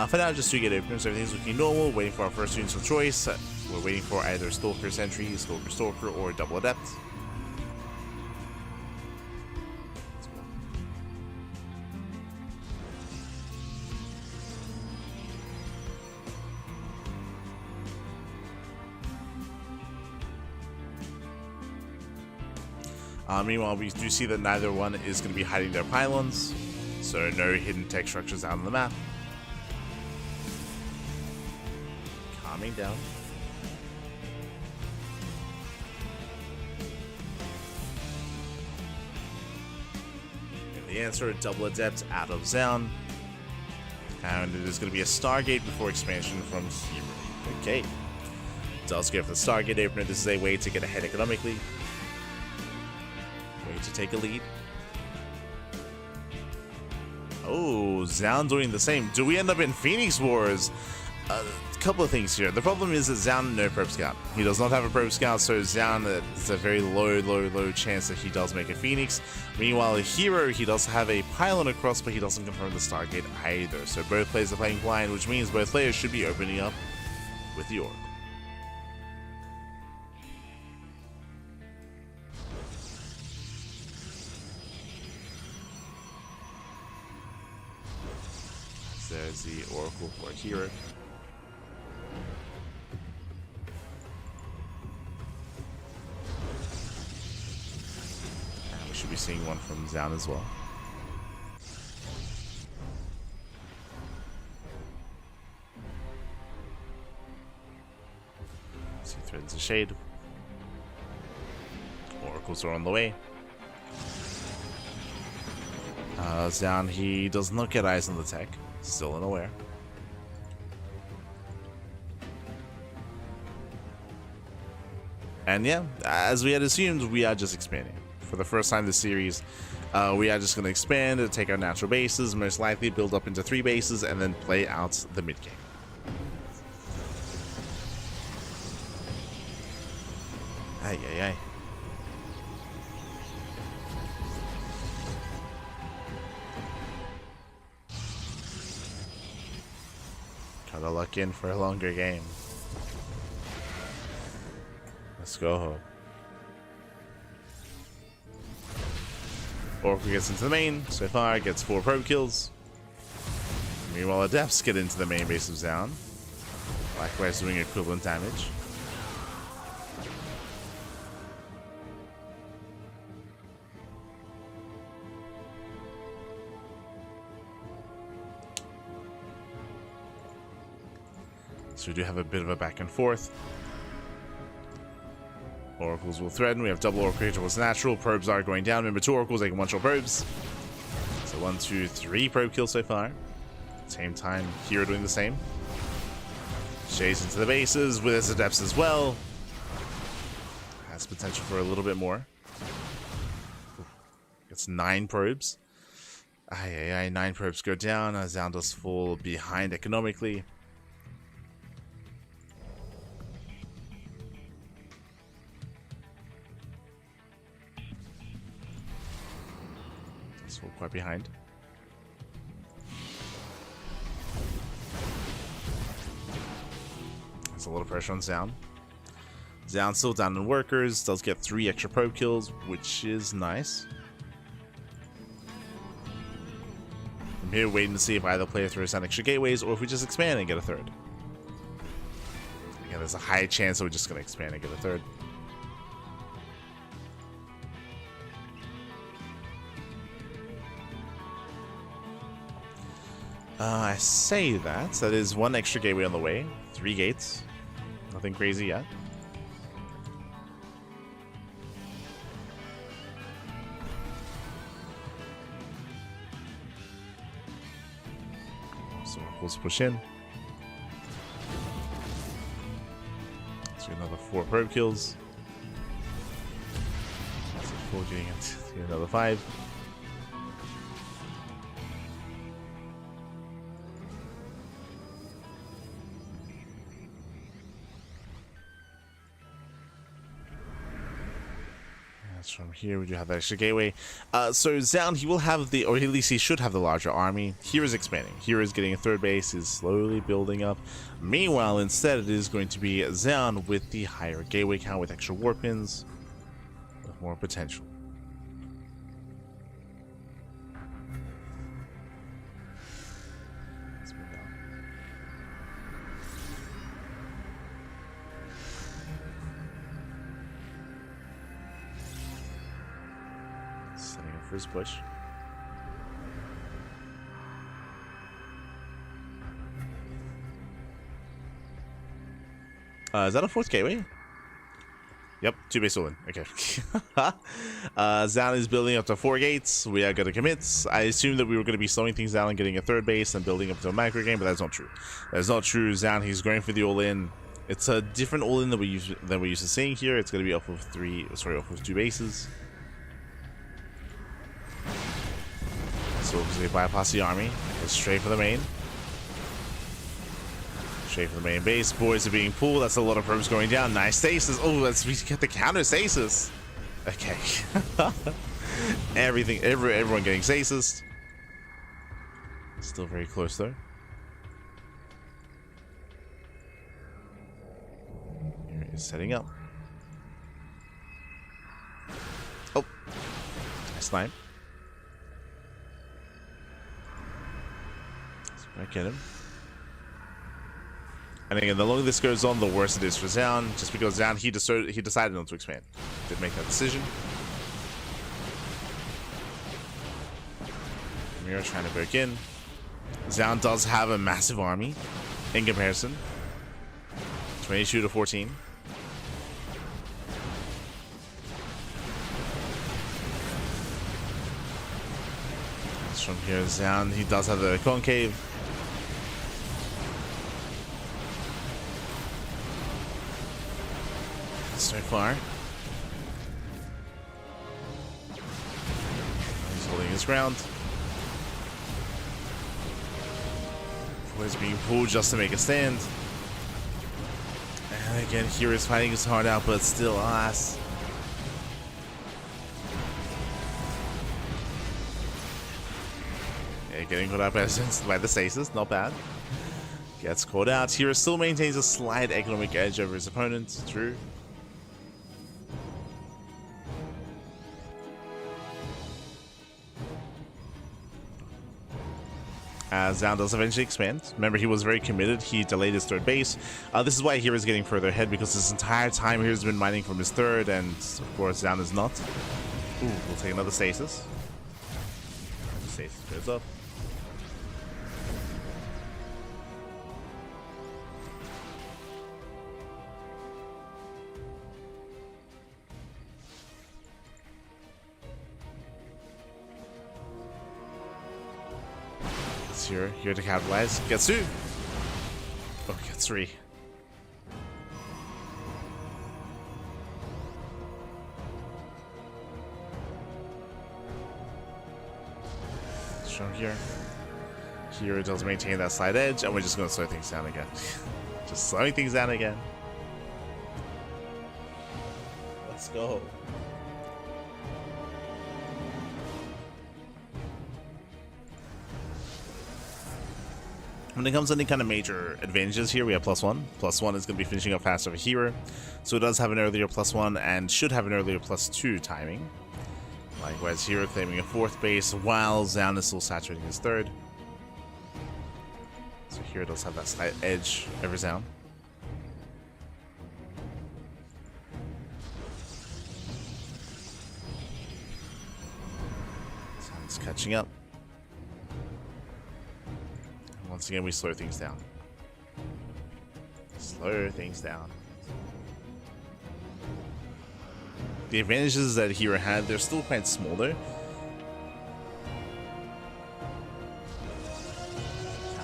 For now, just 2 get openers. Everything's looking normal. Waiting for our first students of choice. We're waiting for either Stalker Sentry, Stalker, or Double Adept. Meanwhile, we do see that neither one is going to be hiding their pylons, so no hidden tech structures out on the map. Calming down. And the answer, Double Adept out of Zoun. And it is going to be a Stargate before expansion from herO. Okay. Does go for the Stargate opener. This is a way to get ahead economically. To take a lead. Oh, Zoun doing the same. Do we end up in Phoenix Wars? A couple of things here. The problem is that Zoun no probe scout. He does not have a probe scout, so Zoun, it's a very low chance that he does make a Phoenix. Meanwhile, herO, he does have a pylon across, but he doesn't confirm the Stargate either. So both players are playing blind, which means both players should be opening up with the Oracle. There's the Oracle for herO. And we should be seeing one from Zoun as well. Threatens a shade. Oracles are on the way. Zoun, he does not get eyes on the tech. Still unaware. And yeah, as we had assumed, we are just expanding. For the first time this series, we are just going to expand, take our natural bases, most likely build up into 3 bases, and then play out the mid game. Ay, ay, ay. Gotta luck in for a longer game. Let's go. Oracle gets into the main. So far, gets 4 probe kills. Meanwhile, Adepts get into the main base of Zoun. Likewise, doing equivalent damage. So we do have a bit of a back and forth. Oracles will threaten. We have double Oracle creature was natural. Probes are going down. Remember, 2 Oracles, they can one-shot probes. So 1, 2, 3 probe kills so far. Same time, herO doing the same. Shades into the bases with his Adepts as well. Has potential for a little bit more. Gets 9 probes. Ay, ay, ay, 9 probes go down. Zoun does fall behind economically. So quite behind. There's a lot of pressure on Zoun. Zoun still down in workers, does get 3 extra probe kills, which is nice. I'm here waiting to see if either player throws down extra gateways or if we just expand and get a 3rd. Again, there's a high chance that we're just going to expand and get a 3rd. I say that. That is 1 extra gateway on the way. 3 gates. Nothing crazy yet. So Oracles push in. So another 4 probe kills. So 4 getting into another 5. From here, we do have that extra gateway. So Zoun, he will have the, or at least he should have the larger army. Here is expanding. Here is getting a 3rd base, is slowly building up. Meanwhile, instead, it is going to be Zoun with the higher gateway count with extra war pins, with more potential. Let's move on. Setting up for his push. Is that a 4th gateway? Yep, 2 base all in. Okay. Zoun is building up to 4 gates. We are going to commit. I assumed that we were going to be slowing things down and getting a 3rd base and building up to a macro game, but that's not true. That's not true. Zoun, he's going for the all-in. It's a different all-in than we're used to seeing here. It's going to be off of 2 bases. So they bypass the army, go straight for the main. Straight for the main base. Boys are being pulled. That's a lot of probes going down. Nice stasis. Oh, we get the counter stasis. Okay. Everyone getting stasis. Still very close though. Here it is setting up. Oh, nice snipe. I get him. And again, the longer this goes on, the worse it is for Zoun. Just because Zoun, he decided not to expand. Did make that decision. Mira trying to break in. Zoun does have a massive army in comparison. 22 to 14. From here is down. He does have the concave. So far. He's holding his ground. He's being pulled just to make a stand. And again, here is fighting his heart out, but still, alas. Yeah, getting caught up by the stasis, not bad. Gets caught out. Hero still maintains a slight economic edge over his opponent. True. Zoun does eventually expand. Remember, he was very committed. He delayed his third base. This is why Hero is getting further ahead, because this entire time Hero's been mining from his third, and of course Zoun is not. Ooh, we'll take another stasis. Stasis goes up. Here to capitalize. Gets 2. Oh, gets 3. Strong here. Here it does maintain that slight edge, and we're just going to slow things down again. Just slowing things down again. Let's go. When it comes to any kind of major advantages here, we have +1. +1 is going to be finishing up faster for Hero. So it does have an earlier +1 and should have an earlier +2 timing. Likewise, Hero claiming a 4th base while Zoun is still saturating his 3rd. So Hero does have that slight edge over Zoun. Zoun's catching up. Once again, we slow things down. Slow things down. The advantages that Hero had, they're still quite small though.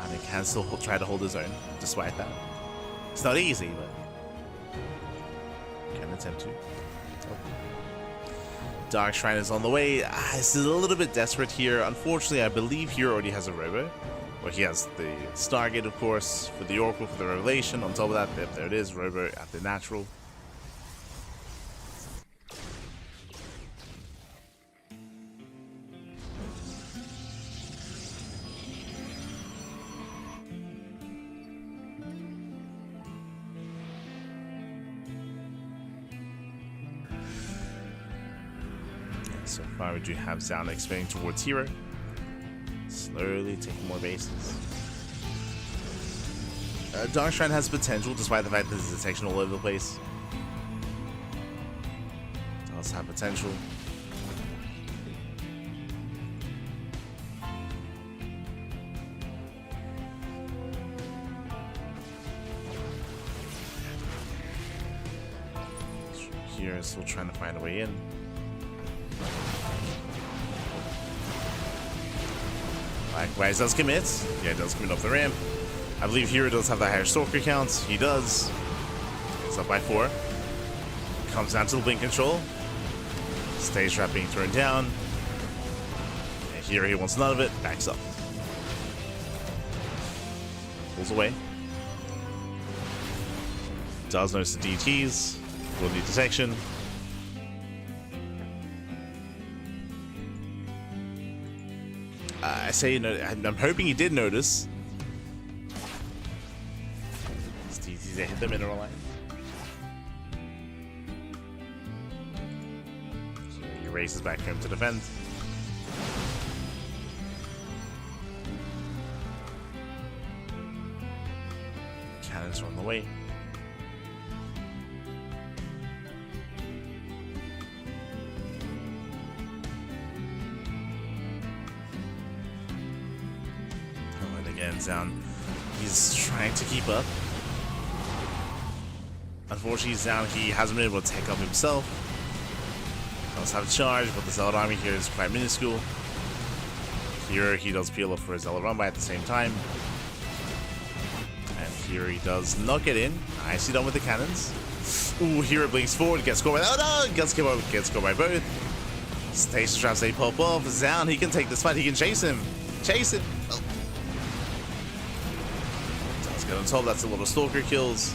And he can still try to hold his own, despite that. It's not easy, but can attempt to. Oh. Dark Shrine is on the way. This is a little bit desperate here. Unfortunately, I believe Hero already has a robo. Well, he has the Stargate, of course, for the Oracle, for the Revelation. On top of that, there it is, robo at the natural. So far, we do have Zoun expanding towards Hero. Slowly taking more bases. Dark Shrine has potential, despite the fact that there's detection all over the place. Does have potential. Here is still trying to find a way in. Likewise does commit. Yeah, it does commit off the ramp. I believe Hero does have the higher stalker count. He does. It's up by 4. Comes down to the blink control. Stage trap being thrown down. And here he wants none of it. Backs up. Pulls away. Does notice the DTs. Will need detection. I say, I'm hoping he did notice. It's DTs that hit the mineral line. So he races back home to defend. Cannons are on the way. Zoun, he's trying to keep up. Unfortunately, Zoun, he hasn't been able to take up himself. Does have a charge, but the Zealot army here is quite minuscule. Here he does peel up for his run by at the same time. And here he does not get in. Nicely done with the cannons. Ooh, here it blinks forward, gets scored by, oh no, gets scored by both. Stasis traps, they pop off. Zoun, he can take this fight, he can chase him. Chase him. Oh. Does get on top, that's a lot of stalker kills.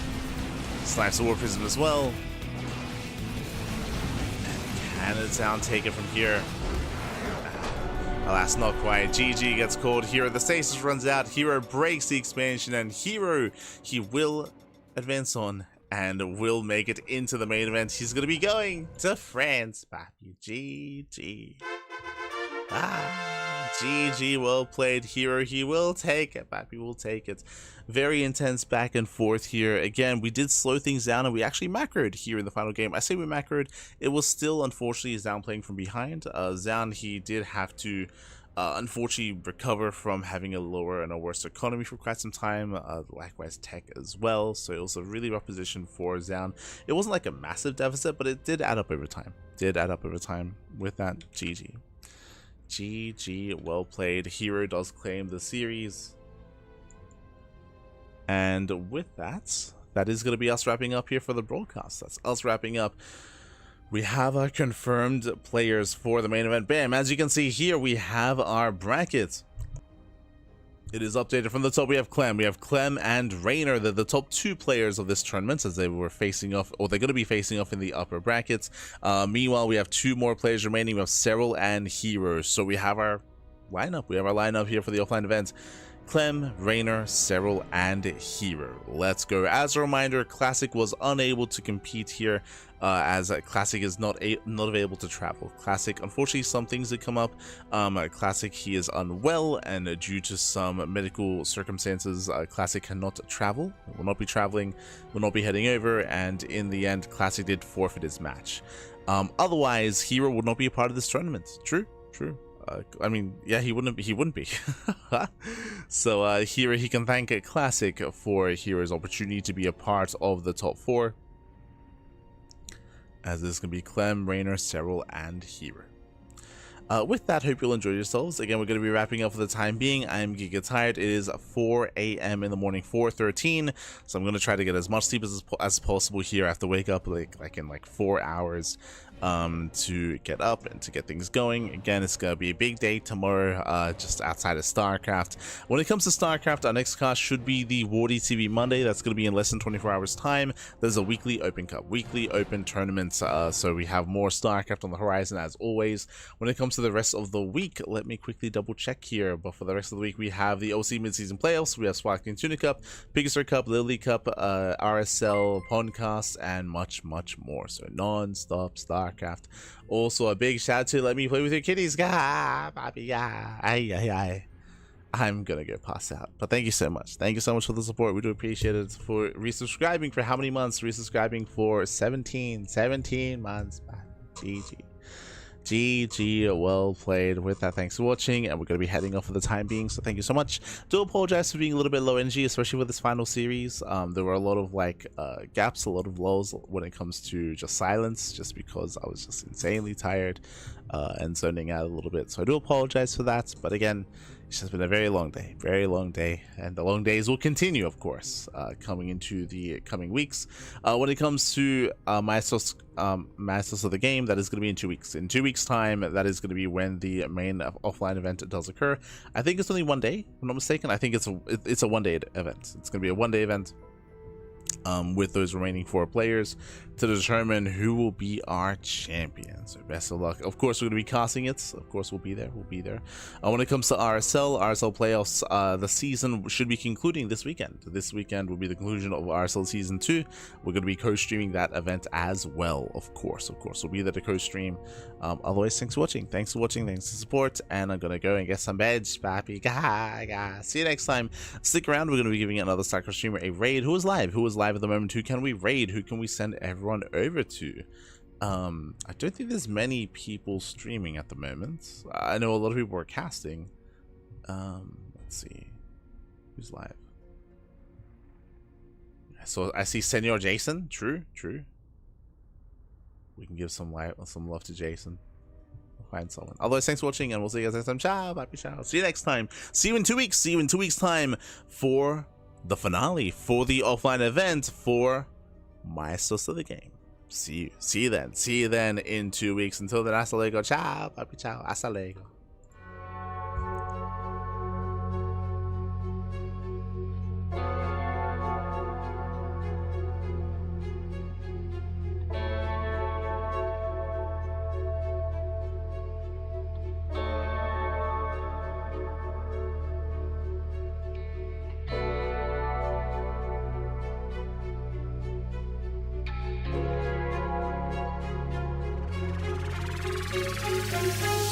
Snipes the war prism as well. And it's Zoun take it from here. Alas, not quite. GG gets called. Here the stasis runs out. herO breaks the expansion, and herO, he will advance on and will make it into the main event. He's going to be going to France, papi. GG. GG, well played, herO. He will take it, papi will take it. Very intense back and forth here. Again, we did slow things down, and we actually macroed here in the final game. I say we macroed. It was still, unfortunately, Zoun playing from behind. Zoun, he did have to, unfortunately, recover from having a lower and a worse economy for quite some time. Likewise, tech as well. So it was a really rough position for Zoun. It wasn't like a massive deficit, but it did add up over time. With that, GG. GG, well played. herO does claim the series. And with that, that is going to be us wrapping up here for the broadcast. That's us wrapping up. We have our confirmed players for the main event. Bam, as you can see here, we have our bracket. It is updated from the top. We have Clem. We have Clem and Rainer. They're the top 2 players of this tournament, as they were facing off, or they're going to be facing off in the upper brackets. Meanwhile, we have 2 more players remaining. We have Serral and herO. So we have our lineup. We have our lineup here for the offline event. Clem, Rainer, Serral, and herO. Let's go. As a reminder, Classic was unable to compete here, as Classic is not available to travel. Classic, unfortunately, some things that come up. Classic, he is unwell, and due to some medical circumstances, Classic cannot travel. Will not be traveling, will not be heading over, and in the end, Classic did forfeit his match. Otherwise, herO would not be a part of this tournament. True. I mean, yeah, he wouldn't be. So here he can thank Classic for herO's opportunity to be a part of the top 4, as this can be Clem, Rainer, Serral, and herO. With that, hope you'll enjoy yourselves. Again, we're going to be wrapping up for the time being. I am giga tired. It is 4 a.m. in the morning, 4:13, so I'm going to try to get as much sleep as possible here. I have to wake up like in 4 hours to get up and to get things going. Again, it's gonna be a big day tomorrow, just outside of StarCraft. When it comes to StarCraft, our next cast should be the Wardy TV Monday. That's gonna be in less than 24 hours time. There's a weekly open cup, weekly open tournaments, so we have more StarCraft on the horizon as always. When it comes to the rest of the week, let me quickly double check here, but for the rest of the week we have the OC mid-season playoffs, we have Sparkling Tuna Cup, Pegasus Cup, Lily Cup, RSL, Podcast, and much more. So non-stop StarCraft. Also, a big shout out to Let Me Play With Your Kitties. I'm gonna go pass out, but thank you so much for the support. We do appreciate it. For resubscribing for how many months? Resubscribing for 17 months. GG, well played. With that, thanks for watching, and we're going to be heading off for the time being, so thank you so much. Do apologize for being a little bit low energy, especially with this final series. There were a lot of gaps, a lot of lulls when it comes to just silence, just because I was just insanely tired and zoning out a little bit, so I do apologize for that. But again, it's just been a very long day, and the long days will continue, of course, coming into the coming weeks. When it comes to Maestros of the game, that is going to be in 2 weeks. In 2 weeks' time, that is going to be when the main offline event does occur. I think it's only 1 day, if I'm not mistaken. I think it's a 1-day event. It's going to be a 1-day event. With those remaining 4 players to determine who will be our champion. So best of luck. Of course, we're going to be casting it. Of course, we'll be there. When it comes to RSL playoffs, the season should be concluding this weekend. This weekend will be the conclusion of RSL Season 2. We're going to be co-streaming that event as well, of course. We'll be there to co-stream. Otherwise, thanks for watching. Thanks for the support. And I'm going to go and get some beds, papi. See you next time. Stick around. We're going to be giving another StarCraft streamer a raid. Who is live at the moment? Who can we raid? Who can we send everyone over to? I don't think there's many people streaming at the moment. I know a lot of people are casting. Let's see who's live. So I see Senor Jason. True. We can give some love to Jason, find someone. Otherwise, thanks for watching, and we'll see you guys next time. Ciao, bye, ciao. See you next time. See you in 2 weeks. See you in 2 weeks' time for the finale, for the offline event, for Maestros of the game. See you then. See you then in 2 weeks. Until then, hasta luego. Ciao, bye, ciao. Hasta luego. Thank you.